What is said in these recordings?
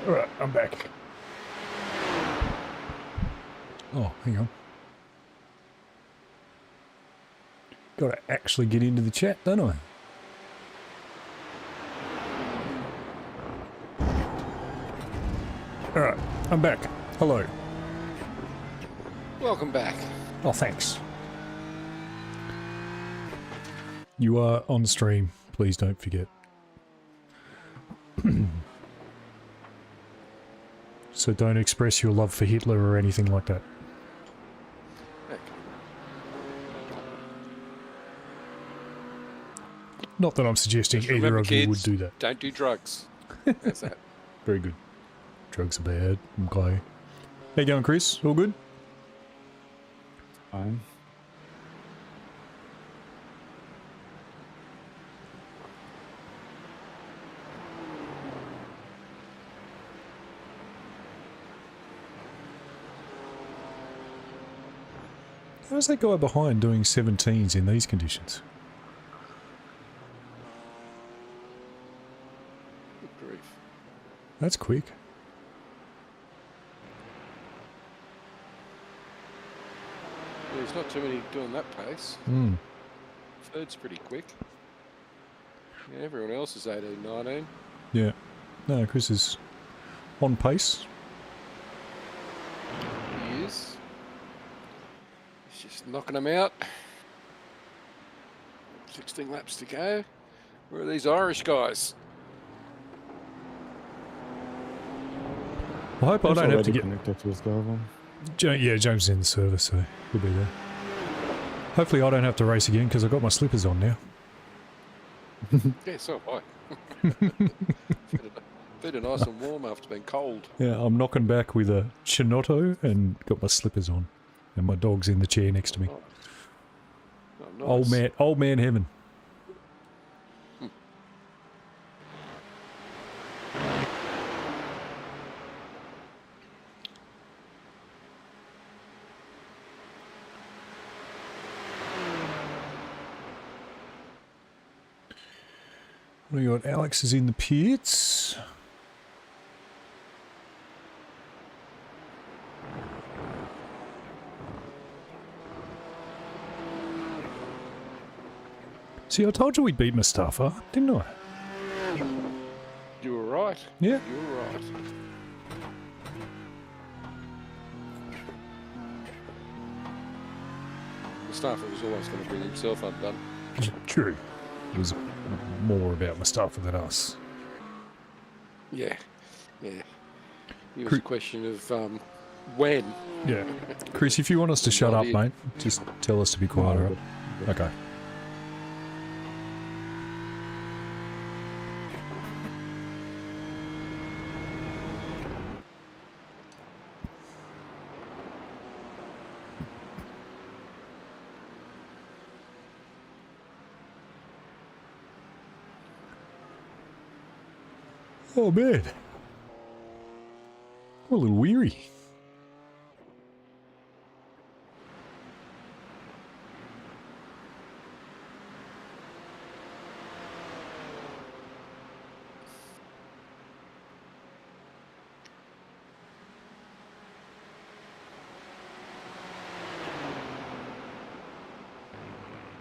Alright, I'm back. Oh, hang on. Gotta actually get into the chat, don't I? Alright, I'm back. Hello. Welcome back. Oh, thanks. You are on stream. Please don't forget. So don't express your love for Hitler or anything like that. Heck, Not that I'm suggesting just either remember, of you would kids, do that. don't do drugs. That's that. Very good. Drugs are bad. Okay. How you going, Chris? All good? Fine. How's that guy behind doing 17s in these conditions? Good grief. That's quick. Yeah, there's not too many doing that pace. Hmm. Third's pretty quick. Yeah, everyone else is 18, 19. Yeah. No, Chris is on pace. He is. He's just knocking them out. 16 laps to go. Where are these Irish guys? I hope I It's don't have to already get... connected to his Galvan. Yeah, James is in the service, so he'll be there. Hopefully I don't have to race again, because I've got my slippers on now. Yeah, so have I. Feet are nice and warm after being cold. Yeah, I'm knocking back with a Chinotto and got my slippers on. And my dog's in the chair next to me. Oh, nice. Old man heaven. We got Alex is in the pits. See, I told you we'd beat Mustafa, didn't I? You were right. Yeah. You were right. Mustafa was always going to bring himself undone. True. It was more about Mustafa than us. Yeah, yeah. It was a question of when. Yeah. Chris, if you want us to shut up, mate, just tell us to be quiet, alright? Okay. Oh man. I'm a little weary.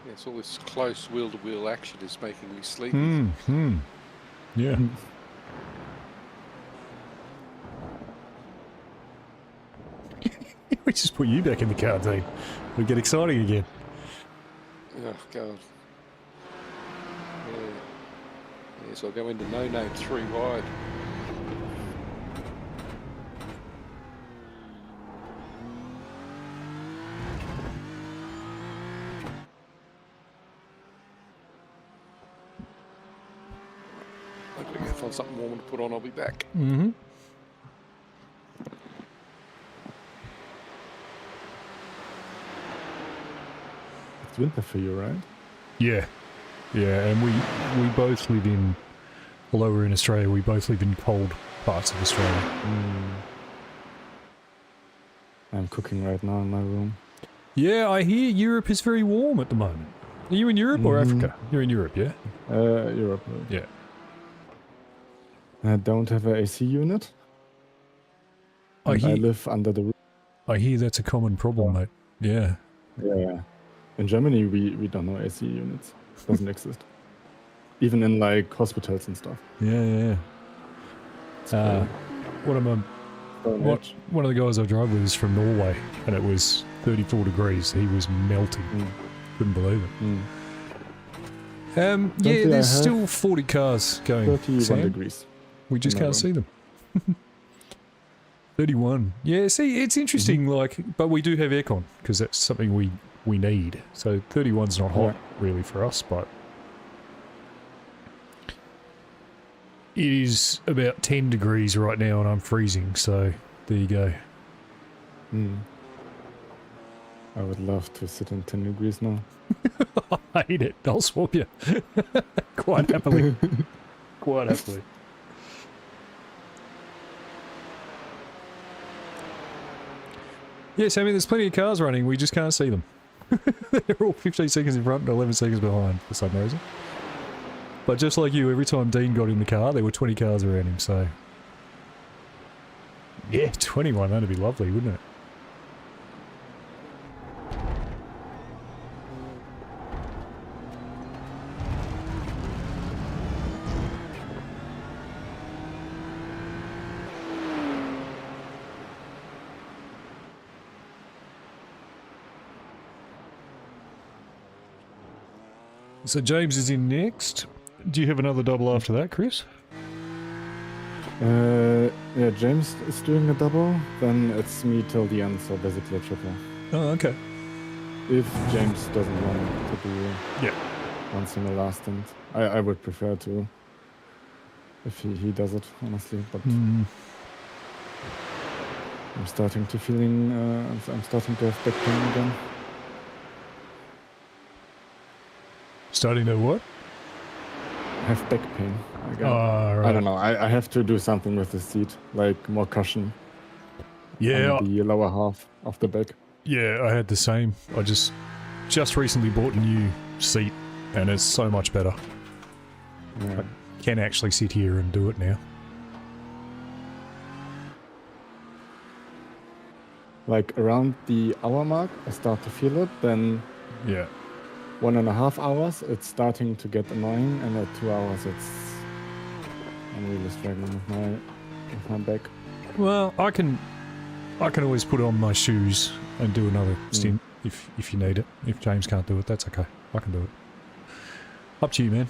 Yes, all this close wheel-to-wheel action is making me sleepy. Yeah. We just put you back in the car, team. We get exciting again. Oh, God. Yeah. Yeah, so I'll go into no-name 3 wide. Hopefully I can find something warm to put on, I'll be back. Mm-hmm. It's winter for you, right? Yeah. Yeah, and we both live in, although we're in Australia, we both live in cold parts of Australia. I'm cooking right now in my room. Yeah, I hear Europe is very warm at the moment. Are you in Europe or Africa? You're in Europe, yeah? Europe. Yeah. I don't have an AC unit, I And I hear, live under the roof. I hear that's a common problem, mate. Yeah. Yeah. In Germany, we don't know AC units. Doesn't exist. Even in like hospitals and stuff. Yeah, yeah. It's Uh, crazy. one of my Stone What, age. one of the guys I drove with is from Norway, and it was 34 degrees. He was melting. Mm. Couldn't believe it. Mm. Yeah, Currently I there's have still 40 cars going. 31 Sam. degrees. We just in my can't see them. 31. Yeah, see, it's interesting, like, but we do have aircon, because that's something we need. So 31's not hot, really, for us, but it is about 10 degrees right now, and I'm freezing, so there you go. Mm. I would love to sit in 10 degrees now. I hate it. I'll swap you. Quite happily. Quite happily. Yes, I mean, there's plenty of cars running. We just can't see them. They're all 15 seconds in front and 11 seconds behind for some reason. But just like you, every time Dean got in the car, there were 20 cars around him, so... Yeah, 21, that'd be lovely, wouldn't it? So James is in next. Do you have another double after that, Chris? Yeah, James is doing a double, then it's me till the end, so basically a triple. Oh, okay. If James doesn't want to do Yeah. one single last end. I would prefer to, if he does it, honestly, but Hmm. I'm starting to I'm starting to have back pain again. Starting to what? I have back pain again. Right. I don't know, I have to do something with the seat, like more cushion Yeah, on the lower half of the back. yeah, I had the same. I just recently bought a new seat, and it's so much better. Yeah. Can actually sit here and do it now. Like around the hour mark, I start to feel it, then Yeah. 1.5 hours, it's starting to get annoying, and at 2 hours, I'm really struggling with my back. Well, I can always put on my shoes and do another stint if you need it. If James can't do it, that's okay. I can do it. Up to you, man.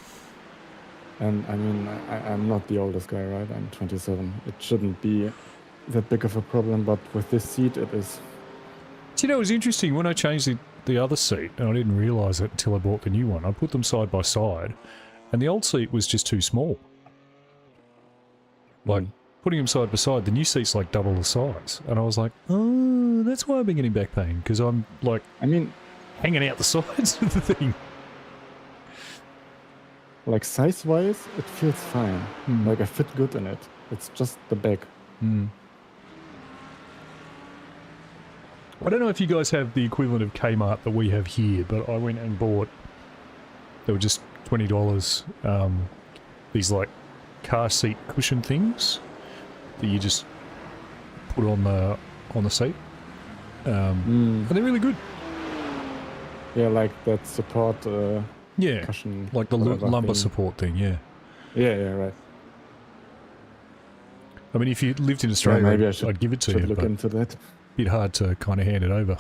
And I mean, I'm not the oldest guy, right? I'm 27. It shouldn't be that big of a problem, but with this seat, it is. Do you know, it was interesting when I changed the other seat, and I didn't realise it until I bought the new one. I put them side by side, and the old seat was just too small. Like, putting them side by side, the new seat's like double the size. And I was like, oh, that's why I've been getting back pain, because I'm, like, I mean, hanging out the sides of the thing. like size-wise, it feels fine. Mm. Like I fit good in it. It's just the back. Mm. I don't know if you guys have the equivalent of Kmart that we have here, but I went and bought, they were just $20, these like car seat cushion things that you just put on the seat. And they're really good. Yeah, like that support Yeah, cushion. like the whatever lumbar thing. support thing, yeah. Yeah, right. I mean, if you lived in Australia, maybe I I'd give it to Should you, look but into that. bit hard to kind of hand it over.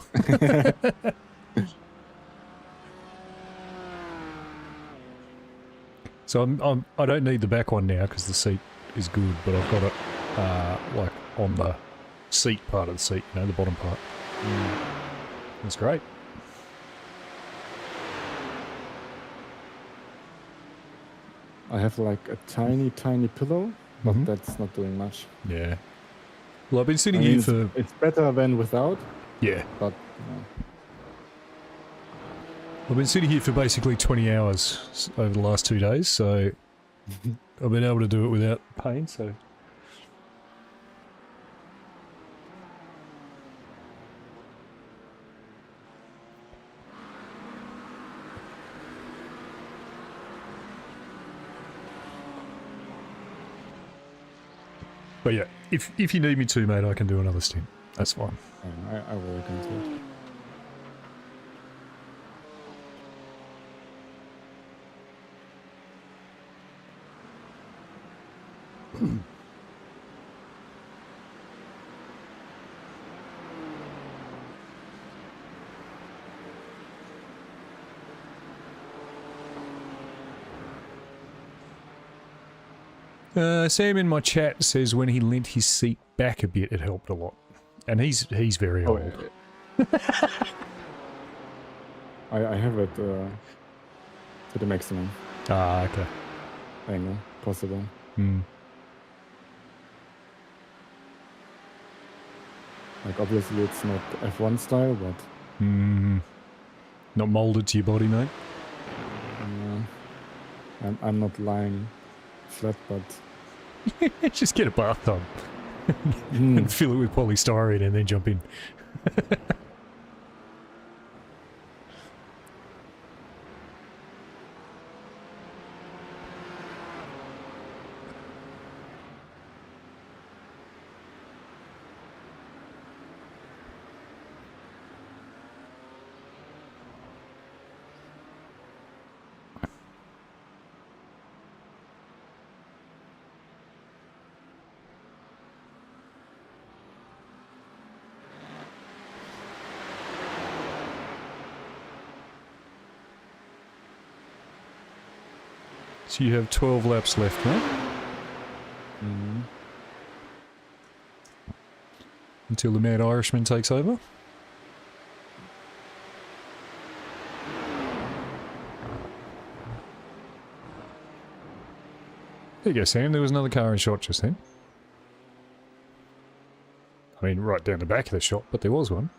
So I don't need the back one now because the seat is good, but I've got it like on the seat part of the seat, you know, the bottom part. That's great. I have like a tiny pillow, but Mhm. that's not doing much. Yeah. Well, I've been I sitting mean, here for it's better than without, yeah. but I've been sitting here for basically 20 hours over the last 2 days, so I've been able to do it without pain. So But yeah, if you need me to, mate, I can do another stint. That's fine. I will look into it. Sam in my chat says when he leant his seat back a bit, it helped a lot. And he's very Oh, old. I have it to the maximum Ah, okay. angle possible. Hmm. Like obviously it's not F1 style, but Not molded to your body, mate. I'm not lying flat, but Just get a bathtub and fill it with polystyrene and then jump in. So you have 12 laps left, mate, until the Mad Irishman takes over. There you go, Sam. There was another car in shot just then. I mean, right down the back of the shot, but there was one.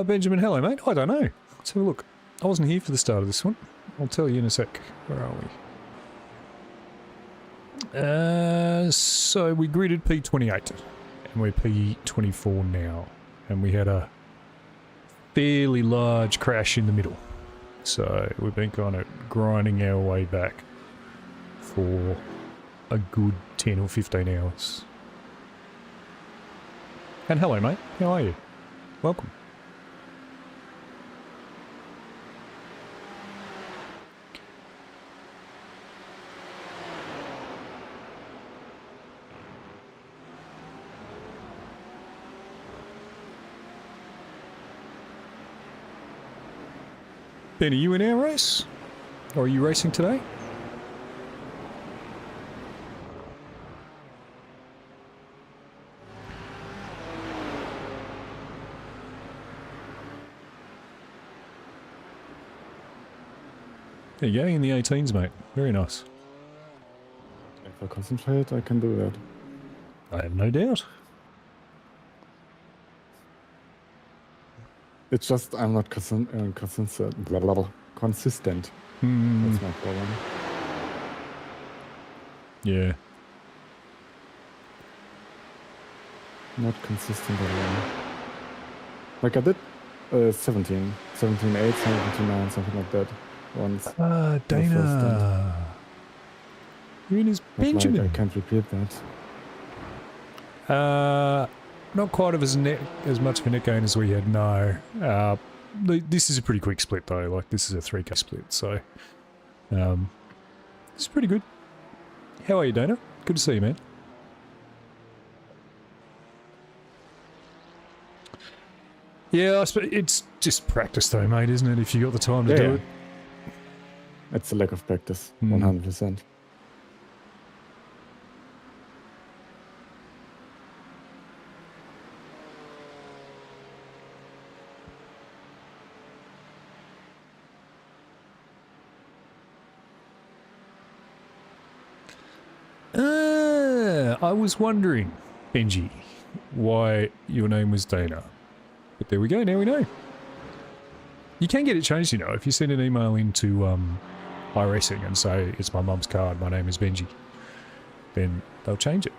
Benjamin, hello, mate. I don't know. Let's have a look. I wasn't here for the start of this one. I'll tell you in a sec. Where are we? So we gridded P28, and we're P24 now. And we had a fairly large crash in the middle. So we've been kind of grinding our way back for a good 10 or 15 hours. And hello, mate. How are you? Welcome. Ben, are you in our race? Or are you racing today? There you go, in the 18s, mate. Very nice. if I concentrate, I can do that. I have no doubt. It's just I'm not consistent. Blah, blah, blah, consistent. That's my problem. Yeah. Not consistent at all. Like I did 17, 8, 17, 9, something like that once. Ah, Dana. You're in his But like, Benjamin. I can't repeat that. Not quite as much of a net gain as we had, no. This is a pretty quick split though, like this is a 3K split, so it's pretty good. How are you, Dana? Good to see you, man. Yeah, I suppose it's just practice though, mate, isn't it? If you got the time to do it. It's a lack of practice, Hmm. 100%. I was wondering, Benji, why your name was Dana. But there we go, now we know. You can get it changed, you know, if you send an email into iRacing and say, it's my mum's card, my name is Benji, then they'll change it.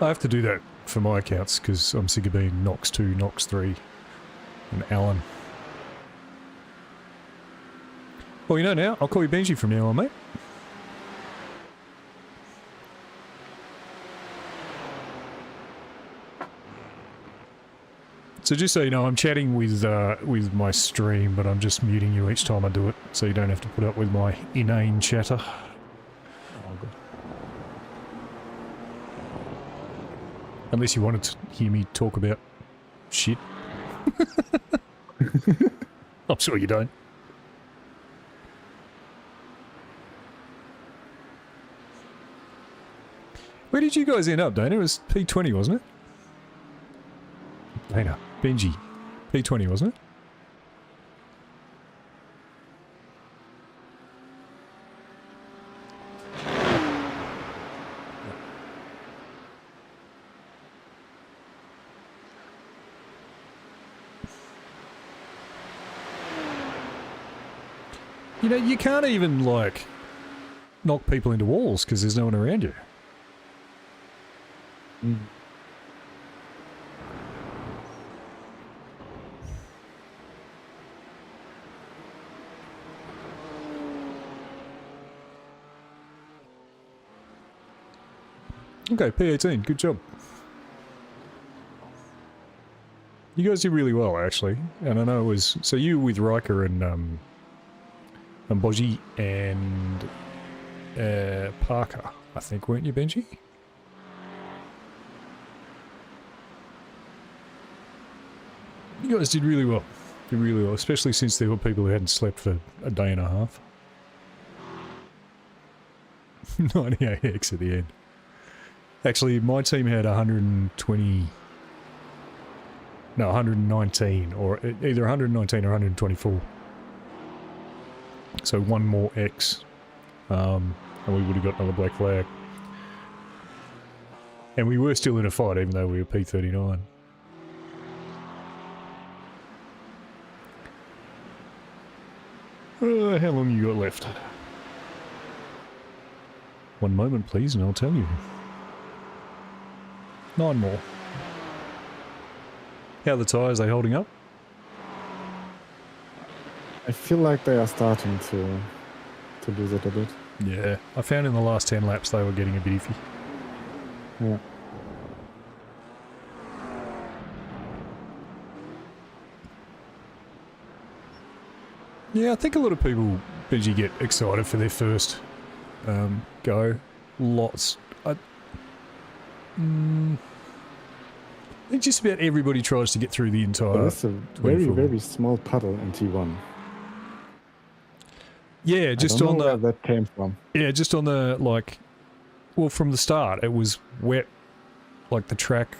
I have to do that for my accounts because I'm sick of being Knox 2, Knox 3, and Alan. Well, you know now, I'll call you Benji from now on, mate. So just so you know, I'm chatting with my stream, but I'm just muting you each time I do it, so you don't have to put up with my inane chatter. Oh, good. Unless you wanted to hear me talk about shit. I'm sure you don't. Where did you guys end up, Dana? It was P20, wasn't it? Dana, Benji. P20, wasn't it? You know, you can't even, like, knock people into walls because there's no one around you. Mm. Okay, P18, good job. You guys did really well, actually. And I know it was... So you with Riker and Boji and Parker, I think, weren't you, Benji? You guys did really well. Did really well, especially since there were people who hadn't slept for a day and a half. 98x at the end. Actually, my team had 120... No, 119, or either 119 or 124. So one more X, and we would have got another black flag. And we were still in a fight, even though we were P39. How long you got left? 1 moment, please, and I'll tell you. 9 more. How are the tyres? Are they holding up? I feel like they are starting to lose it a bit. Yeah, I found in the last 10 laps they were getting a bit iffy. Yeah. Yeah, I think a lot of people usually get excited for their first go. Lots. I think just about everybody tries to get through the entire... There's a very, 24. very small puddle in T1. Yeah, just I don't on know where the... that came from. Yeah, just on the, like... Well, from the start, it was wet. Like, the track...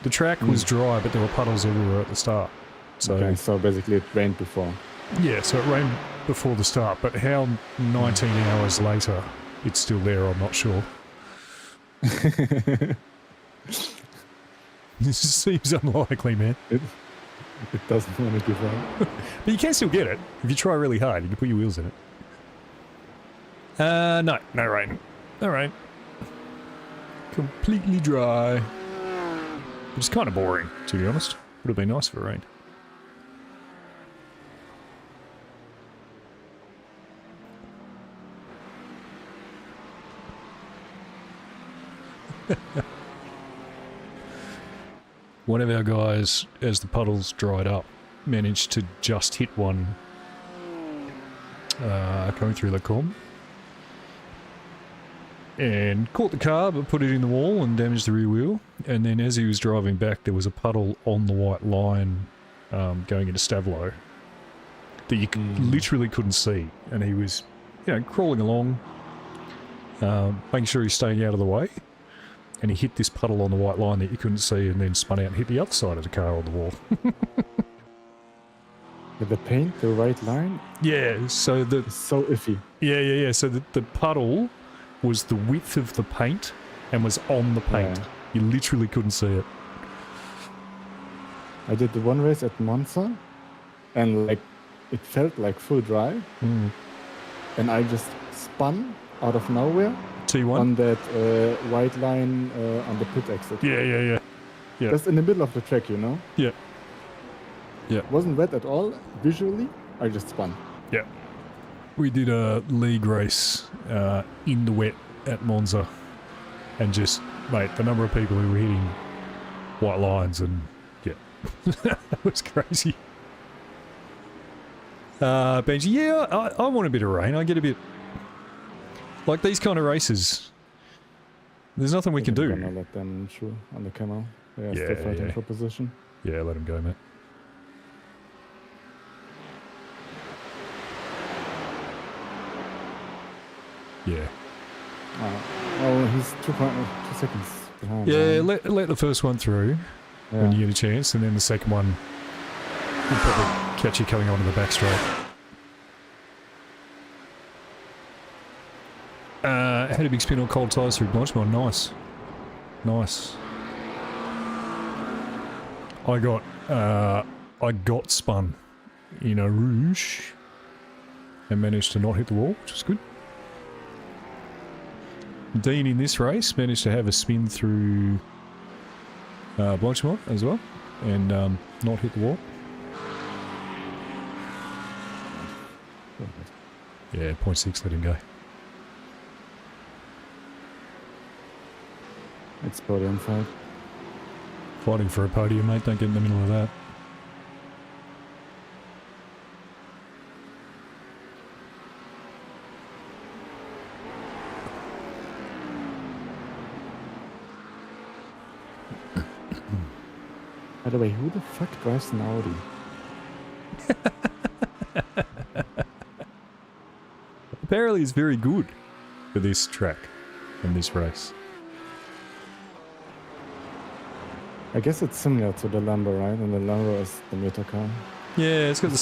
The track was dry, but there were puddles everywhere at the start. So, Okay, so basically it rained before. yeah, so it rained before the start, but how 19 hours later it's still there, I'm not sure. This seems unlikely, man. It doesn't want to give up. But you can still get it. If you try really hard, you can put your wheels in it. No rain. No rain. Completely dry. Which is kind of boring, to be honest. Would have been nice if it rained. One of our guys, as the puddles dried up, managed to just hit one coming through the corn. And caught the car, but put it in the wall and damaged the rear wheel. And then as he was driving back, there was a puddle on the white line going into Stavlo that you literally couldn't see. And he was, you know, crawling along, making sure he's staying out of the way. And he hit this puddle on the white line that you couldn't see and then spun out and hit the other side of the car on the wall. With the paint, the right line, Yeah, so the... is so iffy. Yeah. So the puddle was the width of the paint and was on the paint. Yeah. You literally couldn't see it. I did the one race at Monza, and like it felt like full drive, Mm. and I just spun out of nowhere T1? on that white line on the pit exit. Yeah. Yeah. Just in the middle of the track, you know? Yeah. Yeah. Wasn't wet at all visually. I just spun. Yeah. We did a league race in the wet at Monza, and just, mate, the number of people who were hitting white lines and, yeah, that was crazy. Benji, yeah, I want a bit of rain. I get a bit, like these kind of races, there's nothing we can I'm do. gonna let them through on the camel. They are Yeah, still fighting yeah. for position. Yeah, let him go, mate. Yeah. Oh, he's 2 seconds behind. Yeah, man. let the first one through when you get a chance, and then the second one will probably catch you coming onto the back straight. Had a big spin on cold tyres through Blanchemont. Nice. Nice. I got spun in a rouge and managed to not hit the wall, which was good. Dean in this race managed to have a spin through Blanchemont as well and not hit the wall. Yeah, 0.6, let him go. It's podium fight. Fighting for a podium, mate, don't get in the middle of that. By the way, who the fuck drives an Audi? Apparently it's very good for this track and this race. I guess it's similar to the Lambo, right? And the Lambo is the Meta car. Yeah, it's got the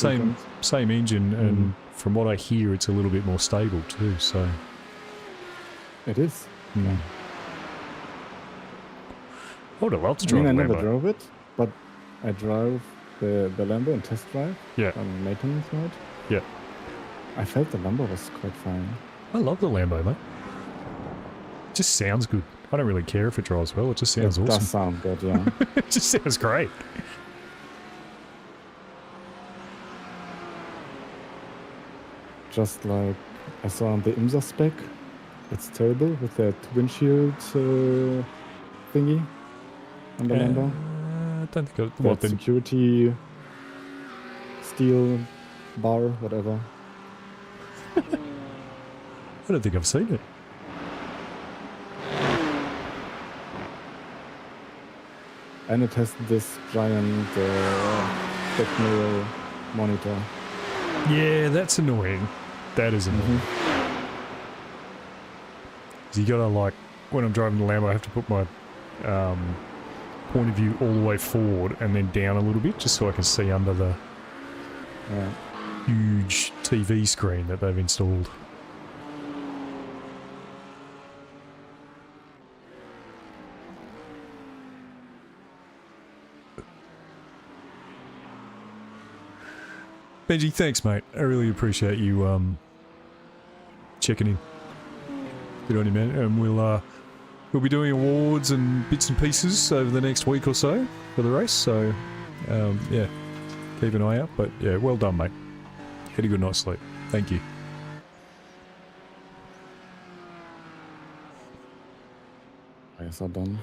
same engine, and Mm. from what I hear, it's a little bit more stable too. So, It is. I would have loved to I drive mean, I a never Lambo. drove it, but I drove the Lambo in test drive Yeah, on maintenance mode. yeah. I felt the Lambo was quite fine. I love the Lambo, mate. It just sounds good. I don't really care if it drives well. It just sounds It does awesome. sound good, yeah. It just sounds great. Just like I saw on the IMSA spec, it's terrible with that windshield thingy on the Lambo. I don't think I... That What, the... security steel bar, whatever. I don't think I've seen it. And it has this giant back mirror monitor. Yeah, that's annoying. That is annoying. So you gotta, like, when I'm driving the Lambo, I have to put my point of view all the way forward and then down a little bit just so I can see under the huge TV screen that they've installed. Benji, thanks, mate. I really appreciate you checking in. Good on you, man. And we'll be doing awards and bits and pieces over the next week or so for the race. So, yeah, keep an eye out. But yeah, well done, mate. Had a good night's sleep. Thank you. I guess I'm done.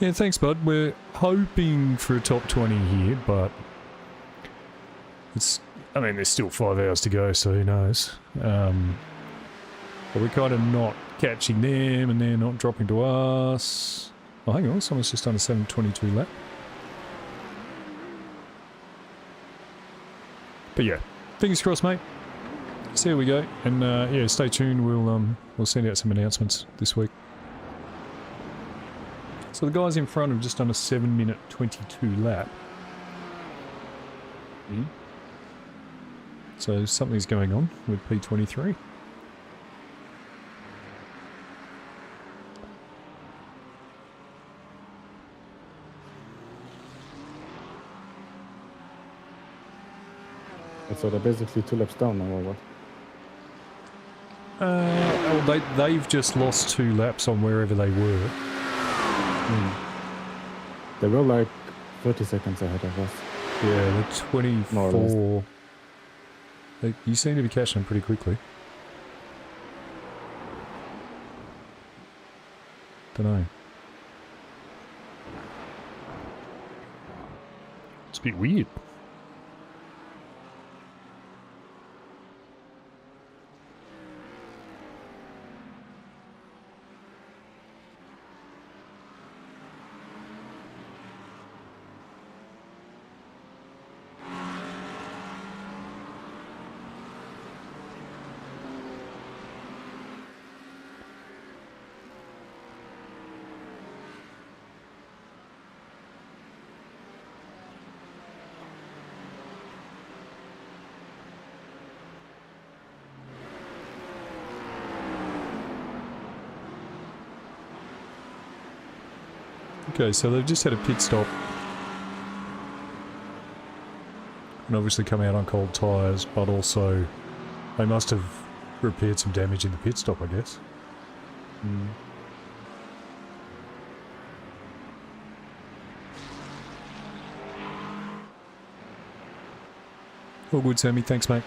Yeah, thanks, bud. We're hoping for a top 20 here, but I mean, there's still 5 hours to go, so who knows. But we're kind of not catching them, and they're not dropping to us. Oh, hang on, someone's just done a 7:22 lap. But yeah, fingers crossed, mate. So here we go, and yeah, stay tuned. We'll send out some announcements this week. So the guys in front have just done a 7-minute 22 lap. Mhm. So something's going on with P23. So they're basically 2 laps down now, or what? Well, they've just lost 2 laps on wherever they were. They were like 30 seconds ahead of us. Yeah, the 24. You seem to be catching them pretty quickly. Dunno. It's a bit weird. Okay, so they've just had a pit stop. And obviously come out on cold tyres, but also they must have repaired some damage in the pit stop, I guess. All good, Sammy. Thanks, mate.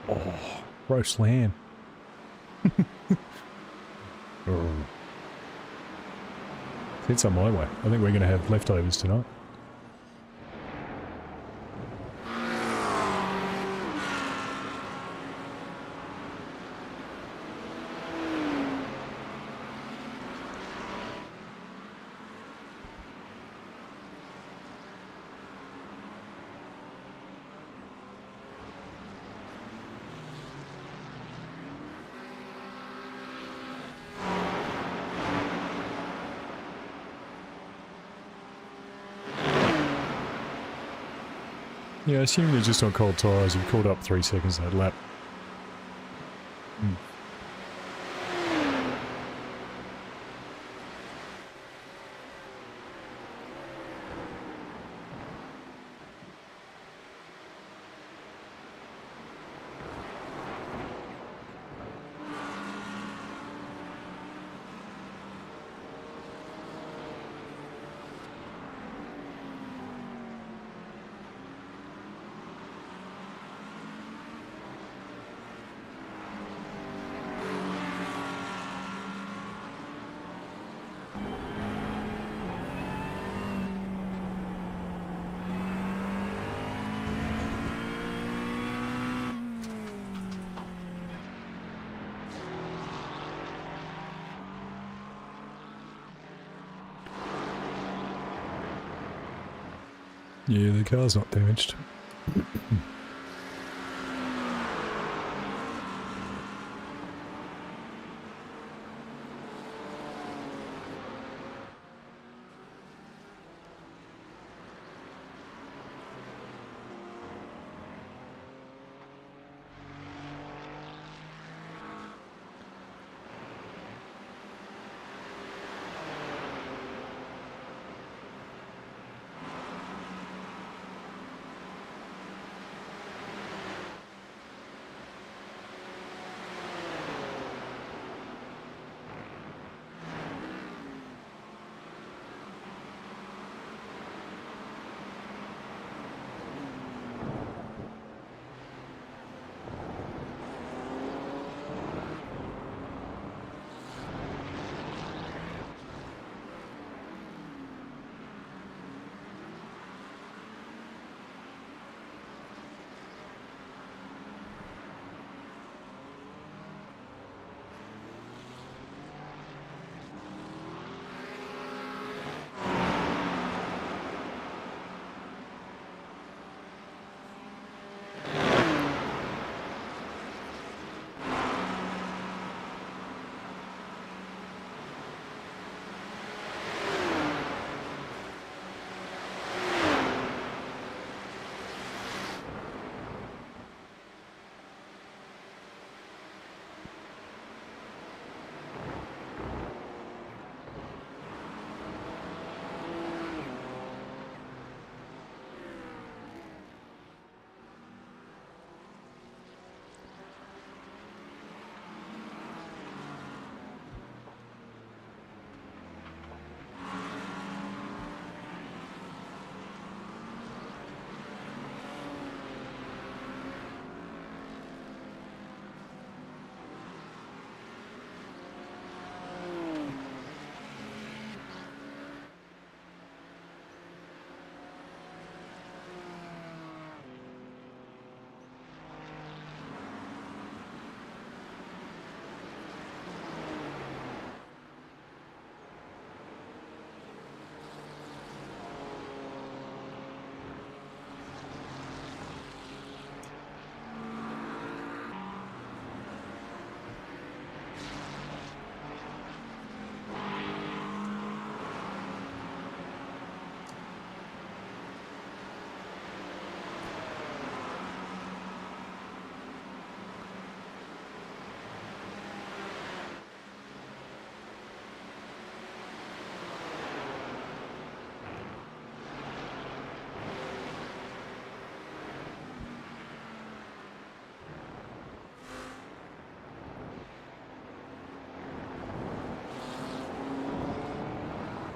Oh, roast lamb. Oh. Send some my way. I think we're going to have leftovers tonight. Yeah, assuming they're just on cold tyres, you've called up 3 seconds that lap. Yeah, the car's not damaged.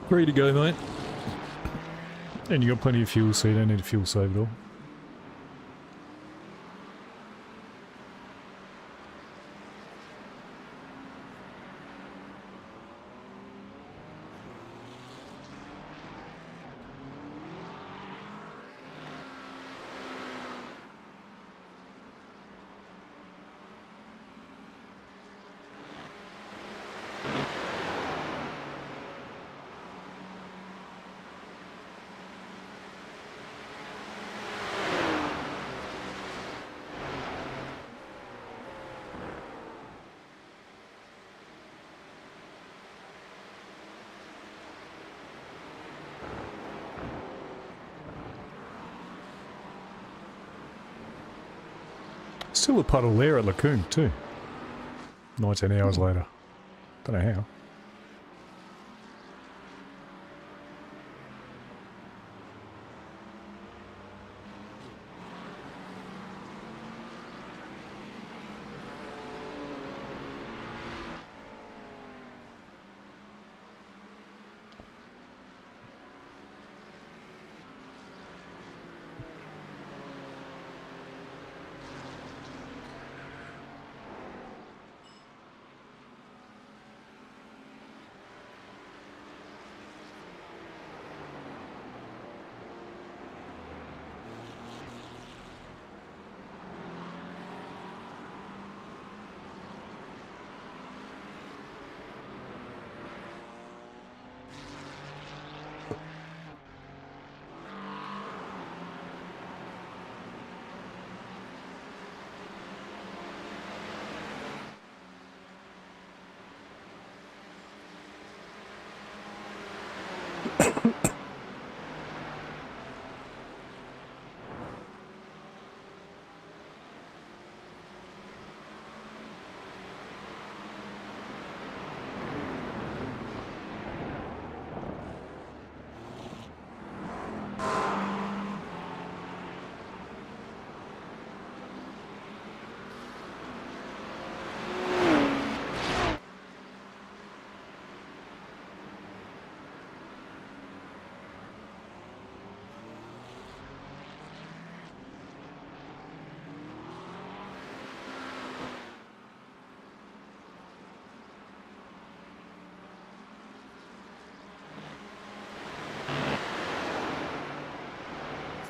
Ready to go, mate. And you got plenty of fuel, so you don't need to fuel save at all. Still a puddle there at Lacoon too. 19 hours later. Don't know how.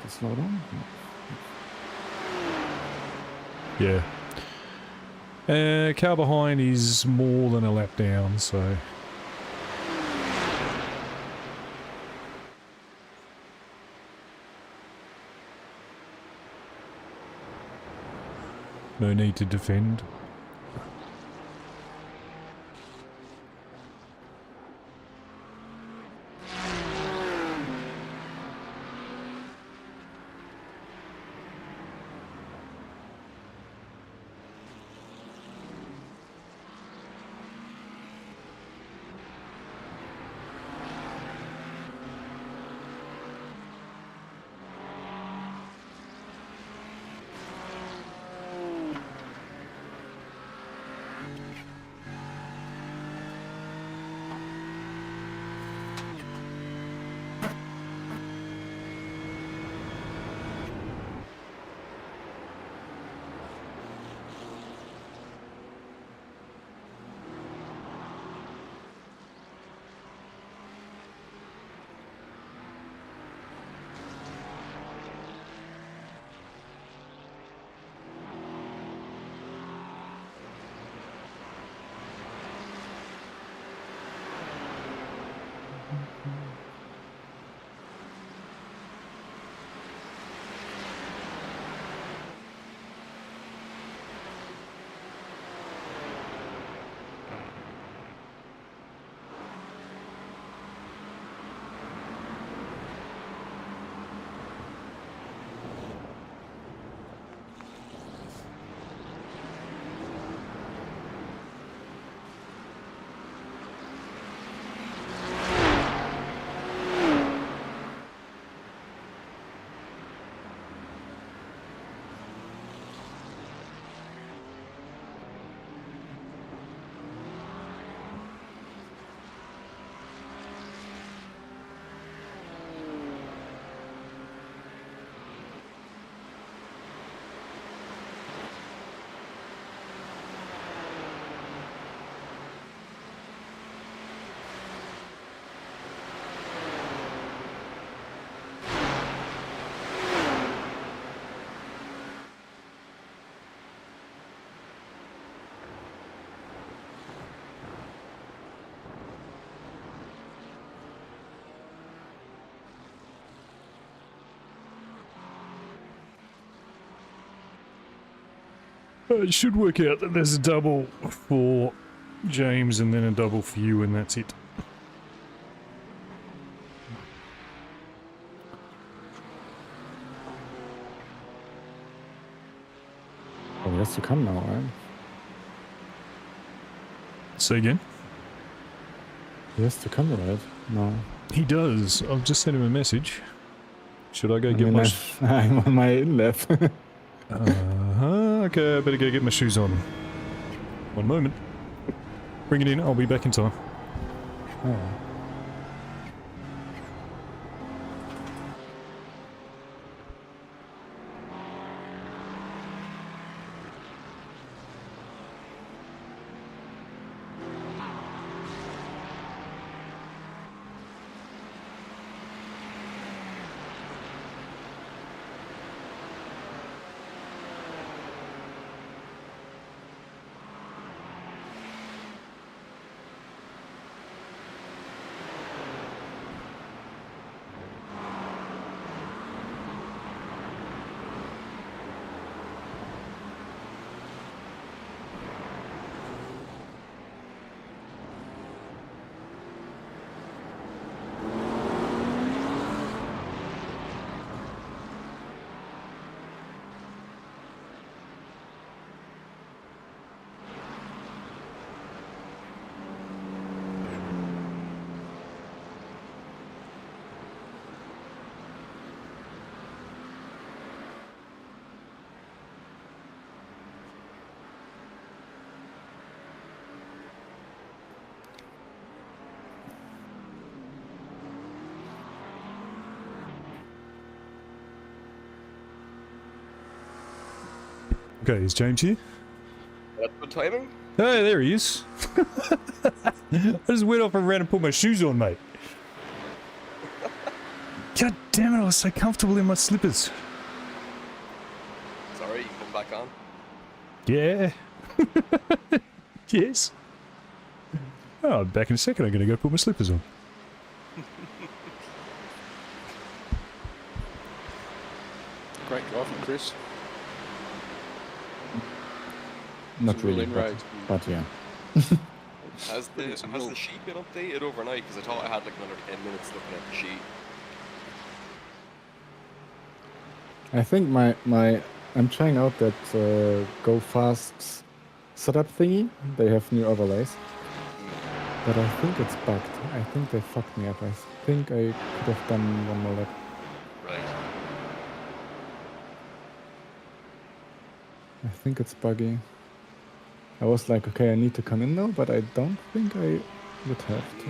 Slow down. Yeah. Car behind is more than a lap down, so... no need to defend. It should work out that there's a double for James and then a double for you, and that's it. Oh, he has to come now, right? Say again? He has to come, right? No. He does. I've just sent him a message. Should I go I get mean, my... I'm on my inlet. Okay, I better go get my shoes on. One moment. Bring it in, I'll be back in time. Oh. Okay, is James here? That's good timing. Hey, there he is. I just went off and ran and put my shoes on, mate. God damn it, I was so comfortable in my slippers. Sorry, you come back on. Yeah. Yes. Oh, back in a second. I'm going to go put my slippers on. Great driving, Chris. Not Some real really, inroads. but yeah. Has the sheet been updated overnight? Because I thought I had like another 10 minutes looking at the sheet. I think I'm trying out that Go Fast setup thingy. They have new overlays, but I think it's bugged. I think they fucked me up. I think I could have done one more lap. Right. I think it's buggy. I was like, okay, I need to come in now, but I don't think I would have to.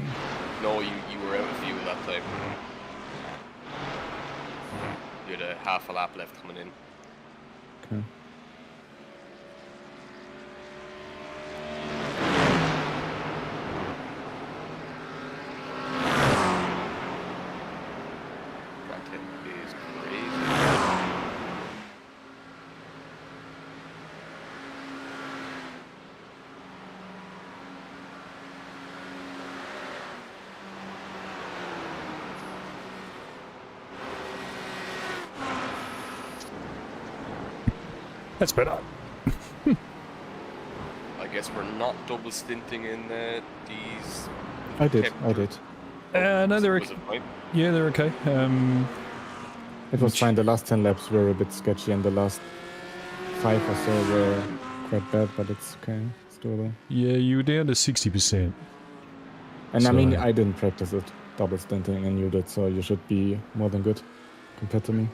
No, you were out of view that time. You had a half a lap left coming in. Okay. Track 10 is crazy. That's better. I guess we're not double stinting in these. I did. No, they're Was okay. it fine? Yeah, they're okay. It was fine. The last 10 laps were a bit sketchy, and the last 5 or so were quite bad, but it's okay. It's doable. Yeah, you were down to 60%. And I mean, So- I didn't practice it double stinting, and you did, so you should be more than good compared to me.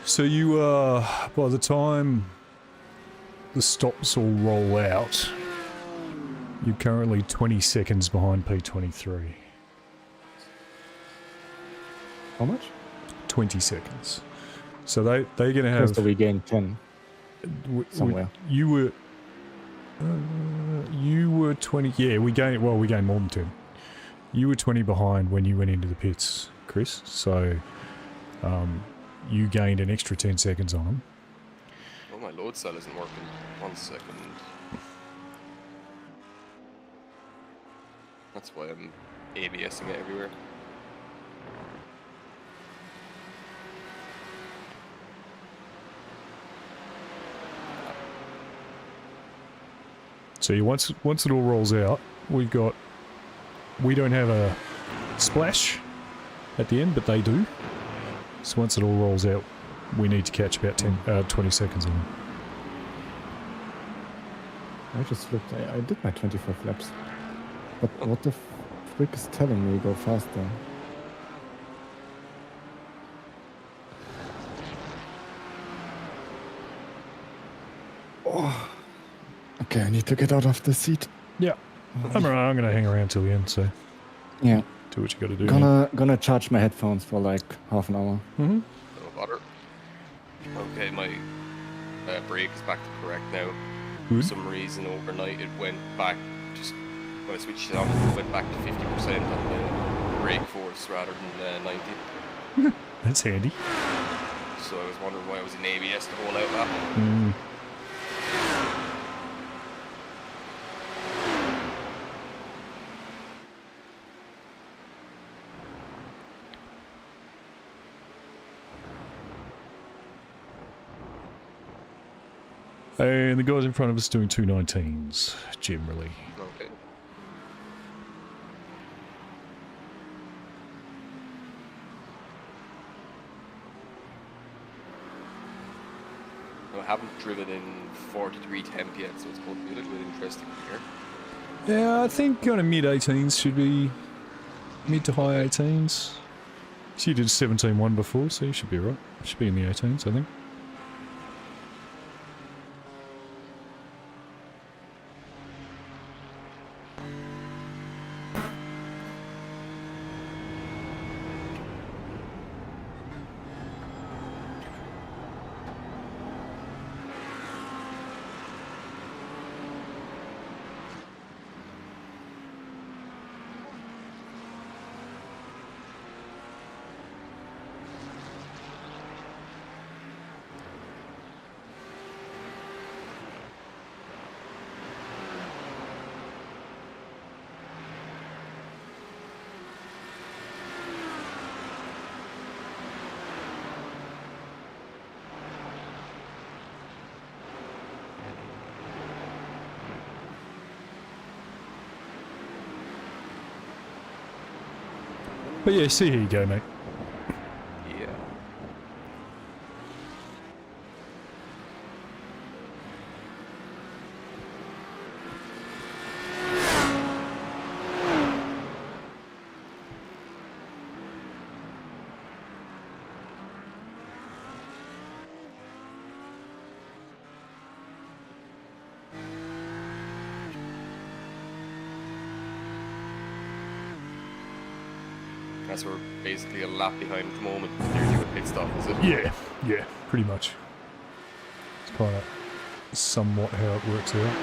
So you, by the time the stops all roll out, you're currently 20 seconds behind P23. How much? 20 seconds. So they're going to Because have... we gained 10 somewhere. You were 20... Yeah, we gained more than 10. You were 20 behind when you went into the pits, Chris. So, you gained an extra 10 seconds on them. Oh, my load cell isn't working. 1 second. That's why I'm ABSing it everywhere. So once it all rolls out, we don't have a splash at the end, but they do. So once it all rolls out, we need to catch about 20 seconds on them. I just looked. I did my 25 laps. But what the frick is telling me go faster? Oh. Okay, I need to get out of the seat. Yeah. I'm going to hang around till the end, so Yeah. do what you got to do. man. Gonna charge my headphones for like half an hour. Mm-hmm. No bother. Okay, my brake is back to correct now. For Good. some reason overnight it went back, just when I switched it on, it went back to 50% on the brake force rather than 90. That's handy. So I was wondering why I was in ABS the whole out lap. Mm. And the guys in front of us doing 219s, generally. Okay. I haven't driven in 40-degree temp yet, so it's going to be a little bit interesting here. Yeah, I think kind of mid-18s should be mid to high 18s. So you did 17.1 before, so you should be right. Should be in the 18s, I think. But yeah, see, here you go, mate. Yeah. Guess we're basically a lap behind at the moment. You're doing pit stop, is it? Yeah, pretty much. It's kind of somewhat how it works out.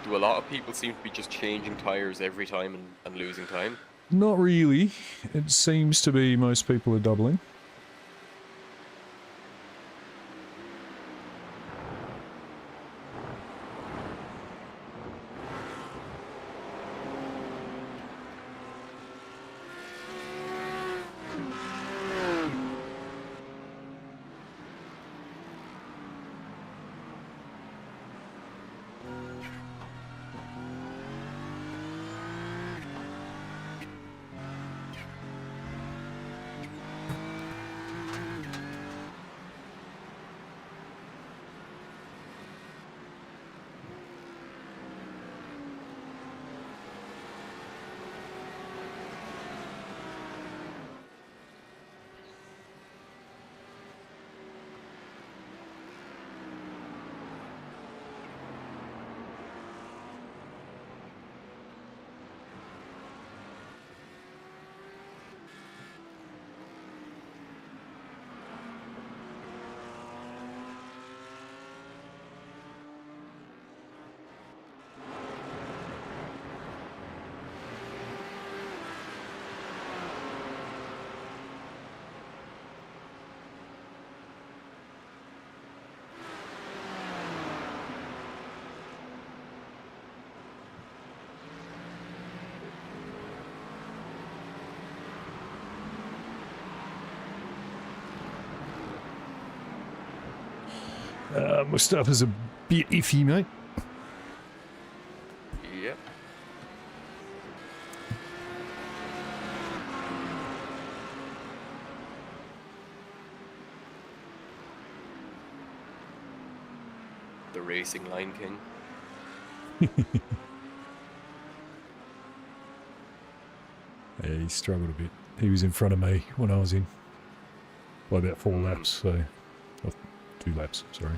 Do a lot of people seem to be just changing tyres every time and losing time? Not really. It seems to be most people are doubling. My stuff is a bit iffy, mate. the racing Lion King. Yeah, he struggled a bit. He was in front of me when I was in by about 4 laps, so... Oh, 2 laps, sorry.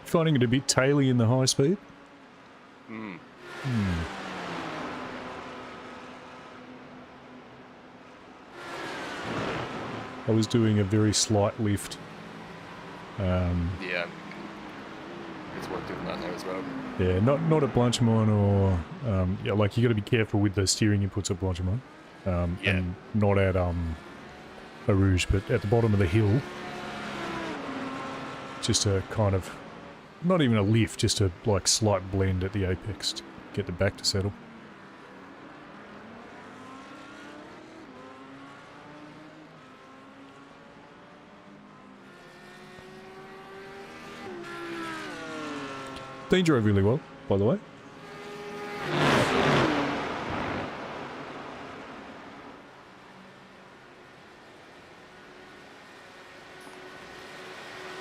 Finding it a bit taily in the high speed? I was doing a very slight lift. Yeah. It's worth doing that now as well. Yeah, not at Blanchimont or... yeah, like, you got to be careful with the steering inputs at Blanchimont. Yeah. And not at Eau Rouge, but at the bottom of the hill. Just a kind of... Not even a lift, just a, like, slight blend at the apex to get the back to settle. Dean drove really well, by the way.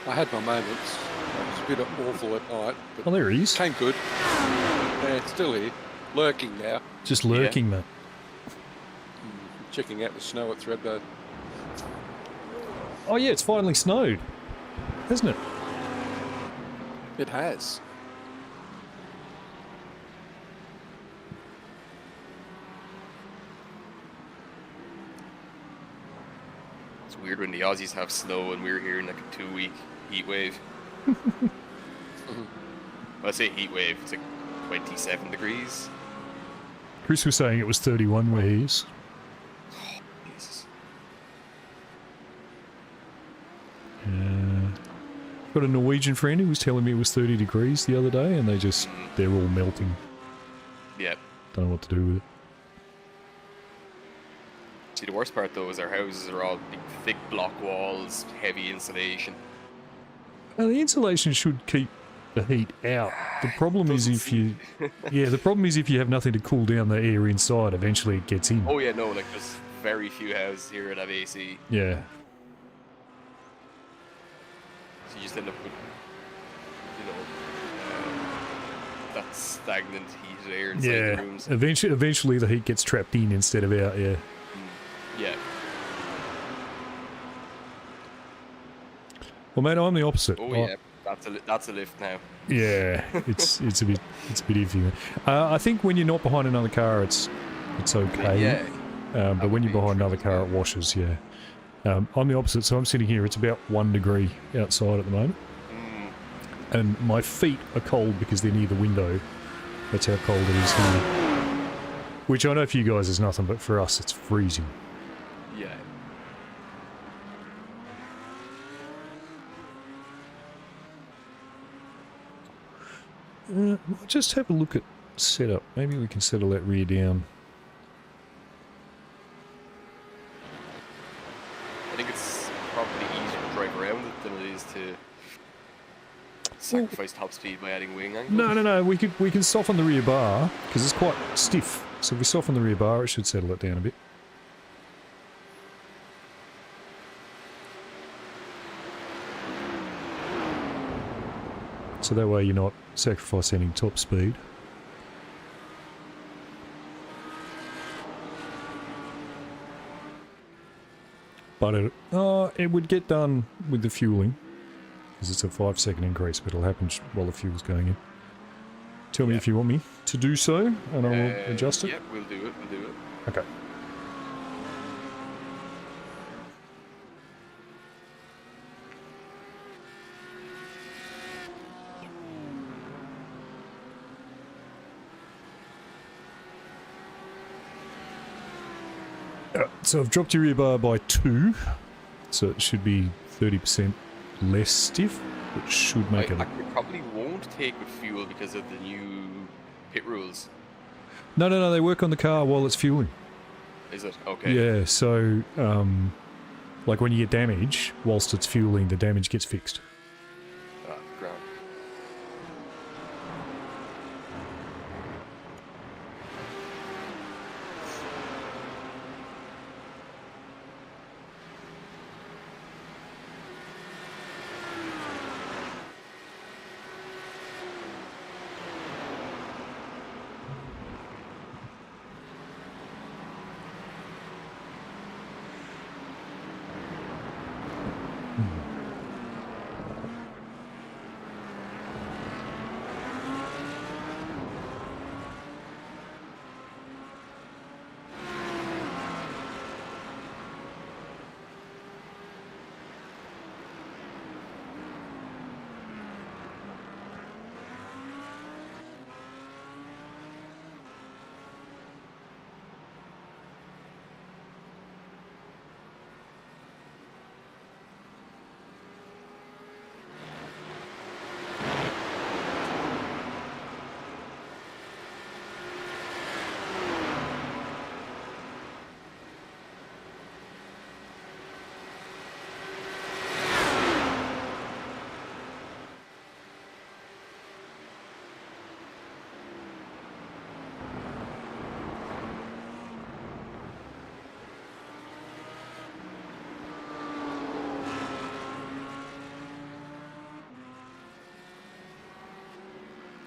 I had my moments. It was a bit awful at night, but Oh, there he is. came good. Yeah, it's still here. Lurking now. Just lurking, mate. Checking out the snow at Thredbo. Oh yeah, it's finally snowed. Hasn't it? It has. It's weird when the Aussies have snow and we're here in like a 2-week heat wave. When I say heat wave, it's like 27 degrees. Chris was saying it was 31 where he is. Jesus. Got a Norwegian friend who was telling me it was 30 degrees the other day and they're all melting. Yeah. Don't know what to do with it. See, the worst part though is our houses are all big, thick block walls, heavy insulation. The insulation should keep the heat out. The problem is if you... Yeah, the problem is if you have nothing to cool down the air inside, eventually it gets in. Oh yeah, no, like there's very few houses here that have AC. Yeah. So you just end up with, you know, that stagnant heated air inside Yeah. the rooms. Eventually the heat gets trapped in instead of out, yeah. Yeah. Well, mate, I'm the opposite. Oh yeah, that's a lift now. Yeah, it's a bit iffy. Man. I think when you're not behind another car, it's okay. Yeah. But when you're behind another car, it washes. Yeah. I'm the opposite, so I'm sitting here. It's about 1 degree outside at the moment, and my feet are cold because they're near the window. That's how cold it is here. Which I know for you guys is nothing, but for us, it's freezing. Yeah. I'll just have a look at setup. Maybe we can settle that rear down. I think it's probably easier to drive around it than it is to sacrifice top speed by adding wing angle? No. We can soften the rear bar because it's quite stiff. So if we soften the rear bar, it should settle it down a bit. So that way you're not sacrificing any top speed. But it would get done with the fueling, because it's a 5-second increase, but it'll happen while the fuel's going in. Tell me if you want me to do so, and I'll adjust it. Yep, we'll do it. Okay. So I've dropped your rear bar by 2, so it should be 30% less stiff, which should make it... I probably won't take with fuel because of the new pit rules. No, they work on the car while it's fueling. Is it? Okay. Yeah, so, like when you get damage, whilst it's fueling, the damage gets fixed. Ah, grand.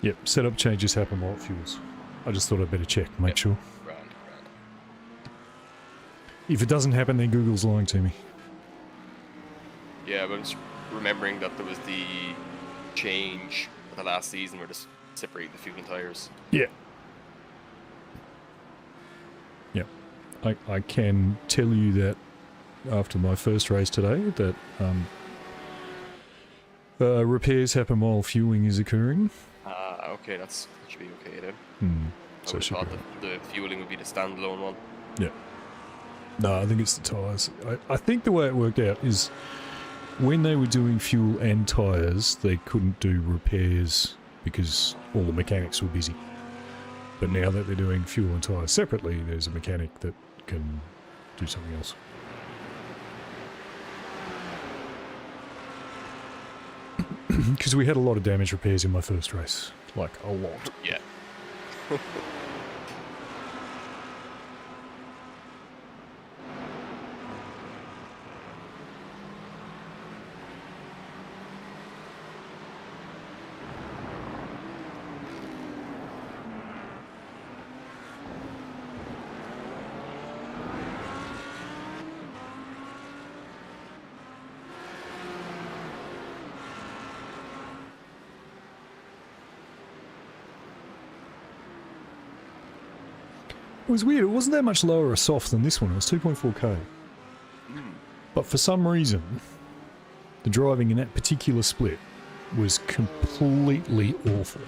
Yep, setup changes happen while it fuels. I just thought I'd better check, make sure. Grand. If it doesn't happen, then Google's lying to me. Yeah, but I'm just remembering that there was the change at the last season where they separated the fuel and tires. Yeah. Yep. I can tell you that after my first race today that repairs happen while fueling is occurring. Okay, that should be okay then. So I it should thought be that the fueling would be the standalone one. Yeah. No, I think it's the tyres. I think the way it worked out is when they were doing fuel and tyres, they couldn't do repairs because all the mechanics were busy. But now that they're doing fuel and tyres separately, there's a mechanic that can do something else. Because we had a lot of damage repairs in my first race. Like, a lot. Yeah. It was weird. It wasn't that much lower a soft than this one. It was 2.4k. But for some reason, the driving in that particular split was completely awful.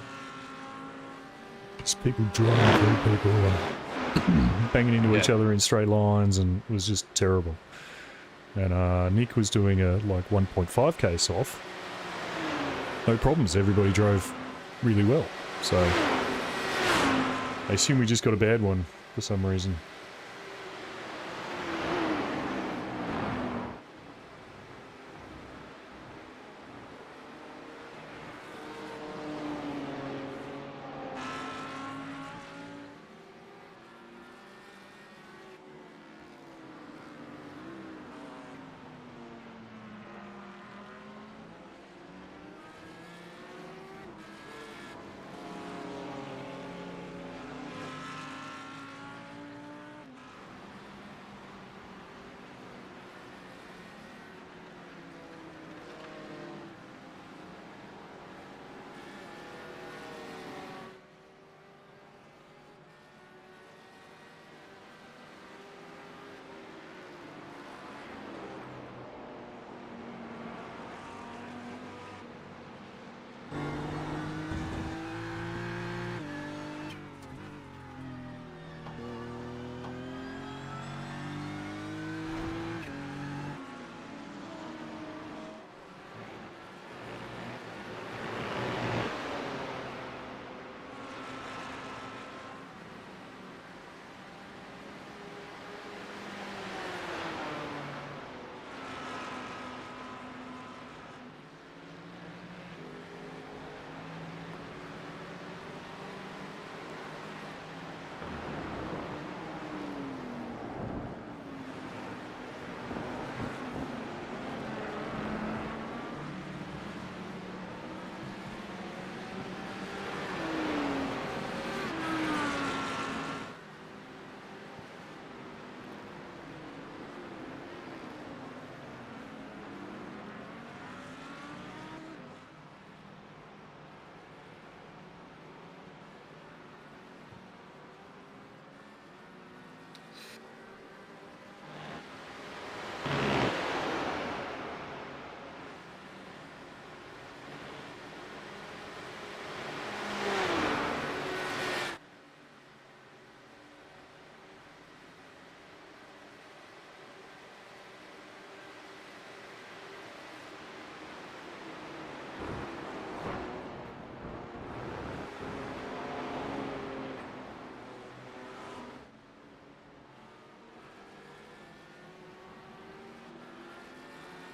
Just people driving through people and banging into each other in straight lines, and it was just terrible. And Nick was doing a like 1.5k soft. No problems. Everybody drove really well. So I assume we just got a bad one for some reason.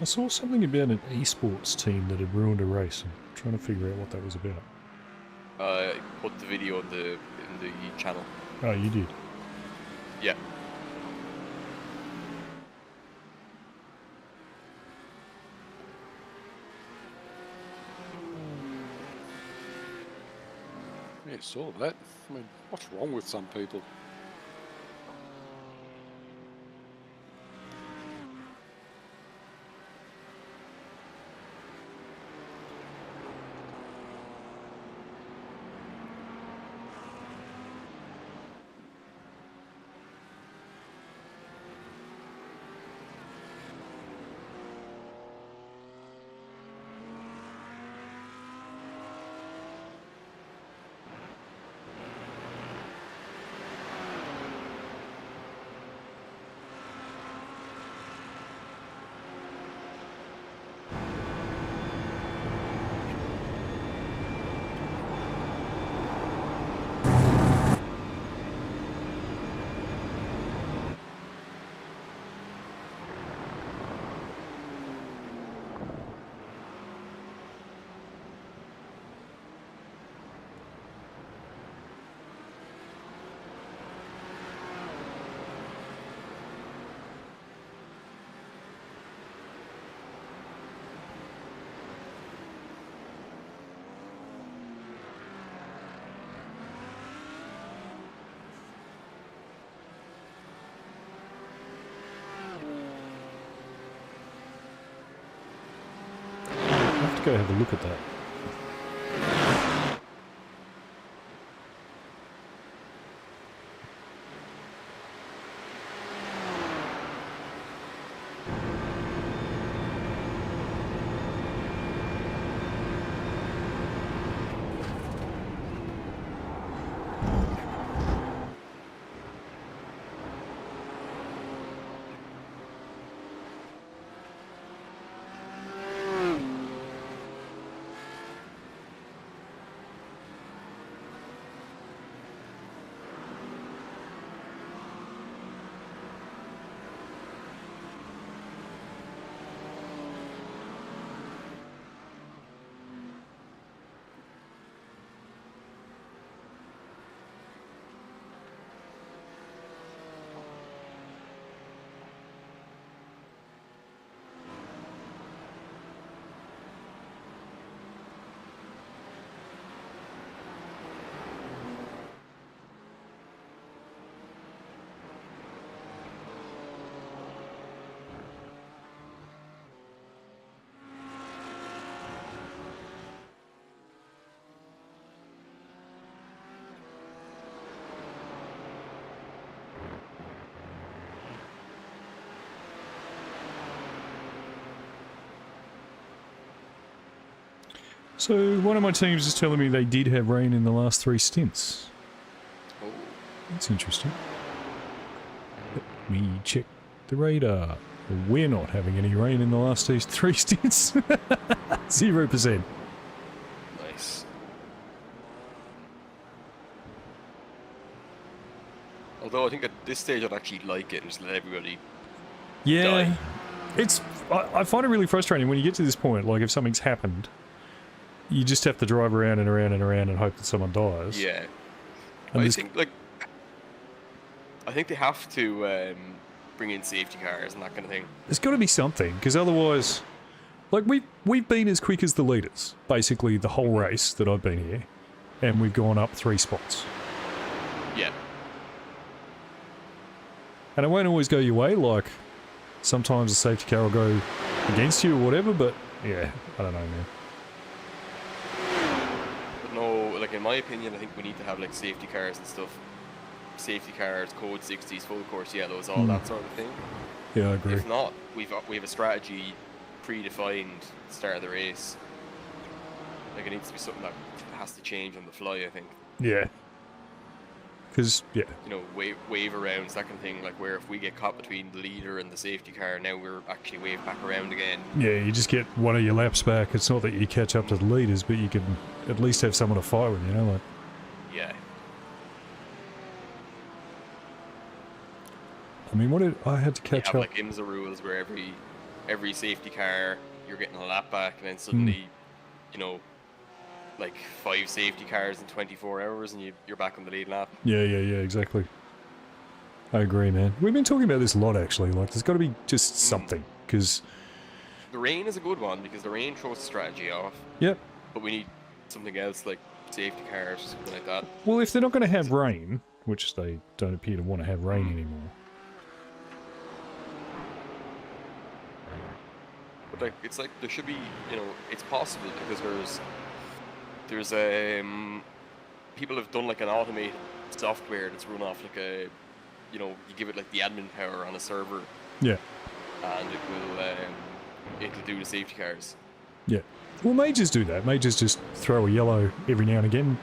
I saw something about an esports team that had ruined a race. I'm trying to figure out what that was about. Put the video in the channel. Oh, you did? Yeah. Yeah, saw that. I mean, what's wrong with some people? I'll have to go have a look at that. So one of my teams is telling me they did have rain in the last 3 stints. Oh. That's interesting. Let me check the radar. We're not having any rain in the last 3 stints. 0%. Nice. Although I think at this stage I'd actually like it and just let everybody Yeah. die. It's I find it really frustrating when you get to this point, like if something's happened, you just have to drive around and around and around and hope that someone dies. Yeah. And I this- think they have to bring in safety cars and that kind of thing. There's got to be something, because otherwise, like we've been as quick as the leaders, basically the whole race that I've been here, and we've gone up 3 spots. Yeah. And it won't always go your way, like sometimes the safety car will go against you or whatever, but yeah, I don't know, man. But no, like in my opinion, I think we need to have like safety cars and stuff. Safety cars, code 60s, full course yellows, all that sort of thing. Yeah, I agree. If not, we have a strategy predefined at the start of the race. Like it needs to be something that has to change on the fly, I think. Yeah. Because, yeah. You know, wave arounds, that kind of thing. Like where if we get caught between the leader and the safety car, now we're actually waved back around again. Yeah, you just get one of your laps back. It's not that you catch up to the leaders, but you can at least have someone to fight with, you know? Like, Yeah. I mean, what did I had to You catch have up? like IMSA rules where every every safety car, you're getting a lap back, and then suddenly, you know, like 5 safety cars in 24 hours, and you're back on the lead lap. Yeah, exactly. I agree, man. We've been talking about this a lot, actually. Like, there's got to be just something, because... The rain is a good one, because the rain throws the strategy off. Yep. But we need something else, like safety cars or something like that. Well, if they're not going to have rain, which they don't appear to want to have rain anymore. But like, it's like there should be, you know, it's possible because there's people have done like an automated software that's run off like a, you know, you give it like the admin power on a server. Yeah. And it will it'll do the safety cars. Yeah. Well, majors do that. Majors just throw a yellow every now and again,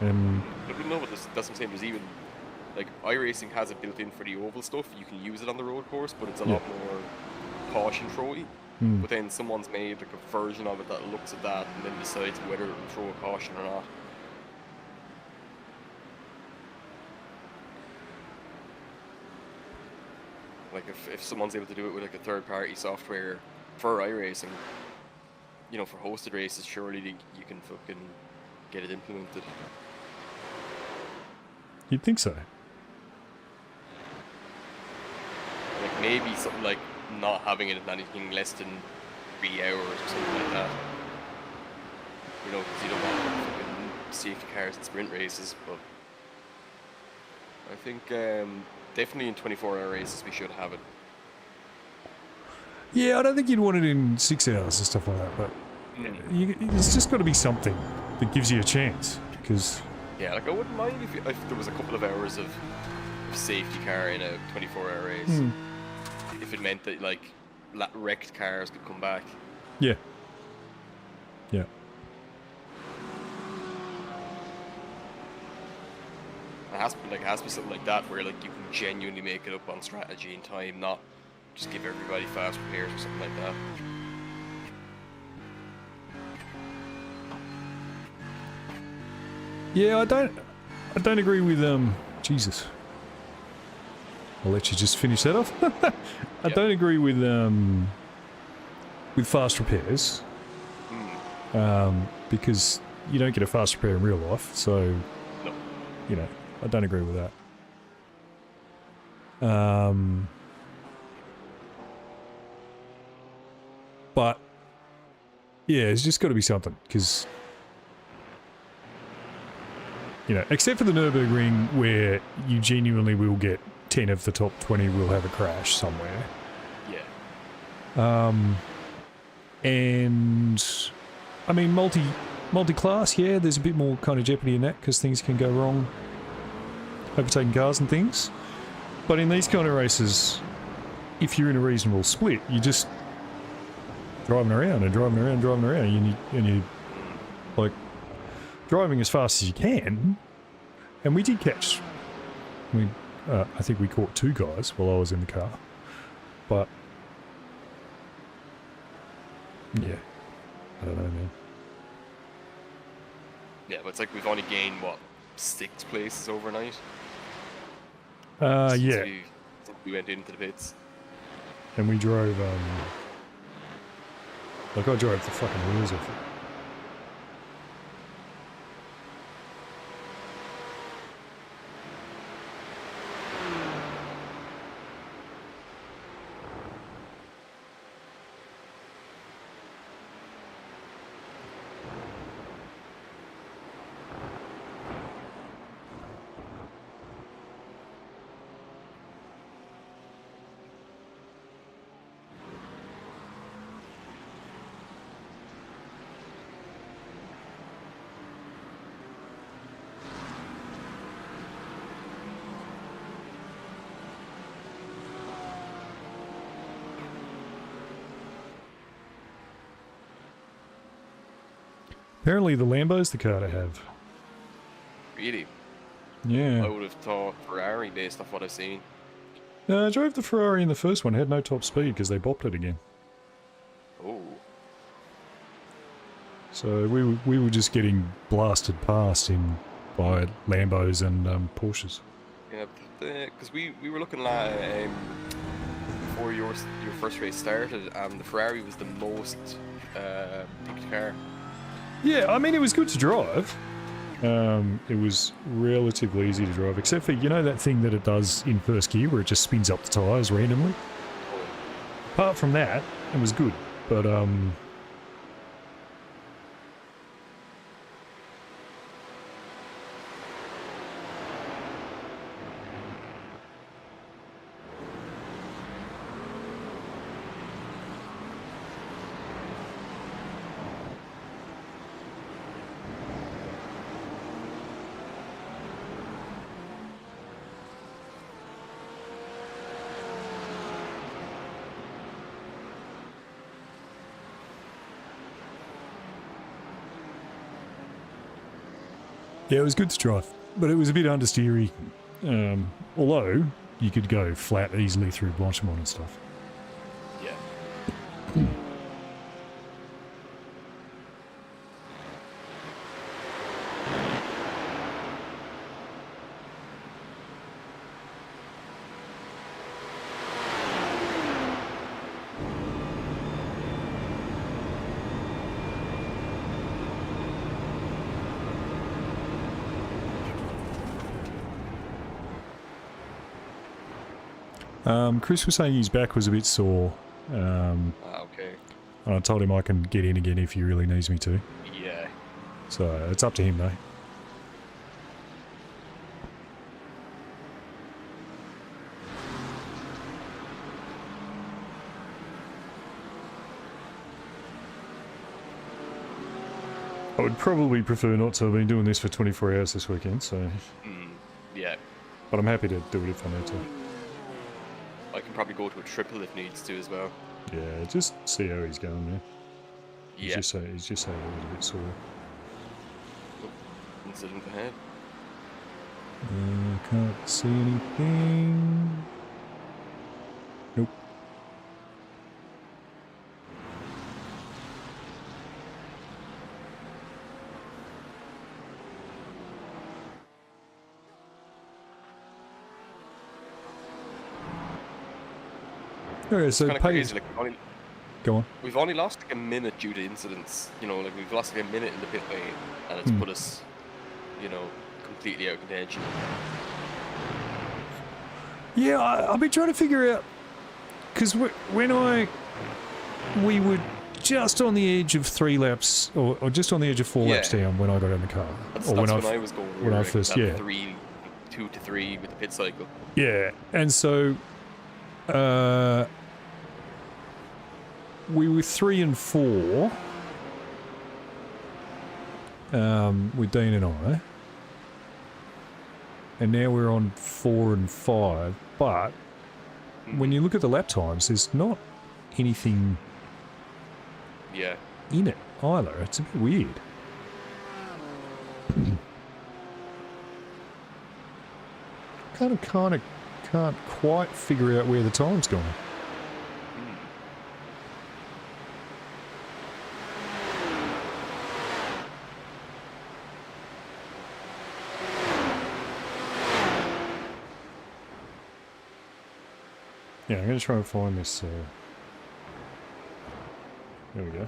and... But no, but that's what I'm saying. There's even, like, iRacing has it built in for the oval stuff. You can use it on the road course, but it's a lot more caution throwy. But then someone's made like a version of it that looks at that and then decides whether it will throw a caution or not. Like if someone's able to do it with like a third-party software for iRacing, you know, for hosted races, surely you can fucking get it implemented. You'd think so. Like maybe something like not having it in anything less than 3 hours or something like that. You know, because you don't want fucking safety cars in sprint races, but I think definitely in 24-hour races we should have it. Yeah, I don't think you'd want it in 6 hours and stuff like that, but there's just got to be something that gives you a chance, because... Yeah, like I wouldn't mind if there was a couple of hours of safety car in a 24-hour race. If it meant that, like, wrecked cars could come back. Yeah. Yeah. It has to be something like that where, like, you can genuinely make it up on strategy in time, not just give everybody fast repairs or something like that. Yeah, I don't agree with Jesus. I'll let you just finish that off. I don't agree with fast repairs. Because you don't get a fast repair in real life, so No. you know, I don't agree with that. But yeah, it's just got to be something, because you know, except for the Nürburgring, where you genuinely will get 10 of the top 20 will have a crash somewhere. Yeah. And I mean, multi-class, yeah, there's a bit more kind of jeopardy in that, because things can go wrong, overtaking cars and things. But in these kind of races, if you're in a reasonable split, you just driving around and driving around, and you like driving as fast as you can. And we did catch, I think we caught 2 guys while I was in the car, but yeah, I don't know, man. Yeah, but it's like we've only gained, what, 6 places overnight? Yeah. Since we went into the pits. And we drove, like I drove the fucking wheels off it. Apparently the Lambo's the car to have. Really? Yeah. I would have thought Ferrari based off what I've seen. No, I drove the Ferrari in the first one, had no top speed because they bopped it again. Oh. So we were just getting blasted past by Lambos and Porsches. Yeah, because we were looking at before your first race started, the Ferrari was the most picked car. Yeah, I mean, it was good to drive. It was relatively easy to drive, except for, you know, that thing that it does in first gear where it just spins up the tyres randomly? Apart from that, it was good. But, yeah, it was good to drive, but it was a bit understeery. Although you could go flat easily through Blanchimont and stuff. Yeah. Chris was saying his back was a bit sore. Okay. And I told him I can get in again if he really needs me to. Yeah. So it's up to him though. I would probably prefer not to have been doing this for 24 hours this weekend, so... Yeah. But I'm happy to do it if I need to. I can probably go to a triple if needs to as well. Yeah, just see how he's going, man. Yeah. He's just a little bit sore. Incident ahead. Can't see anything. Nope. Okay, so Kind of crazy. Like, Go on. we've only lost like a minute due to incidents. You know, like we've lost like a minute in the pit lane, and it's put us, you know, completely out of contention. Yeah, I've been trying to figure out because when we were just on the edge of 3 laps, or just on the edge of 4 laps down when I got in the car. That's or when I was going. When I like first, that yeah. 2 to 3 with the pit cycle. Yeah, and so we were 3 and 4 with Dean and I, and now we're on 4 and 5. But when you look at the lap times, there's not anything in it either. It's a bit weird. Kind of can't quite figure out where the time's gone. Yeah, I'm going to try and find this. There we go.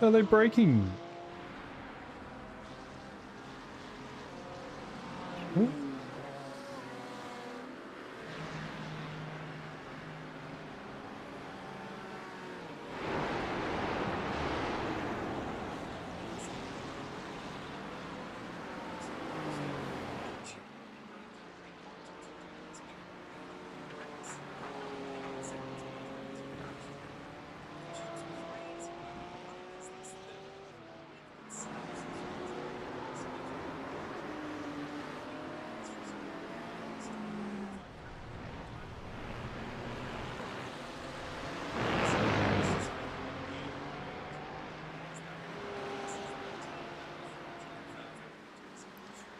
Are they breaking? Huh?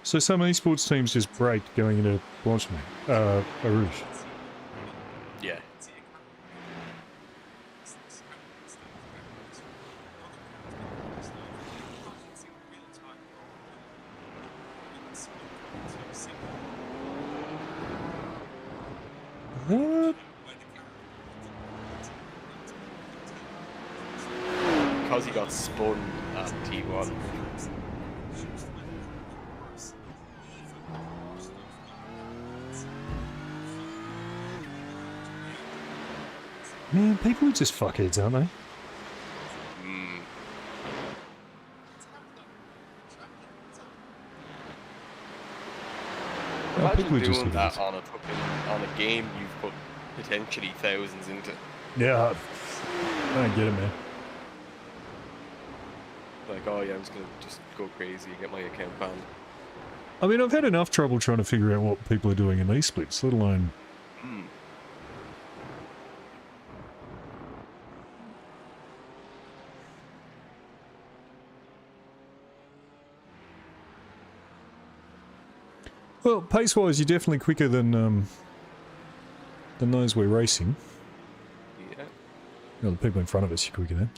So some esports teams just braked going into Blanchiment, Arouge. Yeah. What? Because he got spun at T1. Man, people are just fuckheads, aren't they? Mm. Yeah, people Imagine are just doing that idiots. on a game you've put potentially thousands into. Yeah, I don't get it, man. Like, oh yeah, I'm just gonna just go crazy and get my account banned. I mean, I've had enough trouble trying to figure out what people are doing in these splits, let alone... Mm. Well, pace-wise, you're definitely quicker than those we're racing. Yeah. Well, the people in front of us, you're quicker than.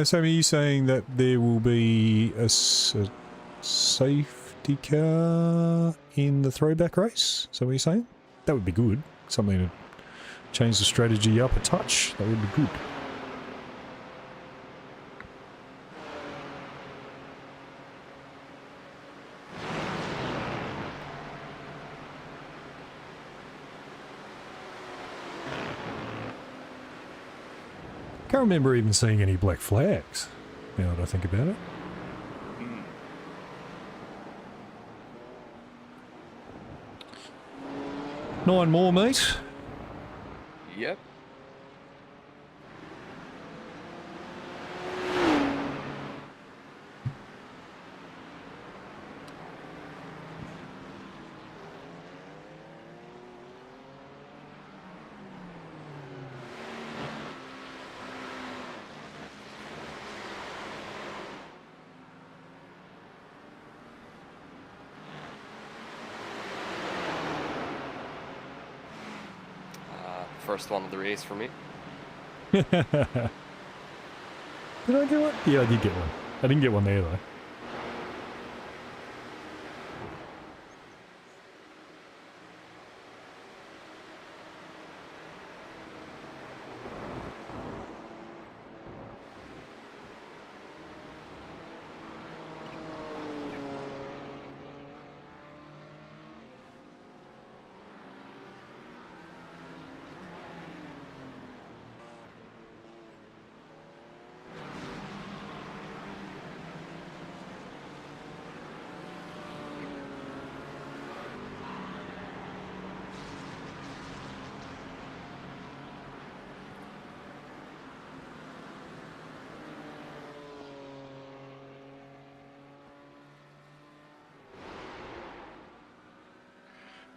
So are you saying that there will be a safety car in the throwback race? Is that what you're saying? That would be good. Something to change the strategy up a touch. That would be good. Can't remember even seeing any black flags, now that I think about it. Mm. 9 more, mate. Yep. First one of the race for me. Did I get one? Yeah, I did get one. I didn't get one there, though.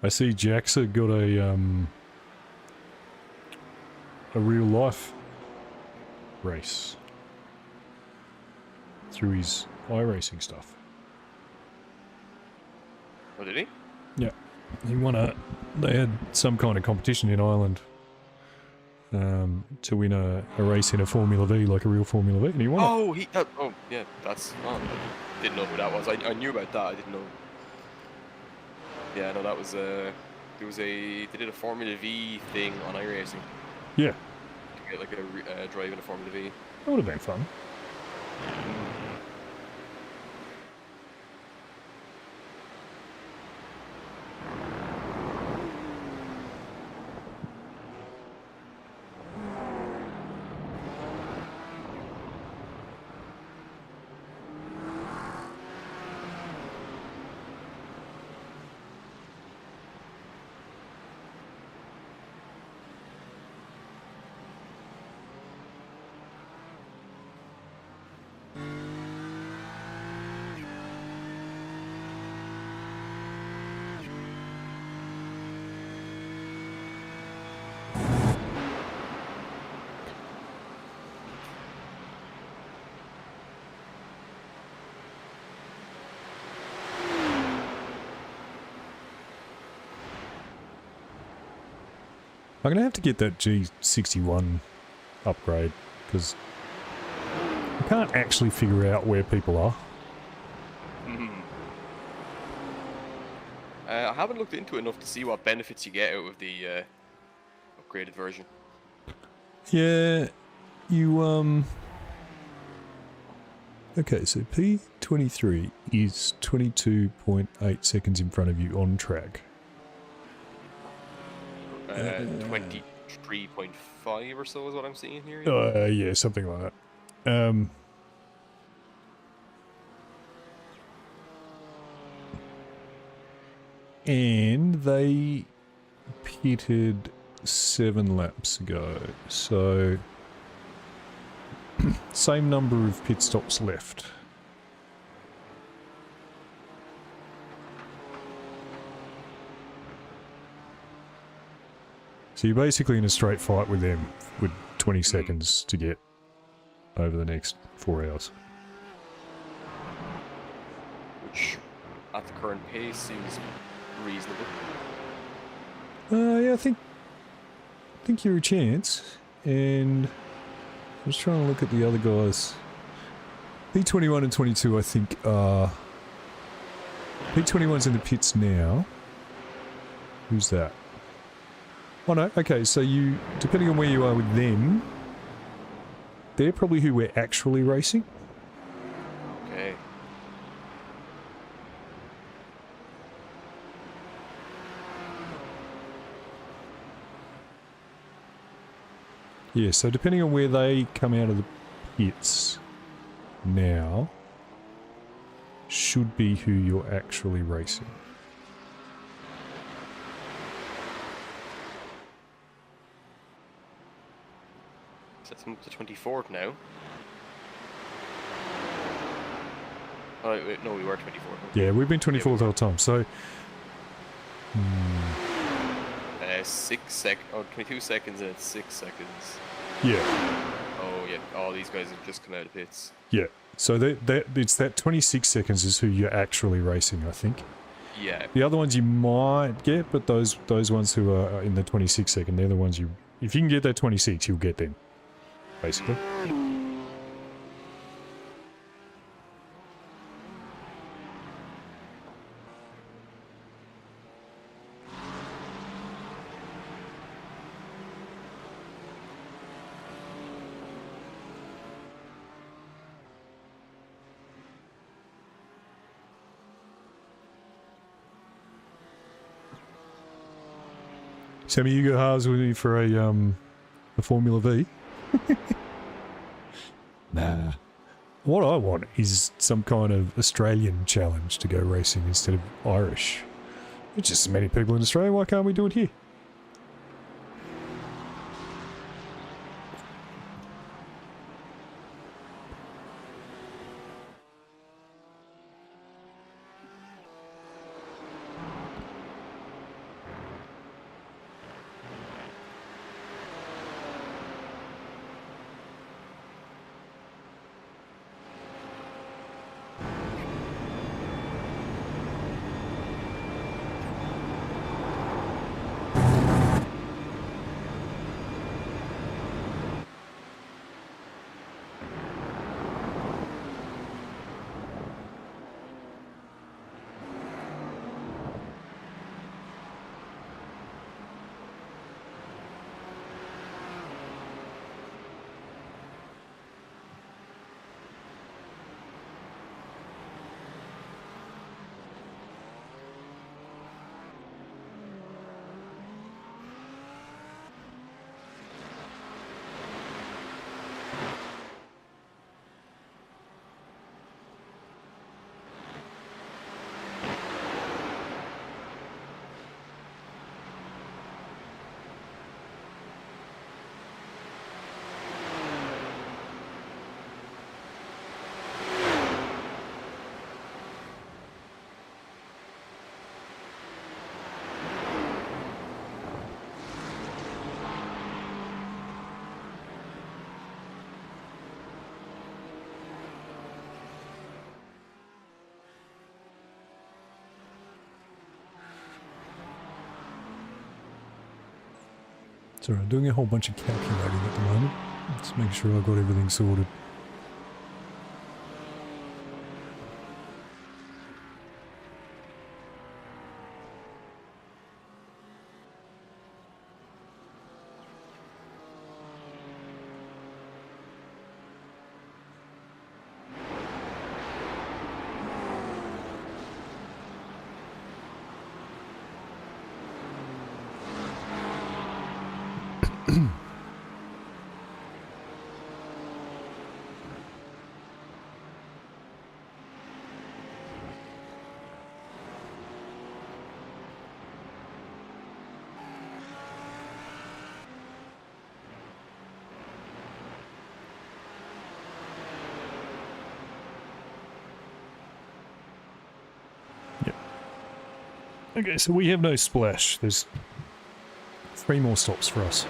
I see Jaxa got a real life race through his iRacing stuff. Oh, did he? Yeah, he won they had some kind of competition in Ireland to win a race in a Formula V, like a real Formula V, and he won it. Oh, oh, yeah. That's. Oh, I didn't know who that was. I knew about that. I didn't know. Yeah, no, that was they did a Formula V thing on iRacing. Yeah, To get like a drive in a Formula V. that would have been fun. I'm gonna have to get that G61 upgrade because I can't actually figure out where people are. I haven't looked into it enough to see what benefits you get out of the upgraded version. Yeah, you okay, so P23 is 22.8 seconds in front of you on track. 23.5 or so is what I'm seeing here. Yeah, something like that. And they pitted 7 laps ago, so same number of pit stops left. So you're basically in a straight fight with them with 20 seconds to get over the next 4 hours. Which, at the current pace, seems reasonable. Yeah, I think you're a chance. And I was trying to look at the other guys. P21 and 22, I think, are... P21's in the pits now. Who's that? Oh no, okay, so you, depending on where you are with them, they're probably who we're actually racing. Okay. Yeah, so depending on where they come out of the pits now, should be who you're actually racing. So it's up to 24th now. Oh, wait, no, we were 24th. Yeah, we've been 24 the whole time, so... 22 seconds and it's 6 seconds. Yeah, Oh, yeah, all these guys have just come out of pits. yeah. So it's that 26 seconds is who you're actually racing, I think. Yeah. The other ones you might get, but those ones who are in the 26 second, they're the ones you... If you can get that 26, you'll get them, basically. Sammy, you got halves with me for a Formula V? Nah. What I want is some kind of Australian challenge to go racing instead of Irish. There's just so many people in Australia, why can't we do it here? Sorry, I'm doing a whole bunch of calculating at the moment. Just make sure I've got everything sorted. Okay, so we have no splash. There's 3 more stops for us.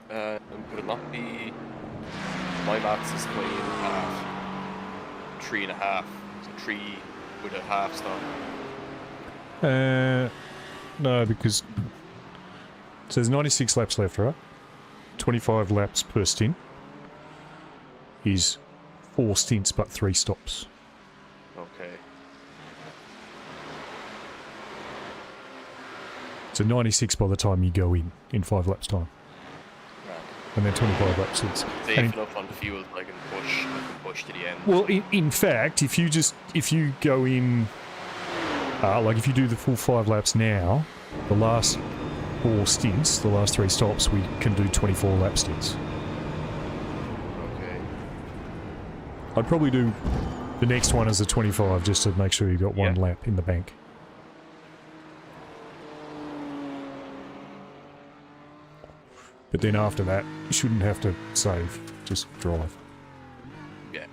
Would it not be... My maths is going at 3.5. So 3 with a half stop. No, because... So there's 96 laps left, right? 25 laps per stint is 4 stints but 3 stops. Okay. So 96 by the time you go in 5 laps time. Right. And then 25 laps. It's, Safe and enough on the fuel I can push to the end. well, in fact, if you go in, like if you do the full 5 laps now, the last 4 stints, the last 3 stops, we can do 24 lap stints. Okay. I'd probably do the next one as a 25 just to make sure you've got 1 Yeah. lap in the bank. But then after that, you shouldn't have to save, just drive. Yeah.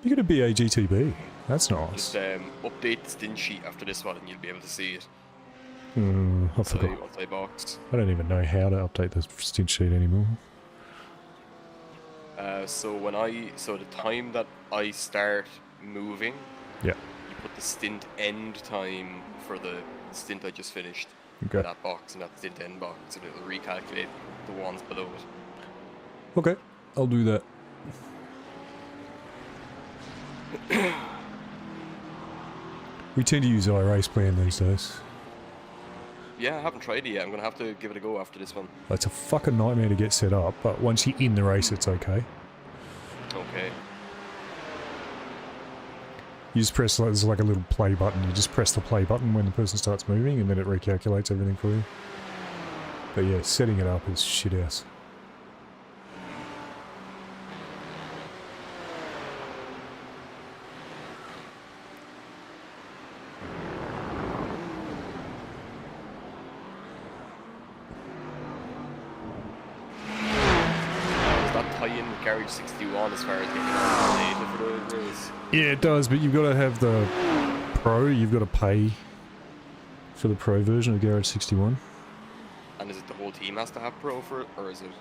You got a BAGTB. That's nice. Just update the stint sheet after this one and you'll be able to see it. I Once forgot. I box. I don't even know how to update the stint sheet anymore. So the time that I start moving, Yeah. you put the stint end time for the stint I just finished in Okay. that box and that stint end box, and it'll recalculate the ones below it. Okay. I'll do that. We tend to use iRace plan these days. Yeah, I haven't tried it yet. I'm gonna have to give it a go after this one. It's a fucking nightmare to get set up, but once you're in the race, it's okay. Okay. You just press, there's like a little play button. You just press the play button when the person starts moving, and then it recalculates everything for you. But yeah, setting it up is shit ass. Does that tie in with Garage 61 as far as getting on data for the race? Yeah, it does, but you've got to have the Pro. You've got to pay for the Pro version of Garage 61. And is it the whole team has to have Pro for it, or is it?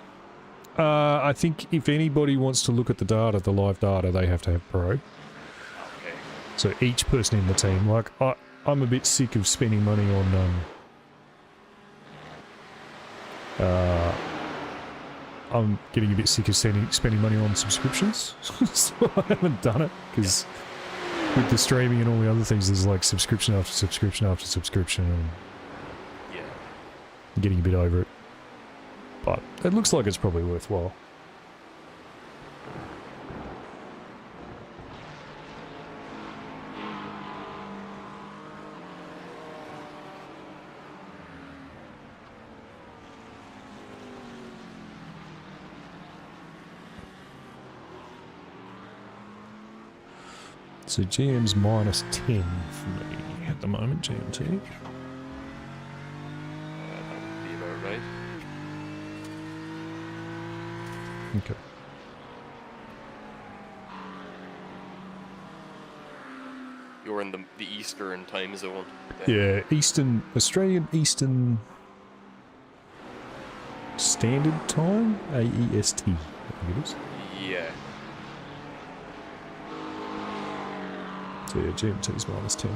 I think if anybody wants to look at the data, the live data, they have to have Pro. Okay. So each person in the team, like, I'm a bit sick of spending money on, I'm getting a bit sick of spending money on subscriptions, so I haven't done it, because with the streaming and all the other things, there's like subscription after subscription after subscription, and Yeah. I'm getting a bit over it. But it looks like it's probably worthwhile. So GM's minus 10 for me at the moment, GMT. That would be about right. Okay. you're in the Eastern time zone. Yeah, Australian Eastern Standard Time? AEST, I think it is. Yeah. So yeah, GMT's -10.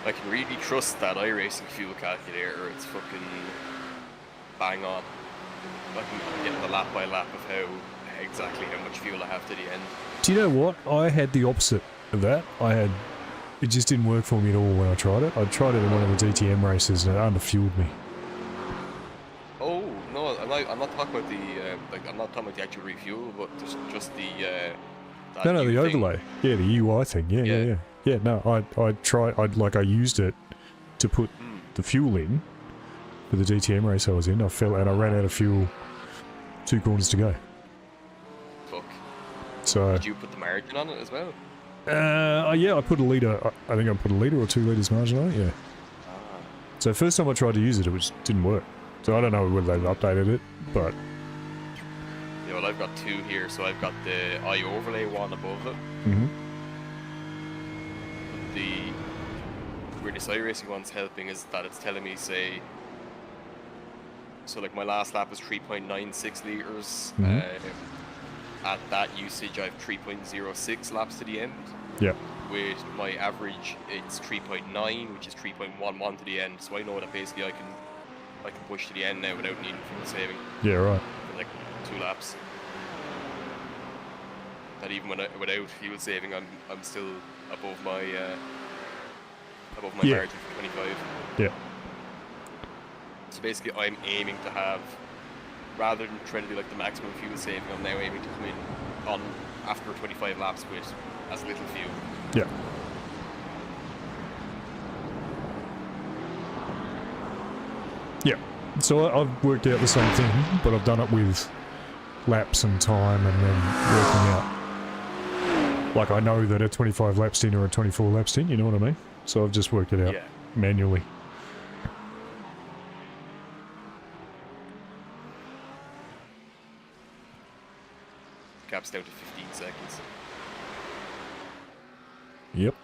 I can really trust that iRacing fuel calculator. It's fucking bang on. I'm getting the lap by lap of exactly how much fuel I have to the end. Do you know what? I had the opposite of that. It just didn't work for me at all when I tried it. I tried it in one of the DTM races and it underfueled me. Oh no, I'm not talking about the I'm not talking about the actual refuel, but just the that No, new the thing. overlay. Yeah, the UI thing. Yeah. Yeah, no, I used it to put the fuel in for the DTM race I was in. I fell and I ran out of fuel 2 corners to go. Fuck. So, Did you put the margin on it as well? yeah, I put a litre, I think I put a litre or 2 litres margin on it, yeah. Ah. So first time I tried to use it, it just didn't work. So I don't know whether they've updated it, but... Yeah, well, I've got 2 here, so I've got the iOverlay one above it. Mm-hmm. Where this iRacing one's helping is that it's telling me, say, so like my last lap was 3.96 litres. At that usage, I have 3.06 laps to the end. Yeah. With my average, it's 3.9, which is 3.11 to the end. So I know that basically I can push to the end now without needing fuel saving Yeah, right. for like 2 laps. That even without fuel saving, I'm still above my Yeah. margin for 25. Yeah. So basically, I'm aiming to have, rather than trying to do like the maximum fuel saving, I'm now aiming to come in on after 25 laps with as little fuel. Yeah. Yeah. So I've worked out the same thing, but I've done it with laps and time and then working out. Like I know that a 25 lap stint or a 24 lap stint, you know what I mean? So I've just worked it out Yeah. manually. Gap's down to 15 seconds. Yep.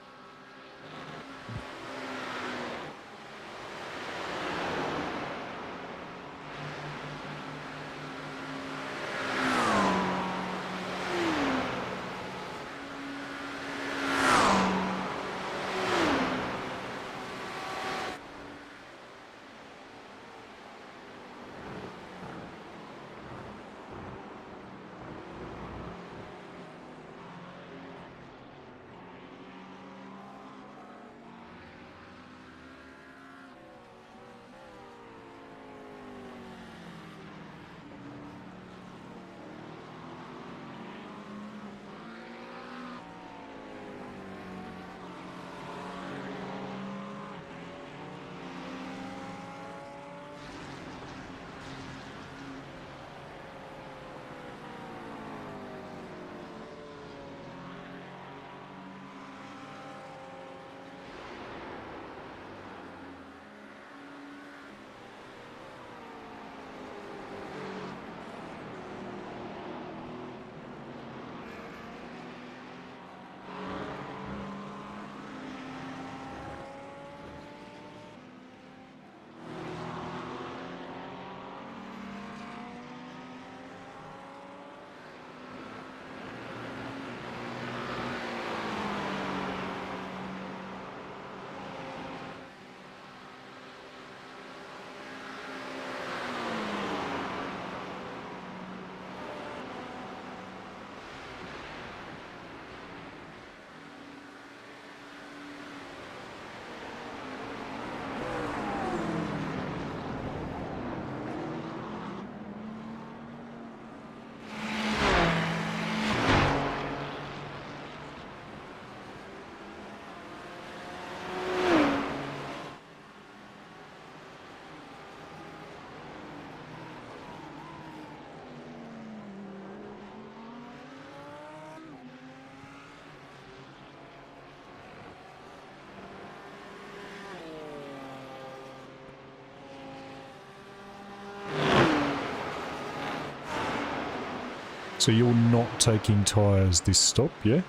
So you're not taking tyres this stop, yeah?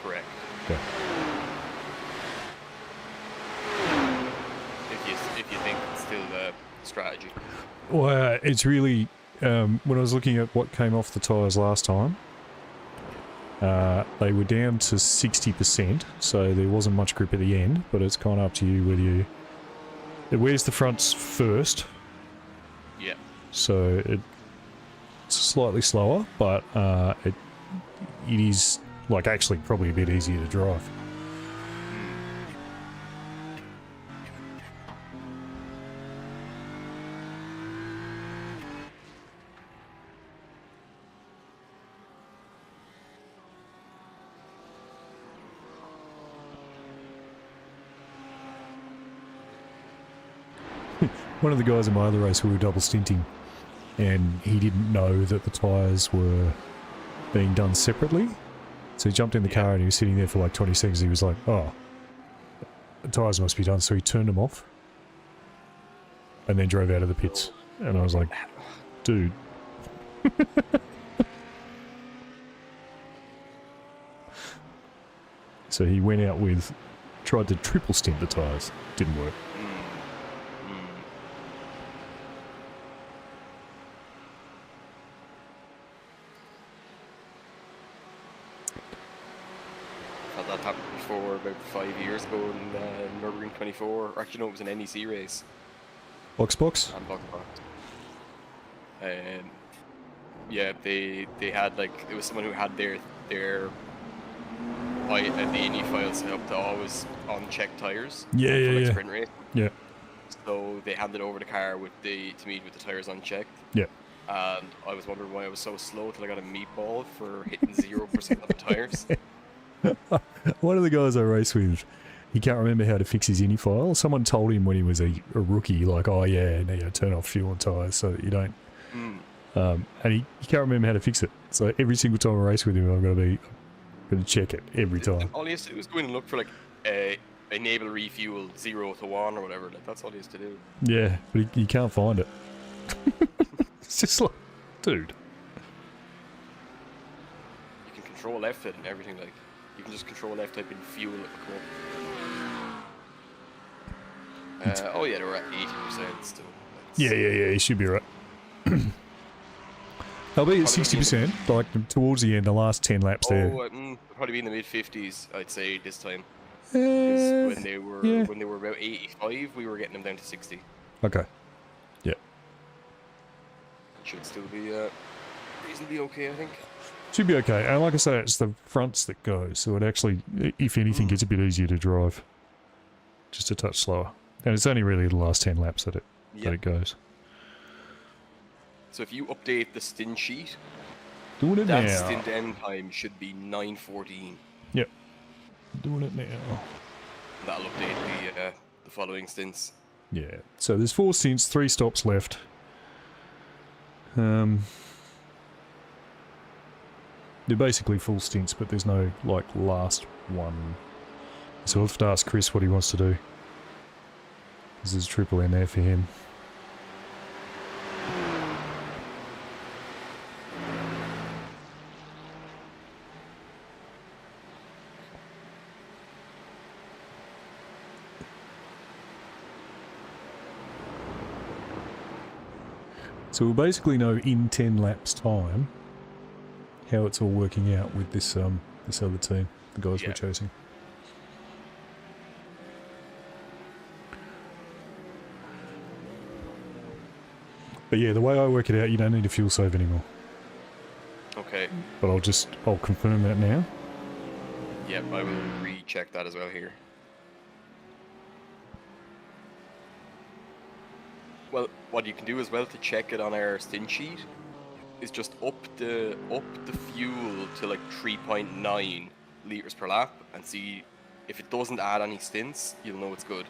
Correct. Okay. If you think it's still the strategy. Well, it's really, when I was looking at what came off the tyres last time, they were down to 60%, so there wasn't much grip at the end, but it's kind of up to you whether you... It wears the fronts first, Yeah. so it's slightly slower, but it is, like, actually probably a bit easier to drive. One of the guys in my other race, we were double stinting, and he didn't know that the tyres were being done separately. So he jumped in the car and he was sitting there for like 20 seconds. He was like, oh, the tyres must be done. So he turned them off and then drove out of the pits. And I was like, dude. So he went out with, tried to triple stint the tyres. Didn't work. That happened before about 5 years ago in Nürburgring 24. Or actually, no, it was an NEC race. Box? And Box. Yeah, they had like it was someone who had their the NE file set up to always uncheck tires. Yeah, for like yeah. sprint race. Yeah. So they handed over the car with to me with the tires unchecked. Yeah. And I was wondering why I was so slow till I got a meatball for hitting 0% of the tires. One of the guys I race with, he can't remember how to fix his INI file. Someone told him when he was a rookie, like, oh yeah, now you gotta turn off fuel and tyres so that you don't. And he can't remember how to fix it. So every single time I race with him, I'm gonna check it every time. All he has to do is go in and look for like enable refuel 0 to 1 or whatever. Like, that's all he has to do. Yeah, but he can't find it. It's just like, dude. You can control F it and everything. Like you can just control F type in fuel. It will come up. Oh yeah, they were at 80% still. Yeah, you should be right. They'll be at 60%, like towards the end, the last 10 laps there. Probably be in the mid 50s, I'd say this time. 'Cause Yeah. when they were about 85, we were getting them down to 60. Okay. Yeah. Should still be reasonably okay, I think. Should be okay. And like I say, it's the fronts that go, so it actually, if anything, gets a bit easier to drive. Just a touch slower. And it's only really the last 10 laps that it goes. So if you update the stint sheet, Doing it that now. stint end time should be 9:14. Yep. Doing it now. That'll update the following stints. Yeah. So there's 4 stints, 3 stops left. They're basically full stints, but there's no, like, last one. So we'll have to ask Chris what he wants to do. This is triple in there for him. So we'll basically know in 10 laps time how it's all working out with this this other team, the guys we're chasing. But yeah, the way I work it out, you don't need a fuel save anymore. Okay. But I'll confirm that now. Yep, I will recheck that as well here. Well, what you can do as well to check it on our stint sheet is just up the fuel to like 3.9 liters per lap and see if it doesn't add any stints, you'll know it's good.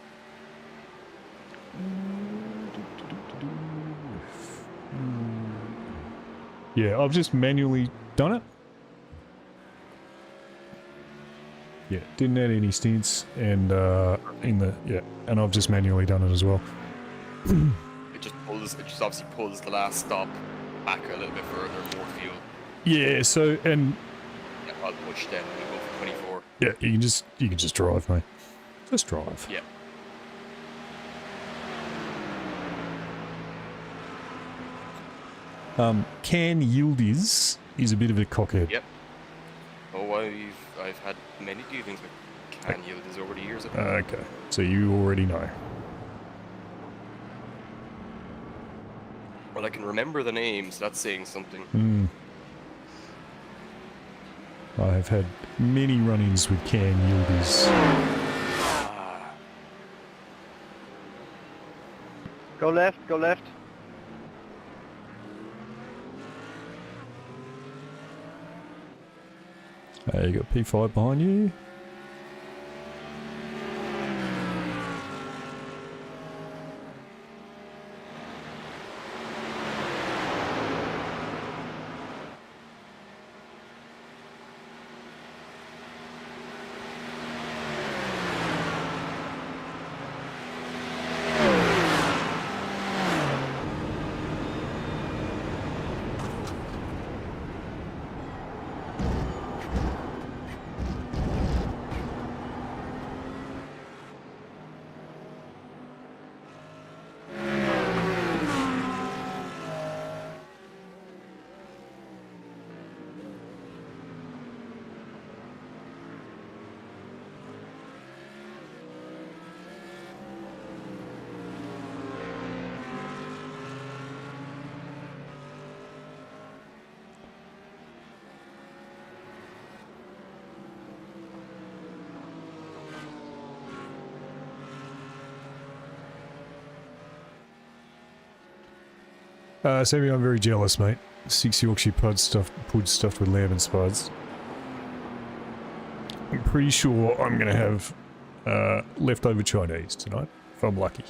Yeah, I've just manually done it. Yeah, didn't add any stints, and and I've just manually done it as well. It just obviously pulls the last stop back a little bit further, more fuel. Yeah, so, and Yeah, I'll push then and go for 24. yeah, you can just drive, mate. Just drive. Yeah. Can Yildiz is a bit of a cockhead. Yep. Oh, I've had many dealings with Can Yildiz over the years. Okay, so you already know. Well, I can remember the names. That's saying something. Hmm. I have had many run-ins with Can Yildiz. Ah, Go left, go left. You got P5 behind you. Sammy, I'm very jealous, mate. 6 Yorkshire pud stuffed with lamb and spuds. I'm pretty sure I'm going to have leftover Chinese tonight, if I'm lucky.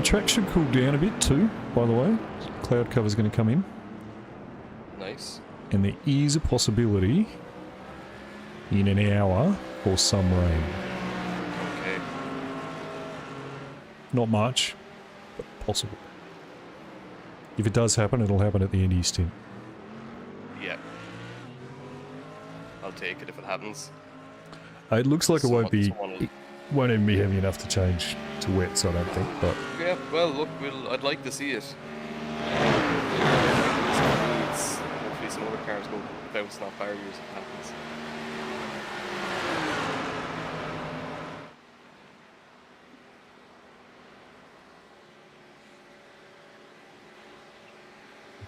Track should cool down a bit too, by the way. Cloud cover's going to come in. nice. And there is a possibility in an hour for some rain. Okay. Not much, but possible. If it does happen, it'll happen at the end of your stint. Yeah. I'll take it if it happens. It looks like it won't be... Someone will- It won't even be heavy enough to change to wets, I don't think, but... Yeah, well, look, I'd like to see it. Hopefully some other cars go bouncing off barriers if it happens.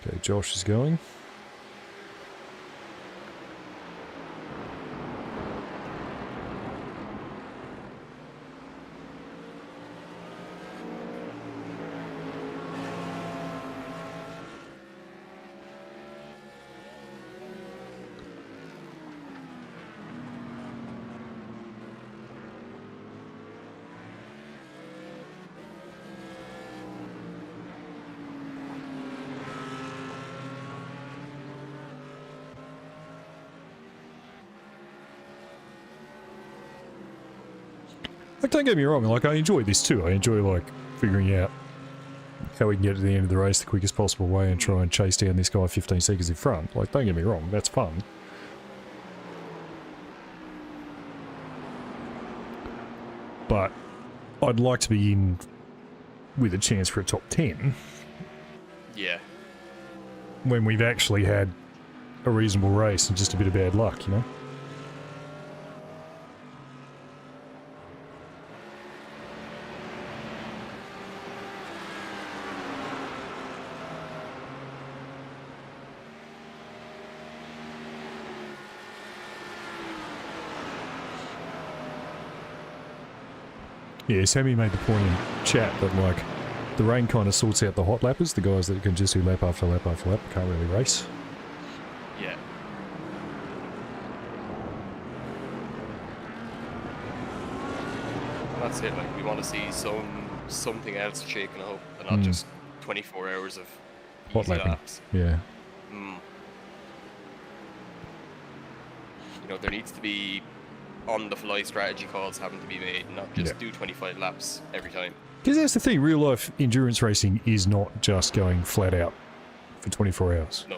Okay, Josh is going. Like, don't get me wrong, like, I enjoy this too. I enjoy, like, figuring out how we can get to the end of the race the quickest possible way and try and chase down this guy 15 seconds in front. Like, don't get me wrong, that's fun. But I'd like to be in with a chance for a top 10 Yeah. when we've actually had a reasonable race and just a bit of bad luck, you know? Yeah, Sammy made the point in chat that, like, the rain kind of sorts out the hot lappers, the guys that can just do lap after lap after lap, can't really race. Yeah. And that's it. Like we want to see something else shaking up, and not just 24 hours of Hot easy lapping. laps. Yeah. Mm. You know, there needs to be on-the-fly strategy calls having to be made, not just do 25 laps every time. Because that's the thing, real life endurance racing is not just going flat out for 24 hours. No.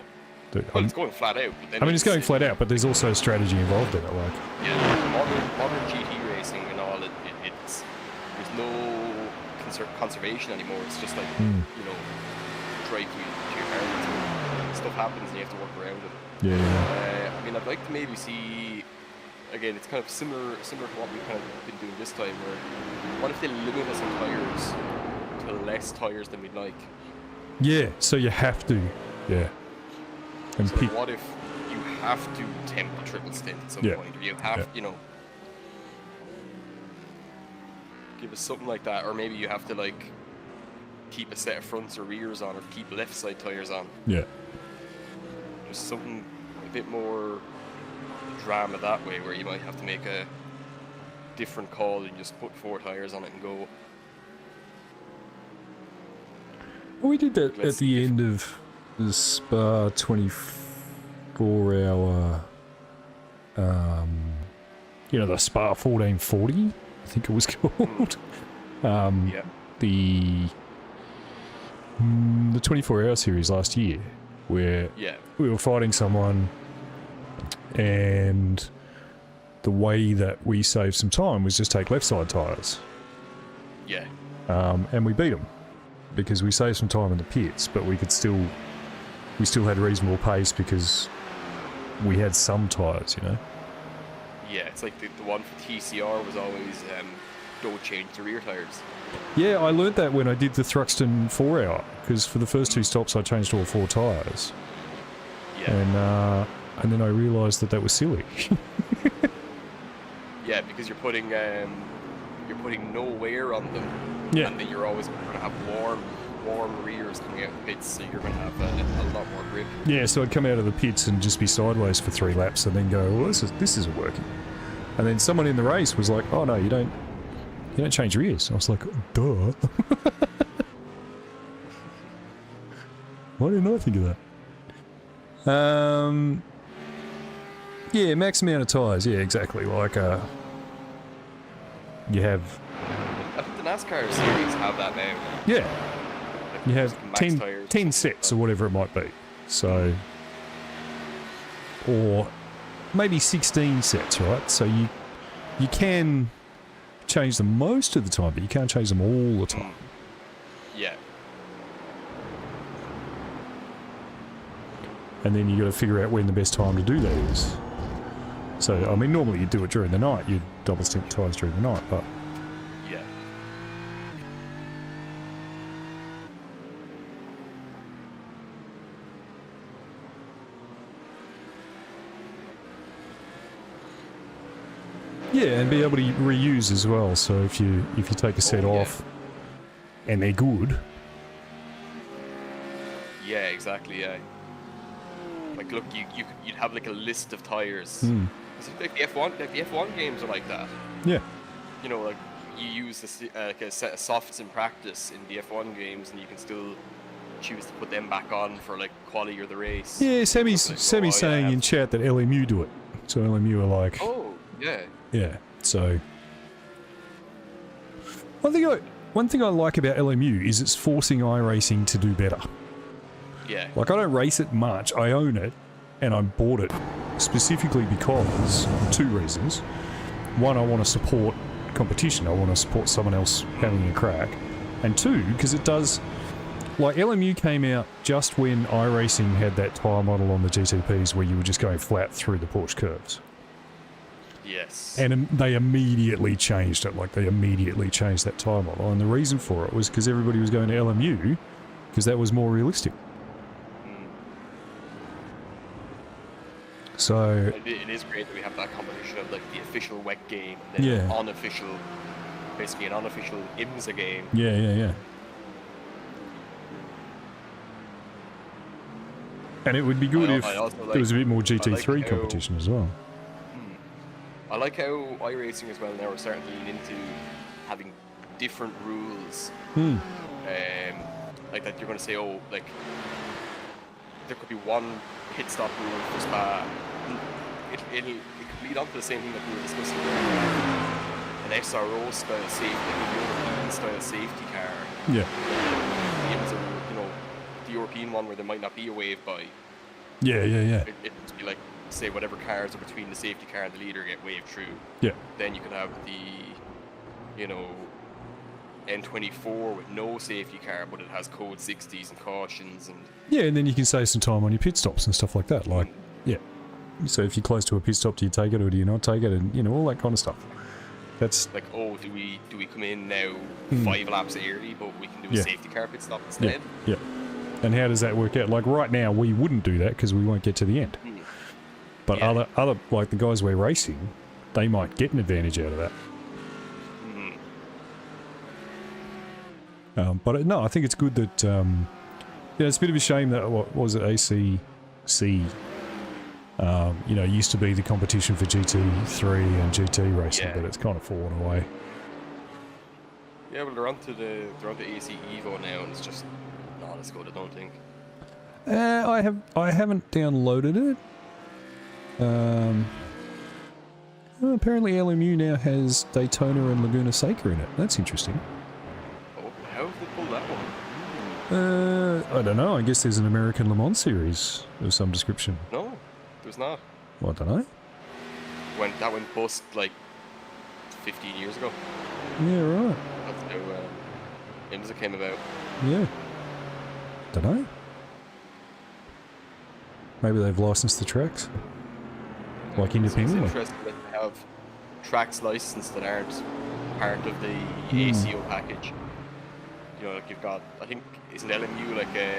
Dude, Well, it's going flat out. But then I mean, it's going flat out, but there's also strategy involved in it. Like, Yeah, modern GT racing and all, it's there's no conservation anymore. It's just like, you know, drive to your car. Stuff happens and you have to work around it. yeah. I mean, I'd like to maybe see, again, it's kind of similar to what we've kind of been doing this time, where what if they limit us on tyres to less tyres than we'd like? Yeah, so you have to. Yeah. And So pick. what if you have to attempt a triple stint at some Yeah. point, or you have, you know, give us something like that, or maybe you have to like keep a set of fronts or rears on, or keep left side tyres on. Yeah. Just something a bit more drama that way, where you might have to make a different call and just put 4 tyres on it and go. Well, we did that Let's at the see if- end of the Spa 24-hour, you know, the Spa 1440, I think it was called. Yeah. The 24-hour series last year, where Yeah. we were fighting someone, and the way that we saved some time was just take left side tyres. Yeah. And we beat them because we saved some time in the pits, but we still had reasonable pace because we had some tyres, you know. Yeah. It's like the one for TCR was always don't change the rear tyres. Yeah, I learnt that when I did the Thruxton 4-hour, because for the first 2 stops I changed all 4 tyres, Yeah. and then I realised that was silly. Yeah, because you're putting no wear on them. Yeah. And then you're always going to have warm rears coming out of the pits, so you're going to have a lot more grip. Yeah, so I'd come out of the pits and just be sideways for 3 laps, and then go, well, this isn't working. And then someone in the race was like, oh no, you don't change rears. I was like, duh. Why didn't I think of that? Yeah, max amount of tyres. Yeah, exactly. Like, you have, I think the NASCAR series have that now. yeah, Like, you have max 10 tyres. sets or whatever it might be. So, or maybe 16 sets, right? So you can change them most of the time, but you can't change them all the time. Yeah. And then you got to figure out when the best time to do that is. So, I mean, normally you do it during the night. You double stint tyres during the night, but Yeah. yeah, and be able to reuse as well. So if you take a set Oh, yeah. off and they're good, Yeah, exactly, yeah. Like, look, you'd have like a list of tyres. Hmm. Like the F1 games are like that. yeah, You know, like you use like a set of softs in practice in the F1 games, and you can still choose to put them back on for like quality of the race. yeah. Sammy's Like, saying in chat that LMU do it. So LMU are like, Oh, yeah. yeah. So one thing I like about LMU is it's forcing iRacing to do better. Yeah. Like, I don't race it much. I own it, and I bought it specifically because of 2 reasons. One, I want to support competition. I want to support someone else having a crack. And 2, because it does... Like, LMU came out just when iRacing had that tyre model on the GTPs where you were just going flat through the Porsche curves. Yes. And they immediately changed it. Like, they immediately changed that tyre model. And the reason for it was because everybody was going to LMU because that was more realistic. So, It is great that we have that combination of like the official WEC game and then Yeah. basically an unofficial IMSA game. yeah. And it would be good if I also there was a bit more GT3 how- competition as well. I like how iRacing as well now are starting to lean into having different rules. Like that you're going to say, oh, like there could be one pit stop rule for Spa. It could lead on to the same thing that we were discussing earlier. An SRO style safety, like a European style safety car. Yeah. Games are, you know, the European one where there might not be a wave by. Yeah. It would be like, say, whatever cars are between the safety car and the leader get waved through. Yeah. Then you can have the, you know, N24 with no safety car, but it has code 60s and cautions and. Yeah, and then you can save some time on your pit stops and stuff like that. Like, yeah. So if you're close to a pit stop, do you take it or do you not take it? And, you know, all that kind of stuff. That's... Like, oh, do we come in now 5 laps early, but we can do a safety car pit stop instead? Yeah. And how does that work out? Like, right now, we wouldn't do that because we won't get to the end. But other, like the guys we're racing, they might get an advantage out of that. But no, I think it's good that, yeah, it's a bit of a shame that, what was it, ACC, you know, used to be the competition for GT3 and GT racing, but it's kind of fallen away. Yeah, well, they're onto AC Evo now, and it's just not as good, I don't think. I haven't downloaded it. Well, apparently LMU now has Daytona and Laguna Seca in it. That's interesting. Oh, how have they pulled that one? I don't know. I guess there's an American Le Mans series of some description. No, there's not. Well, I don't know. That went bust like 15 years ago. Yeah, right. That's how IMSA came about. Yeah. Don't know. Maybe they've licensed the tracks. Like independently. It's interesting that they have tracks licensed that aren't part of the ACO package. You know, like you've got, I think, isn't LMU like a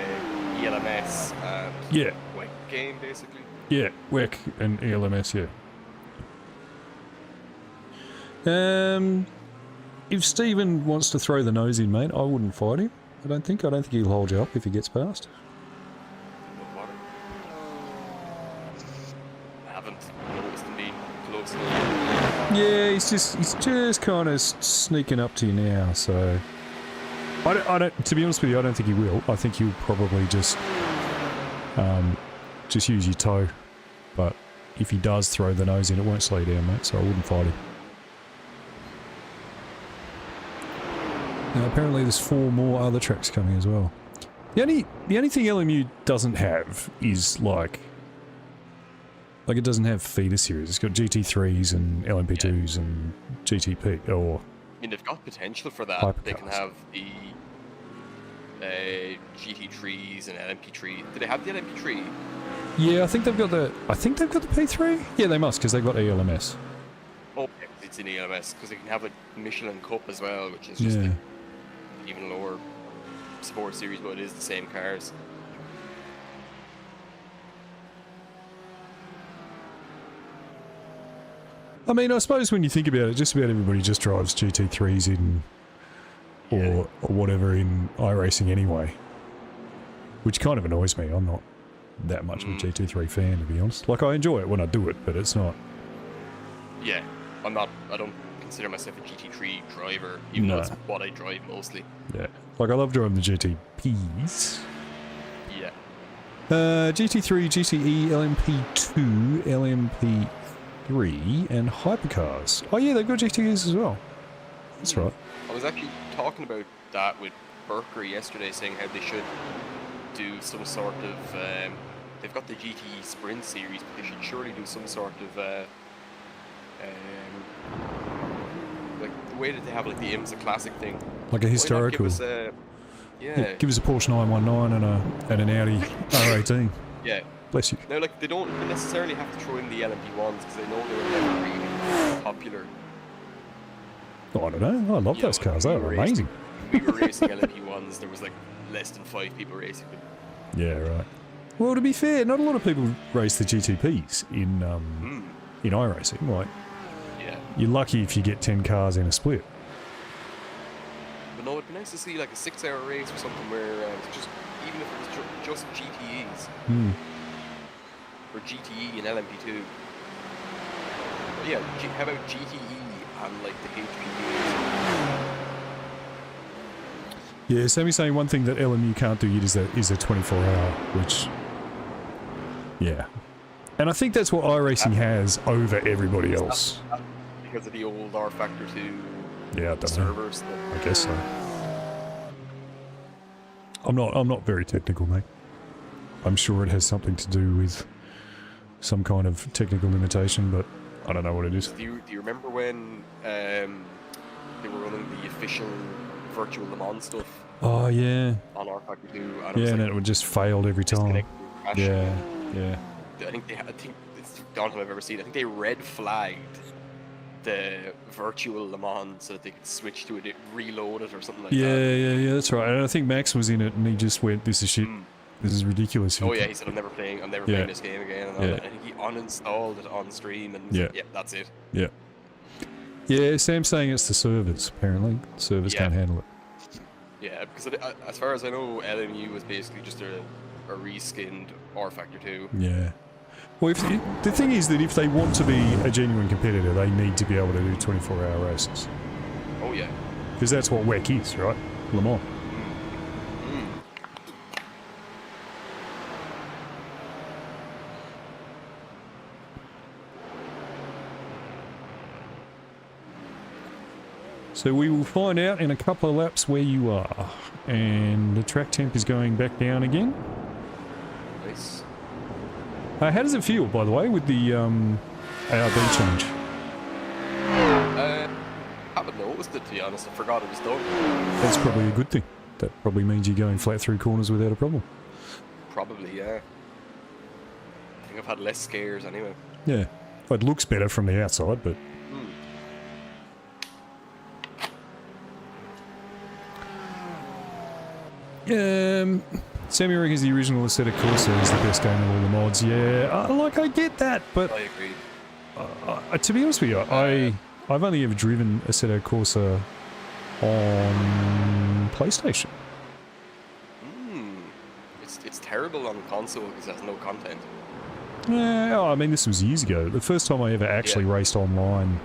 ELMS and WEC game basically? Yeah, WEC and ELMS, yeah. If Stephen wants to throw the nose in, mate, I wouldn't fight him. I don't think he'll hold you up if he gets past. Yeah, he's just kind of sneaking up to you now, so... I don't, to be honest with you, I don't think he will. I think he'll probably just use your toe. But if he does throw the nose in, it won't slow you down, mate, so I wouldn't fight him. Now, apparently there's 4 more other tracks coming as well. The only thing LMU doesn't have is, like, it doesn't have feeder series. It's got GT3s and LMP2s and GTP, or... I mean, they've got potential for that. Hypercars. They can have the GT3s and LMP3. Do they have the LMP3? Yeah, I think they've got the P3? Yeah, they must, because they've got ELMS. Oh, yeah, it's in ELMS, because they can have, like, Michelin Cup as well, which is just even lower sport series, but it is the same cars. I mean, I suppose when you think about it, just about everybody just drives GT3s in, or whatever in iRacing anyway. Which kind of annoys me. I'm not that much of a GT3 fan, to be honest. Like, I enjoy it when I do it, but it's not... Yeah, I don't consider myself a GT3 driver, even though it's what I drive mostly. Yeah. Like, I love driving the GTPs. Yeah. GT3, GTE, LMP2, LMP3, and Hypercars. Oh yeah, they've got GTEs as well. That's right. I was actually talking about that with Berker yesterday, saying how they should do some sort of... they've got the GTE Sprint series, but they should surely do some sort of... like the way that they have like the IMSA Classic thing. Like a historical... Give us a, give us a Porsche 919 and an Audi R18. Yeah. Bless you. Now, like, they don't necessarily have to throw in the LMP1s because they know they were never really popular. Oh, I don't know. I love those cars. They were amazing. We were racing LMP1s. There was like less than 5 people racing them. Yeah, right. Well, to be fair, not a lot of people race the GTPs in iRacing. Like, you're lucky if you get 10 cars in a split. But no, it'd be nice to see like a 6-hour race or something where it's just, even if it was just GTEs, or GTE and LMP2. But yeah, how about GTE and like the HP? Yeah, Sammy's saying one thing that LMU can't do yet is a 24-hour, which, yeah. And I think that's what iRacing has over everybody else. Because of the old R Factor 2 Yeah, I don't know. servers. I guess so. I'm not very technical, mate. I'm sure it has something to do with some kind of technical limitation, but I don't know what it is. Do you remember when they were running the official virtual Le Mans stuff Oh yeah, on R Factor 2? And yeah, was and like, it would just failed every time. disconnected and crashed. Yeah. I think it's the only time I've ever seen. I think they red flagged the virtual Le Mans so that they could switch to it, reload it or something like that. Yeah, that's right. And I think Max was in it, and he just went, "This is shit. This is ridiculous." Oh yeah, he said, I'm never playing this game again. And all Yeah. that. I think he uninstalled it on stream and Yeah. said, yeah, that's it. Yeah. Yeah, Sam's saying it's the servers. Apparently, servers Yeah. can't handle it. Yeah, because as far as I know, LMU was basically just a reskinned R Factor 2. Yeah. Well, the thing is that if they want to be a genuine competitor, they need to be able to do 24-hour races. Oh yeah. Because that's what WEC is, right? Le Mans. So we will find out in a couple of laps where you are. And the track temp is going back down again. Nice. How does it feel, by the way, with the ARB change? Haven't noticed it, to be honest. I forgot it was done. That's probably a good thing. That probably means you're going flat through corners without a problem. Probably, yeah. I think I've had less scares anyway. Yeah. It looks better from the outside, but... Sammy reckons the original Assetto Corsa is the best game of all the mods. Yeah, I get that, but I agree. to be honest with you, I've only ever driven Assetto Corsa on PlayStation. It's terrible on console because it has no content. Yeah, I mean, this was years ago. The first time I ever actually raced online,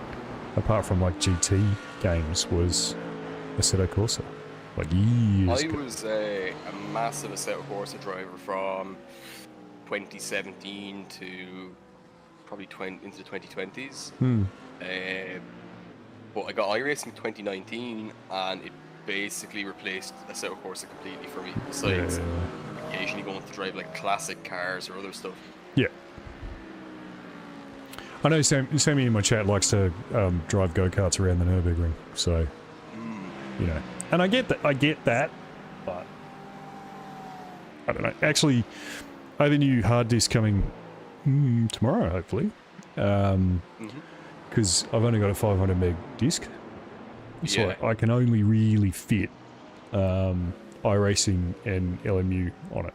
apart from like GT games, was Assetto Corsa. Like years I ago. was a massive Assetto Corsa driver from 2017 to probably into the 2020s. But I got iRacing in 2019 and it basically replaced Assetto Corsa completely for me. Besides occasionally going to drive like classic cars or other stuff. Yeah. I know Sammy in my chat likes to drive go-karts around the Nürburgring, so, you know. And I get that, but I don't know. Actually, I have a new hard disk coming tomorrow, hopefully, because I've only got a 500 meg disk, so I can only really fit iRacing and LMU on it.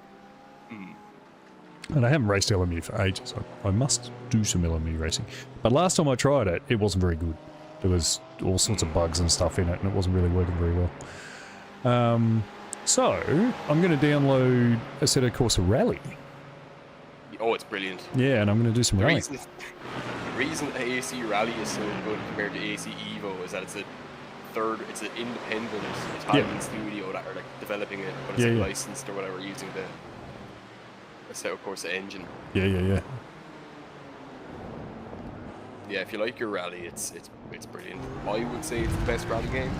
And I haven't raced LMU for ages. I must do some LMU racing. But last time I tried it, it wasn't very good. There was all sorts of bugs and stuff in it, and it wasn't really working very well. So, I'm going to download Assetto Corsa Rally. Oh, it's brilliant. Yeah, and I'm going to do some The rally. reason AC Rally is so good compared to AC Evo is that it's an independent Italian studio that are like developing it, but it's licensed or whatever using the Assetto Corsa engine. Yeah. Yeah, if you like your rally, it's brilliant. I would say it's the best rally game.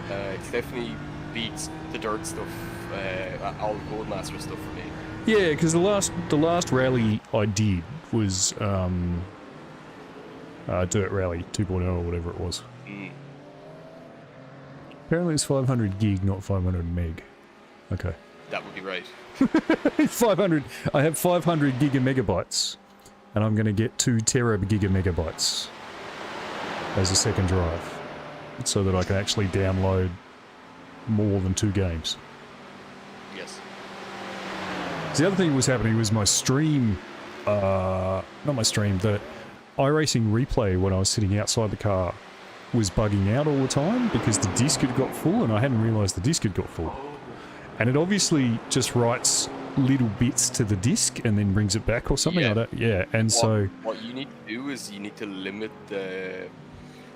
It definitely beats the dirt stuff, all the Codemaster stuff for me. Yeah, because the last rally I did was Dirt Rally 2.0 or whatever it was. Apparently it's 500 gig, not 500 meg. Okay. That would be right. 500. I have 500 gigamegabytes, and I'm going to get 2 gigamegabytes as a second drive, so that I can actually download more than 2 games. Yes. The other thing that was happening was my stream, not my stream, the iRacing replay when I was sitting outside the car was bugging out all the time because the disc had got full, and I hadn't realised the disc had got full. And it obviously just writes little bits to the disc and then brings it back or something. Yeah. I don't. Yeah, and so What you need to do is you need to limit the.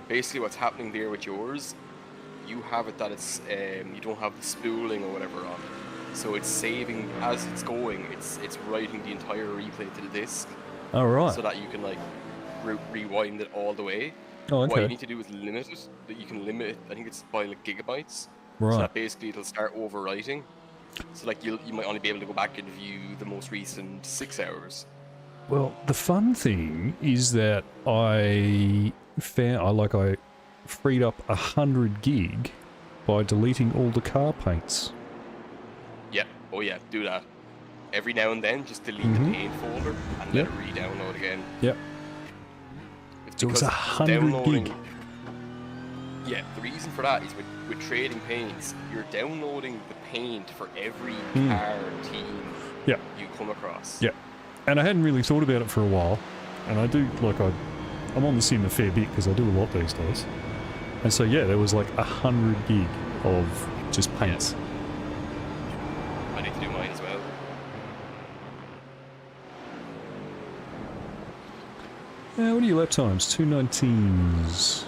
Basically, what's happening there with yours, you have it that it's you don't have the spooling or whatever on, so it's saving as it's going. It's writing the entire replay to the disc, all right. so that you can like rewind it all the way. Oh, What you okay. need to do is limit it. That you can limit it. I think it's by like gigabytes. So Right. that basically it'll start overwriting. So like you might only be able to go back and view the most recent 6 hours. Well, the fun thing is that I freed up 100 gig by deleting all the car paints. Yeah. Oh yeah. Do that. Every now and then, just delete Mhm. the paint folder and Yep. let it re-download again. Yep. It's So it's because 100 downloading- gig. Yeah, the reason for that is with trading paints, you're downloading the paint for every Mm. car team Yeah. you come across. Yeah. And I hadn't really thought about it for a while. And I do, like, I'm on the sim a fair bit because I do a lot these days. And so, yeah, there was like 100 gig of just paints. I need to do mine as well. What are your lap times? 2:19s.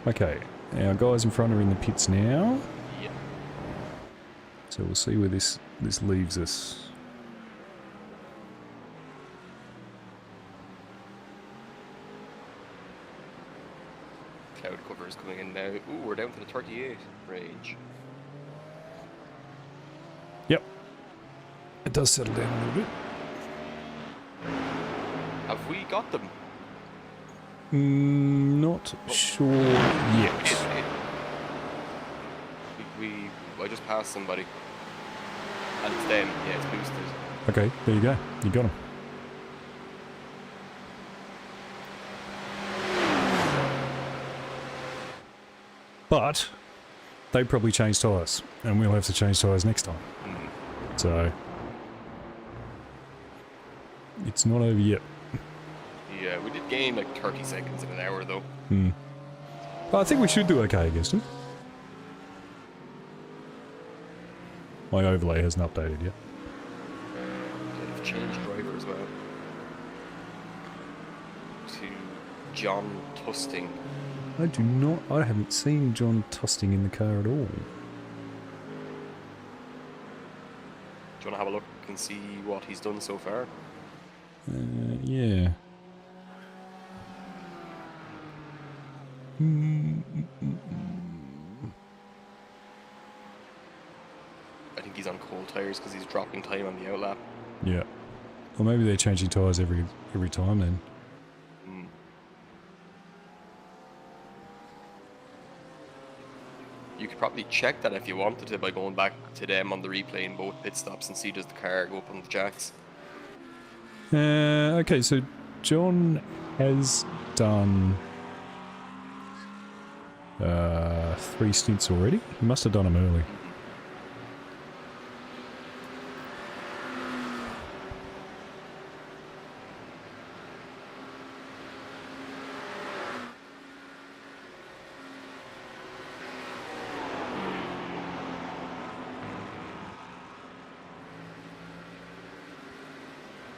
Okay, our guys in front are in the pits now. Yeah. So we'll see where this leaves us. Cloud cover is coming in now. Ooh, we're down to the 38 range. Yep. It does settle down a little bit. Have we got them? Not sure yet. I just passed somebody. And it's them. Yeah, it's boosted. Okay, there you go. You got them. But they probably change tyres, and we'll have to change tyres next time. Mm. So it's not over yet. Yeah, we did gain like 30 seconds in an hour though. But I think we should do okay against them. My overlay hasn't updated yet. They've changed driver as well. To John Tusting. I haven't seen John Tusting in the car at all. Do you want to have a look and see what he's done so far? Yeah. I think he's on cold tires because he's dropping time on the outlap. Yeah. Or maybe they're changing tyres every time then. Mm. You could probably check that if you wanted to by going back to them on the replay in both pit stops and see does the car go up on the jacks. Okay, so John has done 3 stints already. He must have done them early.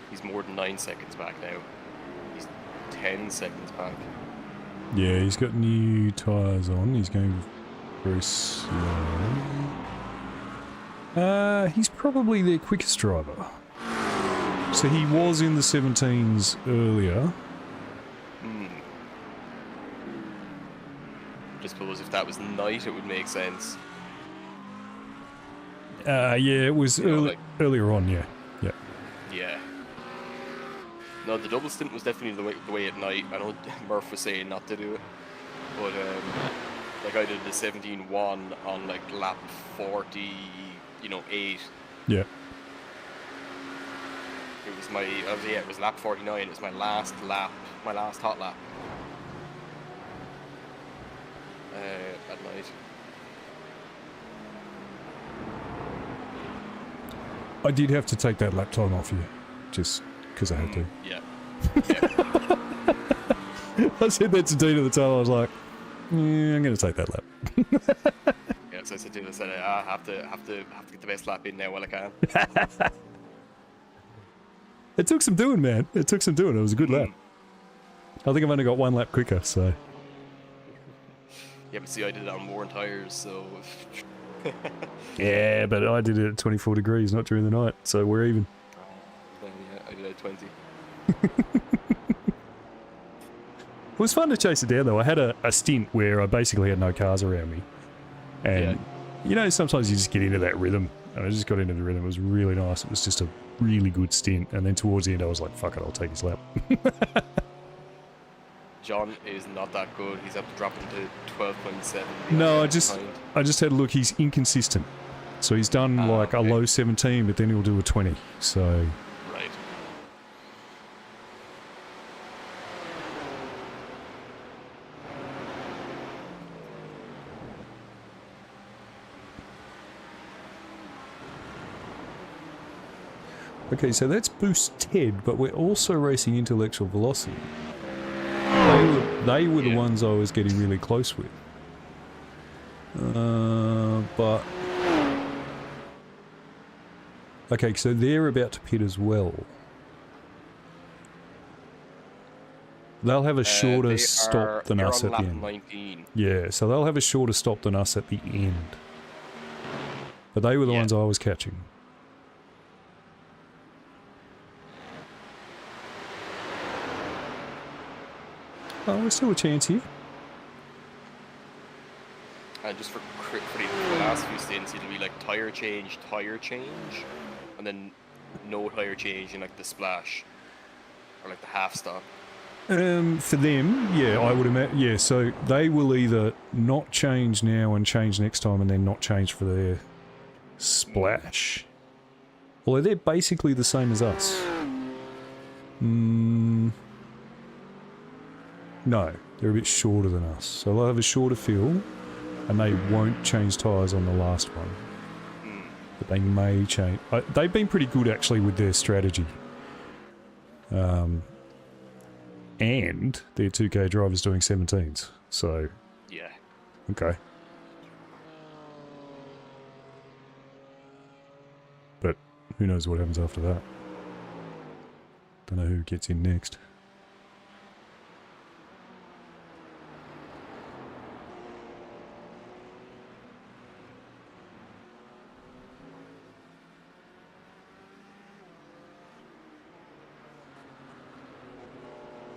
He's more than 9 seconds back now. He's 10 seconds back. Yeah, he's got new tyres on. He's going very slow. He's probably their quickest driver. So he was in the 17s earlier. Hmm. I suppose if that was night, it would make sense. Yeah, it was You know, like- earlier on, yeah. Yeah. Yeah. No, the double stint was definitely the way at night. I know Murph was saying not to do it, but like I did the 17-1 on like lap 40, 8. Yeah. It was it was lap 49. It was my last lap, my last hot lap at night. I did have to take that lap time off you, just because I had to. Yeah. I said that to Dean at the time. I was like, yeah, I'm going to take that lap. Yeah. So I said to him, I have to get the best lap in now while I can. It took some doing, man. It took some doing. It was a good lap. I think I've only got 1 lap quicker, so... Yeah, but see, I did it on worn tires, so... Yeah, but I did it at 24 degrees, not during the night, so we're even. Then, yeah, I did it at 20. It was fun to chase it down, though. I had a stint where I basically had no cars around me. And, you know, sometimes you just get into that rhythm. And I just got into the rhythm. It was really nice. It was just a really good stint. And then towards the end, I was like, fuck it, I'll take his lap. John is not that good. He's up to drop into 12.7. No, I just had a look. He's inconsistent. So he's done like a low 17, but then he'll do a 20. So... Right. Okay, so that's Boost Ted, but we're also racing Intellectual Velocity. They were the ones I was getting really close with. But... Okay, so they're about to pit as well. They'll have a shorter stop than us at the end. 19. Yeah, so they'll have a shorter stop than us at the end. But they were the ones I was catching. Oh, there's still a chance here. And just for the last few stints, it'll be like tire change, and then no tire change in like the splash, or like the half stop. For them, yeah, I would imagine, yeah, so they will either not change now and change next time and then not change for their splash. Although they're basically the same as us. No, they're a bit shorter than us. So they'll have a shorter fill, and they won't change tyres on the last one. But they may change. They've been pretty good, actually, with their strategy. And their 2K drivers doing 17s. So, Yeah. okay. But who knows what happens after that. Don't know who gets in next.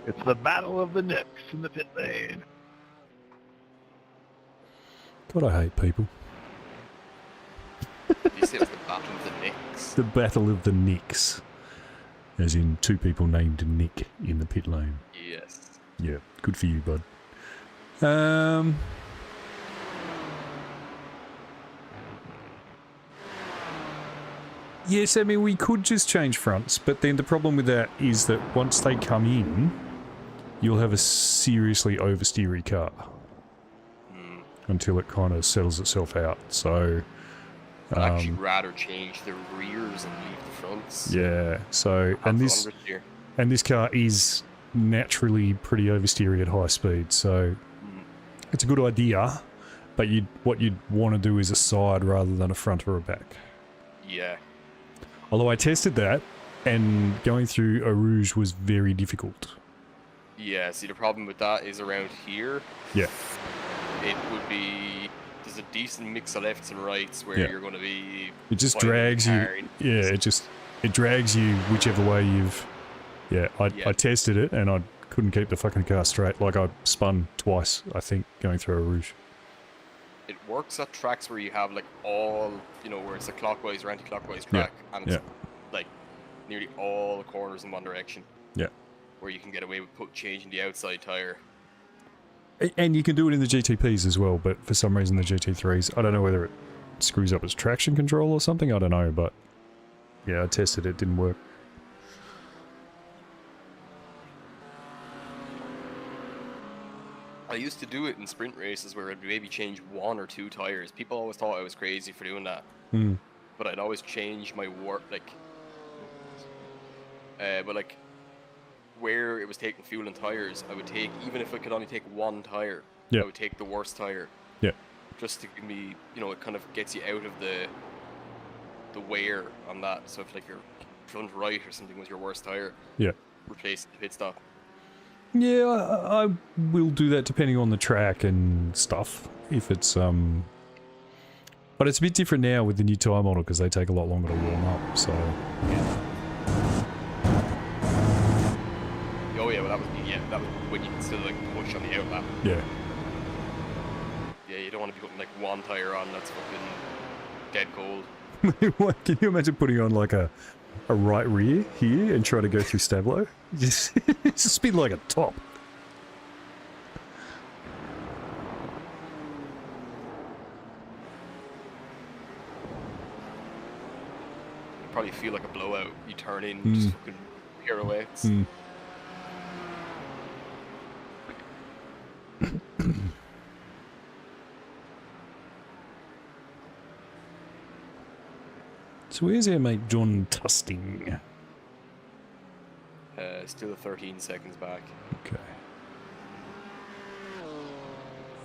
It's the battle of the Nicks in the pit lane. God, I hate people. Did you say it was the battle of the Knicks? The Battle of the Nicks. As in 2 people named Nick in the pit lane. Yes. Yeah, good for you, bud. Yes, I mean, we could just change fronts, but then the problem with that is that once they come in, you'll have a seriously oversteery car. Until it kind of settles itself out, so... I'd actually rather change the rears and leave the fronts. Yeah, so... And this car is naturally pretty oversteery at high speed, so... It's a good idea, but what you'd want to do is a side rather than a front or a back. Yeah. Although I tested that, and going through Eau Rouge was very difficult. Yeah, see the problem with that is around here. Yeah. It would be... There's a decent mix of lefts and rights where you're going to be... It just drags you... Yeah, it drags you whichever way you've... Yeah, I tested it, and I couldn't keep the fucking car straight. Like, I spun twice, I think, going through Eau Rouge. It works at tracks where you have, like, all... You know, where it's a clockwise or anti-clockwise track, and it's, like, nearly all the corners in one direction. Yeah. Where you can get away with changing the outside tyre. And you can do it in the GTPs as well, but for some reason the GT3s, I don't know whether it screws up its traction control or something, I don't know, but yeah, I tested it, didn't work. I used to do it in sprint races where I'd maybe change 1 or 2 tires. People always thought I was crazy for doing that. But I'd always change my work, like... but like... Where it was taking fuel and tires, I would take, even if I could only take 1 tire, I would take the worst tire. Yeah. just to give me, you know, it kind of gets you out of the wear on that. So if like your front right or something was your worst tire, Yeah. replace the pit stop. Yeah, I will do that depending on the track and stuff. If it's but it's a bit different now with the new tyre model because they take a lot longer to warm up. So Oh yeah, well that was when you can still like push on the outlap. yeah, Yeah, you don't want to be putting like one tire on that's fucking dead cold. What, can you imagine putting on like a right rear here and try to go through Stablo? Just spin like a top. You probably feel like a blowout. You turn in, Mm. just fucking tear away. It's, Mm. So where's our mate John Tusting? Still 13 seconds back. Okay.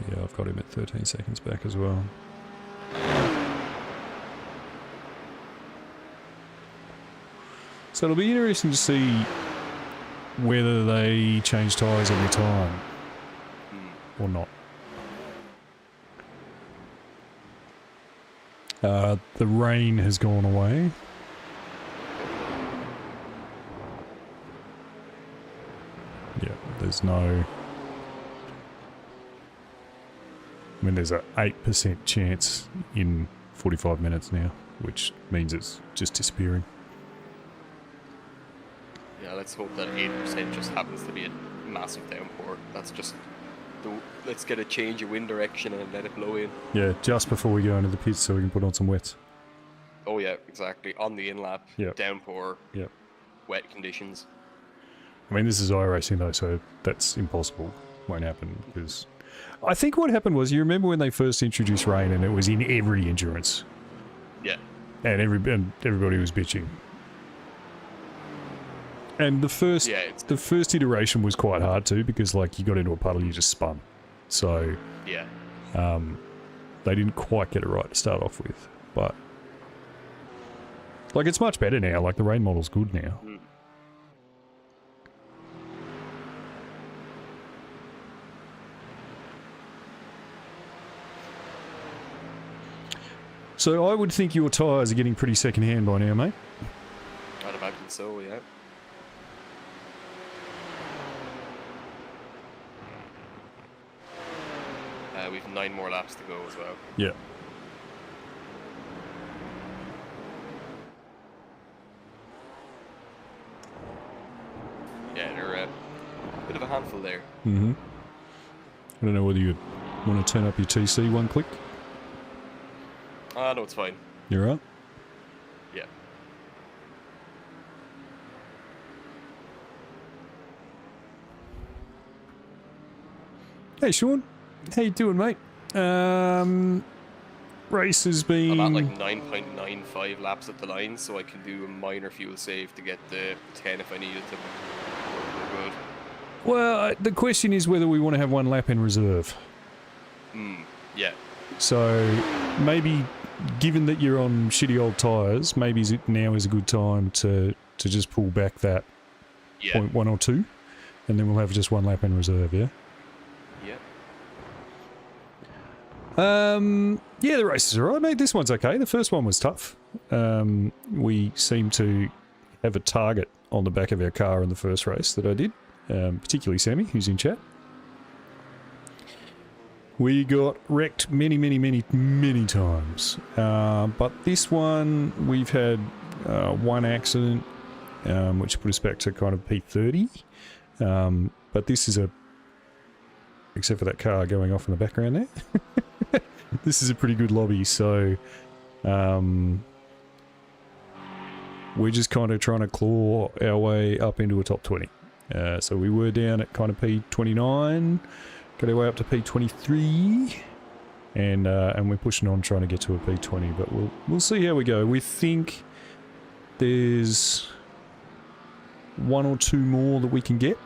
Yeah, I've got him at 13 seconds back as well. So it'll be interesting to see whether they change tyres every time or not. The rain has gone away. Yeah, there's no... I mean, there's a 8% chance in 45 minutes now, which means it's just disappearing. Yeah, let's hope that 8% just happens to be a massive downpour. That's just let's get a change of wind direction and let it blow in. Yeah, just before we go into the pits so we can put on some wets. Oh yeah, exactly. On the in-lap, Yep. downpour, Yep. wet conditions. I mean, this is iRacing though, so that's impossible. Won't happen because... I think what happened was, you remember when they first introduced rain and it was in every endurance? Yeah. And everybody was bitching. And the first iteration was quite hard too, because like you got into a puddle, you just spun. So Yeah. they didn't quite get it right to start off with, but like it's much better now. Like the rain model's good now. Mm. So I would think your tyres are getting pretty second-hand by now, mate. I'd imagine so, yeah. We've 9 more laps to go as well. Yeah. Yeah, they're a bit of a handful there. Mm-hmm. I don't know whether you want to turn up your TC one click. No, it's fine. You're right. Yeah. Hey, Sean. How you doing, mate? Race has been... I'm at like 9.95 laps at the line, so I can do a minor fuel save to get the 10 if I needed to. We're good. Well, the question is whether we want to have one lap in reserve. Yeah. So maybe, given that you're on shitty old tyres, maybe now is a good time to just pull back that Yeah. 0.1 or 2, and then we'll have just one lap in reserve, yeah? Yeah. Yeah, the race is alright, mate. This one's okay. The first one was tough. We seem to have a target on the back of our car in the first race that I did, particularly Sammy, who's in chat. We got wrecked many times. But this one, we've had one accident, which put us back to kind of P30. But this is except for that car going off in the background there. This is a pretty good lobby, so we're just kind of trying to claw our way up into a top 20. So we were down at kind of P29, got our way up to P23, and we're pushing on trying to get to a P20, but we'll see how we go. We think there's one or two more that we can get.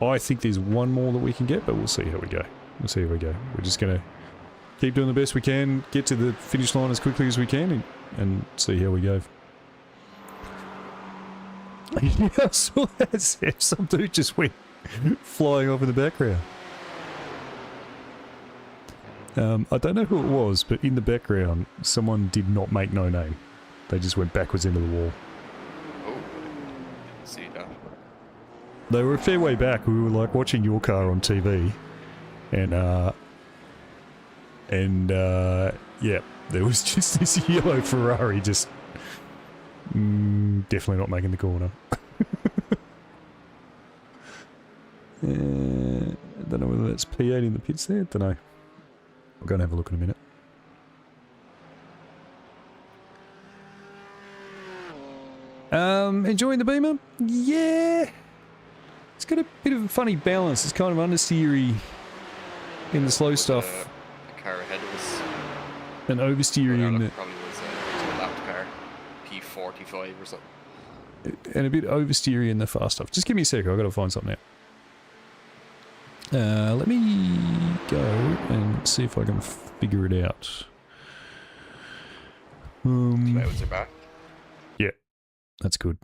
I think there's one more that we can get, but we'll see how we go. We'll see how we go. We're just going to keep doing the best we can, get to the finish line as quickly as we can, and see how we go. Yeah, I saw that, Seth. Some dude just went flying off in the background. I don't know who it was, but in the background, someone did not make no name. They just went backwards into the wall. Oh, didn't see that. They were a fair way back. We were like watching your car on TV, and yeah, there was just this yellow Ferrari just definitely not making the corner. I don't know whether that's P8 in the pits there. Don't know. I'll go and have a look in a minute. Enjoying the Beamer? Yeah. It's got a bit of a funny balance. It's kind of understeery in the slow stuff, The car ahead of us. and oversteery in the, Probably was a lap car. P45 or something. and a bit oversteery in the fast stuff. Just give me a sec. I've got to find something out. Let me go and see if I can figure it out. Clouds are back. That's good.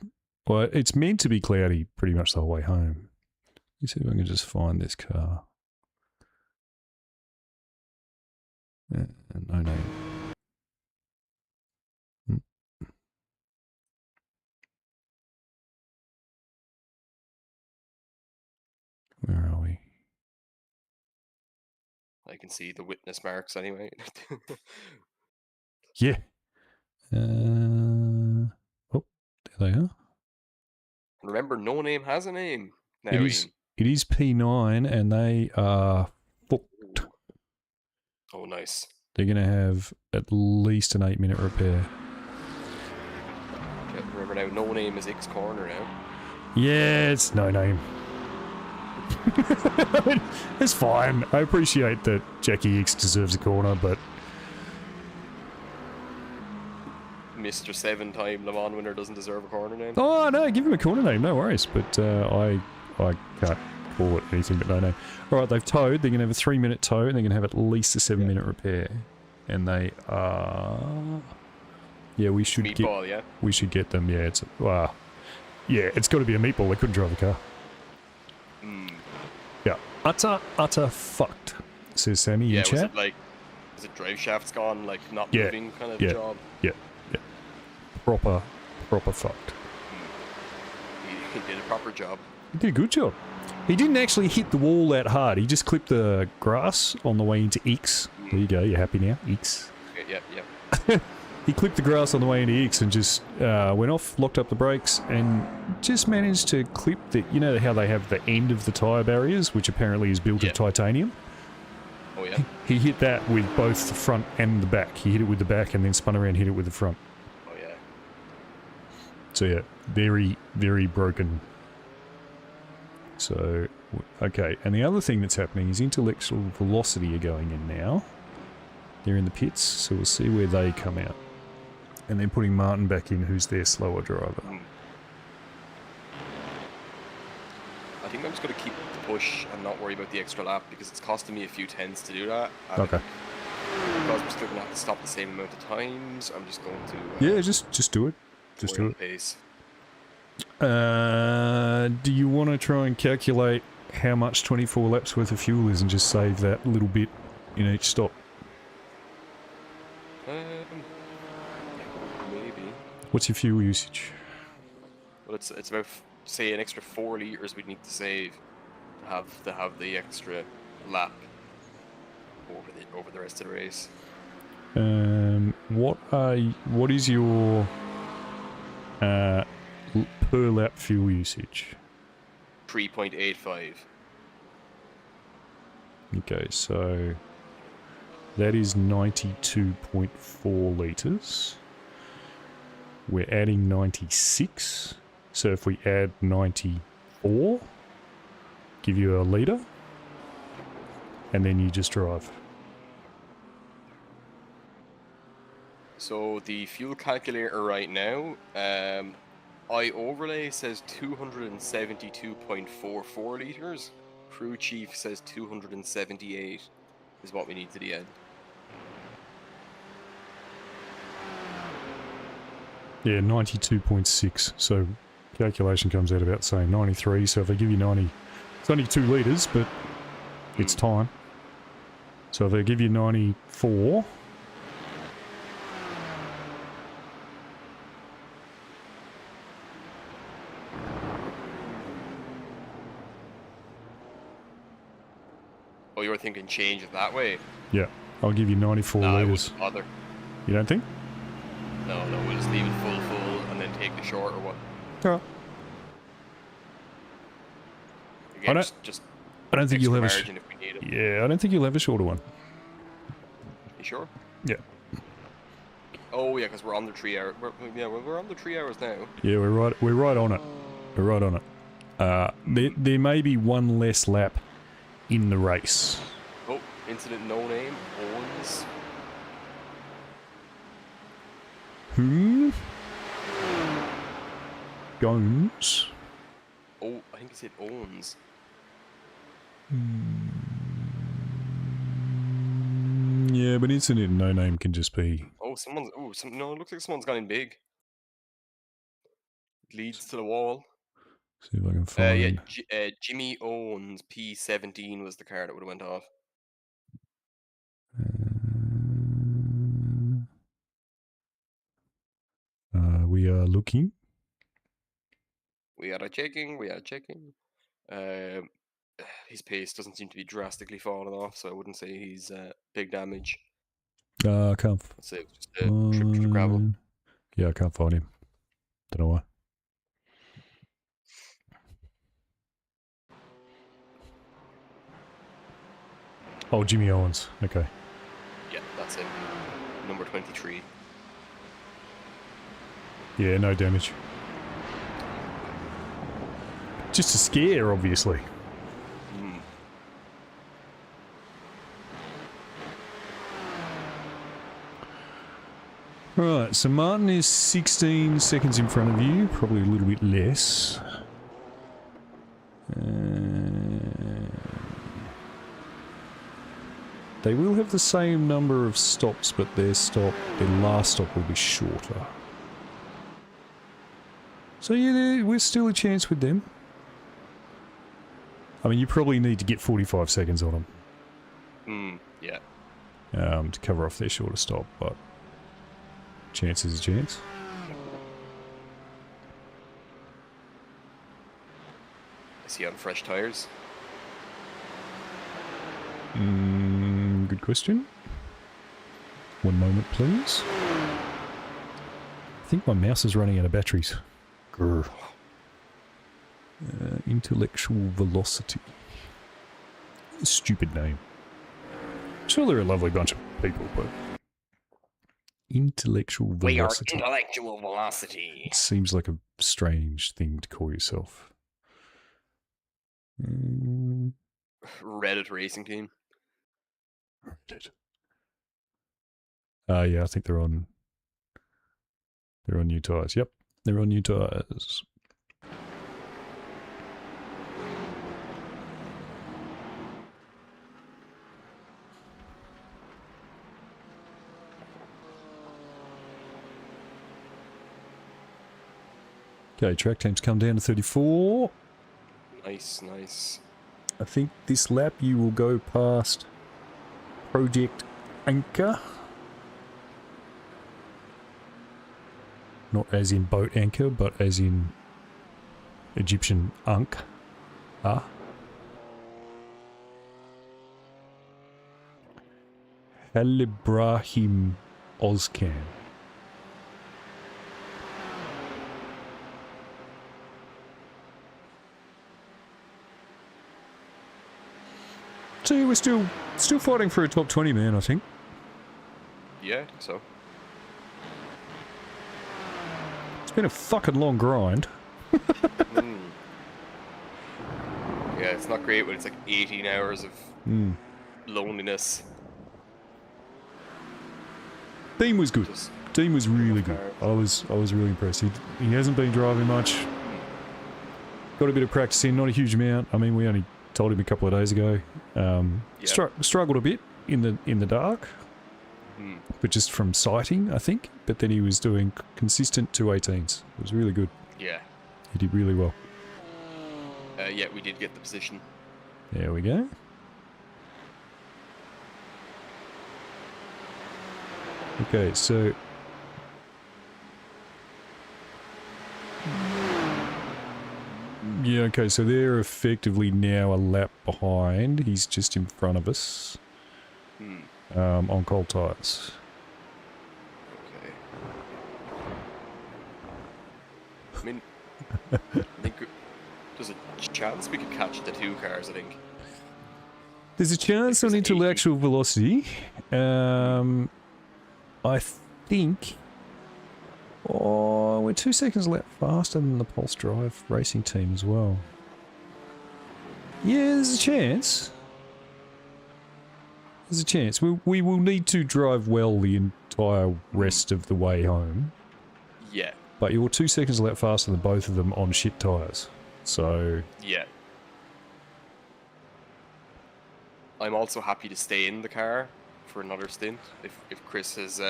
Well, it's meant to be cloudy pretty much the whole way home. Let's see if I can just find this car. No name. Where are we? I can see the witness marks anyway. Yeah. Oh, there they are. Remember, no name has a name. Now, It is P9, and they are booked. Ian. Oh, nice. They're going to have at least an 8-minute repair. Yeah, remember now, no name is X corner now. Yeah, it's no name. It's fine. I appreciate that Jackie X deserves a corner, but Mr. 7-time Le Mans winner doesn't deserve a corner name. oh no, give him a corner name, no worries. But I can't call it anything but no name. All right, they've towed. They're gonna have a 3-minute tow, and they're gonna have at least a 7-minute repair. And they are, yeah, we should Meatball, yeah. we should get them. Yeah, it's yeah, it's got to be a meatball. They couldn't drive the car. Yeah, utter fucked. Says Sammy Yeah, in was chat. it like, was it drive shafts gone, like not Yeah, moving kind of yeah. job? Proper fucked. He did a proper job. He did a good job. He didn't actually hit the wall that hard. He just clipped the grass on the way into X. There you go. You're happy now? X. Yeah. He clipped the grass on the way into X and just went off, locked up the brakes, and just managed to clip the... You know how they have the end of the tyre barriers, which apparently is built Yeah. of titanium? Oh, yeah. He hit that with both the front and the back. He hit it with the back and then spun around and hit it with the front. Oh, yeah. So yeah, very, very broken. So, okay. And the other thing that's happening is Intellectual Velocity are going in now. They're in the pits, so we'll see where they come out. And then putting Martin back in, who's their slower driver. I think I'm just going to keep the push and not worry about the extra lap because it's costing me a few tenths to do that. And Okay. because we're still going to have to stop the same amount of times, I'm just going to Yeah, just do it. Just do worry it. on pace. Do you want to try and calculate how much 24 laps worth of fuel is and just save that little bit in each stop? Maybe. What's your fuel usage? Well, it's about say an extra 4 liters we'd need to save to have the extra lap over the rest of the race. What is your per lap fuel usage? 3.85. Okay, so that is 92.4 litres. We're adding 96. So if we add 94, give you a litre, and then you just drive. So the fuel calculator right now, iOverlay says 272.44 liters. Crew chief says 278 is what we need to the end. Yeah, 92.6. So calculation comes out about the same, 93. So if they give you 90, it's only 2 litres, but it's time. So if they give you 94, Oh, you were thinking change it that way? yeah, I'll give you 94 No, I litres. wouldn't bother. You don't think? No, we'll just leave it full and then take the short or what? Yeah. Again, don't- just I don't think you'll have a... margin if we need it. Yeah, I don't think you'll have a shorter one. You sure? Yeah. Oh yeah, because we're on the 3 hour. We're on the 3 hours now. Yeah, we're right on it. We're right on it. There may be one less lap in the race. Oh, incident no name owns. Gones. Oh, I think it said owns. Yeah, but incident no name can just be... Oh, no, it looks like someone's gone in big. Leads to the wall. See if I can find... Jimmy Owens P17 was the car that would have went off. We are looking. We are checking. His pace doesn't seem to be drastically falling off, so I wouldn't say he's big damage. I can't... I'd say it's just a trip to the gravel. Yeah, I can't find him. Don't know why. Oh, Jimmy Owens. Okay. Yeah, that's him. Number 23. Yeah, no damage. Just a scare, obviously. Right, so Martin is 16 seconds in front of you, probably a little bit less. They will have the same number of stops, but their last stop will be shorter. So yeah, we're still a chance with them. I mean, you probably need to get 45 seconds on them. Yeah. To cover off their shorter stop, but chance is a chance. Is he on fresh tires? Good question. One moment, please. I think my mouse is running out of batteries. Grr. Intellectual Velocity. Stupid name. Sure, they're a lovely bunch of people, but... Intellectual Velocity. We are Intellectual Velocity. It seems like a strange thing to call yourself. Reddit racing team. Reddit. Yeah, I think they're on new tires. Yep, they're on new tires. Okay, track time's come down to 34. Nice, nice. I think this lap you will go past Project Anchor. Not as in boat anchor, but as in Egyptian Ankh. Halibrahim Ozcan. So yeah, we're still fighting for a top 20, man, I think. Yeah, I think so. It's been a fucking long grind. Yeah, it's not great when it's like 18 hours of loneliness. Theme was good. Just Dean was really good. I was really impressed. He hasn't been driving much. Got a bit of practice in, not a huge amount. I mean, we only told him a couple of days ago. Struggled a bit in the dark, but just from sighting, I think. But then he was doing consistent 218s. It was really good. Yeah. He did really well. Yeah, we did get the position. There we go. Okay, so yeah, okay, so they're effectively now a lap behind. He's just in front of us on cold tyres. Okay. I mean, I think there's a chance we could catch the 2 cars, I think. There's a chance on intellectual velocity. I think... Oh, we're 2 seconds a lap faster than the Pulse Drive racing team as well. Yeah, there's a chance. There's a chance. We will need to drive well the entire rest of the way home. Yeah. But you're 2 seconds a lap faster than both of them on shit tyres. So... Yeah. I'm also happy to stay in the car for another stint if Chris has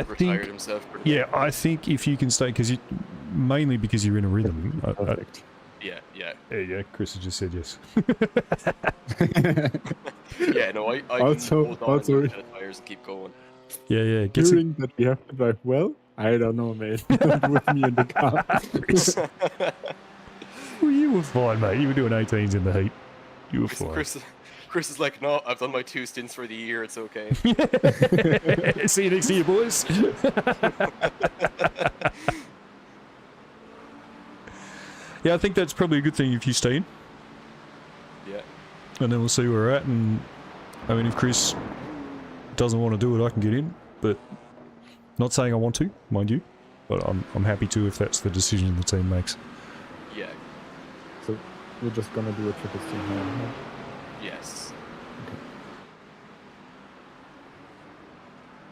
retired himself. Yeah, I think if you can stay, mainly because you're in a rhythm. Perfect. Yeah. There you go. Chris has just said yes. Yeah, no, I Also- can hold on also- to the tires and keep going. Yeah. Hearing that we have to drive well, I don't know, mate. Not with me in the car. Well, you were fine, mate. You were doing 18s in the heat. You were fine. Chris is like, no, I've done my 2 stints for the year. It's okay. See you next year, boys. Yeah, I think that's probably a good thing if you stay in. Yeah. And then we'll see where we're at. And I mean, if Chris doesn't want to do it, I can get in. But not saying I want to, mind you. But I'm happy to if that's the decision the team makes. Yeah. So we're just gonna do a triple stint now. Huh? Yes.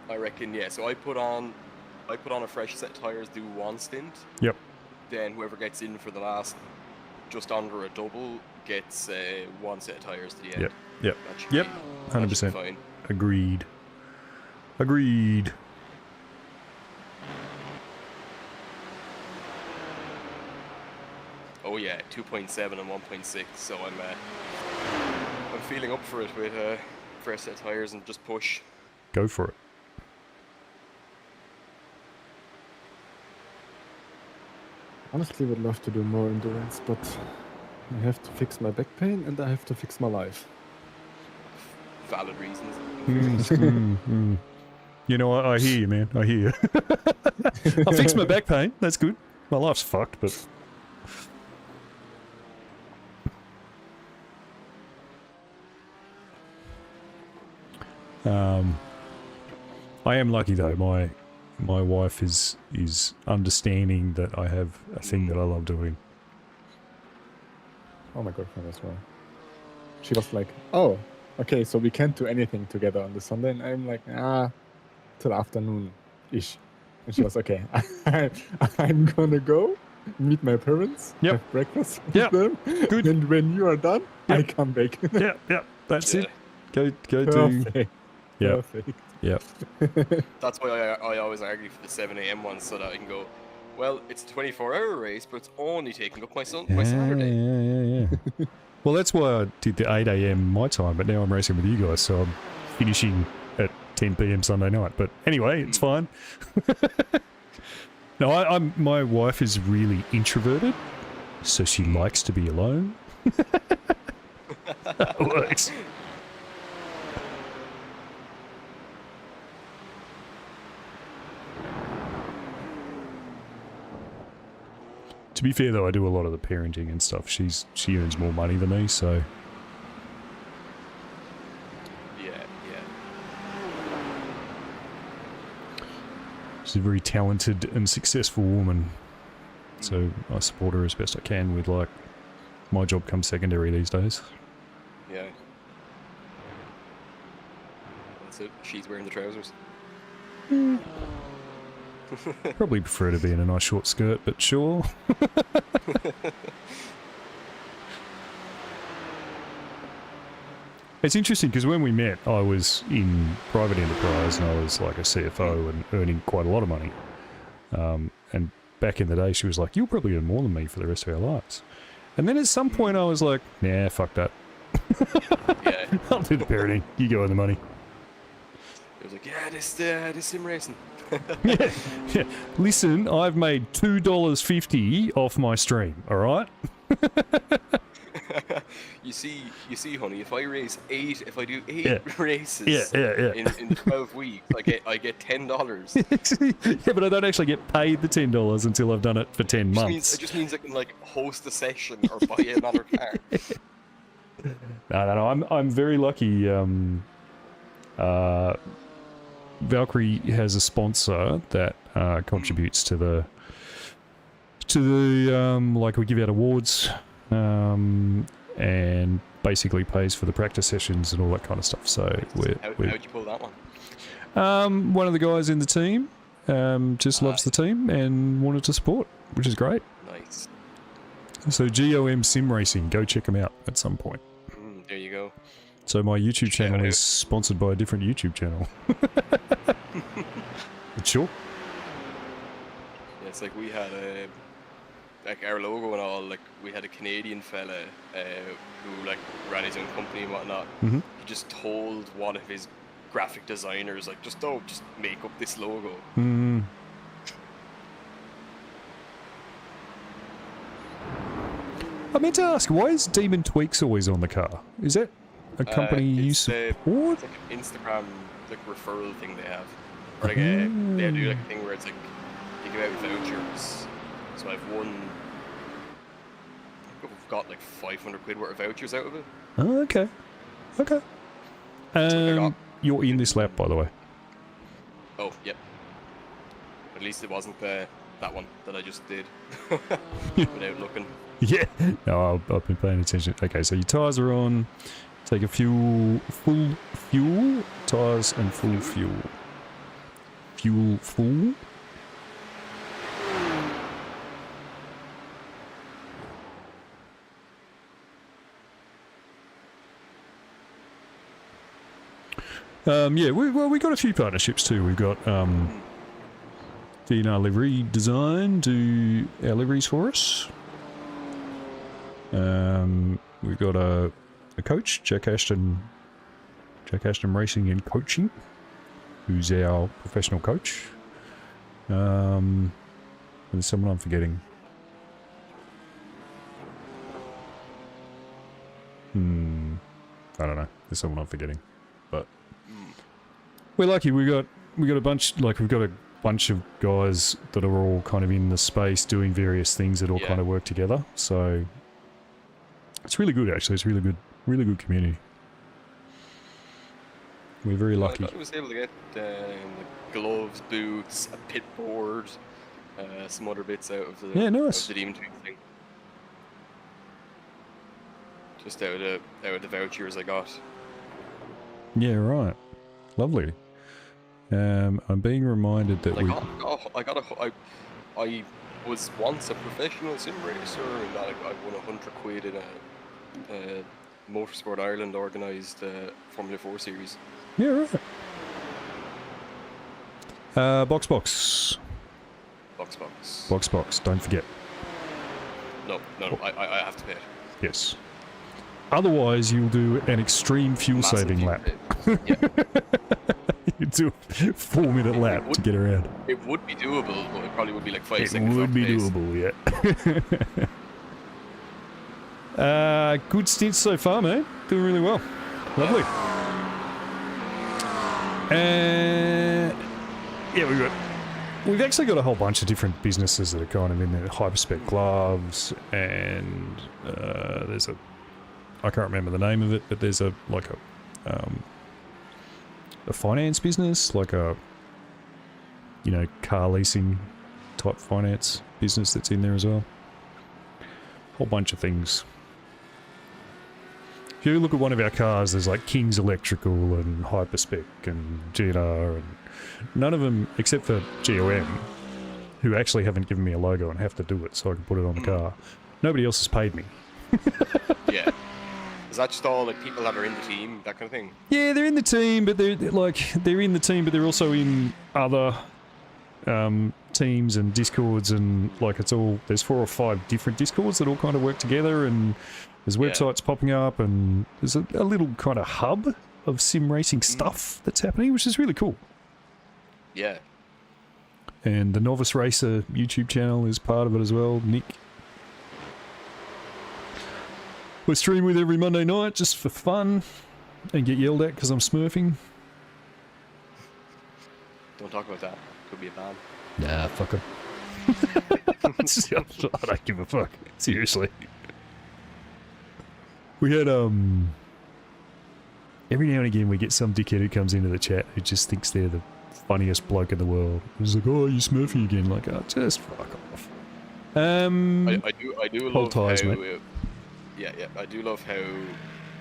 I reckon, yeah. So I put on a fresh set of tires, do 1 stint. Yep. Then whoever gets in for the last, just under a double, gets 1 set of tires to the end. Yep. That should Yep. be- that should be 100%. fine. Agreed. Oh yeah, 2.7 and 1.6. So I'm feeling up for it with fresh set of tires and just push. Go for it. Honestly, would love to do more endurance, but I have to fix my back pain and I have to fix my life. Valid reasons. You know, I hear you, man. I hear you. I fixed my back pain. That's good. My life's fucked, but... I am lucky though. My wife is understanding that I have a thing that I love doing. Oh, my girlfriend as well. She was like, oh, okay, so we can't do anything together on the Sunday. And I'm like, till afternoon-ish. And she was, okay, I'm gonna go meet my parents, Yep. have breakfast with Yep. them, Good. and when you are done, I Yep. come back. Yeah, that's Yeah. it. Go do. Perfect. Yeah, Perfect. yeah. That's why I always argue for the 7 a.m. ones so that I can go, well, it's a 24-hour race, but it's only taking up my Saturday. Yeah. Well, that's why I did the 8 a.m. my time, but now I'm racing with you guys, so I'm finishing at 10 p.m. Sunday night. But anyway, it's fine. No, my wife is really introverted, so she likes to be alone. That works. To be fair though, I do a lot of the parenting and stuff. She earns more money than me, so Yeah. she's a very talented and successful woman. So I support her as best I can with, like, my job comes secondary these days. Yeah. That's it. She's wearing the trousers. Probably prefer to be in a nice short skirt, but sure. It's interesting because when we met, I was in private enterprise and I was like a CFO and earning quite a lot of money. And back in the day, she was like, "You'll probably earn more than me for the rest of our lives." And then at some point, I was like, "Nah, fuck that. Yeah. I'll do the parenting. You go on the money." It was like, yeah, this sim racing. Yeah. Listen, I've made $2.50 off my stream. All right. You see, honey. If I do eight Yeah. races Yeah. in 12 weeks, I get $10. Yeah, but I don't actually get paid the $10 until I've done it for 10 months. It just means I can like host a session or buy another car. No. I'm very lucky. Valkyrie has a sponsor that contributes to the like we give out awards and basically pays for the practice sessions and all that kind of stuff. So How'd you pull that one? one of the guys in the team just loves the team and wanted to support, which is great. Nice. So GOM Sim Racing, go check them out at some point. There you go. So my YouTube Check it channel out. is sponsored by a different YouTube channel. But sure. Yeah, it's like we had like our logo and all. Like we had a Canadian fella who like ran his own company and whatnot. Mhm. He just told one of his graphic designers like, just make up this logo. Mm. I meant to ask, why is Demon Tweaks always on the car? Is that a company you it's, support? It's like an Instagram like referral thing they have. Or like they do like a thing where it's like you give out vouchers. So I've got like 500 quid worth of vouchers out of it. Oh, okay. Okay. I got- You're in this lap, by the way. Oh, yep. At least it wasn't that one that I just did without looking. Yeah. No, I've been paying attention. Okay, so your tyres are on. Take a full fuel. Tyres and full fuel. Fuel full. Yeah, we got a few partnerships too. We've got DNR Livery Design do our liveries for us. We've got a coach, Jack Ashton Racing and Coaching, who's our professional coach. There's someone I'm forgetting. I don't know. There's someone I'm forgetting, but we're lucky. We've got a bunch. Like we've got a bunch of guys that are all kind of in the space doing various things that all Yeah. kind of work together. So it's really good, actually. It's really good community. We're very lucky. I was able to get the gloves, boots, a pit board, some other bits out of the Yeah, nice. of the Demon Twig thing. Just out of the vouchers I got. Yeah, right. Lovely. I'm being reminded that I was once a professional sim racer, and I won 100 quid in a Motorsport Ireland organised Formula 4 series. Yeah, right. Box. Box. Don't forget. No, I have to pay it. Yes. Otherwise, you'll do an extreme fuel saving lap. Yeah, You do a 4-minute lap to get around. it would be doable, but it probably would be like 5 It seconds. would off be pace. doable, yeah. Good stints so far, man. Doing really well. Lovely. Yeah, we've actually got a whole bunch of different businesses that are kind of in there. Hyperspec Gloves, and there's I can't remember the name of it, but there's a finance business, like a car leasing type finance business that's in there as well. Whole bunch of things. If you look at one of our cars, there's like King's Electrical and Hyperspec and GNR, and none of them, except for GOM, who actually haven't given me a logo and have to do it so I can put it on the car. Nobody else has paid me. Yeah. Is that just all like people that are in the team, that kind of thing? Yeah, they're in the team, but they're in the team, but they're also in other teams and discords, and like it's all, there's 4 or 5 different discords that all kind of work together, and there's websites popping up, and there's a little kind of hub of sim racing stuff that's happening, which is really cool. Yeah. And the Novice Racer YouTube channel is part of it as well. Nick. We stream with every Monday night just for fun and get yelled at because I'm smurfing. Don't talk about that. Could be a ban. Nah, fuck him. I don't give a fuck. Seriously. We had, every now and again we get some dickhead who comes into the chat who just thinks they're the funniest bloke in the world. He's like, oh, you smurfing again? Like, oh, just fuck off. I do love ties, how... mate. Yeah, I do love how,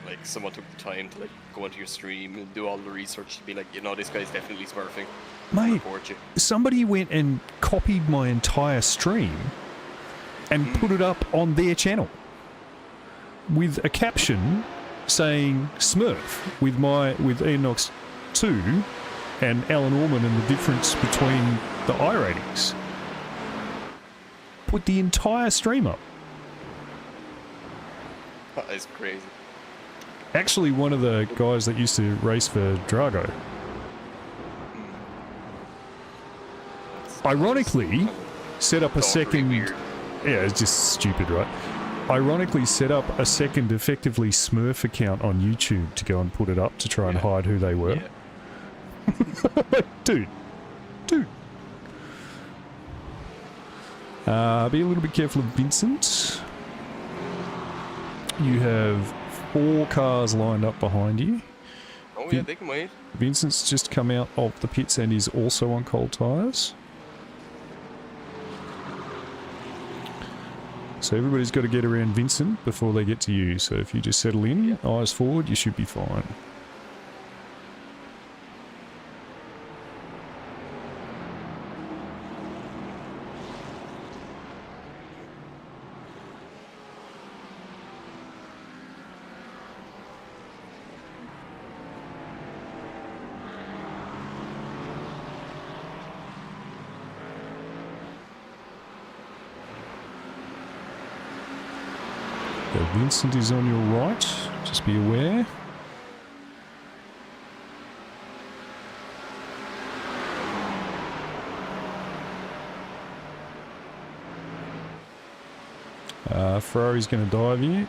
like, someone took the time to, like, go into your stream and do all the research to be like, you know, this guy's definitely smurfing. Mate, Report you. somebody went and copied my entire stream and put it up on their channel with a caption saying Smurf with Enox 2 and Alan Orman and the difference between the I ratings. Put the entire stream up. That is crazy. Actually, one of the guys that used to race for Drago. Ironically, set up a second... Weird. Yeah, it's just stupid, right? Ironically, set up a second effectively Smurf account on YouTube to go and put it up to try and hide who they were. Yeah. Dude. Be a little bit careful of Vincent. You have 4 cars lined up behind you. Oh yeah, they can wait. Vincent's just come out of the pits and is also on cold tyres. So everybody's got to get around Vincent before they get to you. So if you just settle in, eyes forward, you should be fine. Vincent is on your right, just be aware. Ferrari's going to dive you.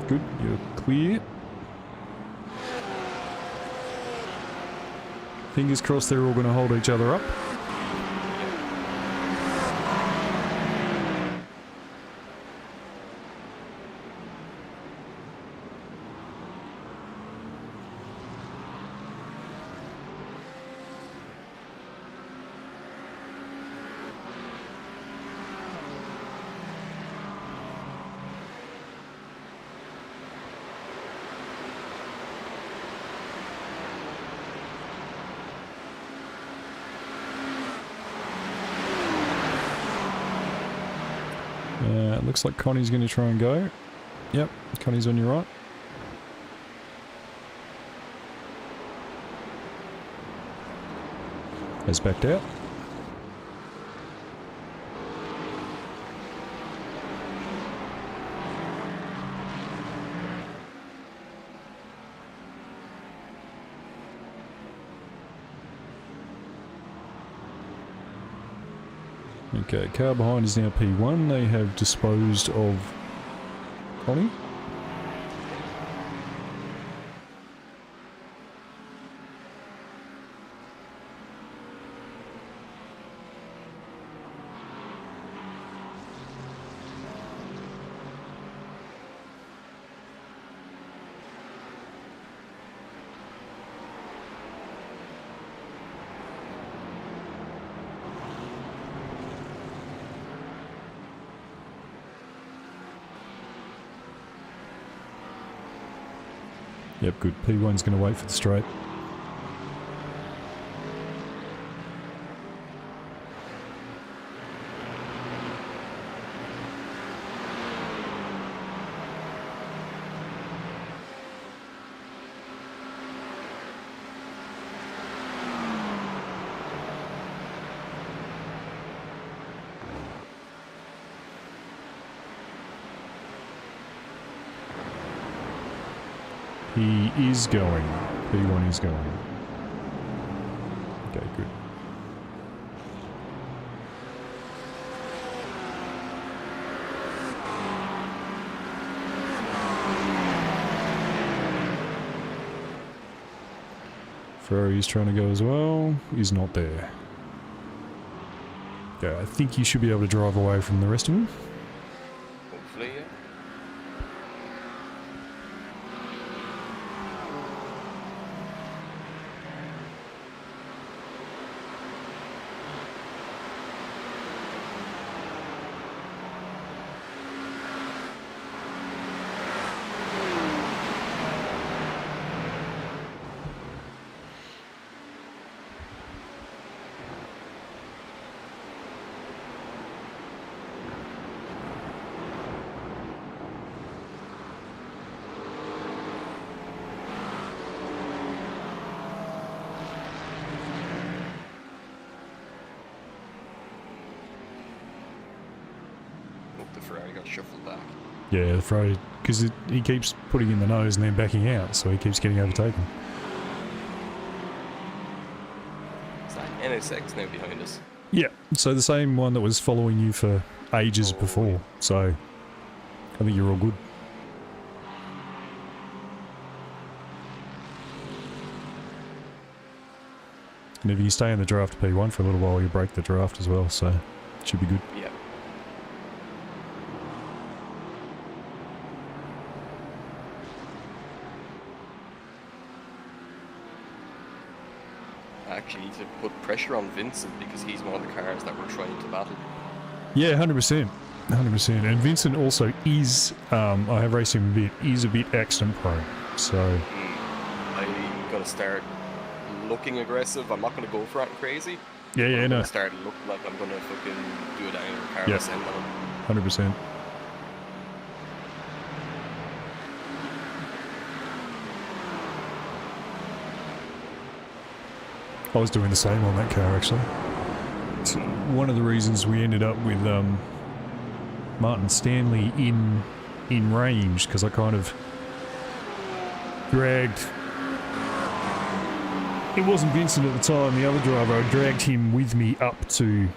Good, you're clear. Fingers crossed they're all going to hold each other up. Looks like Connie's going to try and go. Yep, Connie's on your right. Has backed out. Okay, car behind is now P1. They have disposed of Connie. Yep, good. P1's going to wait for the straight. He is going. P1 is going. Okay, good. Ferrari's trying to go as well. He's not there. Okay, I think you should be able to drive away from the rest of them. Hopefully, yeah. Hope the Ferrari got shuffled back. Yeah, the Ferrari, because he keeps putting in the nose and then backing out, so he keeps getting overtaken. Is that NSX now behind us? Yeah, so the same one that was following you for ages Oh, before, yeah. so I think you're all good. And if you stay in the draft P1 for a little while, you break the draft as well, so it should be good. Yeah. I actually need to put pressure on Vincent because he's one of the cars that we're trying to battle. Yeah, 100%. 100%. And Vincent also is, I have raced him a bit, is a bit accident prone, so... I'm gonna start looking aggressive. I'm not gonna go for it crazy. Yeah, yeah, I'm no, gonna start looking like I'm gonna fucking do a down car Yeah. ascent on him. 100%. I was doing the same on that car, actually. It's one of the reasons we ended up with Martin Stanley in range, because I kind of dragged... It wasn't Vincent at the time, the other driver. I dragged him with me up to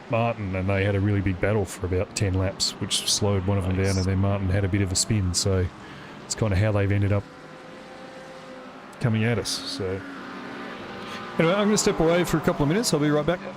Martin, and they had a really big battle for about 10 laps, which slowed one of them down, and then Martin had a bit of a spin, so it's kind of how they've ended up coming at us, so... Anyway, I'm going to step away for a couple of minutes. I'll be right back. Yeah.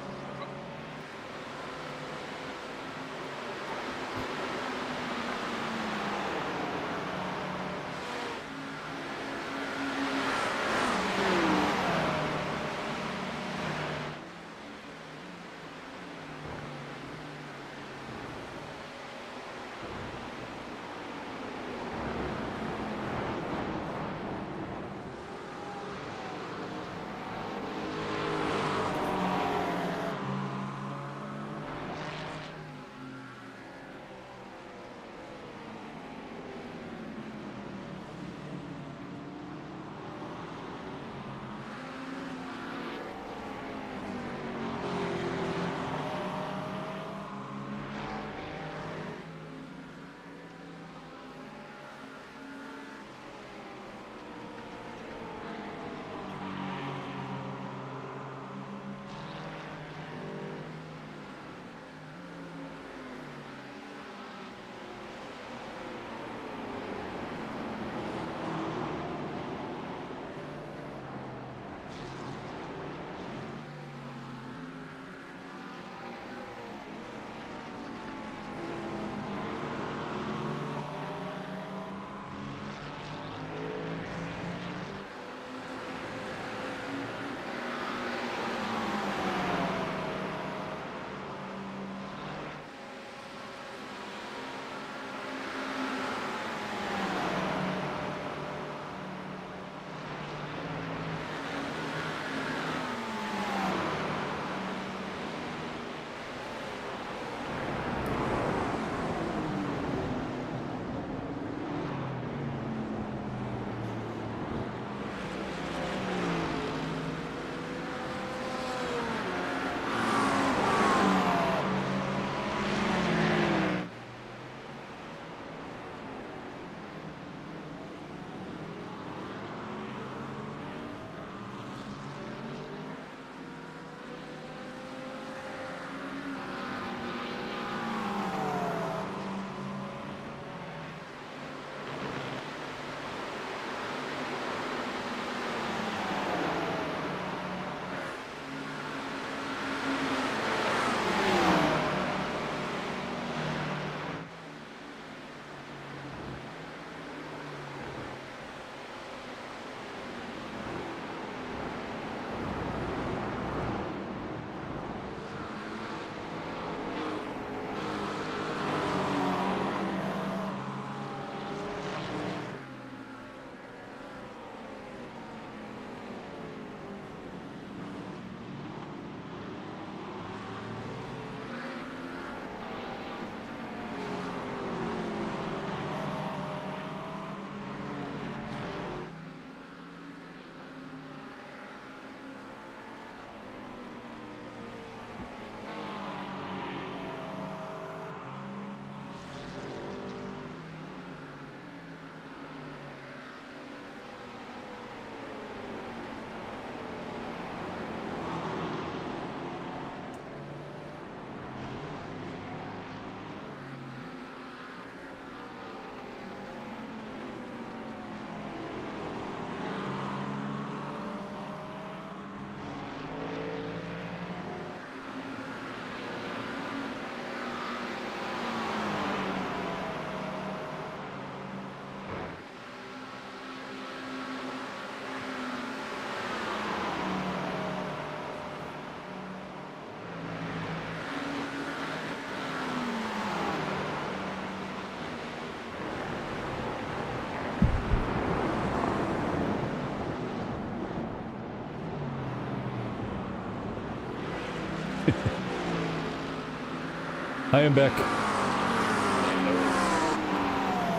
I am back.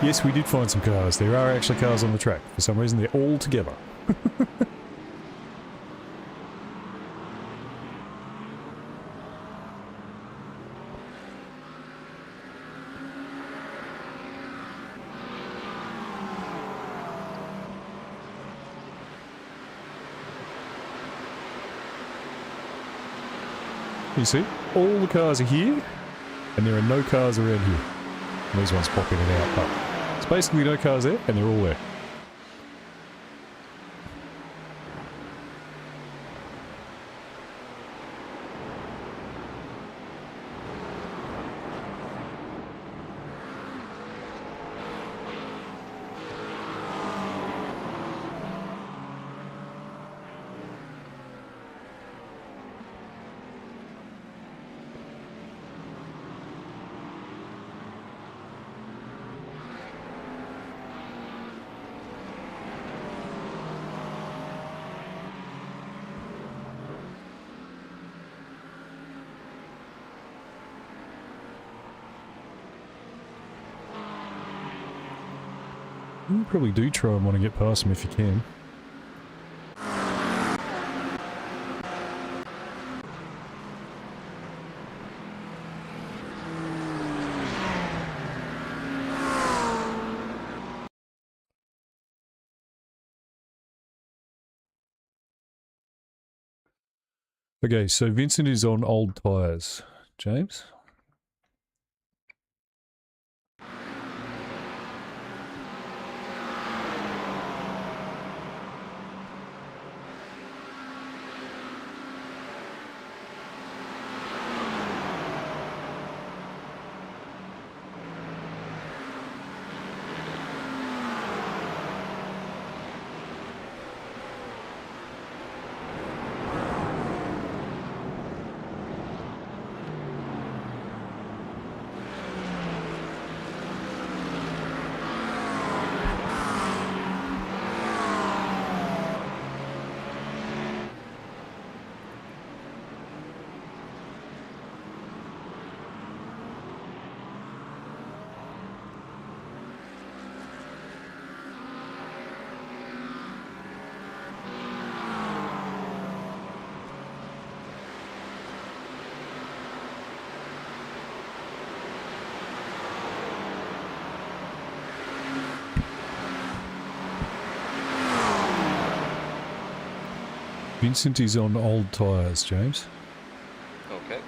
Yes, we did find some cars. There are actually cars on the track. For some reason, they're all together. You see, all the cars are here, and there are no cars around here. And these ones pop in and out, but it's basically no cars there, and they're all there. You probably do try and want to get past them if you can. Okay, so Vincent is on old tyres. James? Vincent is on old tyres, James. Okay.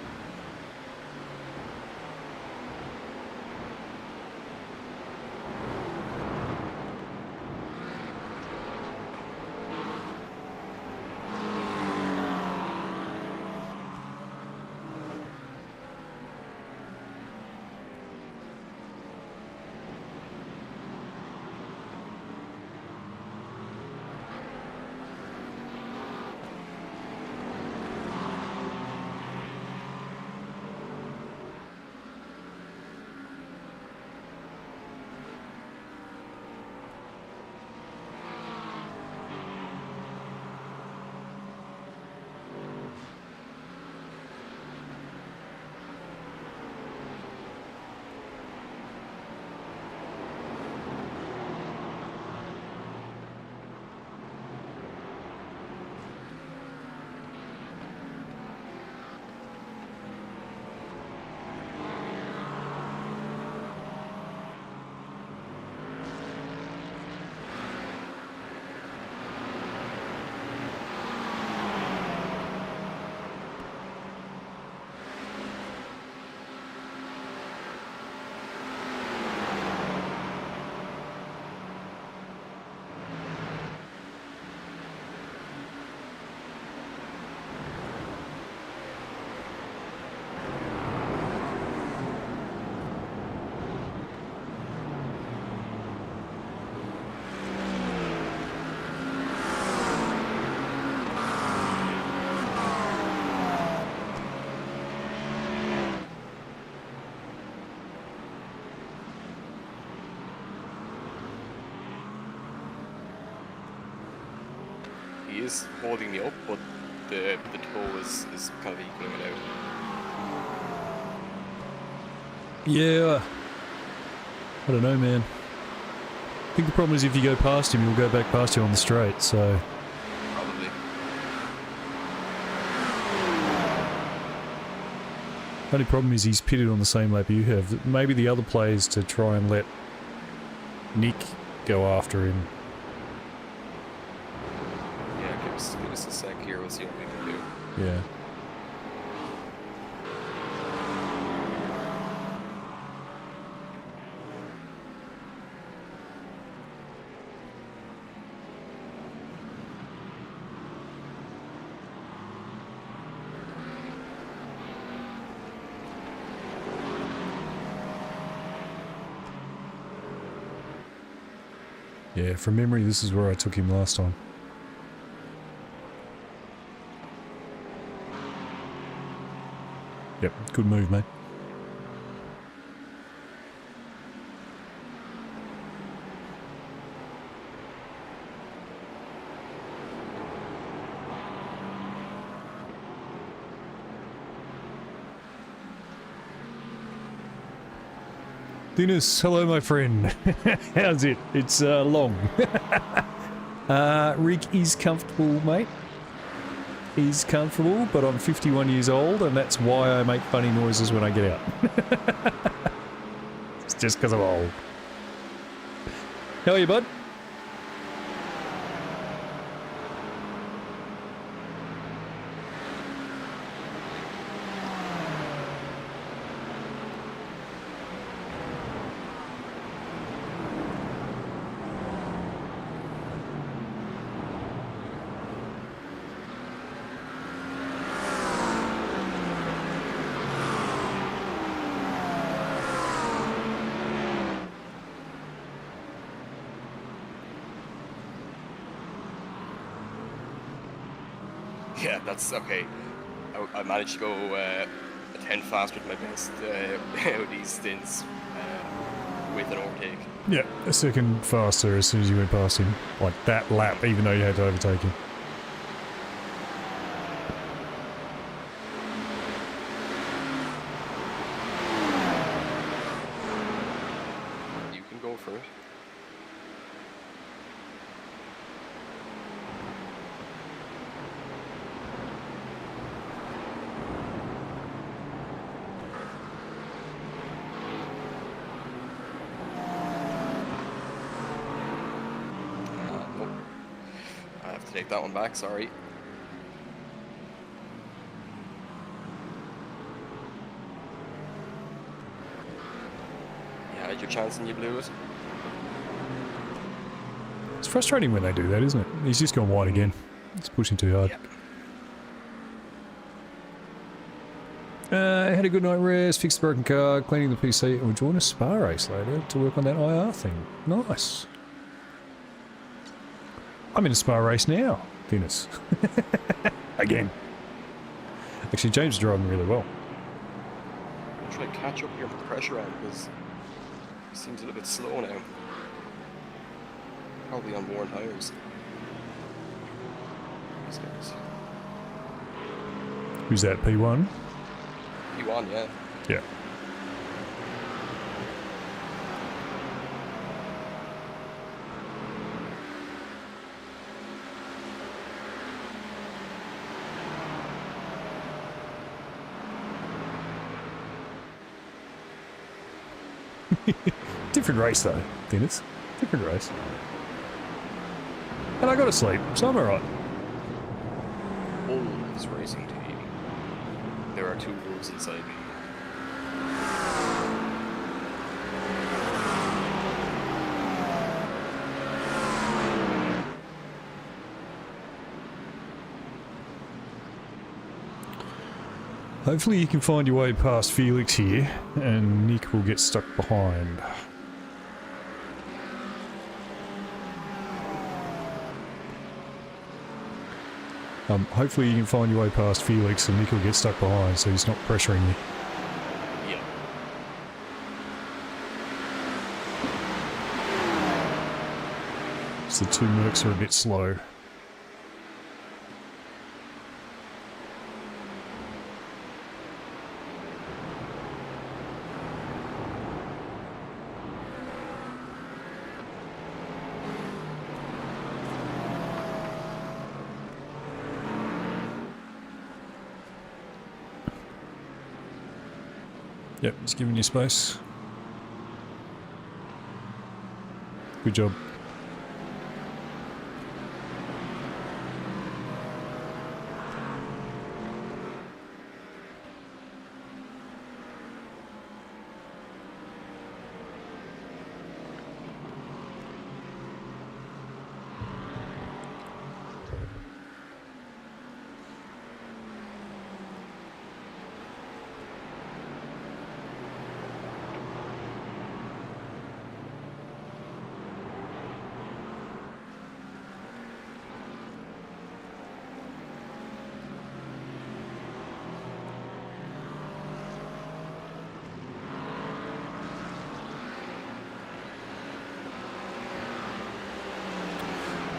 He is holding me up, but the toe is kind of equaling it out. Yeah. I don't know, man. I think the problem is if you go past him, he'll go back past you on the straight, so... Probably. Only problem is he's pitted on the same lap you have. Maybe the other play is to try and let Nick go after him. Yeah, give us a sec here. We'll see what we can do. Yeah. Yeah, from memory, this is where I took him last time. Yep, good move, mate. Dennis, hello my friend. How's it? It's long. Rick is comfortable, mate. He's comfortable, but I'm 51 years old and that's why I make funny noises when I get out. It's just because I'm old. How are you, bud? Yeah, that's okay. I managed to go a 10 faster than my best Audi stints with an overtake. Yeah, a second faster as soon as you went past him. Like that lap, even though you had to overtake him. You can go for it. Nope. I have to take that one back, sorry. You had your chance and you blew it. It's frustrating when they do that, isn't it? He's just gone wide again. It's pushing too hard. Yep. Had a good night rest, fixed the broken car, cleaning the PC, and we'll join a spa race later to work on that IR thing. Nice. I'm in a spa race now, Dennis. Again. Actually, James is driving really well. I'm trying to catch up here with the pressure on because he seems a little bit slow now. Probably on worn tires. These guys. Who's that, P1? P1, yeah. Yeah. Different race though, Dennis. Different race. And I got to sleep, so I'm alright. All is racing TV. There are two wolves inside me. Hopefully you can find your way past Felix here, and Nick will get stuck behind. Hopefully you can find your way past Felix and Nick will get stuck behind so he's not pressuring you. Yeah. So the two Mercs are a bit slow. Yep, just giving you space. Good job.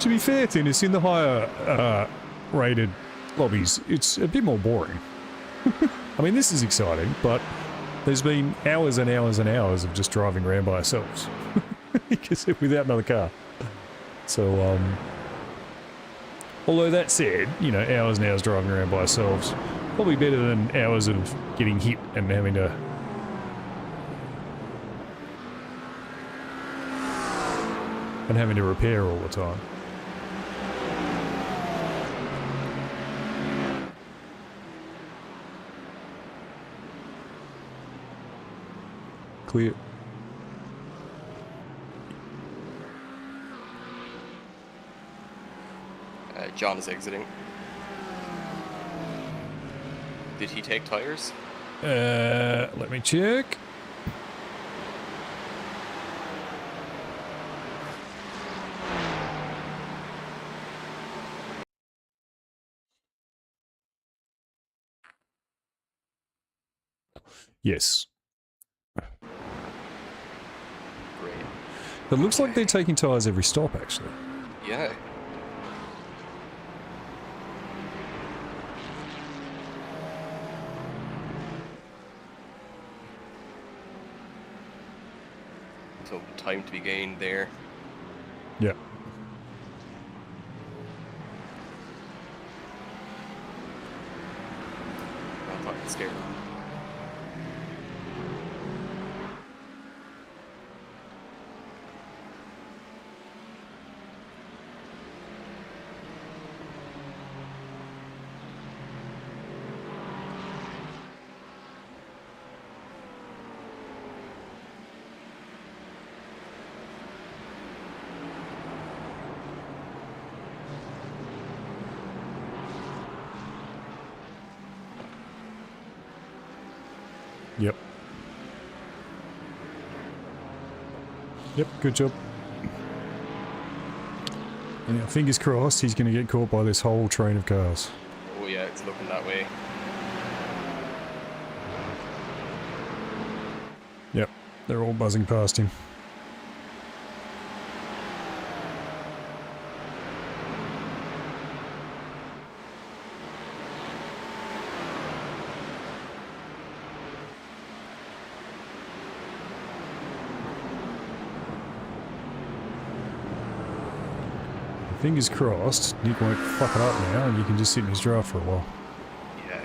To be fair, Thinness, in the higher rated lobbies, it's a bit more boring. I mean, this is exciting, but there's been hours and hours and hours of just driving around by ourselves. Because without another car. So, although that said, you know, hours and hours driving around by ourselves, probably better than hours of getting hit and having to... repair all the time. Clear. John is exiting. Did he take tires? Let me check. Yes. Great. It looks like they're taking tyres every stop, actually. Yeah. So time to be gained there. Yeah. I'm fucking scared. Yep. Yep, good job. And fingers crossed he's going to get caught by this whole train of cars. Oh yeah, it's looking that way. Yep, they're all buzzing past him. Fingers crossed, Nick won't fuck it up now and you can just sit in his draft for a while. Yeah.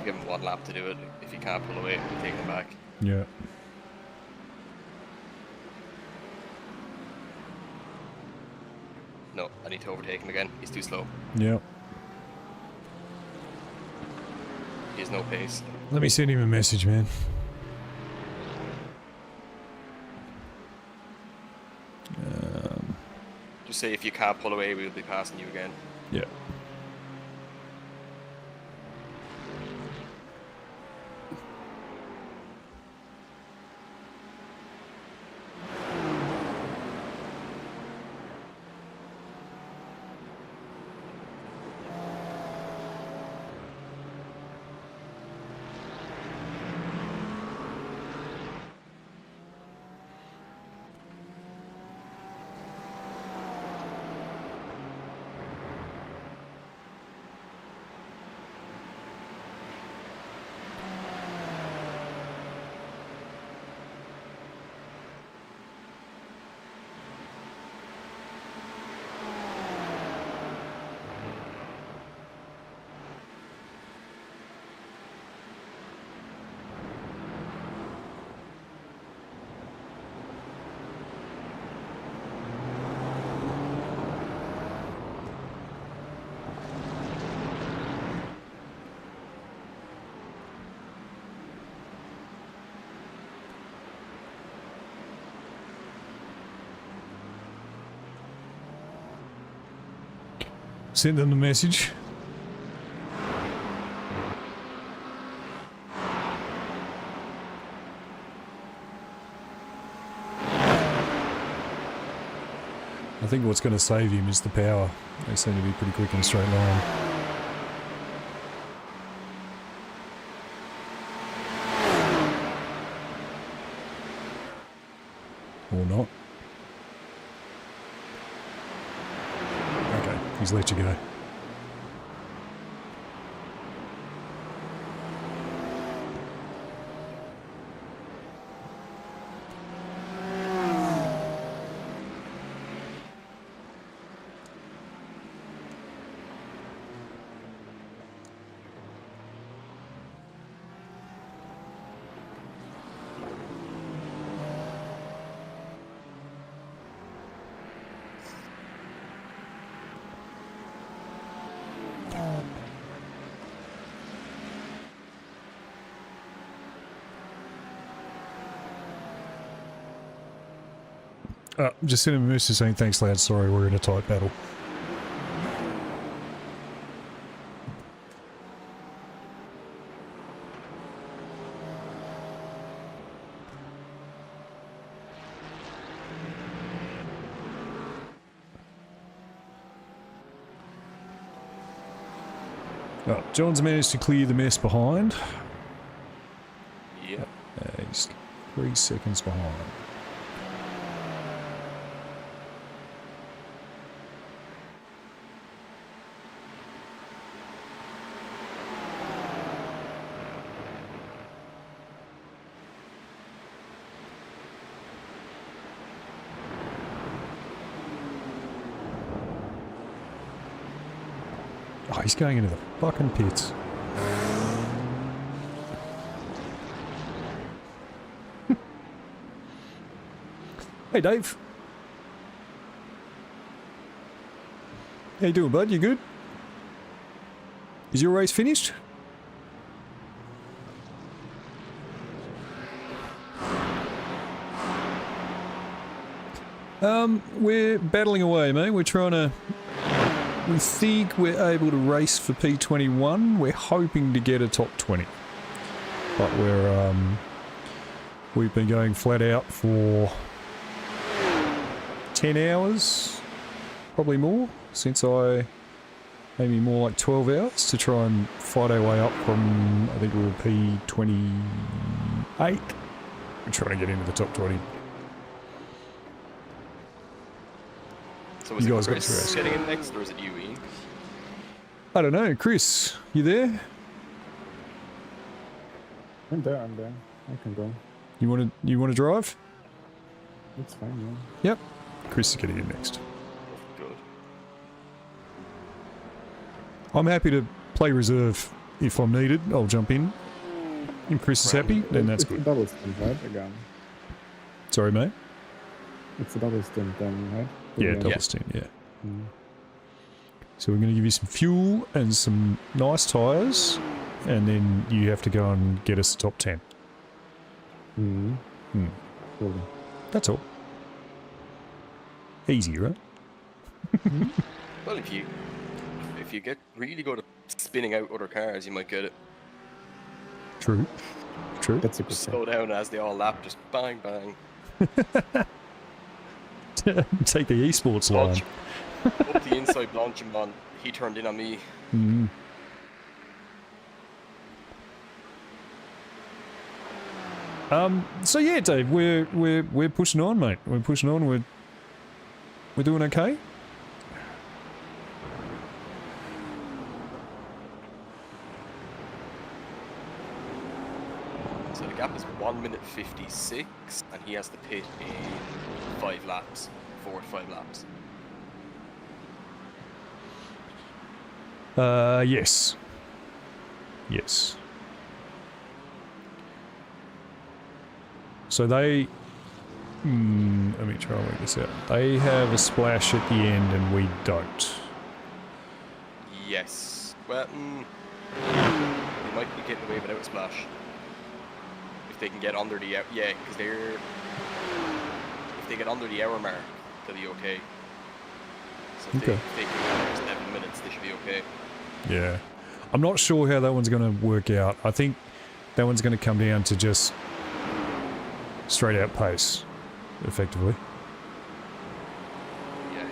Give him one lap to do it. If he can't pull away, we'll take him back. Yeah. No, I need to overtake him again. He's too slow. Yeah. He has no pace. Let me send him a message, man. Just say if you can't pull away, we'll be passing you again. Yeah. Send them the message. I think what's going to save him is the power. They seem to be pretty quick in a straight line. Or not. Okay, he's let you go. Just send him a message saying thanks, lad. Sorry, we're in a tight battle. John's managed to clear the mess behind. Yep. He's 3 seconds behind. Oh, he's going into the fucking pits. Hey, Dave. How you doing, bud? You good? Is your race finished? We're battling away, mate. We're trying to... We think we're able to race for P21. We're hoping to get a top 20. But we've been going flat out for 10 hours, probably more, since maybe more like 12 hours to try and fight our way up from, I think we were P28. We're trying to get into the top 20. So is You it guys got Chris to rest. getting in next, or is it you, Ian? I don't know, Chris, you there? I'm there. I can go. You want to drive? It's fine, Yep. Chris is getting in next. Good. I'm happy to play reserve if I'm needed. I'll jump in. If Chris is happy, then that's It's a good. double stint, right? Again. Sorry, mate. It's a double stint then, right? Yeah, Yeah. double stint, yeah. Mm. So we're going to give you some fuel and some nice tyres, and then you have to go and get us top 10. Mm. Hmm. Cool. That's all. Easy, right? Well, if you get really good at spinning out other cars, you might get it. True. True. That's a good Just thing. slow down as they all lap, just bang bang. Take the esports line. Launch up the inside, launch him on. He turned in on me. Mm. So yeah, Dave, we're pushing on, mate. We're pushing on. We're doing okay. So the gap is 1 minute 56, and he has to pit in 5 laps, 4 to 5 laps. Yes. Yes. So they... let me try and work this out. They have a splash at the end and we don't. Yes. Well, they might be getting away without a splash. If they can get under the... Yeah, because they're... If they get under the hour mark, they'll be okay. So if Okay. they can get 7 minutes, they should be okay. Yeah. I'm not sure how that one's going to work out. I think that one's going to come down to just straight out pace, effectively. Yeah,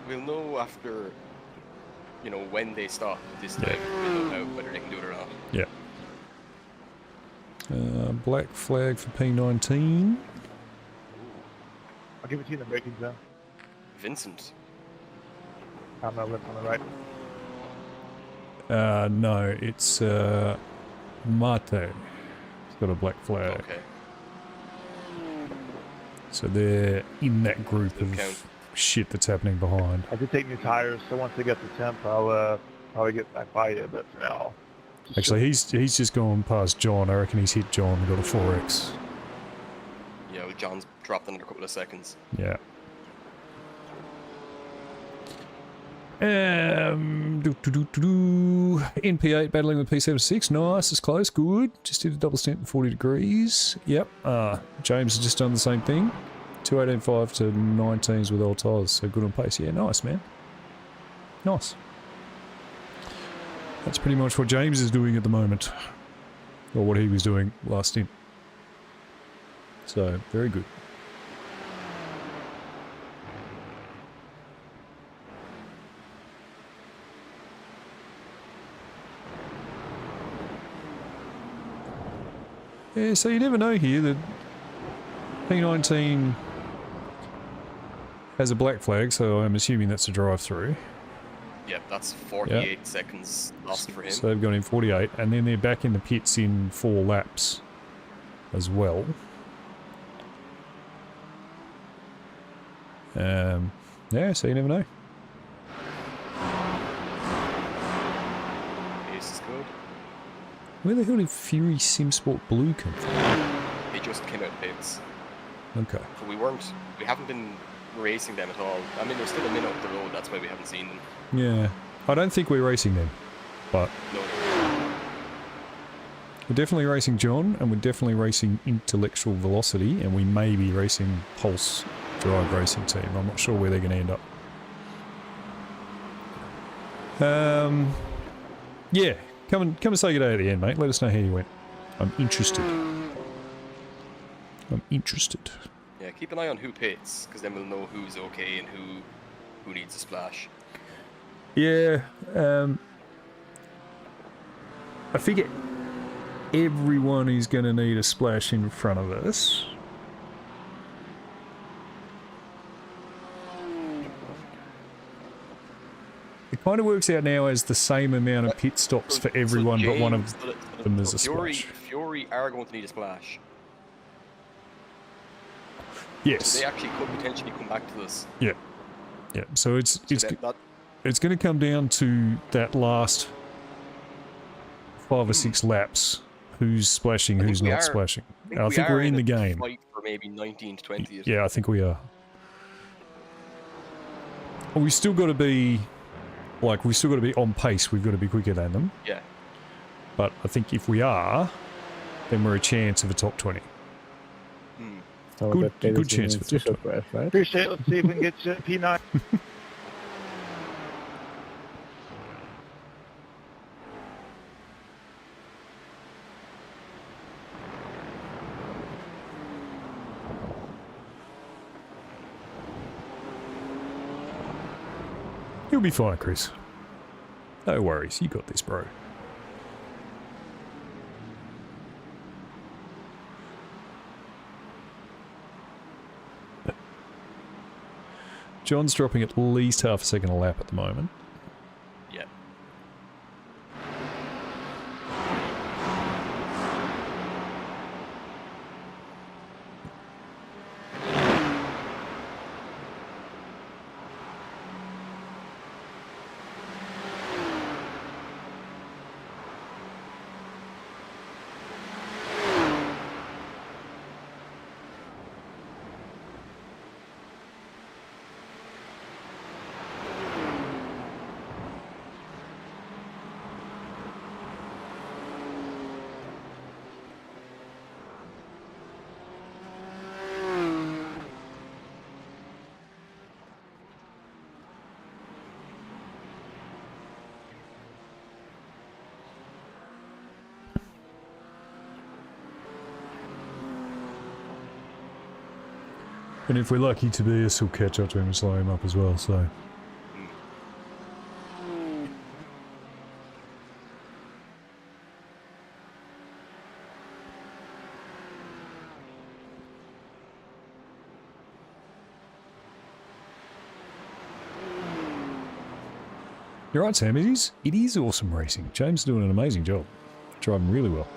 we'll know after, you know, when they stop this Yeah. time. We'll know whether they can do it or not. Yeah. Black flag for P19. I'll give it to you in the braking zone. Vincent. I'm not left on the right. No, it's Mate. It's got a black flag. Okay. So they're in that group Doesn't of count. shit that's happening behind. I did take new tires, so once they get the temp, I'll probably get back by you. But for now, Actually, he's just gone past John. I reckon he's hit John. Got a 4X. Yeah, well, John's dropped another couple of seconds. Yeah. NP8 battling with P76. Nice, it's close, good. Just did a double stint at 40 degrees. Yep. James has just done the same thing. 218.5 to 19s with all tyres, so good on pace. Yeah, nice, man. Nice. That's pretty much what James is doing at the moment. Or what he was doing last stint. So, very good. Yeah, so you never know here that P19 has a black flag, so I'm assuming that's a drive-through. Yep, that's 48 seconds lost for him. So they've gone in 48, and then they're back in the pits in 4 laps as well. Yeah, so you never know. Pace is good. Where the hell did Fury Simsport Blue come from? They just came out of pits. Okay. So we haven't been racing them at all. I mean, they're still a minute up the road, that's why we haven't seen them. Yeah. I don't think we're racing them, but No. we're definitely racing John, and we're definitely racing Intellectual Velocity, and we may be racing Pulse Drive Racing Team. I'm not sure where they're going to end up. Yeah. Come and say good day at the end, mate. Let us know how you went. I'm interested. Yeah, keep an eye on who pits, because then we'll know who's okay and who needs a splash. Yeah, I figure everyone is going to need a splash in front of us. It kind of works out now as the same amount of pit stops for everyone, but one of them is a splash. Fury are going to need a splash. Yes. So they actually could potentially come back to this. Yeah. Yeah. So it's that it's going to come down to that last 5 or 6 laps. Who's splashing? Who's not splashing? I think we're in the game. Fight for maybe 19 to 20. Yeah, I think we are. Well, we still got to be on pace. We've got to be quicker than them. Yeah. But I think if we are, then we're a chance of a top 20. So Good- that good chance means for you top should crash, right? appreciate it. Let's see if we can get you P9. You'll be fine, Chris. No worries. You got this, bro. John's dropping at least half a second a lap at the moment. Yeah. And if we're lucky, Tobias will catch up to him and slow him up as well, so... You're right, Sam. It is awesome racing. James is doing an amazing job. Driving really well.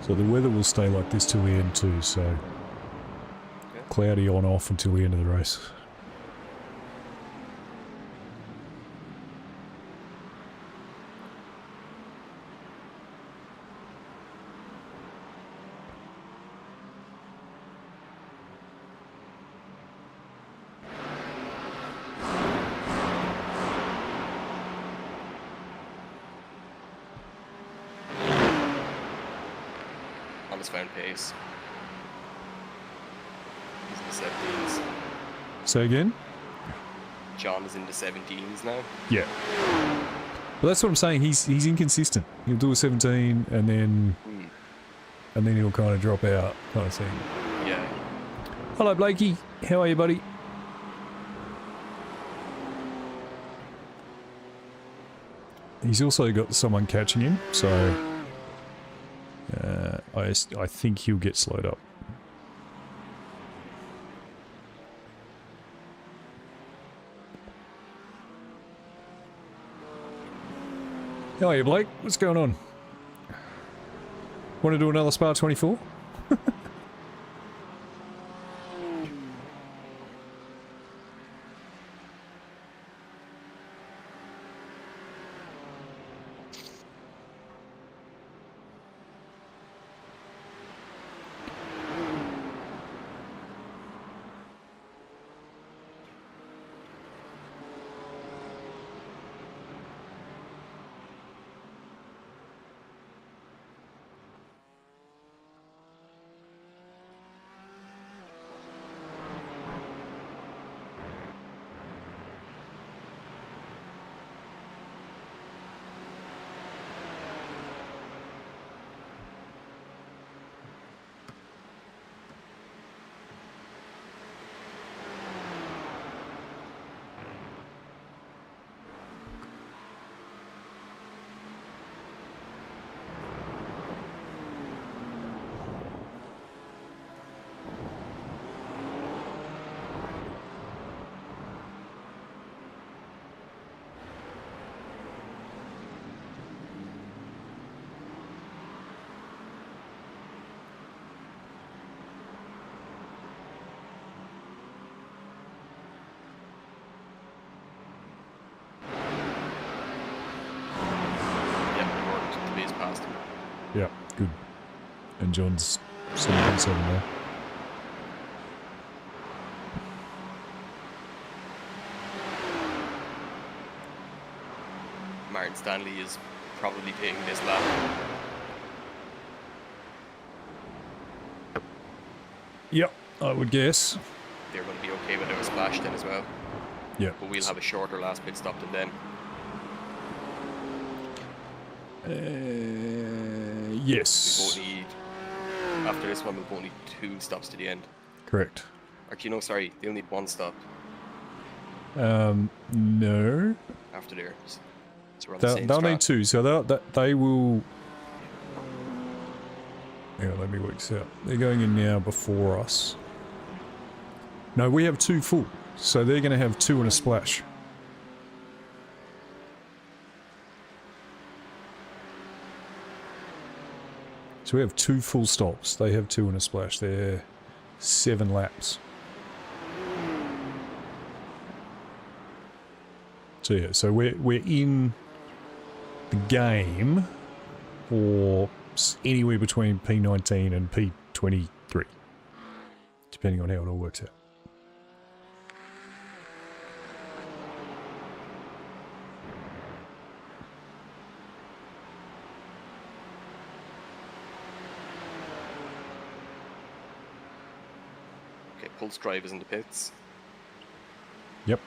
So the weather will stay like this till the end too, so cloudy on off until the end of the race. Thomas found pace. He's in the 17s. Say again? John is in the 17s now. Yeah. But that's what I'm saying. He's inconsistent. He'll do a 17 and then he'll kind of drop out, kind of thing. Yeah. Hello, Blakey. How are you, buddy? He's also got someone catching him, so I think he'll get slowed up. How are you, Blake? What's going on? Want to do another Spa 24? Yeah, good. And John's 7.7 there. Martin Stanley is probably taking this lap. Yep, I would guess. They're going to be okay without a splash then as well. Yeah. But we'll have a shorter last pit stop than them. Yes. We both need, after this one, we'll both need 2 stops to the end. Correct. Actually, no, sorry, they'll need 1 stop No. after theirs. So we're on the same They'll strat. need 2, so they will... Hang on, let me work this out. They're going in now before us. No, we have 2 full, so they're going to have 2 and a splash. So we have 2 full stops. They have 2 and a splash. They're 7 laps. So yeah, so we're in the game for anywhere between P19 and P23, depending on how it all works out. Okay, Pulse Drive is in the pits. Yep.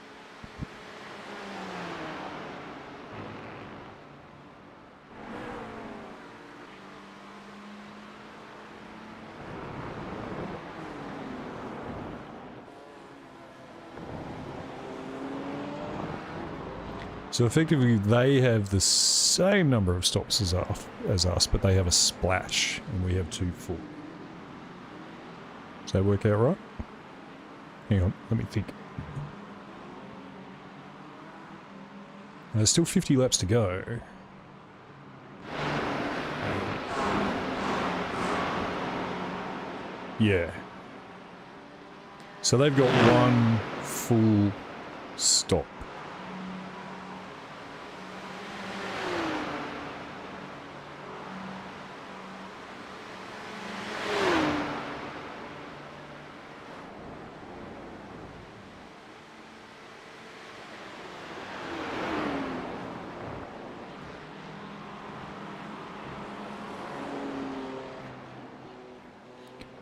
So effectively, they have the same number of stops as us, but they have a splash, and we have 2 full. Does that work out right? Hang on, let me think. There's still 50 laps to go. Yeah. So they've got 1 full stop.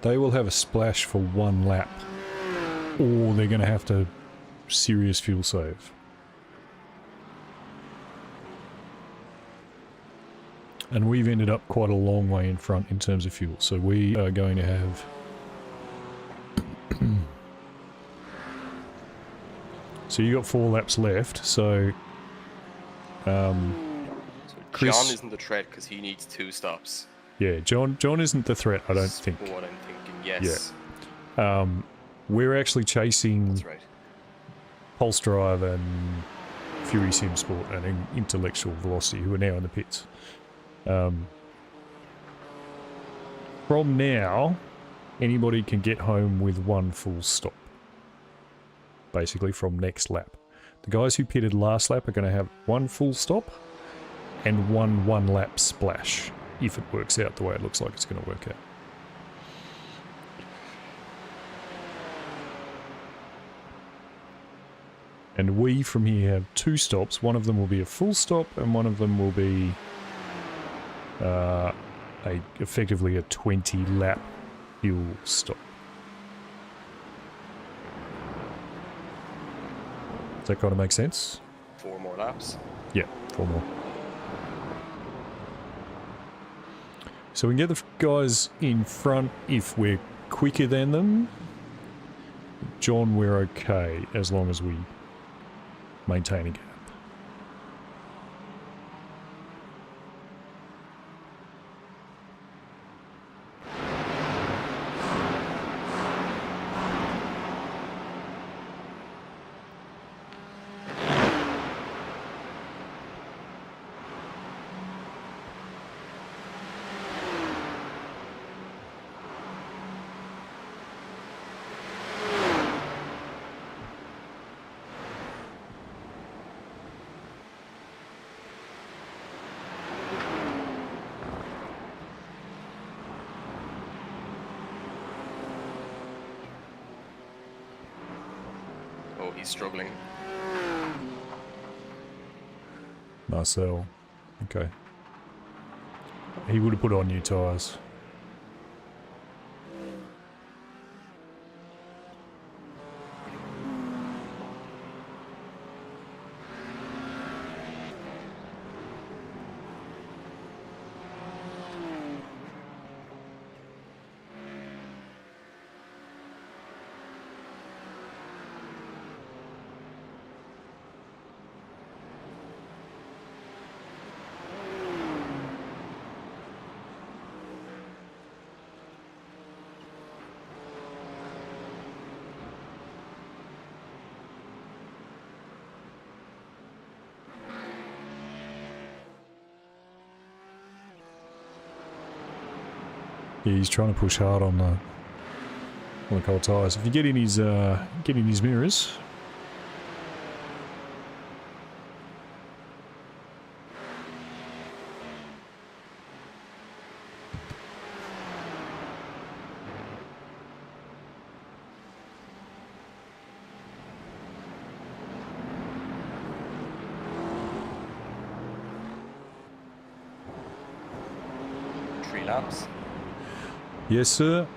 They will have a splash for 1 lap, or they're going to have to serious fuel save. And we've ended up quite a long way in front in terms of fuel, so we are going to have... So you got 4 laps left, so... So Chris- John isn't the threat because he needs 2 stops. Yeah, John isn't the threat, I don't That's think. what I'm thinking, yes. We're actually chasing That's right. Pulse Drive and Fury Sim Sport and Intellectual Velocity, who are now in the pits. From now, anybody can get home with 1 full stop. Basically, from next lap. The guys who pitted last lap are going to have 1 full stop and 1 one-lap splash, if it works out the way it looks like it's going to work out. And we from here have 2 stops. One of them will be a full stop, and one of them will be effectively a 20-lap fuel stop. Does that kind of make sense? 4 more laps. Yeah, 4 more. So we can get the guys in front if we're quicker than them. John, we're okay as long as we maintain a gap. Oh, he's struggling. Marcel. Okay. He would have put on new tyres. Yeah, he's trying to push hard on the cold tyres. If you get in his mirrors, laps. Yes, sir.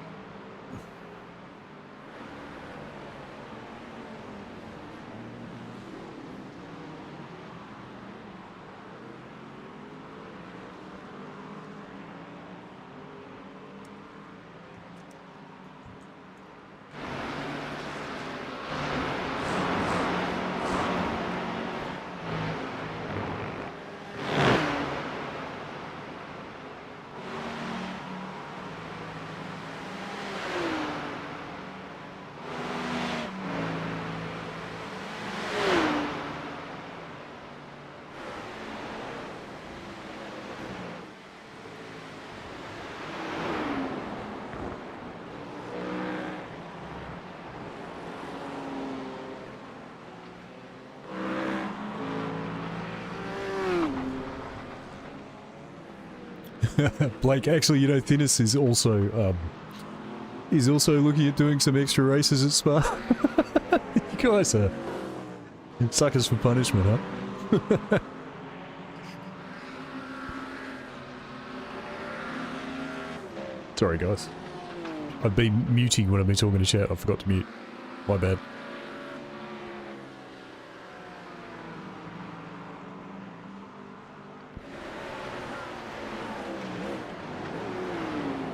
Blake, actually, you know, Thinnus is also looking at doing some extra races at Spa. You guys are suckers for punishment, huh? Sorry, guys. I've been muting when I've been talking to chat. I forgot to mute. My bad.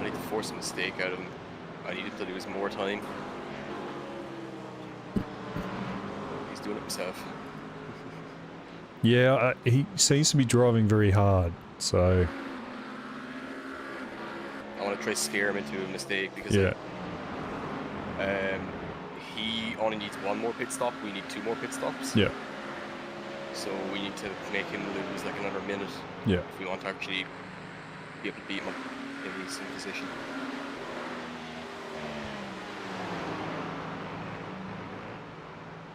I need to force a mistake out of him. I need him to lose more time. He's doing it himself. Yeah, he seems to be driving very hard, so... I want to try to scare him into a mistake because Yeah. he only needs one more pit stop. We need 2 more pit stops. Yeah. So we need to make him lose like another minute Yeah. if we want to actually be able to beat him in his position.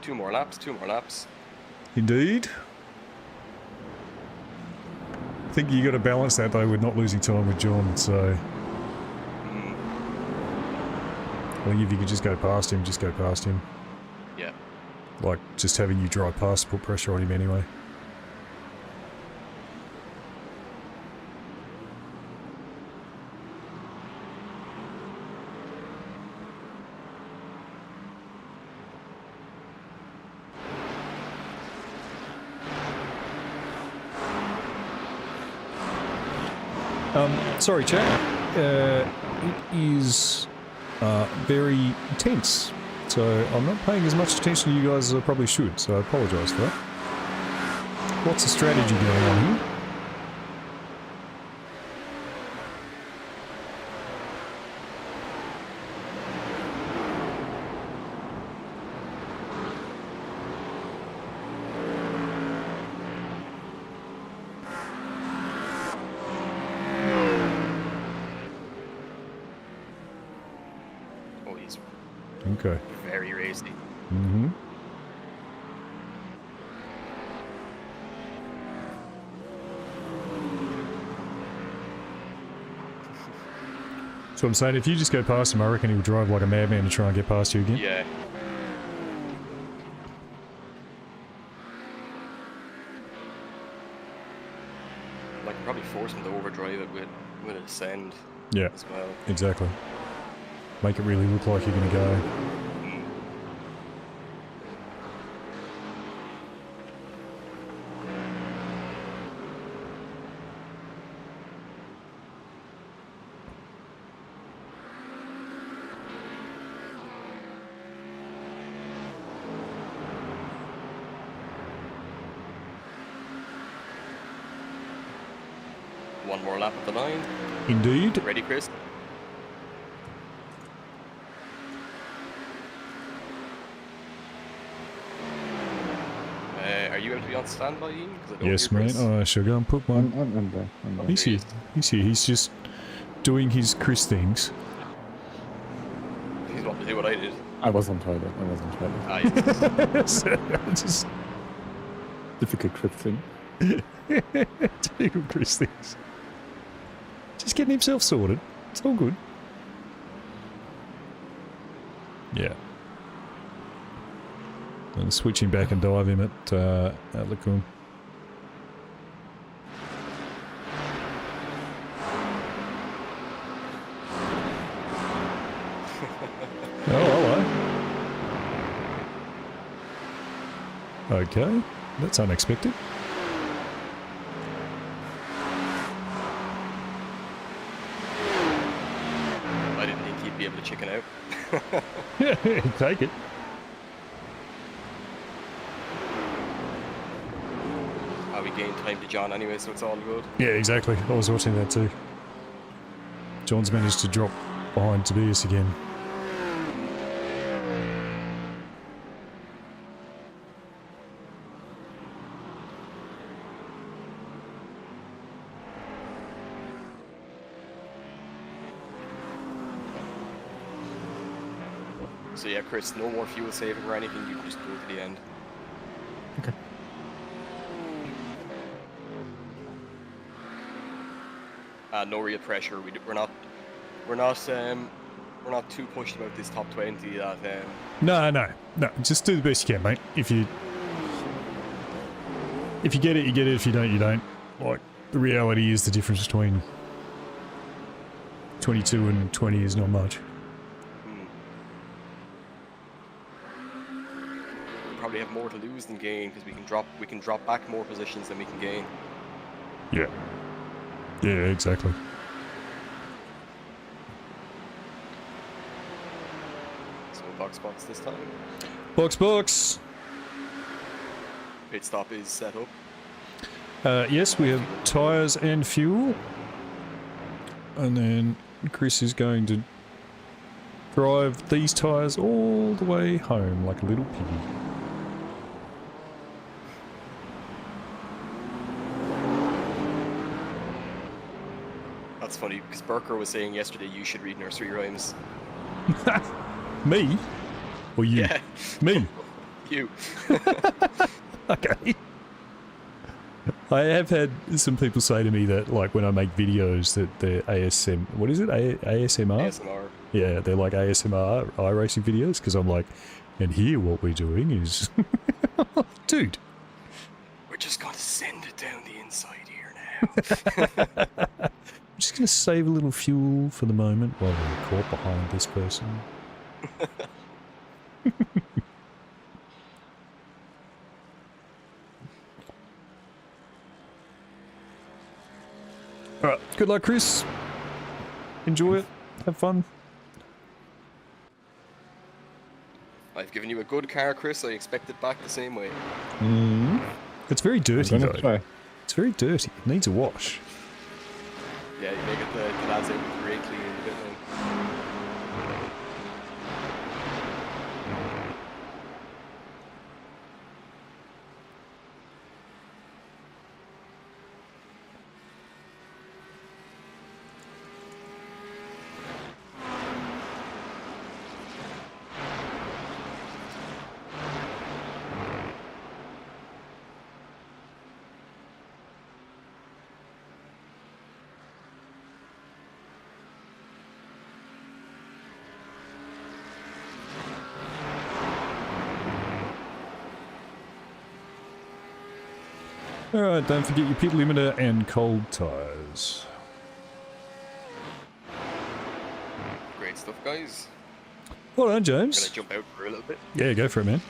Two more laps. Indeed. I think you got to balance that though with not losing time with John, so... Mm, I think if you could just go past him, just go past him. yeah. Like, just having you drive past put pressure on him anyway. Sorry, chat. It is very tense, so I'm not paying as much attention to you guys as I probably should, so I apologise for that. What's the strategy going on here? Oh, he's Okay. very racy. Mm-hmm. So I'm saying if you just go past him, I reckon he'll drive like a madman to try and get past you again. Yeah. I can probably force him to overdrive it with a send Yeah, as well. exactly. Make it really look like you're going to go. Mm. One more lap of the line. Indeed. Ready, Chris? Are you going to be on standby, Ian? 'Cause I don't Yes, hear mate. Chris. I shall go and put one. I'm there. I'm there. He's here. He's here. He's just doing his Chris things. He's wanting to do what I did. I was on toilet. Ah, yeah. So, just Difficult trip thing. doing Chris things. Just getting himself sorted. It's all good. Yeah. And switching back and dive him at Lacoon. Okay, that's unexpected. I didn't think he'd be able to chicken out. Yeah, take it. We gained time to John anyway, so it's all good. Yeah, exactly. I was watching that too. John's managed to drop behind Tobias again. So yeah, Chris, no more fuel saving or anything. You can just go to the end. Okay. No real pressure. We're not too pushed about this top 20. That No. Just do the best you can, mate. If you get it, you get it. If you don't, you don't. Like, the reality is the difference between 22 and 20 is not much. we probably have more to lose than gain because we can drop back more positions than we can gain. Yeah. Yeah, exactly. So box this time. Box. Pit stop is set up. Yes, we have tyres and fuel. And then Chris is going to drive these tyres all the way home like a little piggy. That's funny because Burker was saying yesterday you should read nursery rhymes. Me? Or you? Yeah, Me? you. Okay. I have had some people say to me that, like, when I make videos that they're ASM... What is it? ASMR? ASMR. Yeah, they're like ASMR iRacing videos, because I'm like, and here what we're doing is... Dude. We're just gonna send it down the inside here now. I'm just going to save a little fuel for the moment while we're caught behind this person. Alright, good luck, Chris. Enjoy it. Have fun. I've given you a good car, Chris. I expect it back the same way. It's very dirty, I'm though. gonna try. It's very dirty. It needs a wash. Yeah, you may get the lads out with the rake clean in a bit now. Alright, don't forget your pit limiter and cold tyres. Great stuff, guys. Well done, I'm James. gonna jump out for a little bit. Yeah, go for it, man.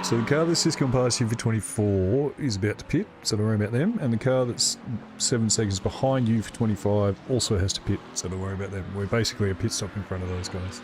So the car that's just gone past you for 24 is about to pit, so don't worry about them. And the car that's 7 seconds behind you for 25 also has to pit, so don't worry about them. We're basically a pit stop in front of those guys.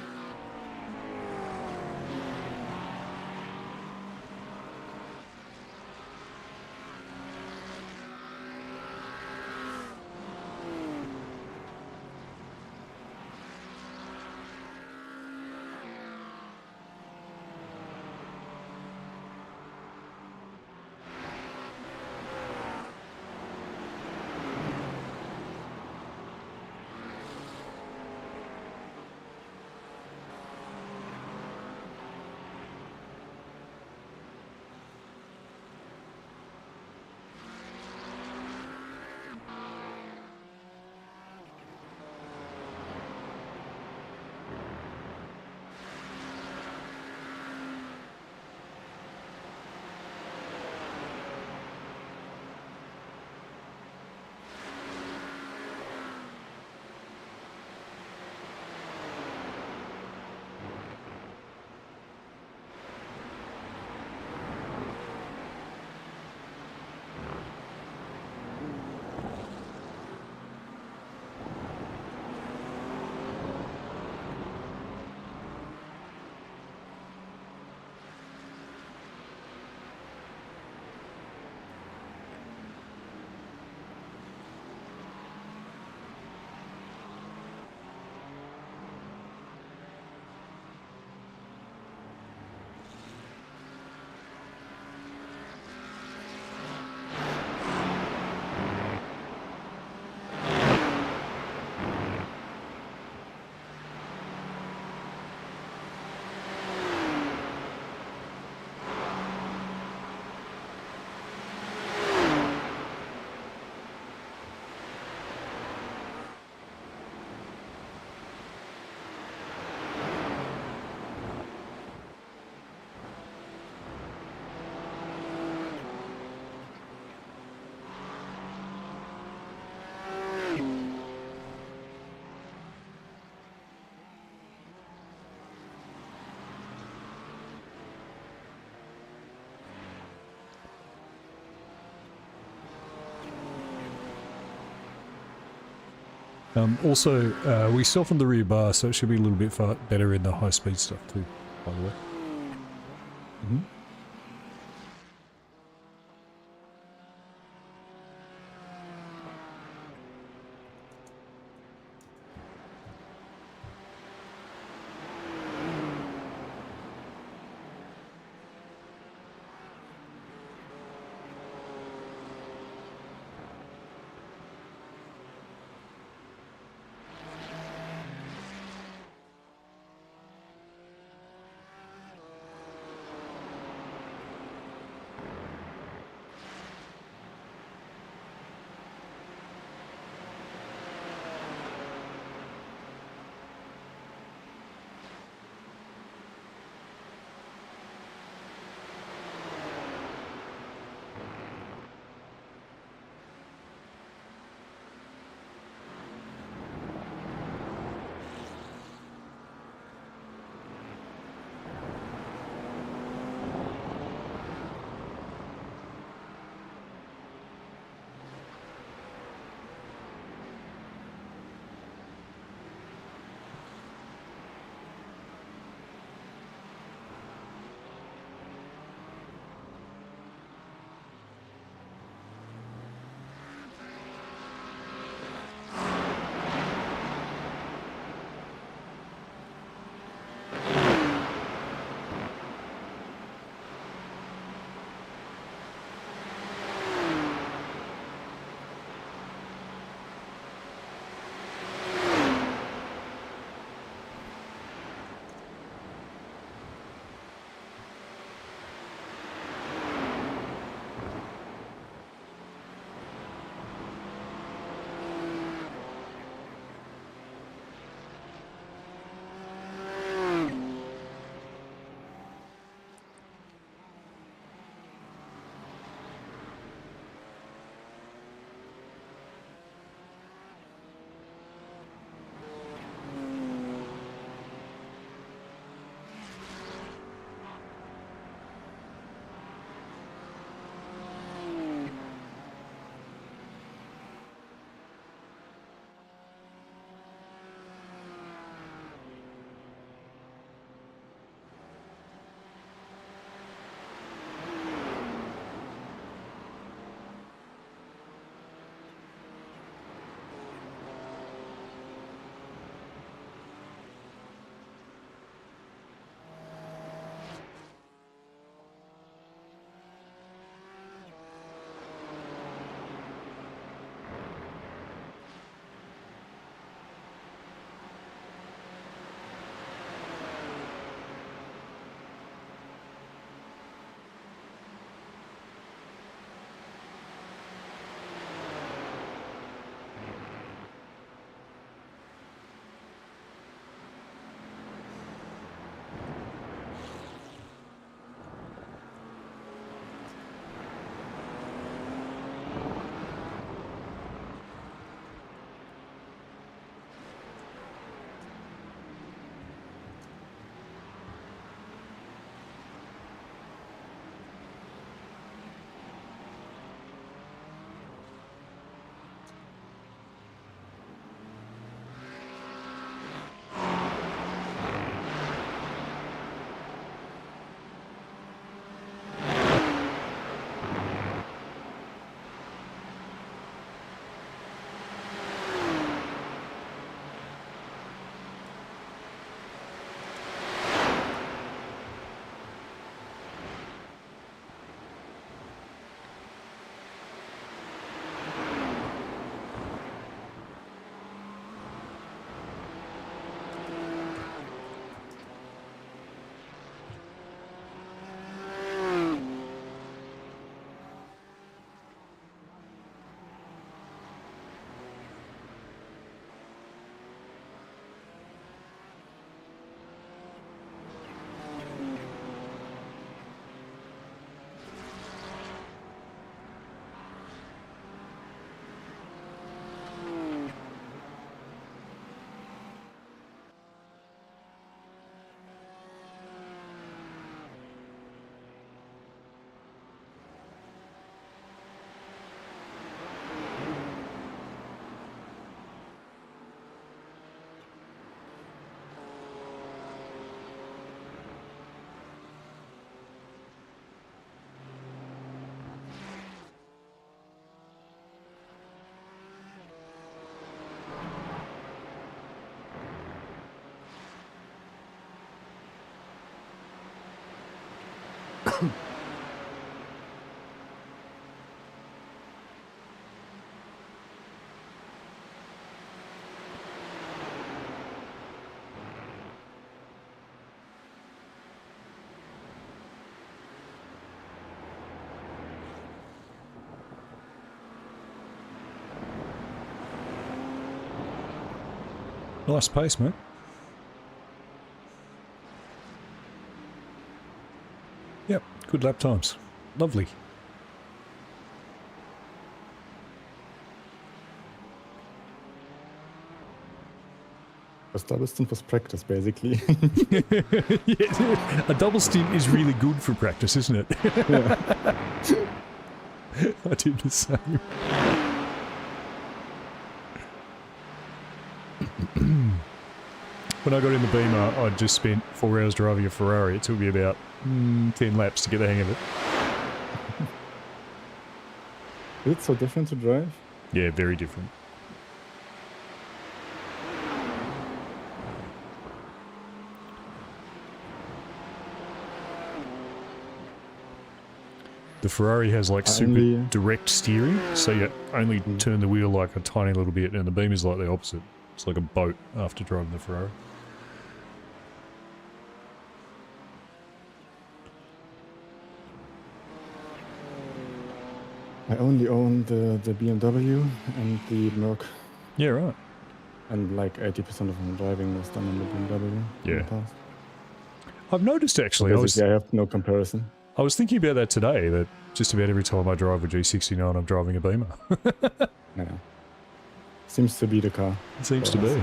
Also, we softened the rear bar, so it should be a little bit far better in the high-speed stuff too, by the way. Mm-hmm. Nice pace, mate. Yep, good lap times. Lovely. Was double stint was practice, basically. Yeah, a double stint is really good for practice, isn't it? Yeah. I did the same. When I got in the Beamer, I just spent 4 hours driving a Ferrari. It took me about 10 laps to get the hang of it. Is it so different to drive? Yeah, very different. The Ferrari has like super Only- direct steering, so you only turn the wheel like a tiny little bit, and the Beamer is like the opposite. It's like a boat after driving the Ferrari. I only own the BMW and the Merc, Yeah, right. and like 80% of my driving was done on the BMW in Yeah. the past. I've noticed actually, Basically, I have no comparison. I was thinking about that today, that just about every time I drive a G69, I'm driving a Beamer. Yeah. Seems to be the car. It seems to for us. be.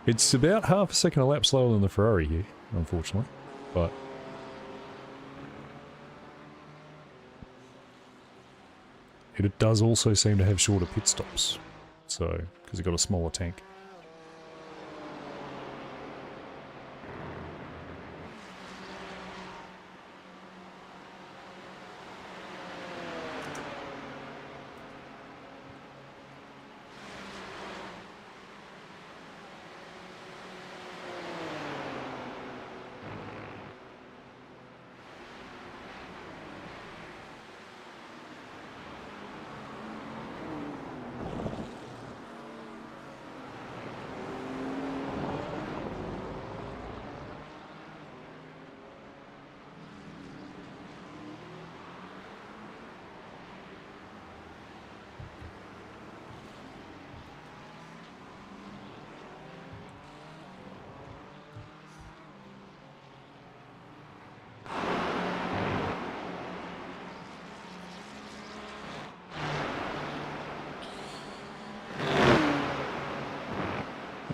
It's about half a second a lap slower than the Ferrari here, unfortunately. But it does also seem to have shorter pit stops. So, because it's got a smaller tank.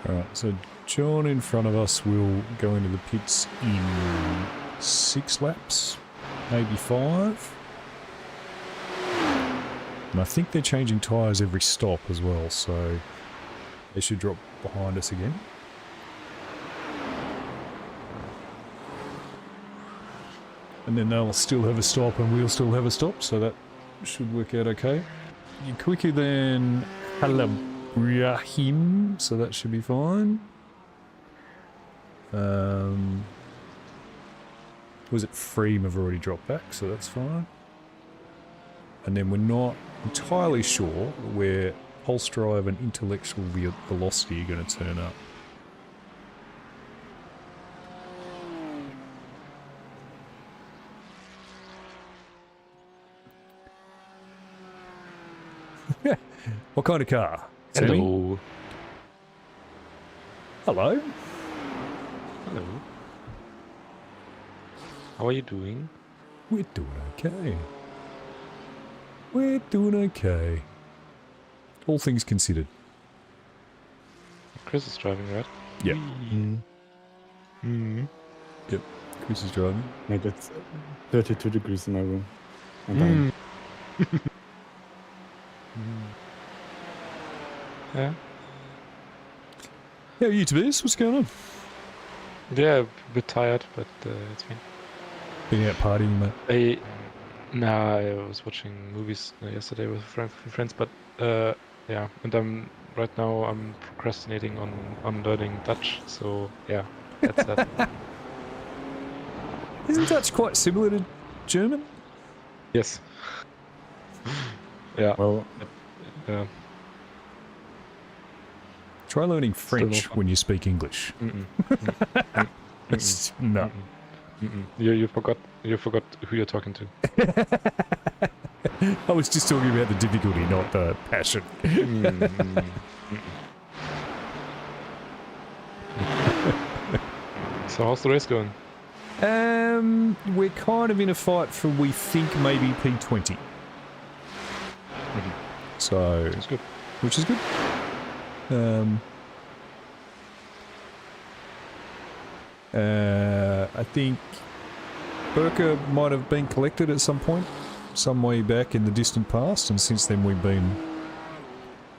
Alright, so John in front of us will go into the pits in 6 laps, maybe 5. And I think they're changing tyres every stop as well, so they should drop behind us again. And then they'll still have a stop and we'll still have a stop, so that should work out okay. You're quicker than Halabrahim, so that should be fine. Was it Freem have already dropped back, so that's fine. And then we're not entirely sure where Pulse Drive and Intellectual Velocity are going to turn up. What kind of car? Sammy? Hello. Hello. Hello. How are you doing? We're doing okay. We're doing okay. All things considered. Chris is driving, right? Yeah. Mm. Chris is driving. Mate, it's 32 degrees in my room. And Yeah. How are you, Tobias? What's going on? Yeah, a bit tired, but it's fine. Been out partying, mate. I was watching movies yesterday with friends, but yeah, and right now I'm procrastinating on learning Dutch, so yeah, that's that. Isn't Dutch quite similar to German? Yes. Yeah. Well, Yeah. Try learning no French fun. when you speak English. Mm-mm. It's- no. Mm-mm. You forgot who you're talking to. I was just talking about the difficulty, not the passion. So how's the race going? We're kind of in a fight for, we think, maybe P20. So, That's good. which is good. I think Burka might have been collected at some point, some way back in the distant past, and since then we've been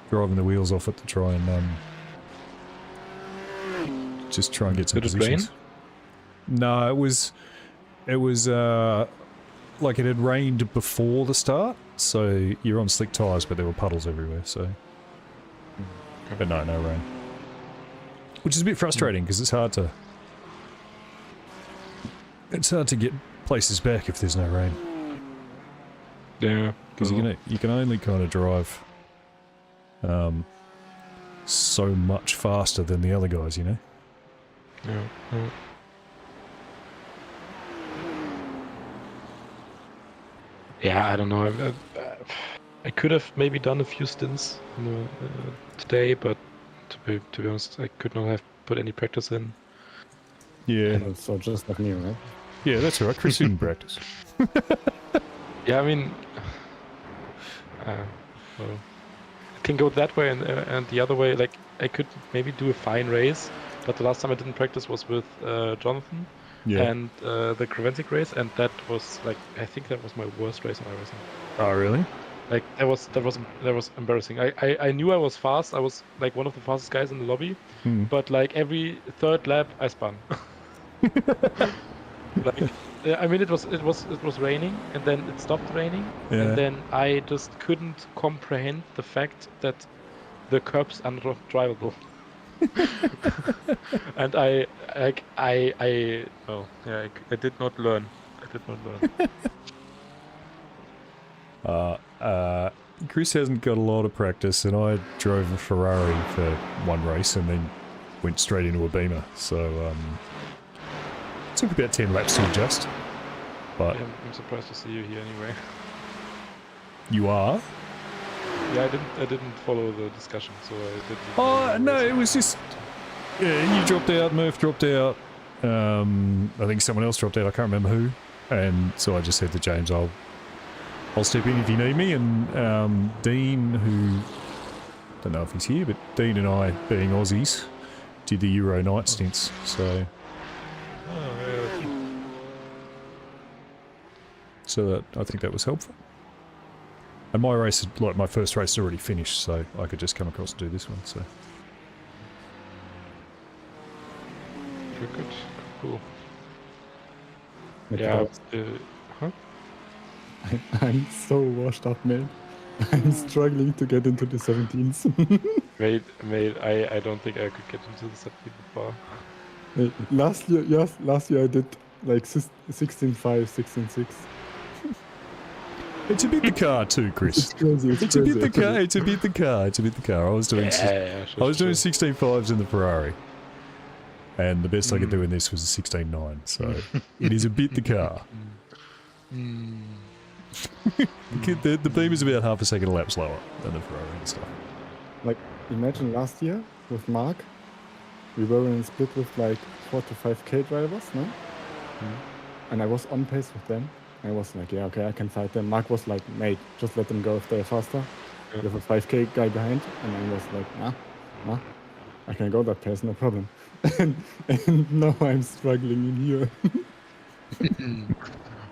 driving the wheels off it to try and just try and get some Did it rain? positions. No, it was like it had rained before the start, so you're on slick tyres, but there were puddles everywhere. So, but no rain, which is a bit frustrating because it's hard to get places back if there's no rain, Yeah. because you can only kind of drive so much faster than the other guys, you know. Yeah. Yeah. Yeah, I don't know. I could have maybe done a few stints today, but to be honest, I could not have put any practice in. Yeah, so just like me, right? yeah, that's all right. Chris didn't practice. Yeah, I mean, well, it can go that way and the other way. Like I could maybe do a fine race, but the last time I didn't practice was with Jonathan. Yeah. And the Creventic race, and that was like, I think that was my worst race on iRacing. Oh, really? Like that was embarrassing. I knew I was fast. I was like one of the fastest guys in the lobby, Hmm. but like every third lap I spun. Like, I mean, it was raining, and then it stopped raining, Yeah. and then I just couldn't comprehend the fact that the curbs are not drivable. And I did not learn. Chris hasn't got a lot of practice, and I drove a Ferrari for one race and then went straight into a Beamer. So it took about 10 laps to adjust. But I'm surprised to see you here anyway. you are? Yeah, I didn't follow the discussion, so I didn't. Oh, no, it was just... Yeah, you dropped out, Murph dropped out. I think someone else dropped out, I can't remember who. And so I just said to James, I'll step in if you need me. And Dean, who... don't know if he's here, but Dean and I, being Aussies, did the Euro night stints, so... So that, I think that was helpful. And my race, like my first race, had already finished, so I could just come across and do this one. So Very good. Cool. Like, Yeah. Huh? I'm so washed up, man. I'm struggling to get into the 17s. Mate, I don't think I could get into the 17 bar. Last year I did like 16.5, 16.6. it's a bit the car too, Chris. It's crazy. It's a bit the car. It's a bit the car. It's a bit the car. I was doing Yeah, I was doing 16.5s in the Ferrari, and the best I could do in this was a 16.9. So it is a bit the car. The beam is about half a second a lap slower than the Ferrari and stuff. Like, imagine last year with Mark, we were in a split with like 4 to 5k drivers, no? And I was on pace with them. I was like, yeah, okay, I can fight them. Mark was like, mate, just let them go if they're faster. Yeah. We have a 5k guy behind. And I was like, nah, I can go that pace, no problem. and now I'm struggling in here.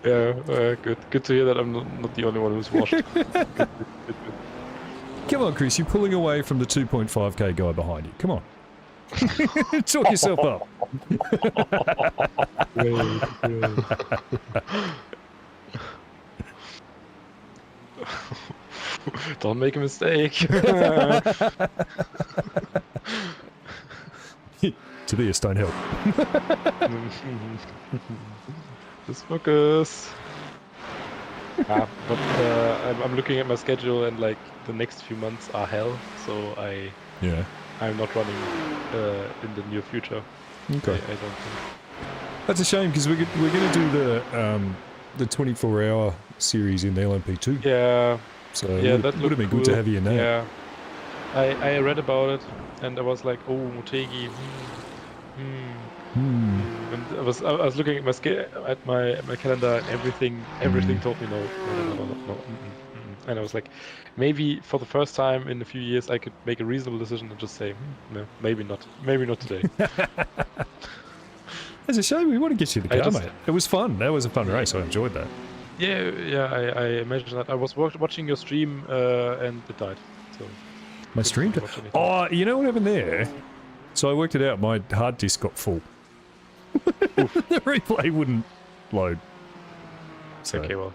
Yeah, good to hear that I'm not the only one who's washed. Come on, Chris, you're pulling away from the 2.5k guy behind you. Come on. Talk yourself up. Great. Don't make a mistake. Tobias, don't help. Focus. But I'm looking at my schedule and like the next few months are hell, so Yeah. I'm not running in the near future. Okay. I don't think. That's a shame because we're going to do the 24-hour series in the LMP2. Yeah, So yeah, it that would have been looked good to cool. have you in that. Yeah, I read about it and I was like, oh, Motegi. And I was looking at my calendar and everything told me no. And I was like, maybe for the first time in a few years I could make a reasonable decision and just say, no, maybe not today. It's a shame. We want to get you the I car, just- mate. It was fun. That was a fun race. I enjoyed that. I imagine that. I was watching your stream and it died. So My stream. couldn't watch anything. Oh, you know what happened there? So I worked it out. My hard disk got full. The replay wouldn't load. So Okay, well,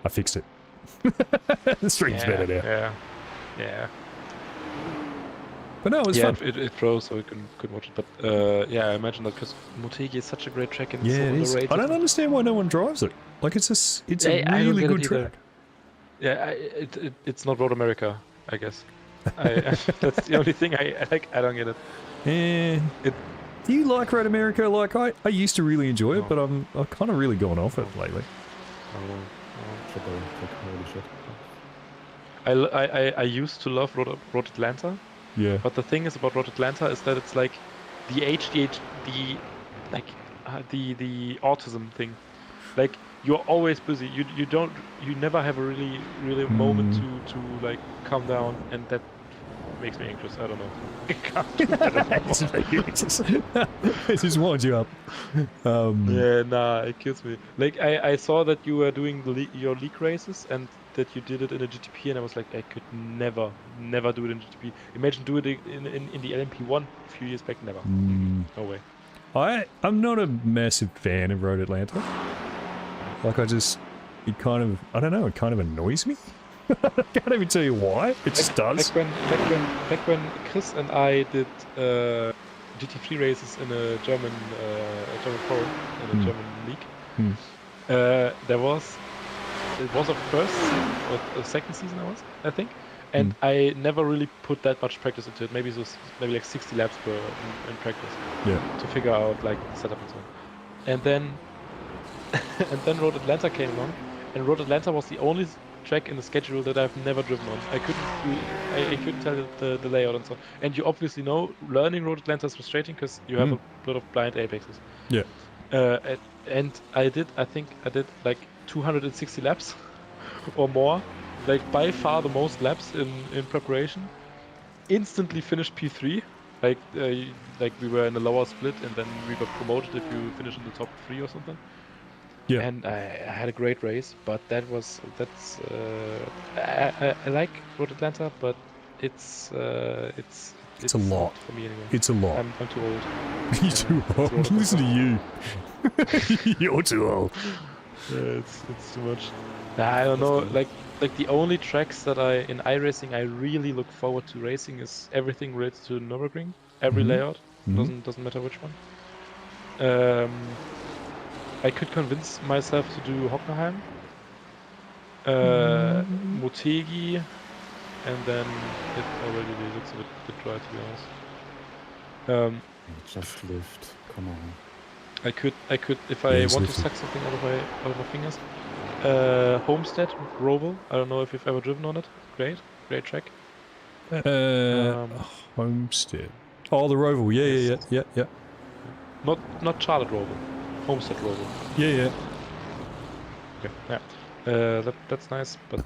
I fixed it. The stream's better now. Yeah. But no, it was Yeah, fun. it froze, so we couldn't watch it. But I imagine that because Motegi is such a great track and it's Yeah, so it is. underrated. I don't understand why no one drives it. Like it's a I don't really get good it either. track. Yeah, it's not Road America, I guess. That's the only thing I like. I don't get it. Yeah. Do you like Road America? Like I used to really enjoy it, No. but I've kind of really gone off it lately. Holy shit. I used to love Road Atlanta, Yeah. but the thing is about Road Atlanta is that it's like the the autism thing. Like you're always busy. You never have a really moment to like calm down, and that makes me anxious. I don't know. I can't do that anymore. It just winds you up. Yeah, nah, it kills me. Like I saw that you were doing your league races and that you did it in a GTP, and I was like, I could never do it in GTP. Imagine do it in the LMP1 a few years back. Never. No way. I'm not a massive fan of Road Atlanta. Like I don't know, it kind of annoys me. I can't even tell you why. It just does. Back when Chris and I did GT3 races in a German forum in a German league, it was a first season or a second season I think, and I never really put that much practice into it. Maybe like 60 laps in practice. Yeah. To figure out like setup and so on. And then Road Atlanta came along, and Road Atlanta was the only track in the schedule that I've never driven on. I couldn't tell the layout and so on. And you obviously know learning Road Atlanta is frustrating because you have a lot of blind apexes. Yeah. And I think I did like 260 laps or more, like by far the most laps in preparation. Instantly finished P3, like we were in a lower split, and then we got promoted if you finish in the top 3 or something. Yeah. And I had a great race, but I like Road Atlanta, but it's a not lot. for me anymore. It's a lot. I'm too old. You're too Road old. Listen to you. You're too old. It's too much. I don't know. Like the only tracks that in iRacing I really look forward to racing is everything related to Nürburgring. Every layout doesn't matter which one. I could convince myself to do Hockenheim, Motegi, and then it already looks a bit dry, to be honest. Just lift. Come on. I could if I he's want to lifted. suck something out of my fingers. Homestead, Roval. I don't know if you've ever driven on it. Great track. Homestead. Oh, the Roval. Yeah. Not Charlotte Roval. Homestead Roval. Yeah. Okay. Yeah. That's nice, but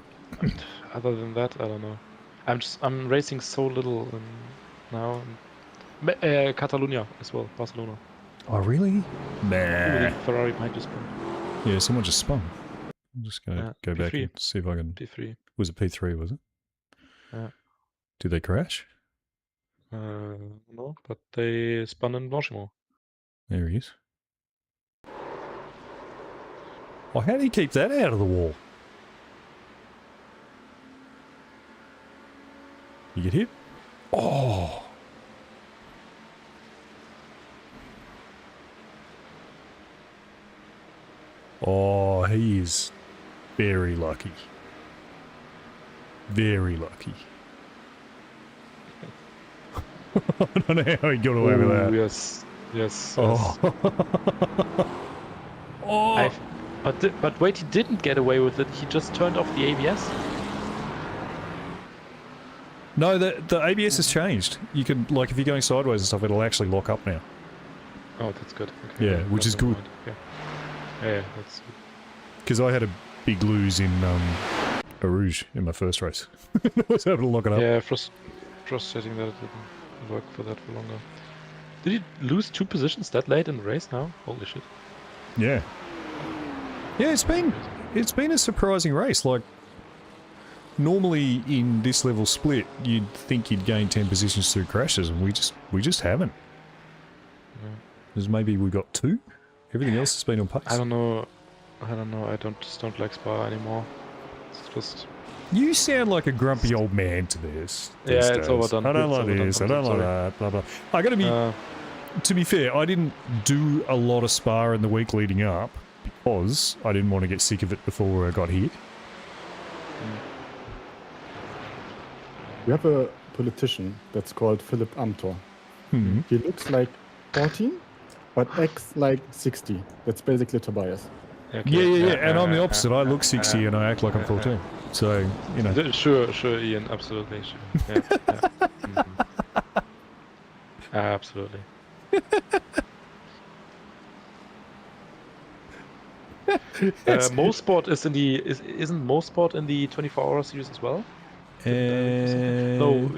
other than that, I don't know. I'm racing so little now. Catalunya as well, Barcelona. Oh, really? Ooh, Nah. the Ferrari might just come. Yeah, someone just spun. I'm just going to Yeah, go back P3. and see if I can... P3. Was it P3, was it? Yeah. Did they crash? No, but they spun in Blanchimont. There he is. Oh, how do you keep that out of the wall? You get hit? Oh! Oh, he is very lucky. Very lucky. I don't know how he got away with that. Yes, yes. Oh. Oh. But wait, he didn't get away with it. He just turned off the ABS. No, the ABS has changed. You can, like, if you're going sideways and stuff, it'll actually lock up now. Oh, that's good. Okay, Yeah, which is never good. mind. Yeah, that's good. Because I had a big lose in Arouge in my first race. I was able to lock it up. Yeah, frustrating that it didn't work for that for longer. Did he lose 2 positions that late in the race now? Holy shit. Yeah. Yeah, it's been a surprising race. Like, normally in this level split, you'd think you'd gain 10 positions through crashes, and we just haven't. Yeah. There's maybe we got 2. Everything else has been on pace. I don't know. I just don't like Spa anymore. It's just. You sound like a grumpy old man to this. Yeah, these it's days. overdone. I don't It's like overdone this. I don't like sometimes, that. Blah blah. I gotta be. To be fair, I didn't do a lot of Spa in the week leading up because I didn't want to get sick of it before I got here. We have a politician that's called Philip Amthor. Hmm. He looks like 14, but acts like 60. That's basically Tobias. Okay. Yeah. And I'm the opposite. I look 60 and I act like I'm 14. So, you know. Sure, Ian, absolutely, sure. Yeah. Mhm. Absolutely. Mosport is in the isn't Mosport in the 24-hour series as well? No,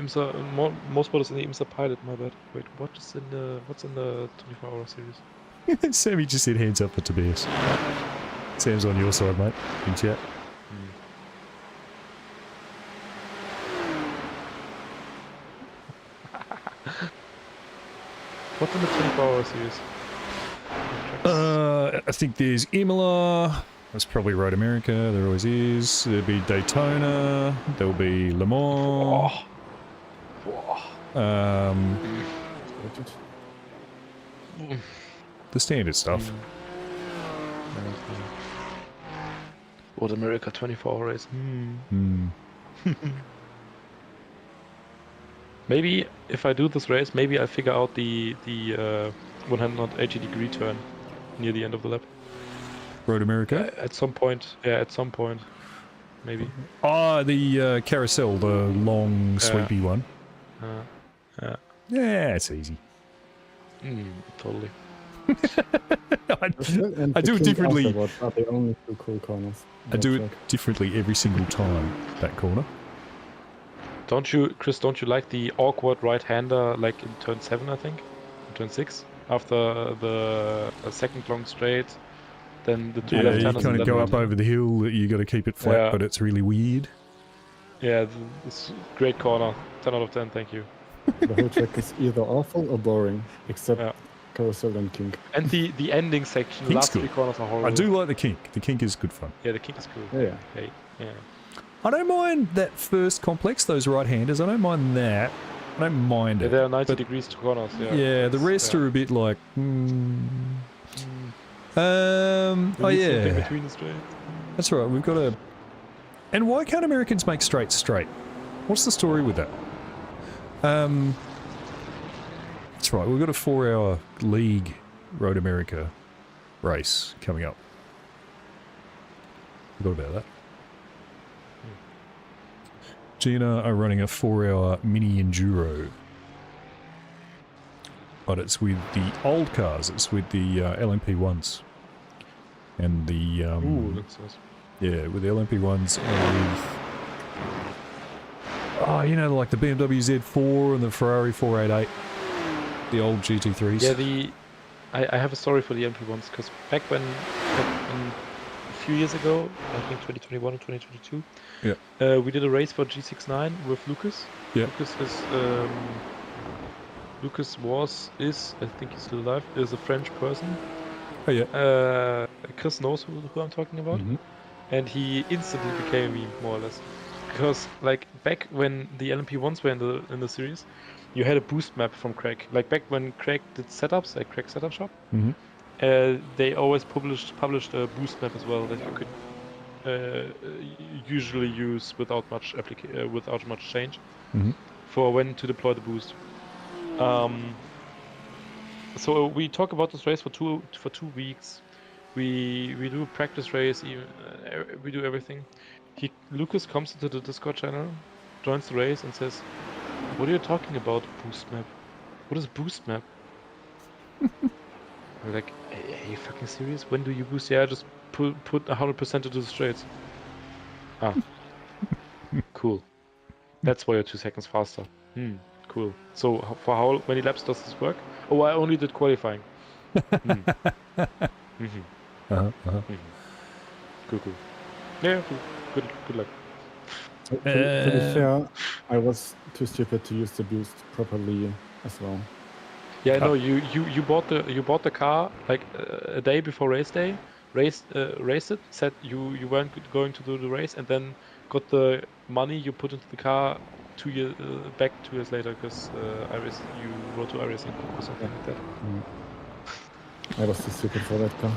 Mosport is in the IMSA pilot. My bad. Wait, what's in the 24-hour series? Sammy just said hands up for Tobias. Sam's on your side, mate. In chat. What's in the 24-hour series? I think there's Imola. That's probably Road America. There always is. There'll be Daytona. There'll be Le Mans. The standard stuff. Road America 24-hour race. Maybe if I do this race, maybe I figure out the 180-degree turn near the end of the lap. Road America? At some point. Yeah, at some point. Maybe. Oh, the carousel, the long, sweepy one. Yeah, it's easy. Totally. And I do it differently. Afterwards are the only 2 cool corners. I do it differently every single time, that corner. Chris, don't you like the awkward right-hander like in turn 7, I think? In turn 6? After the second long straight, then the 2 Yeah, left-handers. you kind of go up over the hill, you got to keep it flat, Yeah. but it's really weird. Yeah, it's a great corner. 10 out of 10, thank you. The whole track is either awful or boring, except Yeah. Carousel and Kink. And the ending section, the Kink's last 3 good. corners are horrible. I do like the kink. The kink is good fun. Yeah, the kink is cool. Yeah. Yeah. I don't mind that first complex, those right-handers. I don't mind that. I don't mind Yeah, it. there are 90 but degrees to corners. Yeah. yeah, the rest are a bit like. Oh yeah, Between the straight. that's right. We've got a. And why can't Americans make straight straight? What's the story with that? That's right. We've got a 4-hour league Road America race coming up. Forgot about that. Gina are running a 4-hour mini enduro. But it's with the old cars, it's with the LMP1s. And the... Ooh, looks nice. yeah, with the LMP1s and with... Oh, you know, like the BMW Z4 and the Ferrari 488. The old GT3s. Yeah, I have a story for the MP1s, because back when a few years ago, I think 2021 or 2022, Yeah. We did a race for G69 with Lucas. Yeah. Lucas is, I think he's still alive, is a French person. Oh, yeah. Chris knows who I'm talking about. Mhm. And he instantly became a meme, more or less. Because, like, back when the LMP1s were in the series, you had a boost map from Craig. Like, back when Craig did setups at Craig Setup Shop, Mhm. they always published a boost map as well that you could usually use without much without much change Mhm. for when to deploy the boost. So we talk about this race for 2 weeks. We do a practice race, even we do everything. Lucas comes into the Discord channel, joins the race, and says, "What are you talking about, boost map? What is boost map?" We're like, "Are you fucking serious? When do you boost?" Yeah, just put 100% into the straights. Ah, cool. That's why you're 2 seconds faster. Cool. So for how many laps does this work? Oh, I only did qualifying. Hmm. Mhm. Cool. Yeah, cool. Good luck. To be fair, I was too stupid to use the boost properly as well. Yeah, no, you bought the car like a day before race day, raced it, said you weren't going to do the race, and then got the money you put into the car 2 years back 2 years later because you wrote to iRacing or something like that. I was too stupid for that car.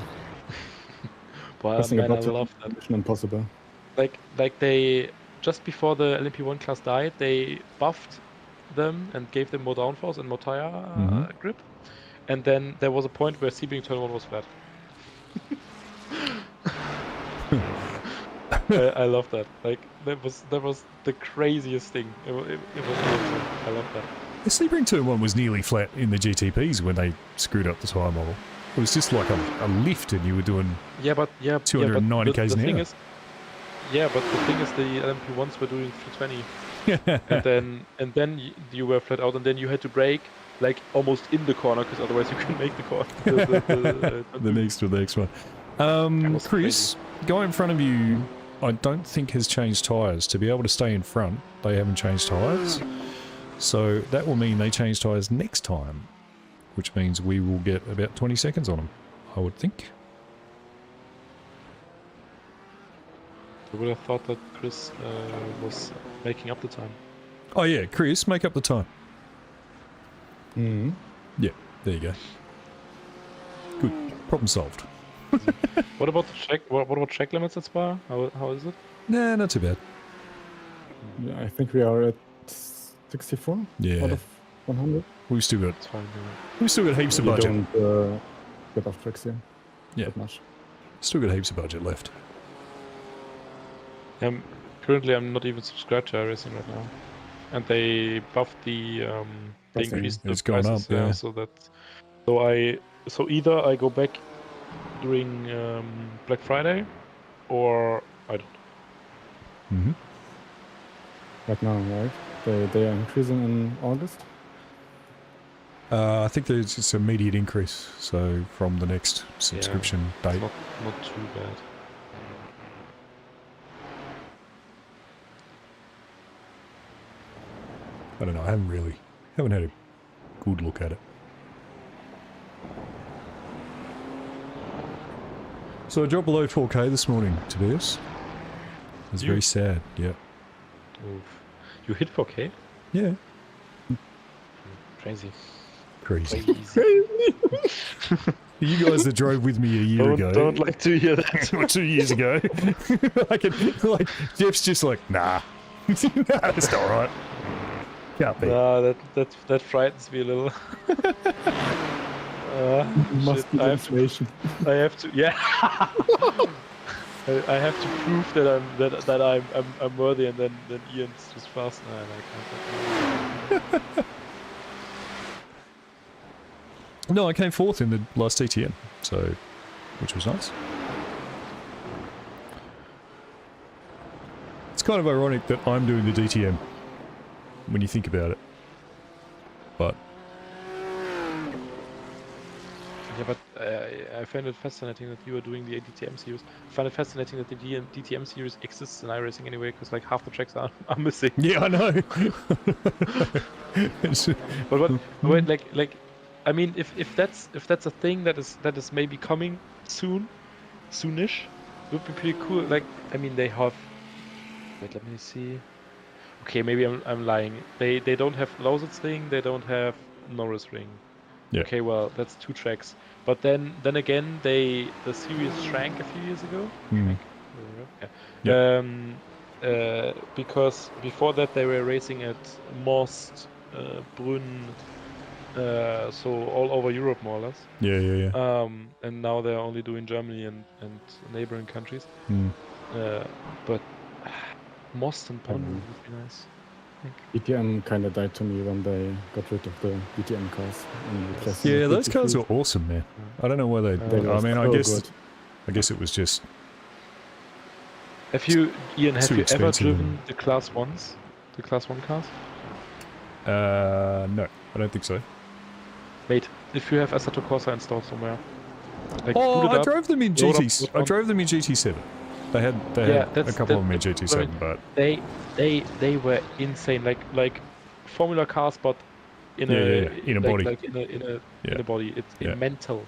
Wow, think man, I about the love that. Mission Impossible. Like they just before the LMP1 class died, they buffed them and gave them more downforce and more tire grip, and then there was a point where Sebring turn 1 was flat. I love that. Like that was the craziest thing. It was awesome. I love that. The Sebring Turn 1 was nearly flat in the GTPs when they screwed up the tyre model. It was just like a lift and you were doing 290 k's an hour. But the thing is, the LMP1s were doing 320, and then you were flat out, and then you had to brake like almost in the corner because otherwise you couldn't make the corner. The next one. Chris, guy in front of you, I don't think has changed tyres. To be able to stay in front, they haven't changed tyres. So that will mean they change tyres next time, which means we will get about 20 seconds on them, I would think. I would have thought that Chris was making up the time. Oh yeah, Chris, make up the time. Yeah, there you go. Good. Problem solved. What about the check? What about check limits at Spa? How is it? Nah, not too bad. Yeah, I think we are at 64 Yeah. out of 100. We've still got It's fine. heaps of You budget. don't get off tracks here Yeah. that much. Still got heaps of budget left. Currently, I'm not even subscribed to iRacing right now, and they buffed they Pricing. increased the It's gone prices, up, yeah. So either I go back during Black Friday, or I don't. Mm-hmm. Right now, right? They are increasing in August. I think there's it's immediate increase, so from the next subscription date. Not too bad. I don't know, I haven't had a good look at it. So I dropped below 4K this morning, Tobias. It was very sad, yeah. Oof. You hit 4K? Yeah. Crazy. Crazy. Crazy. You guys that drove with me a year ago. Don't like to hear that. Or 2 years ago. like Jeff's just like, nah. Nah, that's not right. Can't be. Nah, that frightens me a little. Must be I have inflation. to, yeah. I have to prove that I'm worthy, and then Ian's just fast. Nah, I can't. No, I came fourth in the last DTM, so which was nice. It's kind of ironic that I'm doing the DTM when you think about it, but Yeah, but I find it fascinating that you are doing the DTM series. I find it fascinating that the DTM series exists in iRacing anyway, because like half the tracks are missing. yeah, I know. But wait, like, I mean, if that's a thing that is maybe coming soonish, would be pretty cool. Like, I mean, they have. Wait, let me see. Okay, maybe I'm lying. They don't have Lausitzring. They don't have Norris Ring. Yeah. Okay, well that's 2 tracks. But then again, the series shrank a few years ago. Mm. Shrank? Yeah. Because before that they were racing at Most, Brünn, so all over Europe more or less. Yeah. And now they're only doing Germany and neighboring countries. Mm. But Most and Brünn would be nice. DTM kind of died to me when they got rid of the DTM cars. And replaced them Yeah, with those cars GT3s. were awesome, man. I don't know why they. They were I mean, so good. I guess it was just. Have you, Ian? Have Too you ever expensive driven and- the Class 1s? The Class 1 cars? No, I don't think so. Mate, if you have Assetto Corsa installed somewhere, like Oh, boot it I up, drove them in load up GT. with I one. drove them in GT7. They had Yeah, a couple of them in that- GT7, but they were insane. Like Formula cars, but in Yeah, a in a like, body. Like in a Yeah. body. It's Yeah. mental.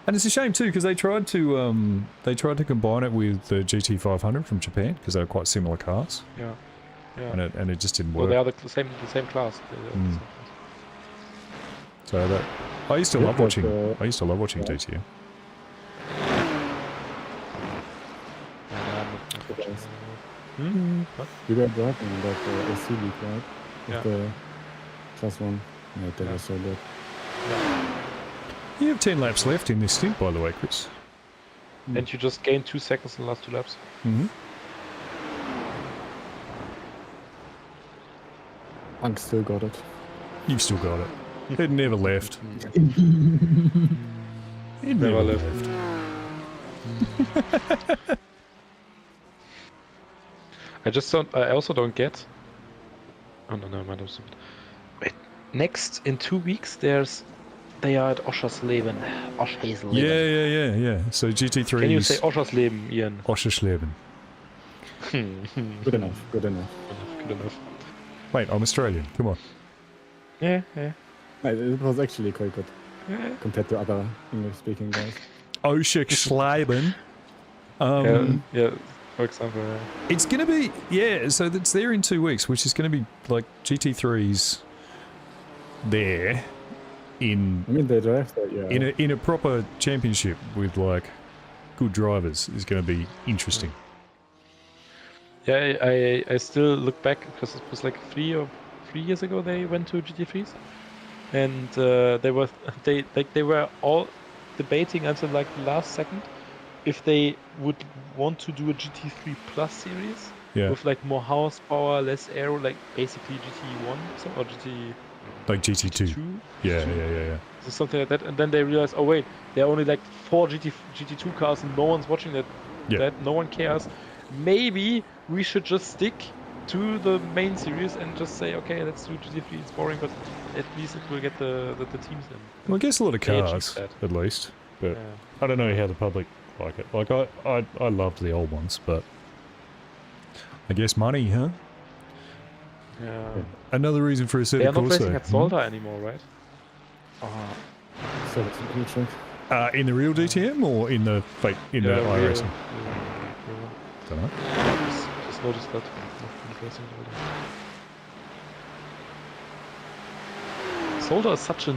and it's a shame too because they tried to combine it with the GT500 from Japan because they were quite similar cars, Yeah. and it just didn't Well, work. they are the same class. They are the Mm. same class. So that I used to Yeah, love but, watching. I used to love watching yeah. DTM. Good guys. Hmm? You were driving that AC league, right? Yeah. With the Class 1. Yeah, they Yeah. were so good. You have 10 laps left in this stint, by the way, Chris. And you just gain 2 seconds in the last 2 laps. Mm-hmm. Punk still got it. You've still got it. It never left. It Never left. I also don't get. Oh no, mind. I'm stupid. Wait. Next in 2 weeks, they are at Oschersleben. Oschersleben. Yeah. So GT3 Can you say Oschersleben, Ian? Oschersleben. Good enough. Good enough. Good enough. Wait, I'm Australian. Come on. Yeah. No, it was actually quite good Yeah. compared to other English-speaking guys. Oschersleben. Yeah. For example, yeah. It's going to be, so it's there in 2 weeks, which is going to be like GT3's there in I mean, they drive that, yeah. in a proper championship with like good drivers is going to be interesting. Yeah, I still look back because it was like 3 years ago they went to GT3s, and they were all debating until like the last second if they would want to do a GT3 Plus series Yeah, with like more horsepower, less aero, like basically GT1 or GT2. like GT2. Yeah. So something like that, and then they realized, oh wait, there are only like 4 GT2 cars, and no one's watching that. Yeah. That no one cares. Maybe we should just stick to the main series and just say, okay, let's do GT3. It's boring, but at least it will get the teams in. Well, I guess a lot of They achieved cars, that. at least. But Yeah. I don't know how the public like it. Like I loved the old ones, but I guess money, huh? Yeah. Another reason for a set They are of not Corso. racing at Solda anymore, right? So it's a new track. In the real DTM or in the fake in the iRacing? Don't know. Just noticed that. Not racing Solda is such a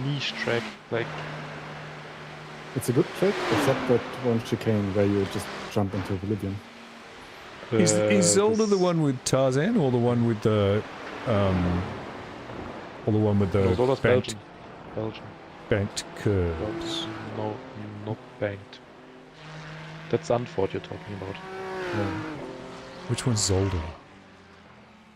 niche track. Like, It's a good track, except that one chicane where you just jump into oblivion. Is Zelda the this- one with Tarzan or the one with the No, Zolda's banked, Belgium. banked curves? No, not banked. That's Zandvoort you're talking about. Which one's Zelda?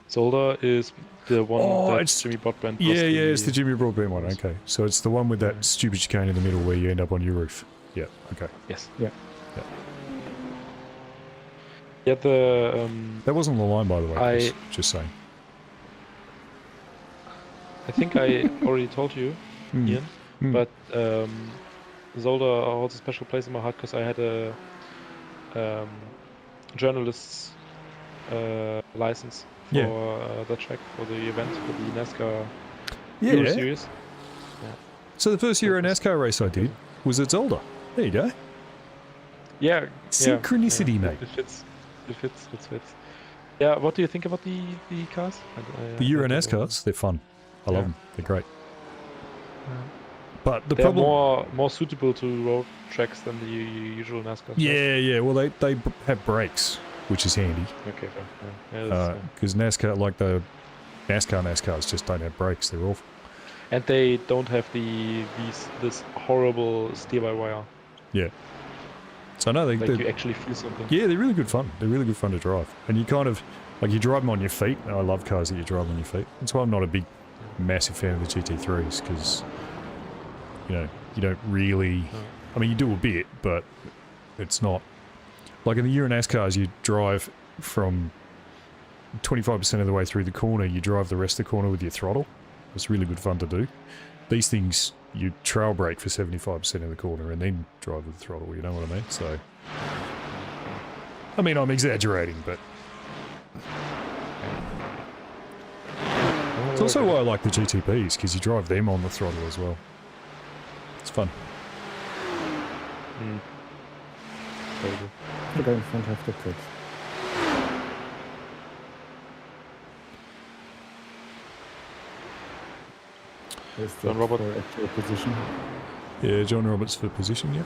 Zolda is the one Oh, that it's- Jimmy Broadbent. Yeah, it's the Jimmy Broadbent one. Okay, so it's the one with that stupid chicane in the middle where you end up on your roof. Yeah. Okay. Yes. Yeah. Yeah, the That wasn't the line, by the way. Chris. I- Just saying. I think I already told you, Mm. Ian, Mm. but Zolder holds a special place in my heart because I had a journalist's license for Yeah. the track, for the event, for the NASCAR Euro Yeah. Series. So the first Euro NASCAR race I did was at Zelda. There you go. Yeah. Synchronicity, mate. It fits. It fits. Yeah, what do you think about the cars? The Euro NASCARs, they're fun. I love Yeah. them. They're great. But the They're problem... more suitable to road tracks than the usual NASCAR. stuff. Yeah. Well, they have brakes, which is handy. Okay. Fair. Yeah, that's, Because NASCAR, like the NASCARs just don't have brakes. They're awful. And they don't have this horrible steer-by-wire. Yeah. So no, Like they're you actually feel something. yeah, they're really good fun. They're really good fun to drive. And you kind of, like you drive them on your feet. And I love cars that you drive on your feet. That's why I'm not a big, massive fan of the GT3s, because, you know, you don't really, I mean, you do a bit, but it's not, like in the Euro NASCARs, you drive from 25% of the way through the corner, you drive the rest of the corner with your throttle. It's really good fun to do. These things, you trail brake for 75% of the corner and then drive with the throttle, you know what I mean? So, I mean, I'm exaggerating, but it's also why I like the GTPs, because you drive them on the throttle as well. It's fun. Very good. The guy in front have the tricks. Is John that Robert. for actual position? Yeah, John Roberts for position, yeah.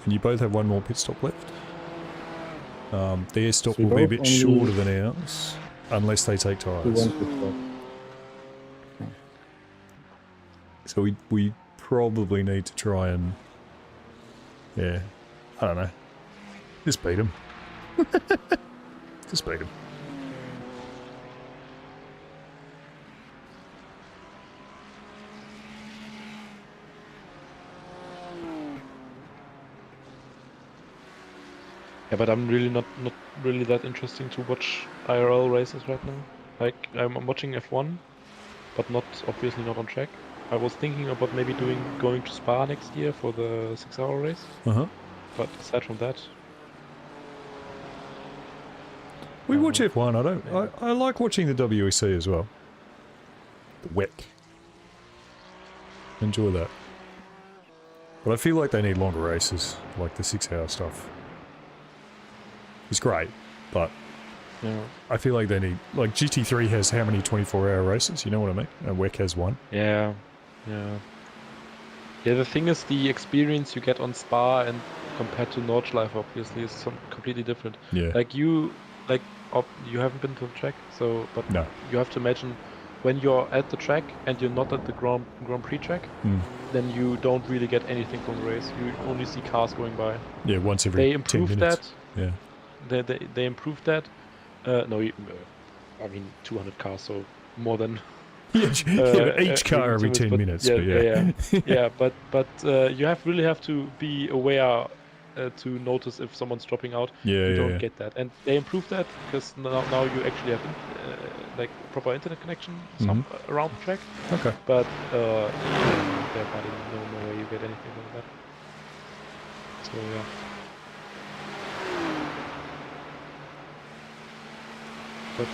And you both have one more pit stop left. Their stop So we will be a both bit only- shorter than ours, unless they take We tyres. want to stop. So we probably need to try and, yeah, I don't know, just beat him. Just beat him. Yeah, but I'm really not really that interesting to watch IRL races right now. Like I'm watching F1, but obviously not on track. I was thinking about maybe going to Spa next year for the 6-hour race, Uh-huh. but aside from that, We watch F1, I like watching the WEC as well. The WEC. Enjoy that. But I feel like they need longer races, like the 6-hour stuff. It's great, but yeah, I feel like they need, like GT3 has how many 24-hour races, you know what I mean? And WEC has one. yeah. The thing is, the experience you get on Spa and compared to Nordschleife obviously is completely different. Yeah. Like you haven't been to the track, so but No. you have to imagine when you're at the track and you're not at the Grand Prix track, Mm. then you don't really get anything from the race. You only see cars going by. Yeah, once every They 10 improved minutes. that. Yeah. They improved that. I mean 200 cars, so more than Yeah, each car every 10 but minutes. But yeah. yeah. But you really have to be aware to notice if someone's dropping out. You don't get that, and they improved that because now you actually have like proper internet connection around the track. Okay. But there, buddy, no way you get anything like that. So yeah. But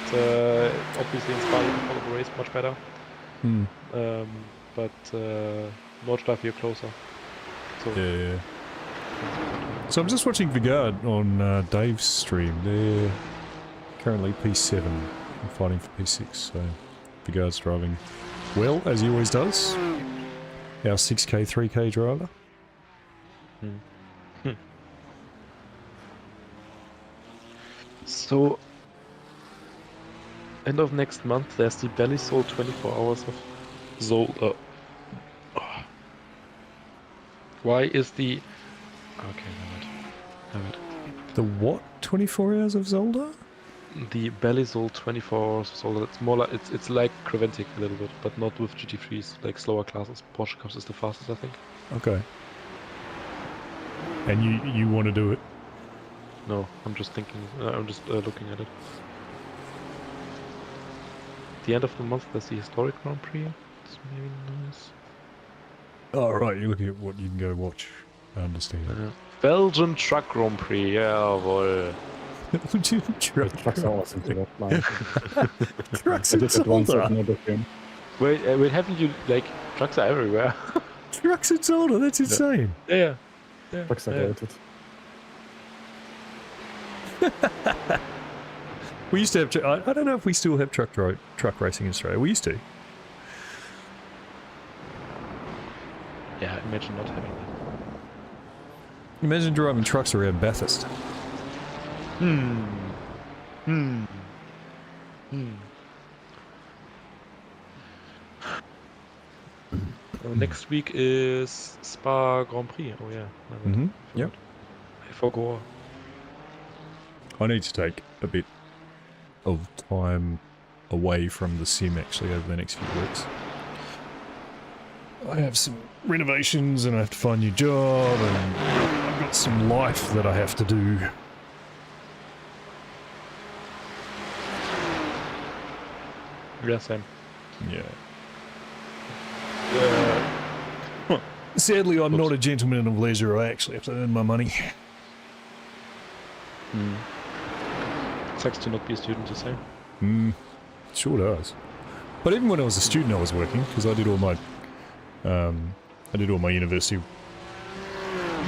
obviously in Spa you can follow the race much better. Hmm. But Nordschleife you're closer. So Yeah. So I'm just watching Vigard on Dave's stream. They're currently P7 and fighting for P6. So Vigard's driving well, as he always does. Our 6K, 3K driver. So end of next month there's the Belly Soul 24 hours of Zolder. Why is the okay, never mind. The what? 24 hours of Zolder? The Belly Soul 24 hours of Zolder, it's more like it's like Creventic a little bit, but not with GT3s, like slower classes. Porsche Cups is the fastest, I think. Okay. And you want to do it? No, I'm just thinking. I'm just looking at it. The end of the month, there's the historic Grand Prix. It's maybe nice. Oh, right. You're looking at what you can go watch. I understand. Belgian Truck Grand Prix, jawohl. The trucks are awesome to that line. Trucks I at did it once at Zolder. another game. Wait, haven't you, like, trucks are everywhere? Trucks at Zolder. That's insane. Yeah. Trucks are rated. We used to have. I don't know if we still have truck racing in Australia. We used to. Yeah, imagine not having that. Imagine driving trucks around Bathurst. Hmm. Next week is Spa Grand Prix. Oh yeah. my bad. Mm-hmm. I Yep. forgot. I forgot. I need to take a bit of time away from the sim actually over the next few weeks. I have some renovations and I have to find a new job and I've got some life that I have to do. Yeah, same. Yeah. Sadly, I'm not a gentleman of leisure. I actually have to earn my money. Sucks to not be a student, you say? Sure does. But even when I was a student, I was working because I did all my, university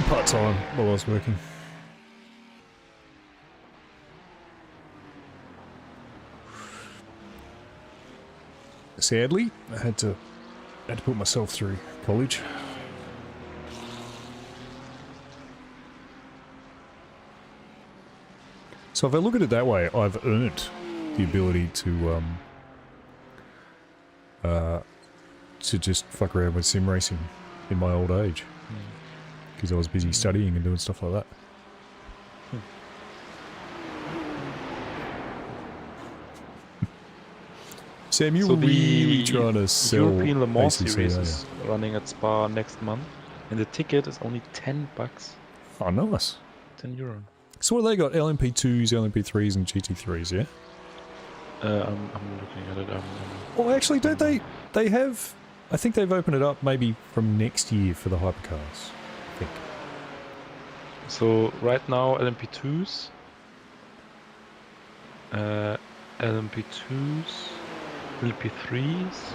part time while I was working. Sadly, I had to put myself through college. So if I look at it that way, I've earned the ability to just fuck around with sim racing in my old age. Because I was busy studying and doing stuff like that. Sam, you So were really the trying to sell European Le Mans ACC, series aren't is running at Spa next month, and the ticket is only $10. you? Oh, nice. €10. So what have they got? LMP2s, LMP3s, and GT3s, yeah? I'm looking at it. Well, actually, don't they? They have... I think they've opened it up maybe from next year for the hypercars. I think. So right now LMP2s, LMP2s, LMP3s,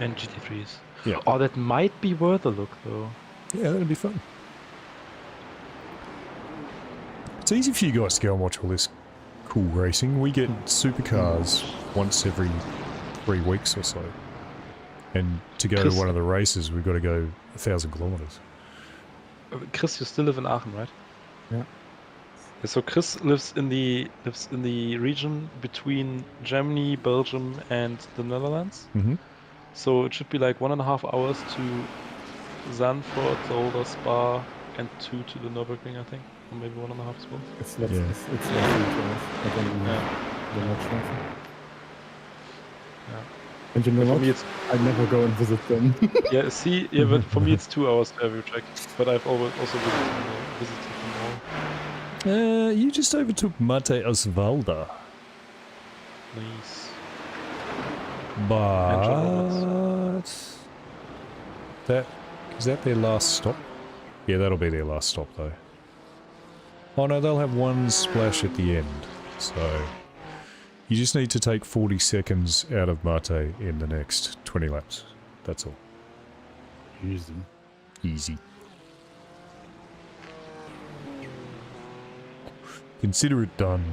and GT3s. Yeah. Oh, that might be worth a look though. Yeah, that'd be fun. It's easy for you guys to go and watch all this cool racing. We get supercars once every 3 weeks or so. And to go Chris- to one of the races, we've got to go 1,000 kilometers. Chris, you still live in Aachen, right? Yeah. So Chris lives in the region between Germany, Belgium, and the Netherlands. Mm-hmm. So it should be like 1.5 hours to Zandvoort, Zolder, Spa, and 2 to the Nürburgring, I think, or maybe 1.5 as well. It's less, Yeah. it's less than 12. I don't know Yeah. the much nothing. Yeah. And you know For what? me, it's I never go and visit them. yeah. See, yeah, but for me it's 2 hours to every track. But I've always also visited them all. You just overtook Mate Osvalda. Nice. But... Is that their last stop? Yeah, that'll be their last stop though. Oh no, they'll have one splash at the end. So... You just need to take 40 seconds out of Mate in the next 20 laps. That's all. Easy. Easy. Consider it done.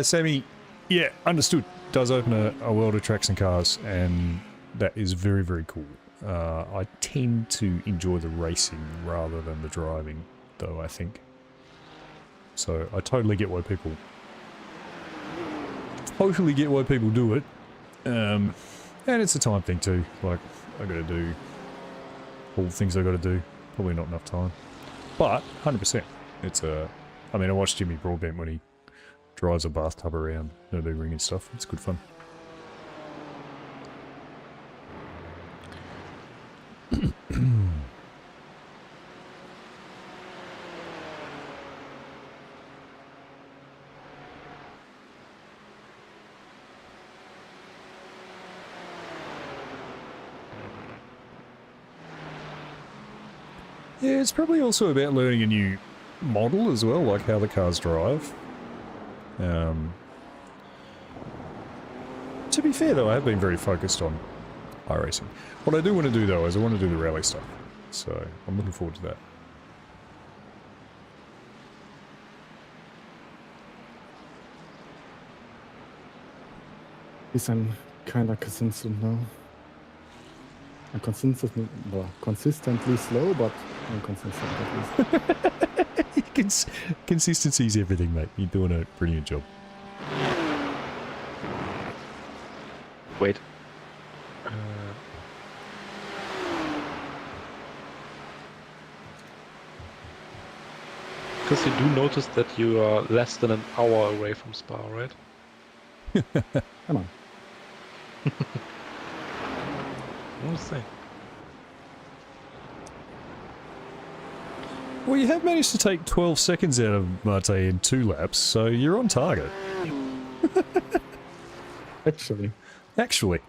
Sammy, yeah, understood. Does open a world of tracks and cars, and that is very, very cool. I tend to enjoy the racing rather than the driving, though, I think. So I totally get why people do it. And it's a time thing too. Like, I gotta do all the things I gotta do. Probably not enough time. But 100%. It's I mean, I watched Jimmy Broadbent when he drives a bathtub around Nürburgring and stuff. It's good fun. Yeah, it's probably also about learning a new model as well, like how the cars drive. To be fair though, I have been very focused on iRacing. What I do want to do though is I want to do the rally stuff. So I'm looking forward to that. Yes, I'm kinda convinced now. I'm consistently slow, but inconsistent at least. Consistency is everything, mate. You're doing a brilliant job. Wait. Because you do notice that you are less than an hour away from Spa, right? Come on. What was saying? Well, you have managed to take 12 seconds out of Mate in 2 laps, so you're on target. Actually, Actually,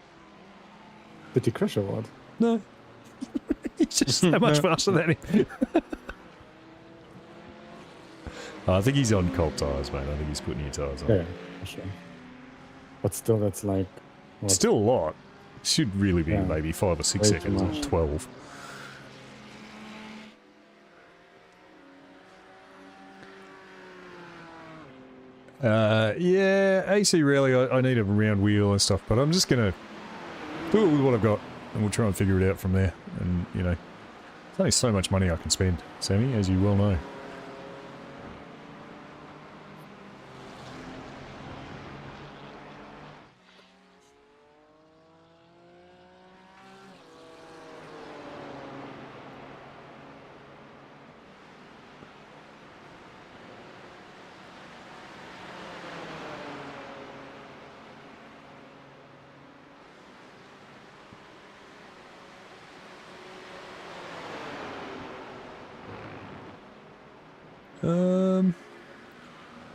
did you crash or what? no. He's just that much faster than him. I think he's on cold tyres, mate. I think he's putting new tyres on. Yeah, for sure. But still, that's like what? Still a lot. Should really be Yeah. maybe 5 or 6 Way too seconds, not much. 12. Yeah, AC Rally, I need a round wheel and stuff, but I'm just going to do it with what I've got, and we'll try and figure it out from there. And, you know, there's only so much money I can spend, Sammy, as you well know.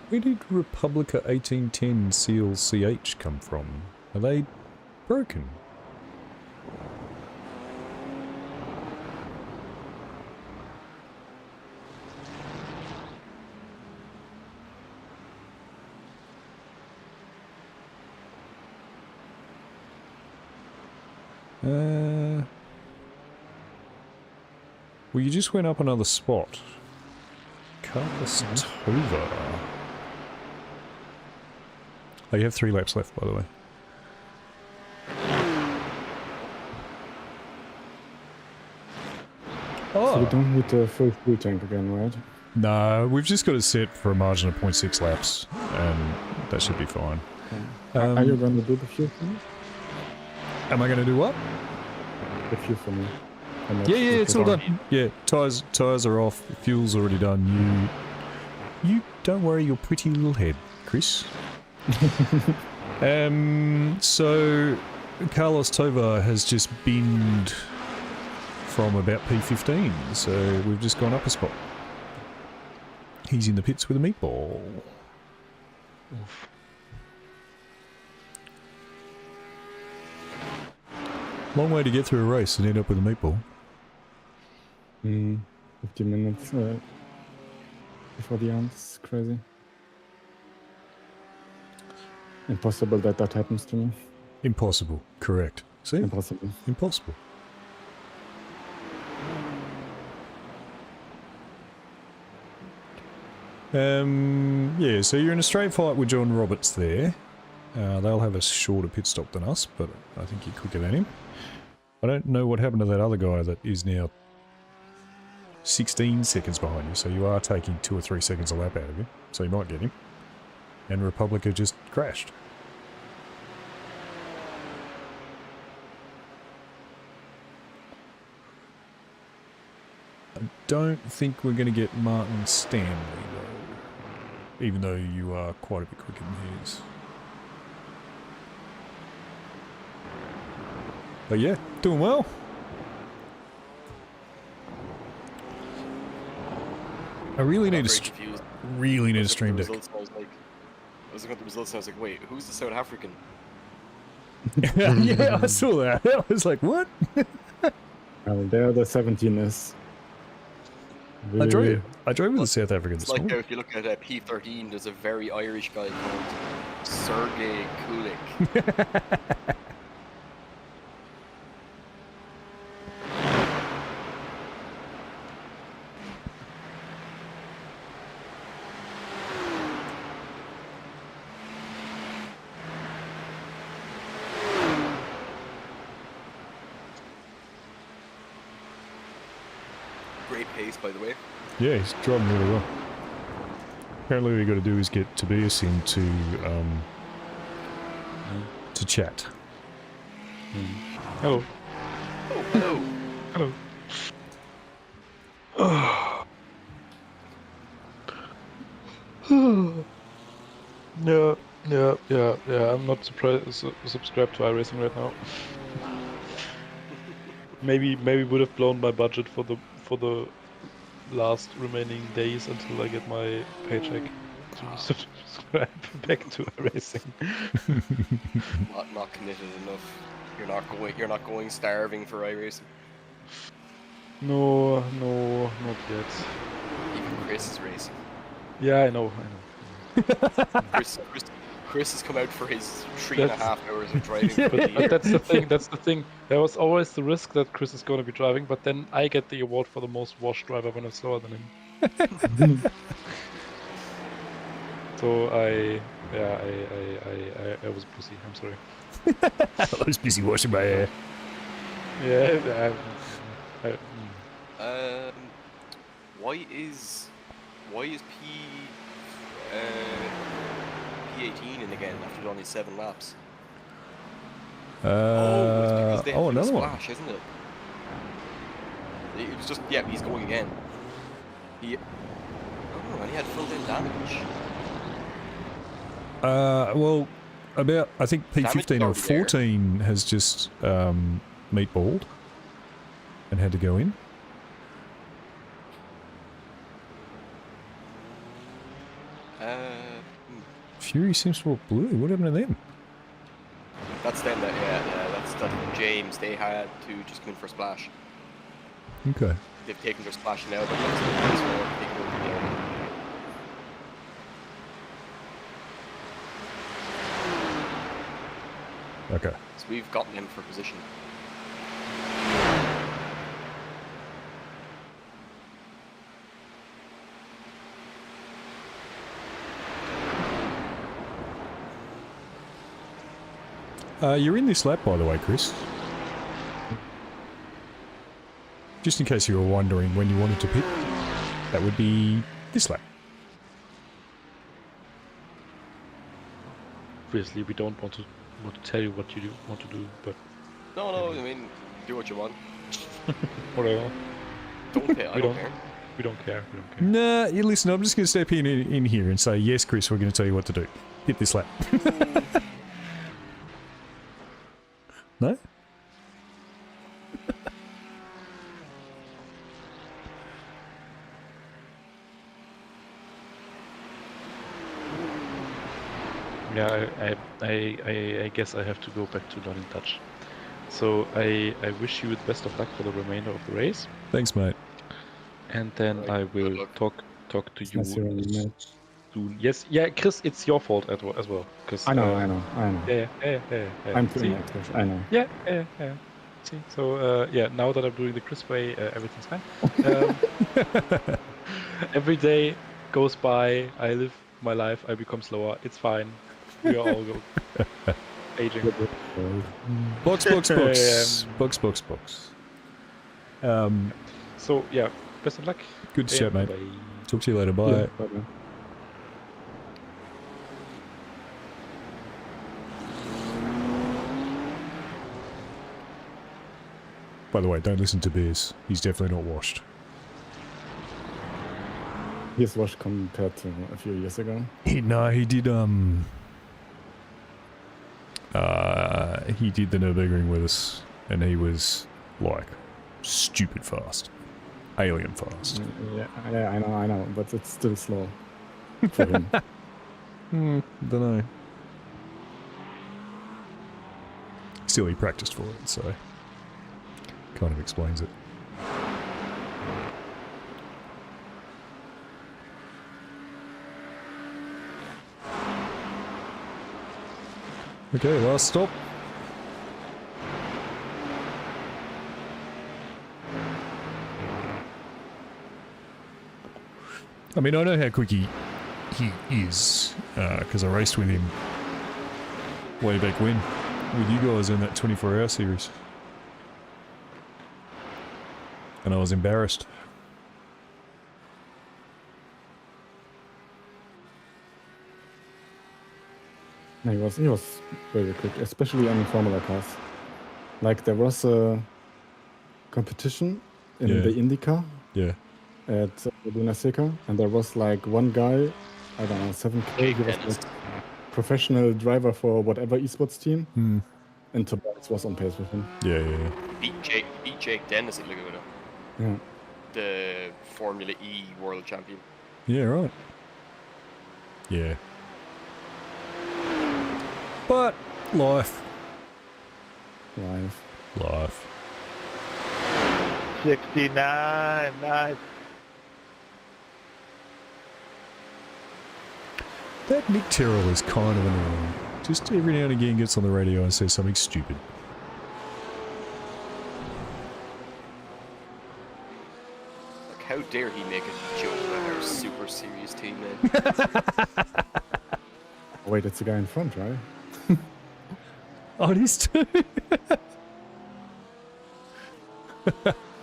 Where did Republica 1810 Seal CH come from? Are they broken? Well, you just went up another spot. Carlos Tova. Oh, you have 3 laps left, by the way. So we don't need the full fuel tank again, right? No, we've just got it set for a margin of 0.6 laps, and that should be fine. Are you going to do the fuel for me? Am I going to do what? The fuel for me. Yeah, it's all done. Yeah, tires are off. Fuel's already done. You don't worry your pretty little head, Chris. So Carlos Tovar has just binned from about P15, so we've just gone up a spot. He's in the pits with a meatball. Oof. Long way to get through a race and end up with a meatball. 50 minutes before the end. It's crazy. Impossible that that happens to me. Impossible. Correct. See? Impossible. Impossible. Yeah, so you're in a straight fight with John Roberts there. They'll have a shorter pit stop than us, but I think you're quicker than him. I don't know what happened to that other guy that is now 16 seconds behind you, so you are taking 2 or 3 seconds a lap out of him, so you might get him. And Republica just crashed. I don't think we're going to get Martin Stanley, though. Even though you are quite a bit quicker than he is. But yeah, doing well. I really need Very a confused. really need a I was stream looking deck. at the results, I was looking at the results and I was like, wait, who's the South African? Yeah, I saw that. I was like, what? There the 17 is. I drove with the South African It's this like morning. if you look at P13, there's a very Irish guy called Sergei Kulik. pace, by the way. Yeah, he's driving really well. Apparently all you got to do is get Tobias in to chat. Hello. Oh, hello. Hello. Yeah. I'm not subscribed to iRacing right now. maybe would have blown my budget for the last remaining days until I get my paycheck to subscribe back to iRacing. Not committed enough. You're not going starving for iRacing. No, not yet. Even Chris is racing. Yeah, I know. Chris has come out for his 3.5 hours of driving. But that's the thing. There was always the risk that Chris is going to be driving, but then I get the award for the most washed driver when I'm slower than him. So I was a pussy. I'm sorry. I was busy washing my hair. Yeah. Why is P18 in again after only 7 laps? It's because they have another one. splash, isn't it? It was just he's going again. And he had filled in damage. Well, about I think P15 or Damage is already 14 has just meatballed and had to go in. Fury seems to have blue. What happened to them? That's them. That's James. They had to just come in for a splash. Okay. They've taken their splash now. But that's taken over the area. Okay. So we've gotten him for position. You're in this lap, by the way, Chris. Just in case you were wondering when you wanted to pit, that would be this lap. Obviously, we don't want to tell you what you want to do, but No, I mean, do what you want. whatever. Don't pay. I don't care. We don't care. Nah, you listen, I'm just going to step in here and say, yes, Chris, we're going to tell you what to do. Hit this lap. No? Yeah, I guess I have to go back to learning Dutch. So I wish you the best of luck for the remainder of the race, Thanks, mate. and then Alright, I good will luck. talk to you Nice running match. soon. Yes, yeah, Chris, it's your fault as well. Cause, I know. Yeah. I'm too See? inactive. I know. Yeah. See, so now that I'm doing the Chris way, everything's fine. Every day goes by, I live my life, I become slower. It's fine. We are all aging. Box. So yeah, best of luck. Good to chat, mate. Bye. Talk to you later. Bye. Yeah, bye-bye. By the way, don't listen to Beers. He's definitely not washed. He's washed compared to a few years ago. He did the Nürburgring with us, and he was like stupid fast, alien fast. Yeah, I know, but it's still slow for him. Don't know. Still, he practiced for it, so kind of explains it. Okay, last stop. I mean, I know how quick he is, because I raced with him way back when, with you guys in that 24-hour series. And I was embarrassed. He was very quick, especially on Formula cars. Like there was a competition in Yeah. the IndyCar Yeah. at Luna Seca, and there was like one guy, I don't know, 7K. He was Dennis. like professional driver for whatever esports team, Hmm. and Tobias was on pace with him. Yeah. He beat Jake Dennis at Laguna, Yeah. the Formula E world champion. Yeah, right. Yeah. But life. Live. 69. Nice. That Nick Terrell is kind of annoying. Just every now and again gets on the radio and says something stupid. Like, how dare he make a joke about our super serious team name? Oh, wait, it's the guy in front, right? Oh, it is too.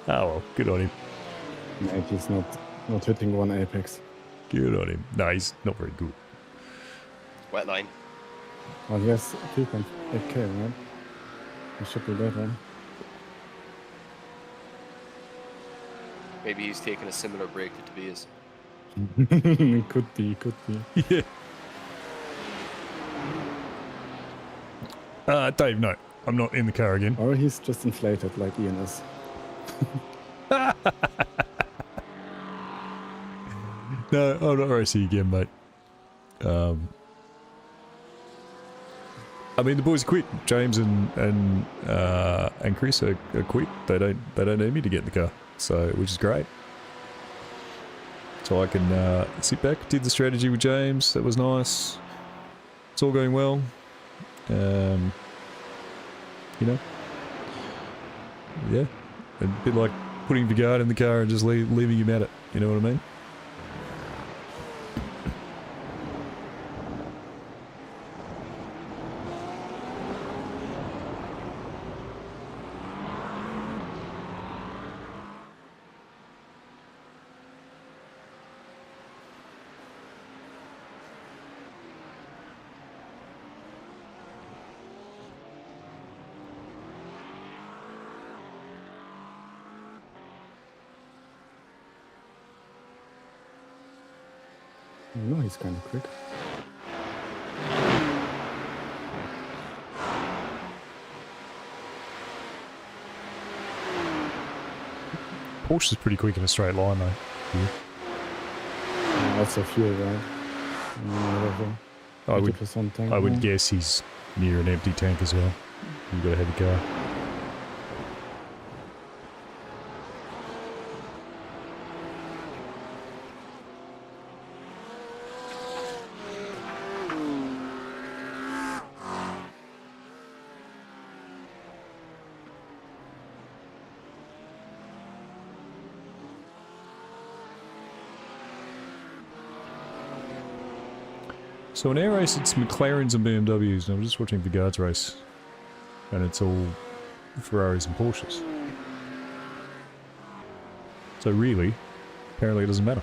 Oh well, good on him. Mate, he's not hitting one apex. Good on him. No, he's not very good. Wet line. Well, he has 3.8k, right? He should be that one. Maybe he's taking a similar break to Tobias. Could be. Yeah. Dave, no. I'm not in the car again. Or he's just inflated like Ian is. No, I'm not racing again, mate. I mean, the boys quit. James and Chris are quit. They don't need me to get in the car, so which is great. So I can sit back. Did the strategy with James. That was nice. It's all going well. You know, yeah, a bit like putting Vigard in the car and just leaving him at it. You know what I mean? No, he's kind of quick. Porsche's pretty quick in a straight line though. Yeah. Also fuel, right? Whatever. I would 80% tank I would now. guess he's near an empty tank as well. You've got a heavy car. So in air race, it's McLarens and BMWs, and I'm just watching Vigard's race, and it's all Ferraris and Porsches. So really, apparently it doesn't matter.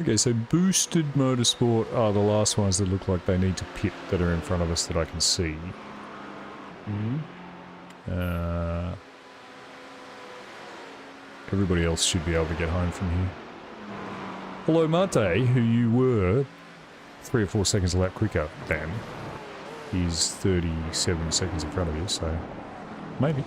Okay, so Boosted Motorsport are the last ones that look like they need to pit that are in front of us that I can see. Everybody else should be able to get home from here. Although Mate, who you were 3 or 4 seconds a lap quicker than, is 37 seconds in front of you, so maybe.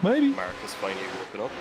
Maybe. Marcus finally woken up.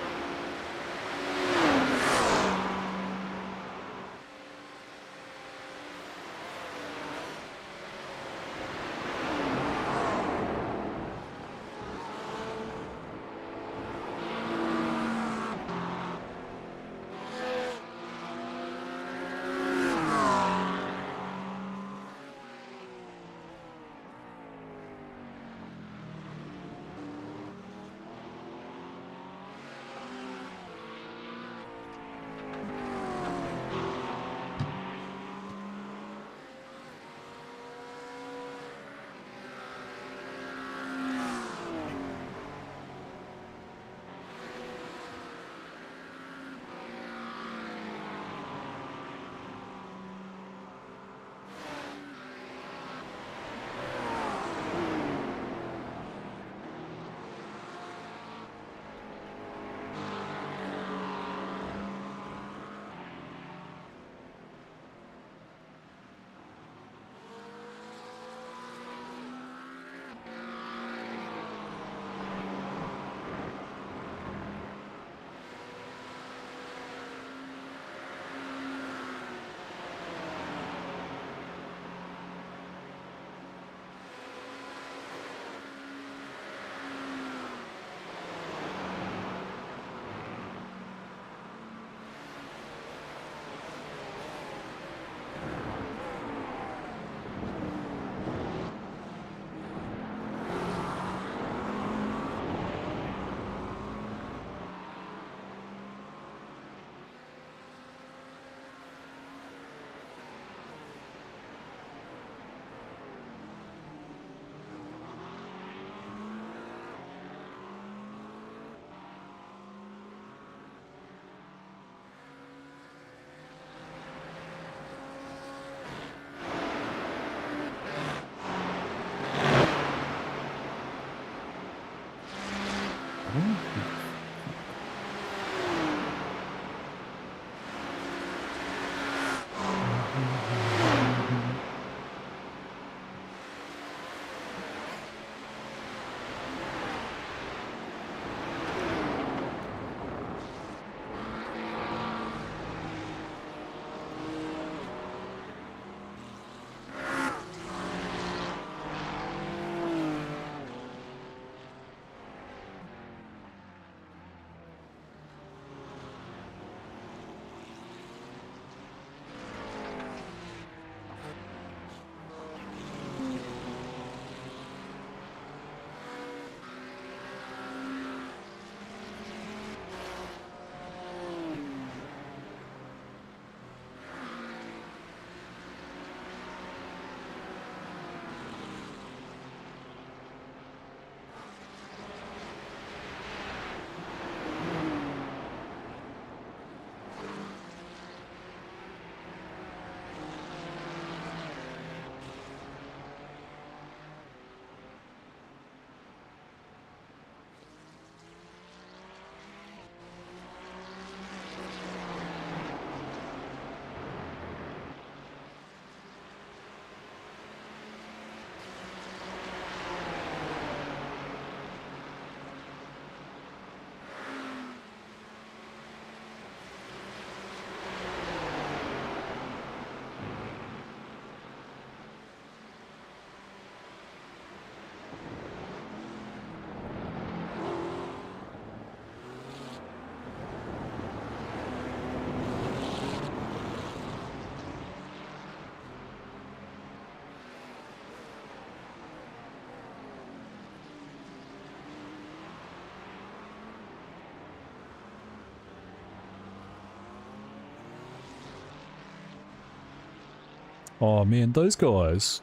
Oh man, those guys,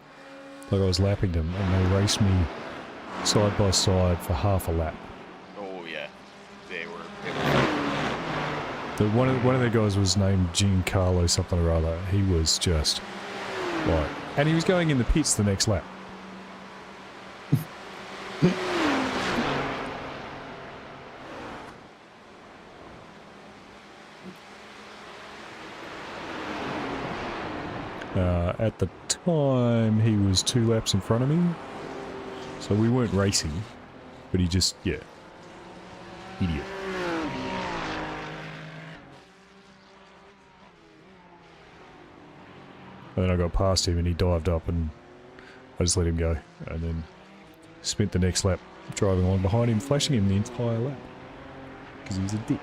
like I was lapping them and they raced me side by side for half a lap. Oh yeah, they were. One of the guys was named Giancarlo something or other. He was just like, and he was going in the pits the next lap. At the time, he was 2 laps in front of me, so we weren't racing, but he just, yeah. Idiot. And then I got past him and he dived up and I just let him go. And then spent the next lap driving along behind him, flashing him the entire lap. Because he was a dick.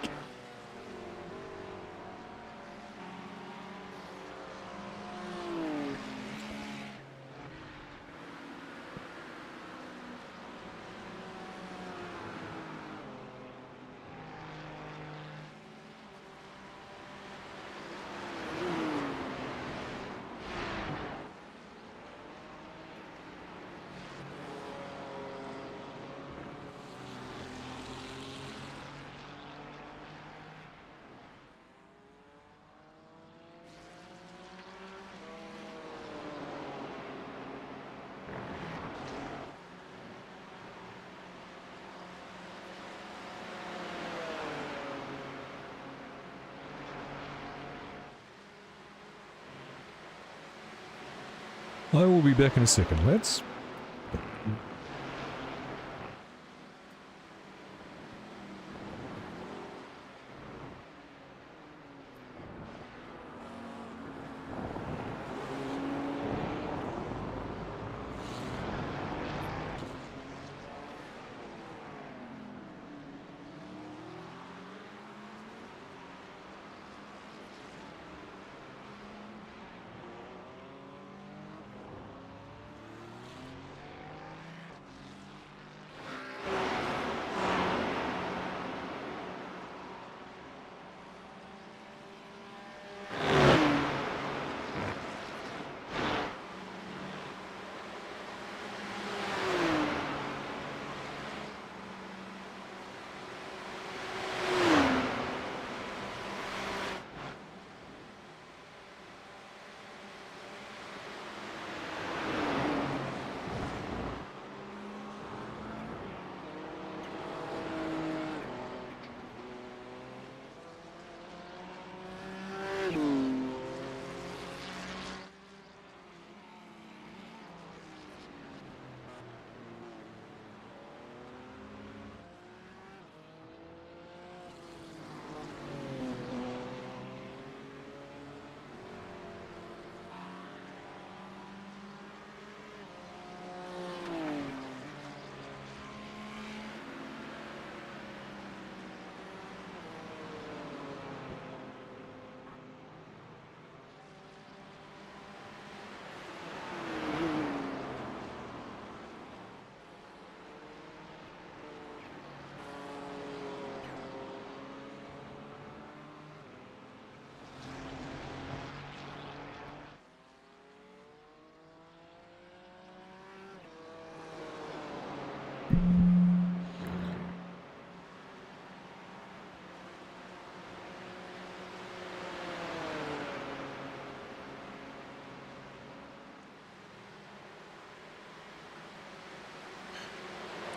I will be back in a second, lads.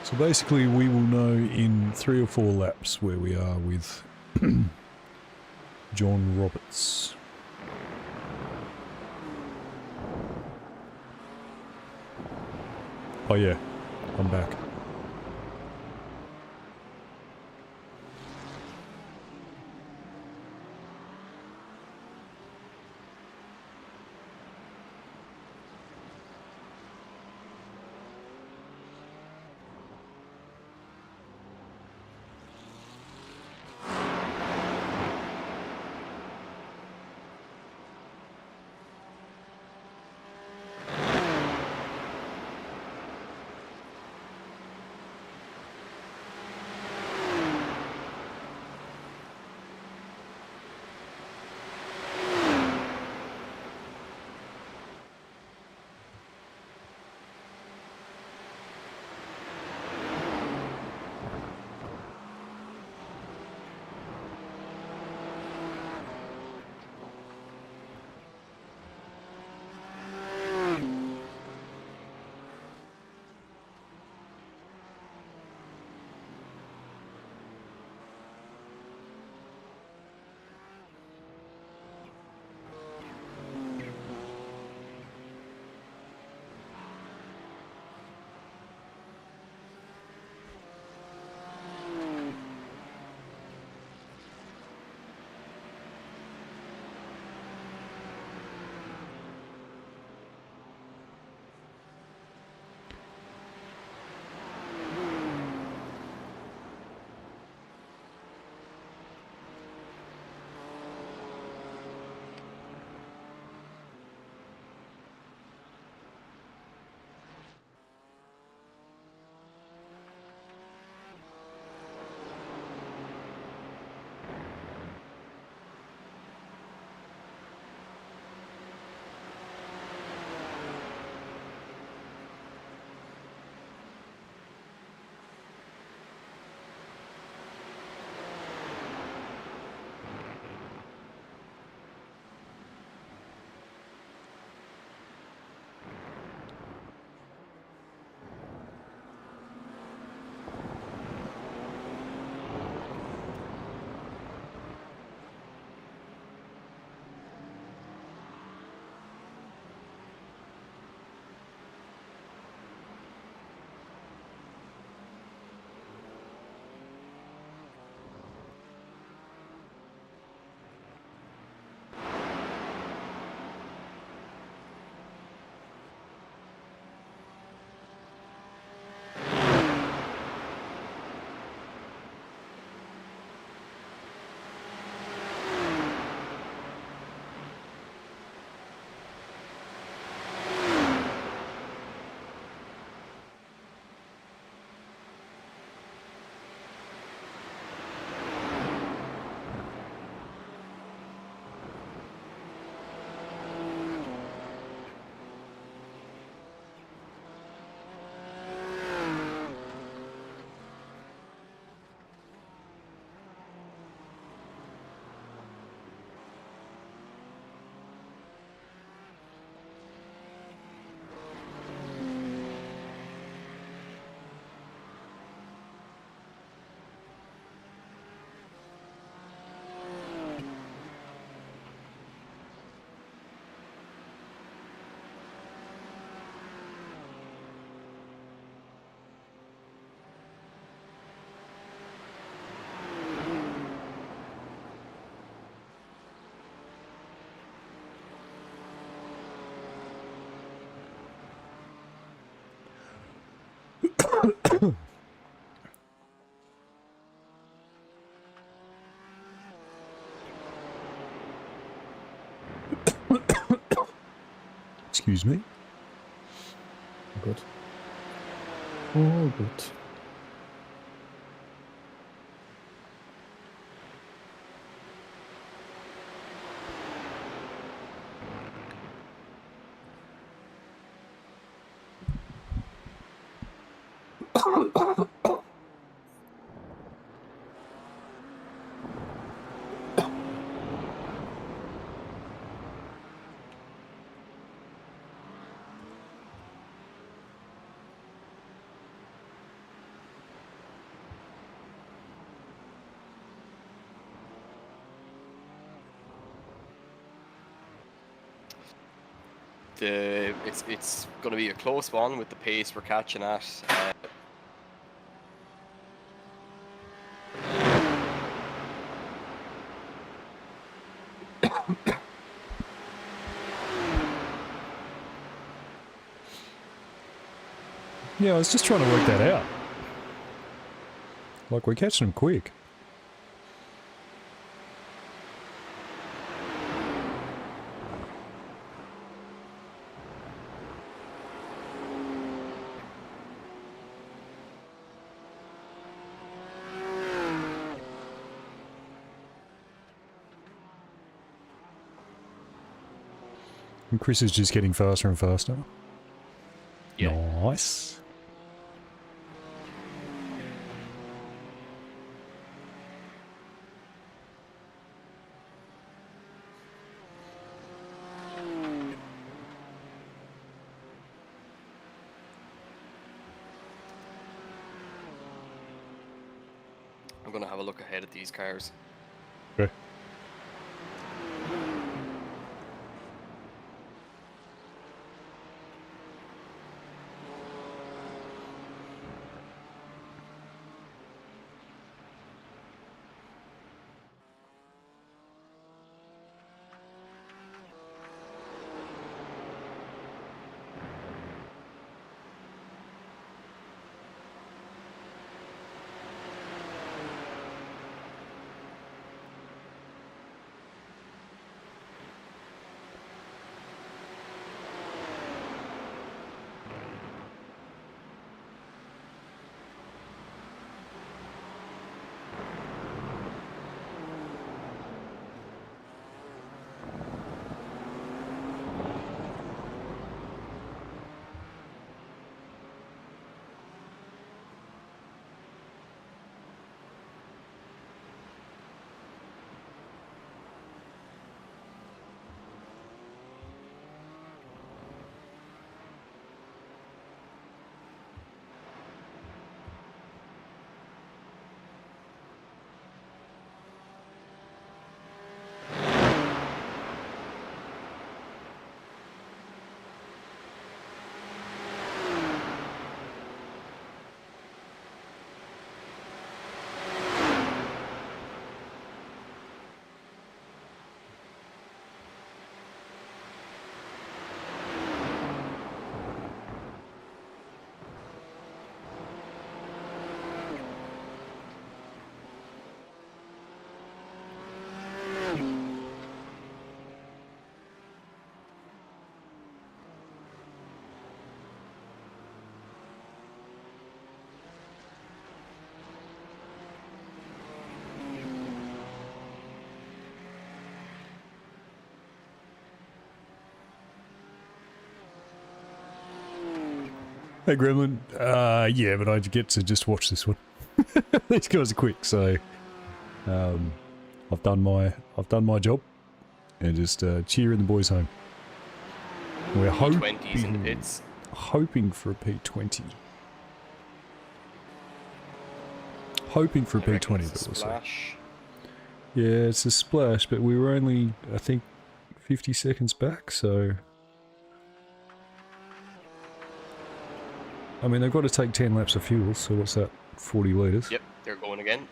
So basically we will know in 3 or 4 laps where we are with John Roberts. Oh yeah, I'm back. excuse me. Good. All good. It's going to be a close one with the pace we're catching at. Yeah, I was just trying to work that out. Like, we're catching them quick. And Chris is just getting faster and faster. Yeah. Nice. I'm going to have a look ahead at these cars. Okay. Hey Gremlin, yeah, but I get to just watch this one. These guys are quick, so I've done my job, and just cheering the boys home. We're P20s in the hoping, pits. hoping for a P20. Hoping for a I reckon P20, it's but a we'll see. splash. Yeah, it's a splash, but we were only, I think, 50 seconds back, so... I mean, they've got to take 10 laps of fuel, so what's that? 40 litres? Yep, they're going again.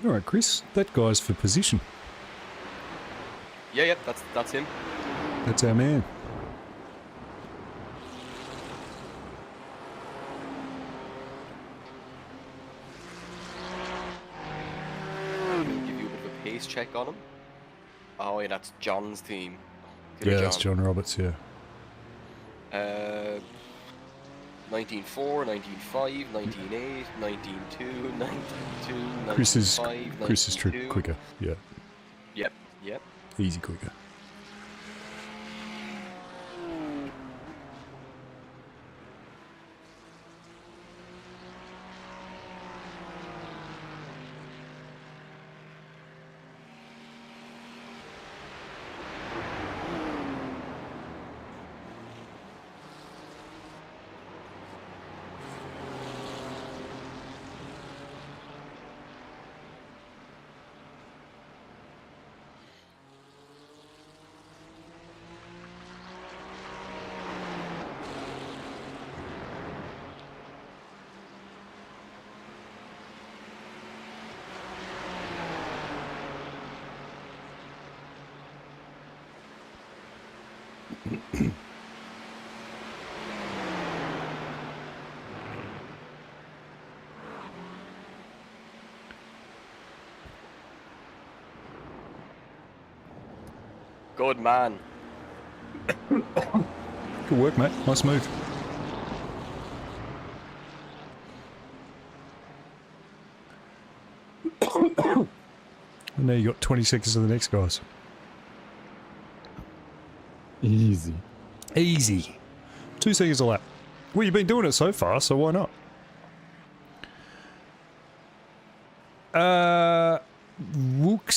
All right, Chris, that guy's for position. Yeah, that's him. That's our man. I'm gonna give you a bit of a pace check on him. Oh yeah, that's John's team. Good Yeah, John. that's John Roberts, yeah. 19.4, 19.5, 19.8, 19.2, 19.2, Chris is 19.5, quicker, yeah. Yep. Easy quicker. Good man. Good work, mate. Nice move. And now you got 20 seconds of the next guys. Easy. Easy. 2 seconds a lap. Well, you've been doing it so far, so why not? Vuk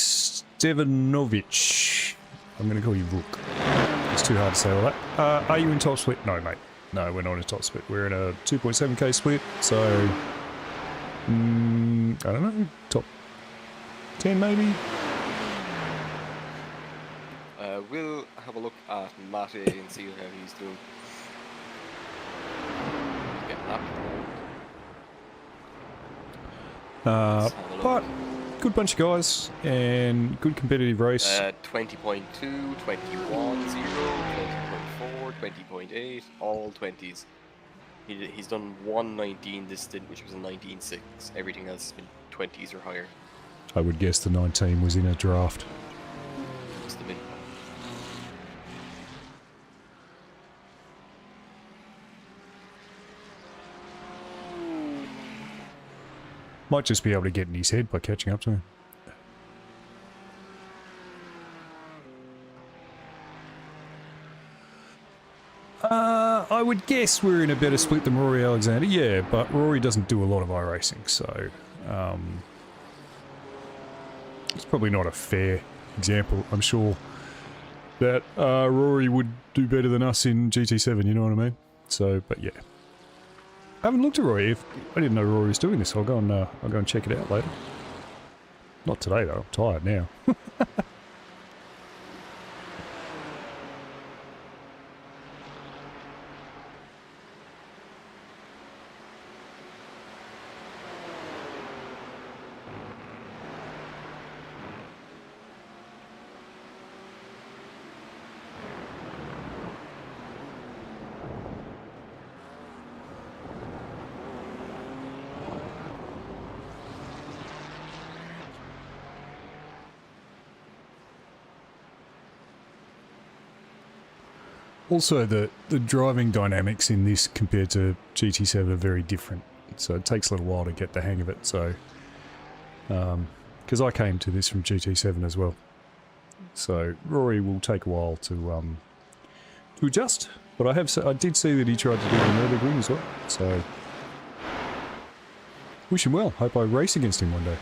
Stevanovic. I'm going to call you Vuk. It's too hard to say all that. Are you in top split? No, mate. No, we're not in top split. We're in a 2.7k split, so... I don't know. Top 10, maybe? We'll have a look at Mate and see how he's doing. Getting lapped at the moment. Let's have a look. But good bunch of guys and good competitive race. 20.2, 21.0, 20.4, 20.8, all 20s. He's done 119 this stint, which was a 19.6. Everything else has been 20s or higher. I would guess the 19 was in a draft. Must have been. Might just be able to get in his head by catching up to him. I would guess we're in a better split than Rory Alexander, yeah, but Rory doesn't do a lot of iRacing, so it's probably not a fair example. I'm sure that Rory would do better than us in GT7, you know what I mean? So, but yeah. I haven't looked at Rory. I didn't know Rory was doing this. I'll go and check it out later. Not today though. I'm tired now. Also, the driving dynamics in this compared to GT7 are very different. So it takes a little while to get the hang of it. So, because I came to this from GT7 as well. So Rory will take a while to adjust. But I did see that he tried to do the Nürburgring as well. So wish him well. Hope I race against him one day.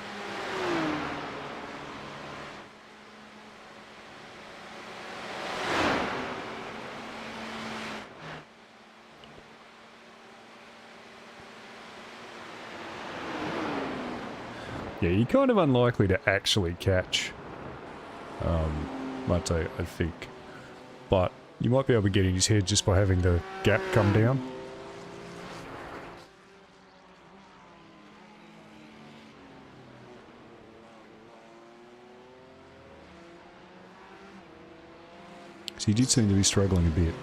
Yeah, you're kind of unlikely to actually catch Mate, I think. But you might be able to get in his head just by having the gap come down. So he did seem to be struggling a bit.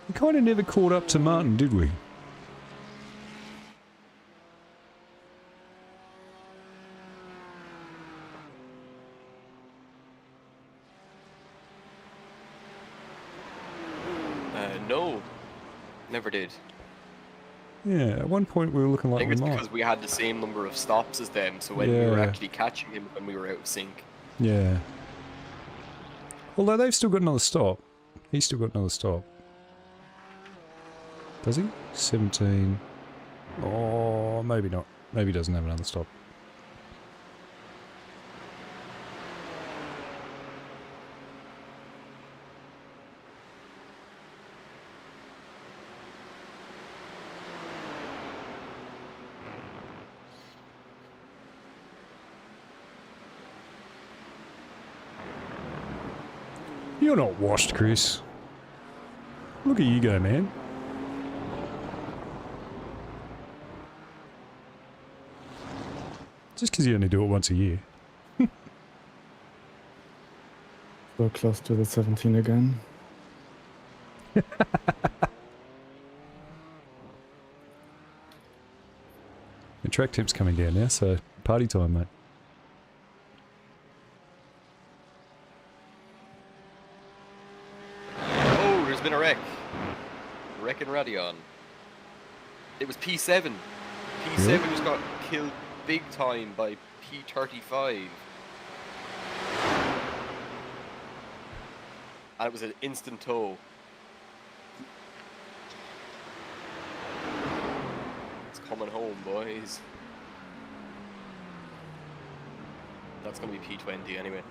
We kind of never caught up to Martin, did we? No, never did. Yeah, at one point we were looking I like think we it's might. because we had the same number of stops as them, so when we were Yeah. actually catching him when we were out of sync. Yeah. Although they've still got another stop. He's still got another stop. Does he? 17. Oh, maybe not. Maybe he doesn't have another stop. You're not washed, Chris. Look at you go, man. Just because you only do it once a year. So close to the 17 again. The track tip's coming down now, so party time, mate. Oh, there's been a wreck. Wreck in Radion. It was P7. P7 Really? just got killed big time by P35. And it was an instant tow. It's coming home, boys. That's gonna be P20 anyway.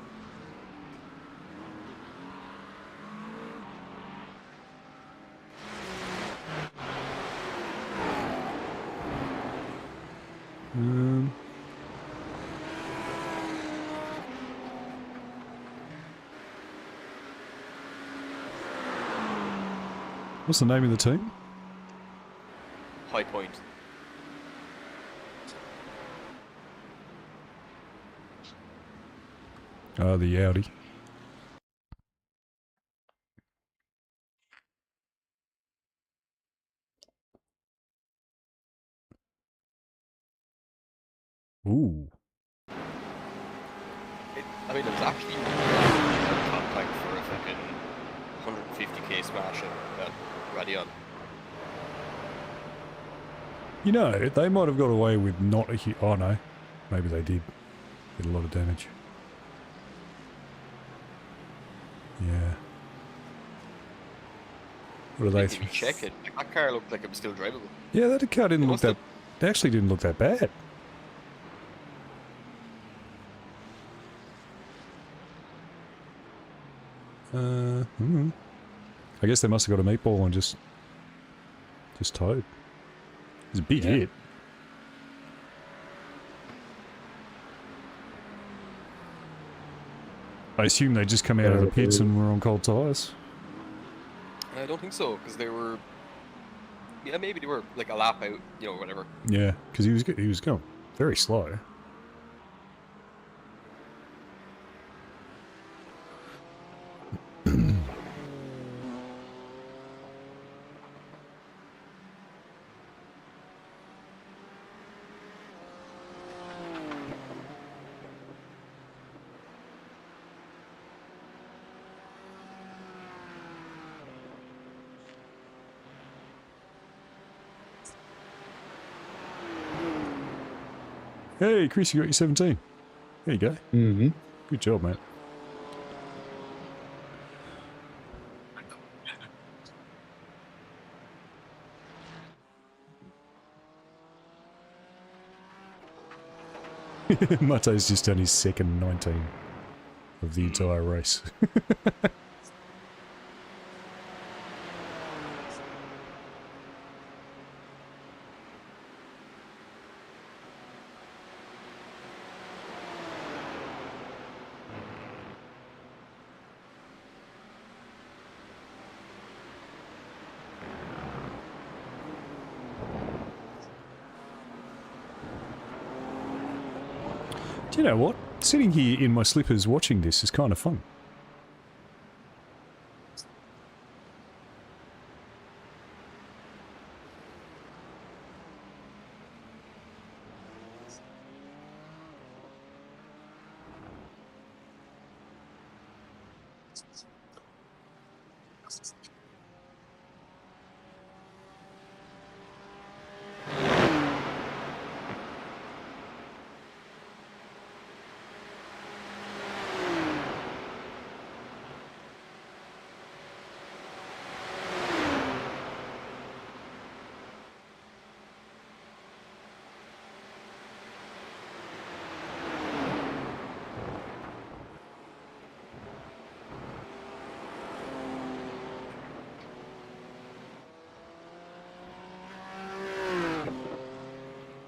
What's the name of the team? High point. Oh, the Audi. Ooh. I mean, it was actually contact for a fucking 150k smash at Radion. You know, they might have got away with not a hit. Oh, no. Maybe they did. Did a lot of damage. Yeah. What are they? If you check it, that car looked like it was still drivable. Yeah, that car didn't It look must that... have- They actually didn't look that bad. I guess they must have got a meatball and just towed. It was a big Yeah. hit. I assume they just come out of the pits and were on cold tyres. I don't think so, because they were. Yeah, maybe they were like a lap out, you know, whatever. Yeah, because he was going very slow. Hey, Chris, you got your 17. There you go. Mm-hmm. Good job, mate. Mate's just done his second 19 of the entire race. Do you know what? Sitting here in my slippers watching this is kind of fun.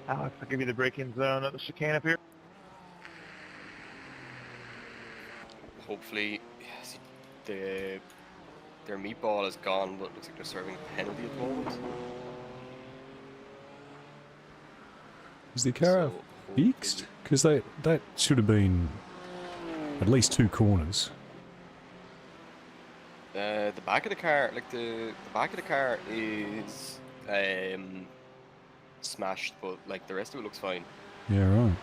Alex, I'll give you the braking zone at the chicane up here. Hopefully, see, their meatball is gone, but it looks like they're serving a penalty at the moment. Is the car So, fixed? Because that should have been at least 2 corners. The back of the car, like the back of the car is smashed, but like the rest of it looks fine. Yeah, right.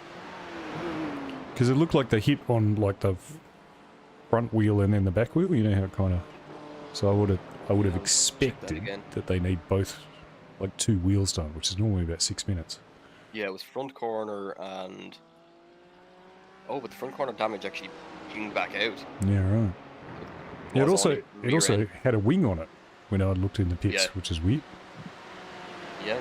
Because it looked like they hit on like the front wheel and then the back wheel. You know how it kind of. So I would have I'll check that expected again. that they need both, like 2 wheels done, which is normally about 6 minutes. Yeah, it was front corner and but the front corner damage actually pinged back out. Yeah, right. Yeah, it was also only rear also end. had a wing on it when I looked in the pits, Yeah. which is weird. Yeah.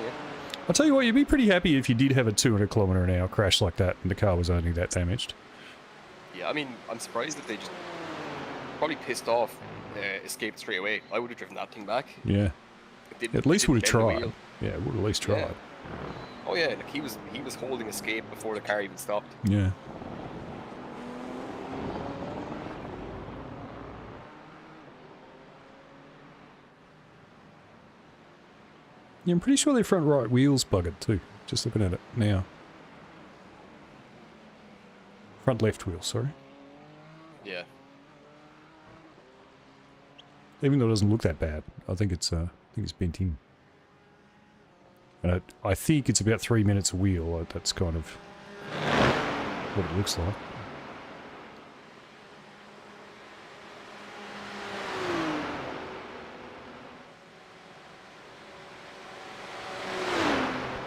I'll tell you what, you'd be pretty happy if you did have a 200km/h crash like that and the car was only that damaged. Yeah, I mean, I'm surprised that they just probably pissed off, escaped straight away. I would have driven that thing back. Yeah. It didn't- At least it would have didn't bend the tried. wheel. Yeah, would at least tried. Yeah. Oh yeah, like he was holding escape before the car even stopped. Yeah. Yeah, I'm pretty sure their front right wheel's buggered too. Just looking at it now. Front left wheel, sorry. Yeah. Even though it doesn't look that bad, I think it's bent in. And I think it's about 3 minutes a wheel. That's kind of what it looks like.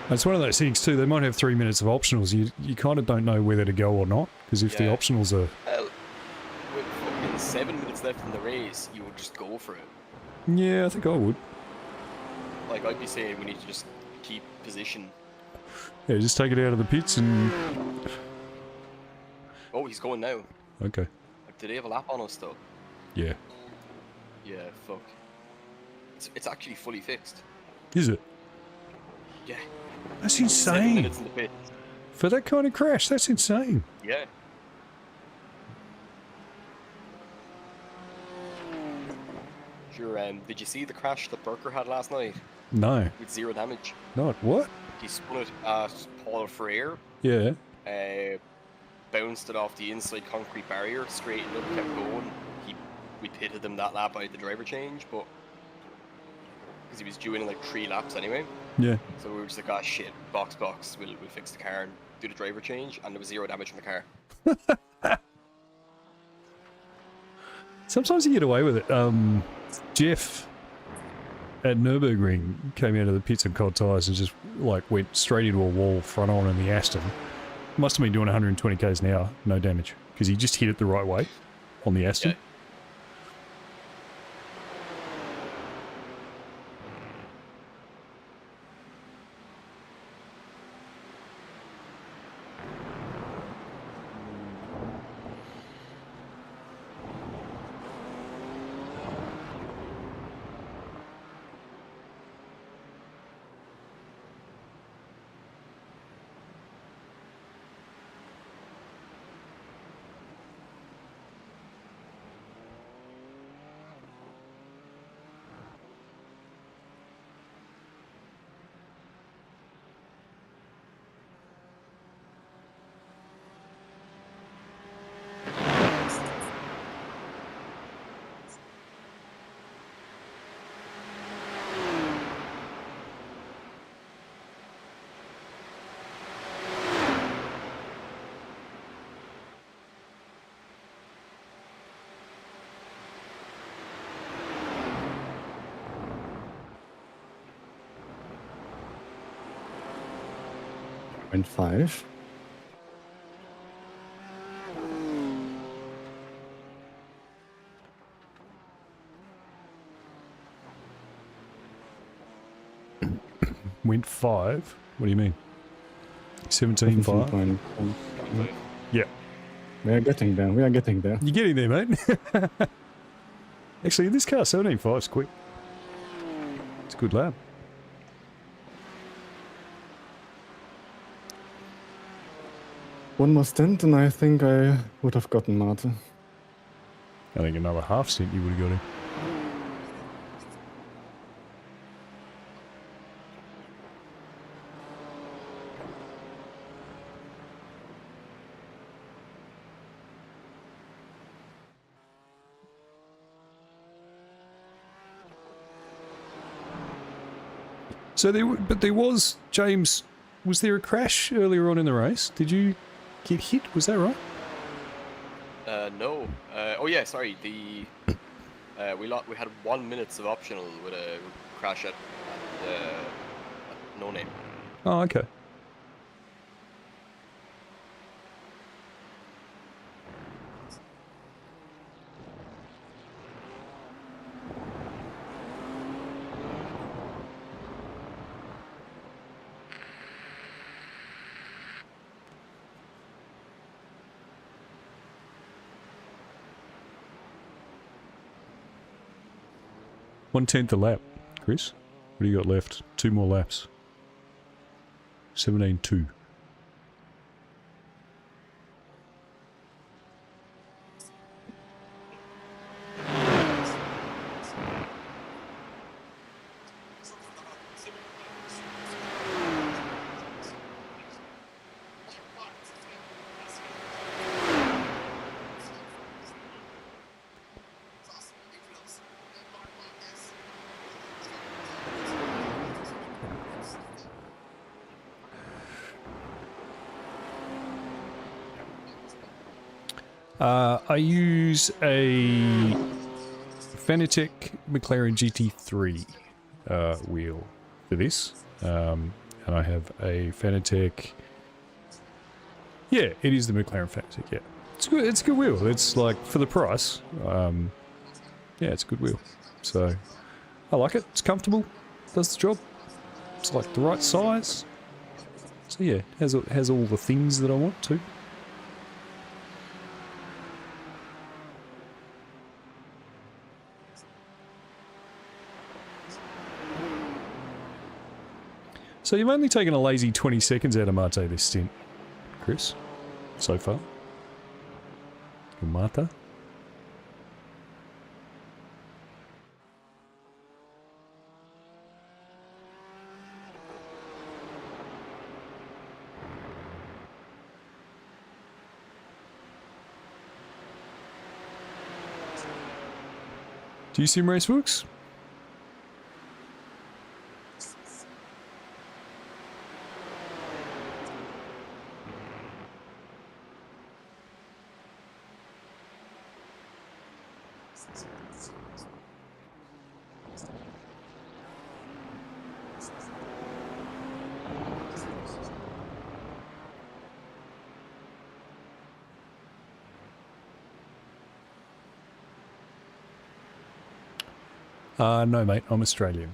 It's one of those things too. They might have 3 minutes of optionals. You kind of don't know whether to go or not, because if the Yeah. optionals are, Well, with fucking 7 minutes left in the race, you would just go for it. yeah, I think I would. Like I'd be saying, we need to just keep position. Yeah, just take it out of the pits and Oh, he's going now. okay. Like, did they have a lap on us though? Yeah, Yeah, fuck. It's actually fully fixed. is it? Yeah. That's 7 insane minutes in the pit. for that kind of crash. That's insane. Yeah. Sure. Did you see the crash that Burker had last night No, with 0 damage? not what? He spun it at Paul Freire. Yeah. Bounced it off the inside concrete barrier, straightened up, kept going. We pitted him that lap out the driver change, but because he was due in like 3 laps anyway. Yeah. So we were just like, ah, shit, box, we'll fix the car and do the driver change, and there was 0 damage from the car. Sometimes you get away with it. Jeff at Nürburgring came out of the pits on cold tyres and just like went straight into a wall front on in the Aston. Must have been doing 120 k's an hour, no damage, because he just hit it the right way on the Aston. Yeah. 0.5. Went 5. What do you mean? 17.5? 17.1. Yeah. We are getting there. We are getting there. You're getting there, mate. Actually, this car, 17.5 is quick. It's a good lap. One more stint, and I think I would have gotten Marta. I think another half cent you would have got him. So there was, James, was there a crash earlier on in the race? Did you get hit? Was that right? No. Oh yeah, sorry. The we had 1 minute of optional with a crash at No Name. Oh, okay. One-tenth a lap, Chris. What do you got left? 2 more laps. 17.2. I use a Fanatec McLaren GT3 wheel for this, and I have a Fanatec. Yeah, it is the McLaren Fanatec. Yeah, it's good. It's a good wheel. It's like for the price. Yeah, it's a good wheel. So I like it. It's comfortable. Does the job. It's like the right size. So yeah, has all the things that I want to. So you've only taken a lazy 20 seconds out of Mate this stint, Chris, so far. Mate. Do you sim race books? No, mate, I'm Australian.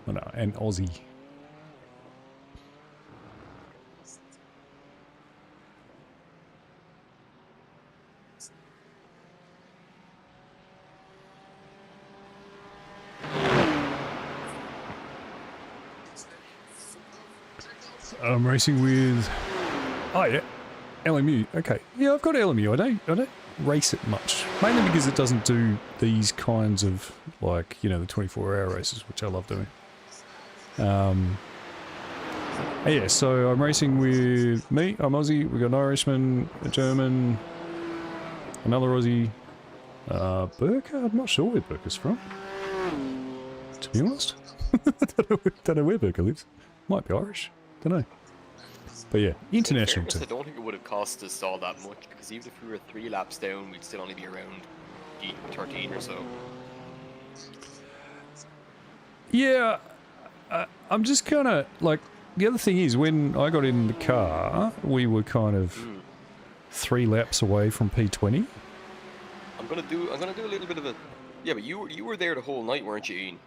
Oh, no, and Aussie. I'm racing with... Oh, yeah. LMU. Okay. Yeah, I've got LMU. I don't race it much. Mainly because it doesn't do these kinds of, like, you know, the 24-hour races, which I love doing. Yeah, so I'm racing with me. I'm Aussie. We've got an Irishman, a German, another Aussie. Burka? I'm not sure where Burka's from. To be honest. don't know where Burka lives. Might be Irish. Don't know. But yeah, international In fairness, too. I don't think it would have cost us all that much, because even if we were 3 laps down, we'd still only be around E13 or so. Yeah, I'm just kind of like the other thing is, when I got in the car, we were kind of Mm. 3 laps away from P20. I'm gonna do a little bit of a. Yeah, but you were there the whole night, weren't you, Ian?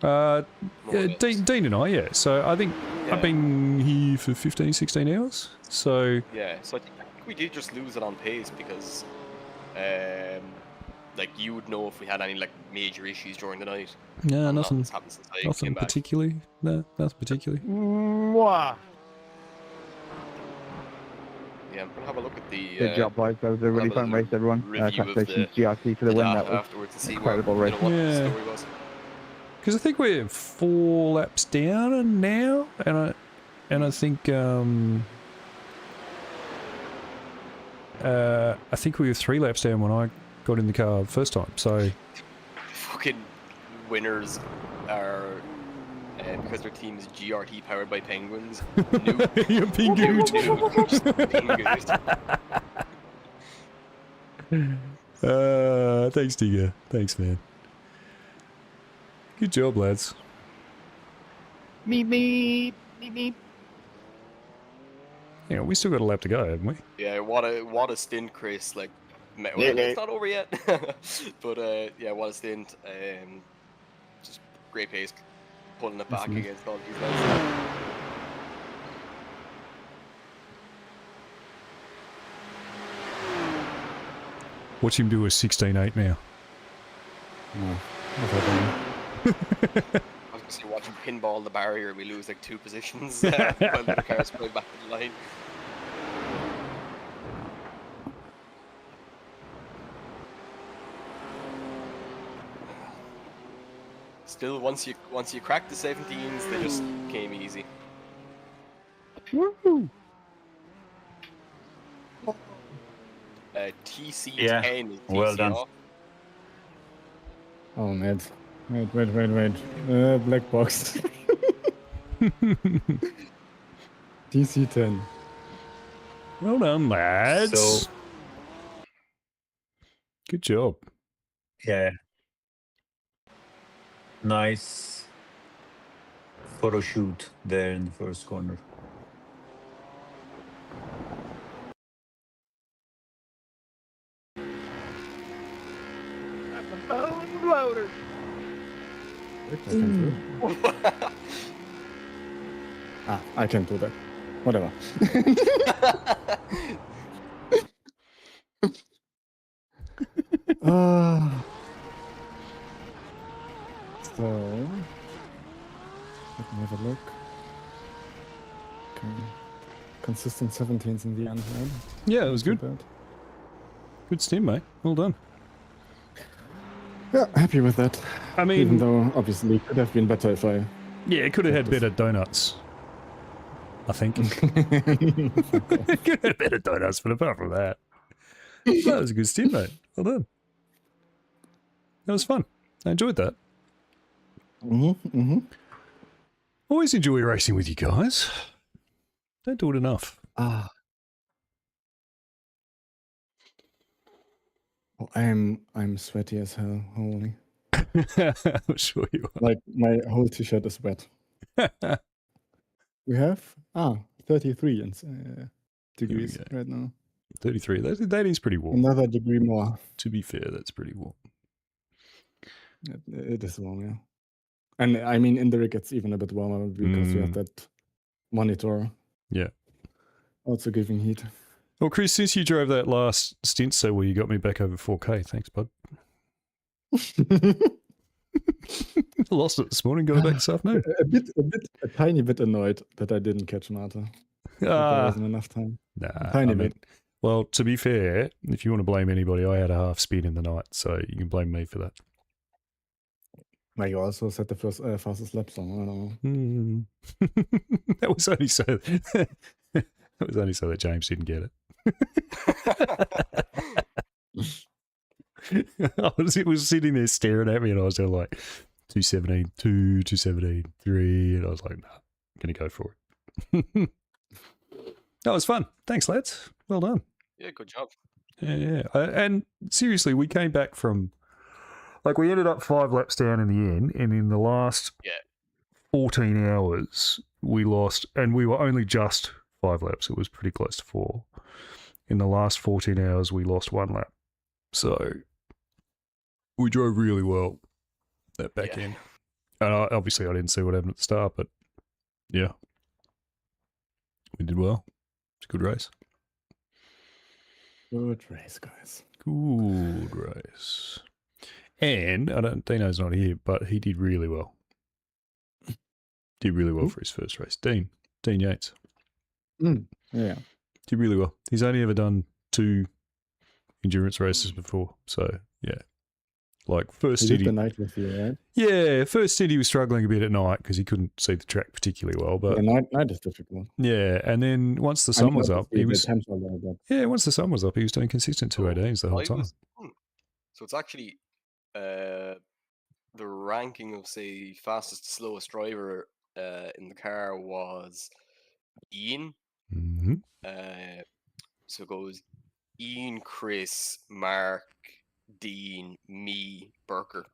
More or less. Dean and I, yeah. So I think Yeah. I've been here for 15, 16 hours. So Yeah, so I think we did just lose it on pace because, like you would know if we had any like major issues during the night. no, And nothing, nothing's happened since I nothing came back. particularly. No, nothing particularly. Mwah. Yeah, I'm gonna have a look at the. Good job, boys. That was a really have a fun race, everyone. review of Congratulations, the- GRC, for the win. That was afterwards to see incredible what, race. what Yeah. the story was. Because I think we're 4 laps down now, and I think I think we were 3 laps down when I got in the car the first time. So Fucking winners are because their team is GRT powered by penguins. you're being good. Thanks, Digger. Thanks, man. Good job, lads. Meep, meep, meep, meep. Yeah, we still got a lap to go, haven't we? Yeah, what a stint, Chris. Like, well, it's not over yet, but yeah, what a stint. Just great pace, pulling it back against all these guys. Watch him do a 16.8 now. No, what happened? I was gonna say, watching pinball the barrier, and we lose like 2 positions while the car's going back in the line. Still, once you crack the 17s, they just came easy. Woo! TC10 Yeah, is TC well done. off. Oh, man. Wait. Black box. DC-10. Well done, lads. So- Good job. Yeah. Nice photo shoot there in the first corner. Bone loader. I can do. I can't do that. Whatever. So, let me have a look. Okay. Consistent 17s in the end, right? Yeah, it was Too good. bad. Good stim, mate. Well done. Yeah, happy with that. I Even mean, though, obviously, it could have been better if I... yeah, it could have had Practice. better donuts. I think. Could have had better donuts, but apart from that, that was a good stim, mate. Well done. That was fun. I enjoyed that. Always enjoy racing with you guys. Don't do it enough. Ah. Oh, I'm sweaty as hell. Holy. I'm sure you Like, my whole t-shirt is wet. are. We have 33 degrees go. right now. 33. That is pretty warm. Another degree more. To be fair, that's pretty warm. It is warm, yeah. And I mean, in the rig it's even a bit warmer because we have that monitor. Yeah. Also giving heat. Well, Chris, since you drove that last stint so well, you got me back over 4K. Thanks, bud. I lost it this morning, got it back this afternoon. a tiny bit annoyed that I didn't catch Marta. That there wasn't enough time. Nah, A tiny I mean, bit. well, to be fair, if you want to blame anybody, I had a half spin in the night, so you can blame me for that. Like you also set the first fastest lap song. I don't know. That was only so. That was only so that James didn't get it. It was sitting there staring at me, and I was there like 217, 2, 217, 3, and I was like, nah, I'm gonna go for it. That was fun. Thanks, lads. Well done. Yeah, good job. Yeah. And seriously, we came back from, like, we ended up 5 laps down in the end, and in the last Yeah. 14 hours, we lost, and we were only just 5 laps. It was pretty close to 4. In the last 14 hours, we lost 1 lap. So we drove really well that back end. And obviously, I didn't see what happened at the start, but yeah, we did well. It's a good race. Good race, guys. Good race. And Dino's not here, but he did really well. Did really well for his first race. Dean Yates. Yeah. Did really well. He's only ever done 2 endurance races before. So, yeah. Like, first He stint, did the night with you, right? yeah, first stint he was struggling a bit at night because he couldn't see the track particularly well. But, Yeah, night is difficult. yeah, and then once the sun was up, he was, The temps are low, but yeah, once the sun was up, he was doing consistent 218s the whole time. So it's actually the ranking of, say, fastest to slowest driver in the car was Ian. Mm-hmm. So it goes Ian, Chris, Mark, Dean, me, Burker.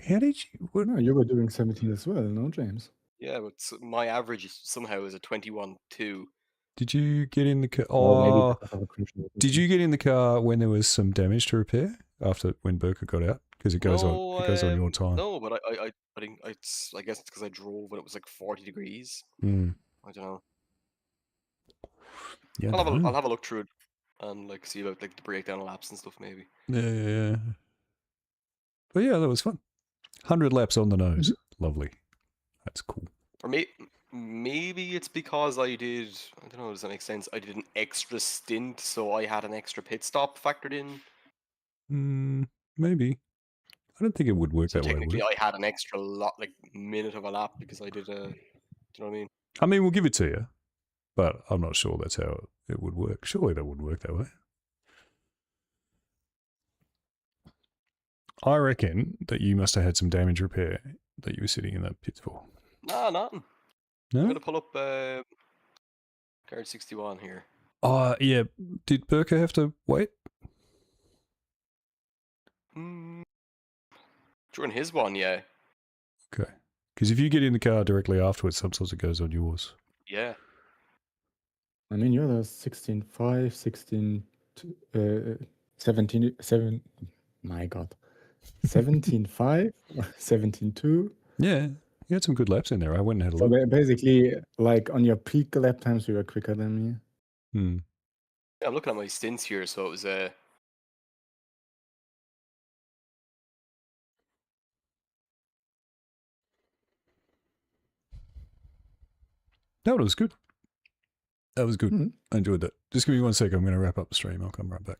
How did you? What, no, you were doing 17 as well, no, James? Yeah, but my average somehow is a 21.2. did you get in the car? Maybe Oh, because of a crucial did you get in the car when there was some damage to repair after when Burker got out? Because it goes on your time. No, but I think I guess it's because I drove when it was like 40 degrees. Mm. I don't know. Yeah, I'll have a look through it and like see about like the breakdown of laps and stuff maybe. yeah. But yeah, that was fun. 100 laps on the nose. Lovely. That's cool. Or maybe it's because I did, I don't know, does that make sense? I did an extra stint, so I had an extra pit stop factored in. Maybe. I don't think it would work So that way, would technically it? I had an extra minute of a lap because I did do you know what I mean? I mean, we'll give it to you, but I'm not sure that's how it would work. Surely that wouldn't work that way. I reckon that you must have had some damage repair that you were sitting in that pit for. Nah, nothing. I'm No? gonna pull up card 61 here. Yeah. Did Burker have to wait? During his one, yeah. Okay. Because if you get in the car directly afterwards, sometimes it goes on yours. Yeah. I mean, you're the 16.5, 17.7. My God. 17.5, 17.2. Yeah. You had some good laps in there. I went and had a So look. basically, like on your peak lap times, you were quicker than me. Yeah, I'm looking at my stints here, so it was No, it was good. That was good. Mhm. I enjoyed that. Just give me 1 second. I'm going to wrap up the stream. I'll come right back.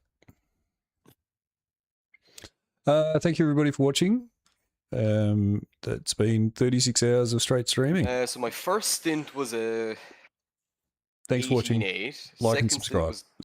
Thank you, everybody, for watching. That's been 36 hours of straight streaming. so my first stint was a Thanks for watching. 18.8. Like and Second stint subscribe. was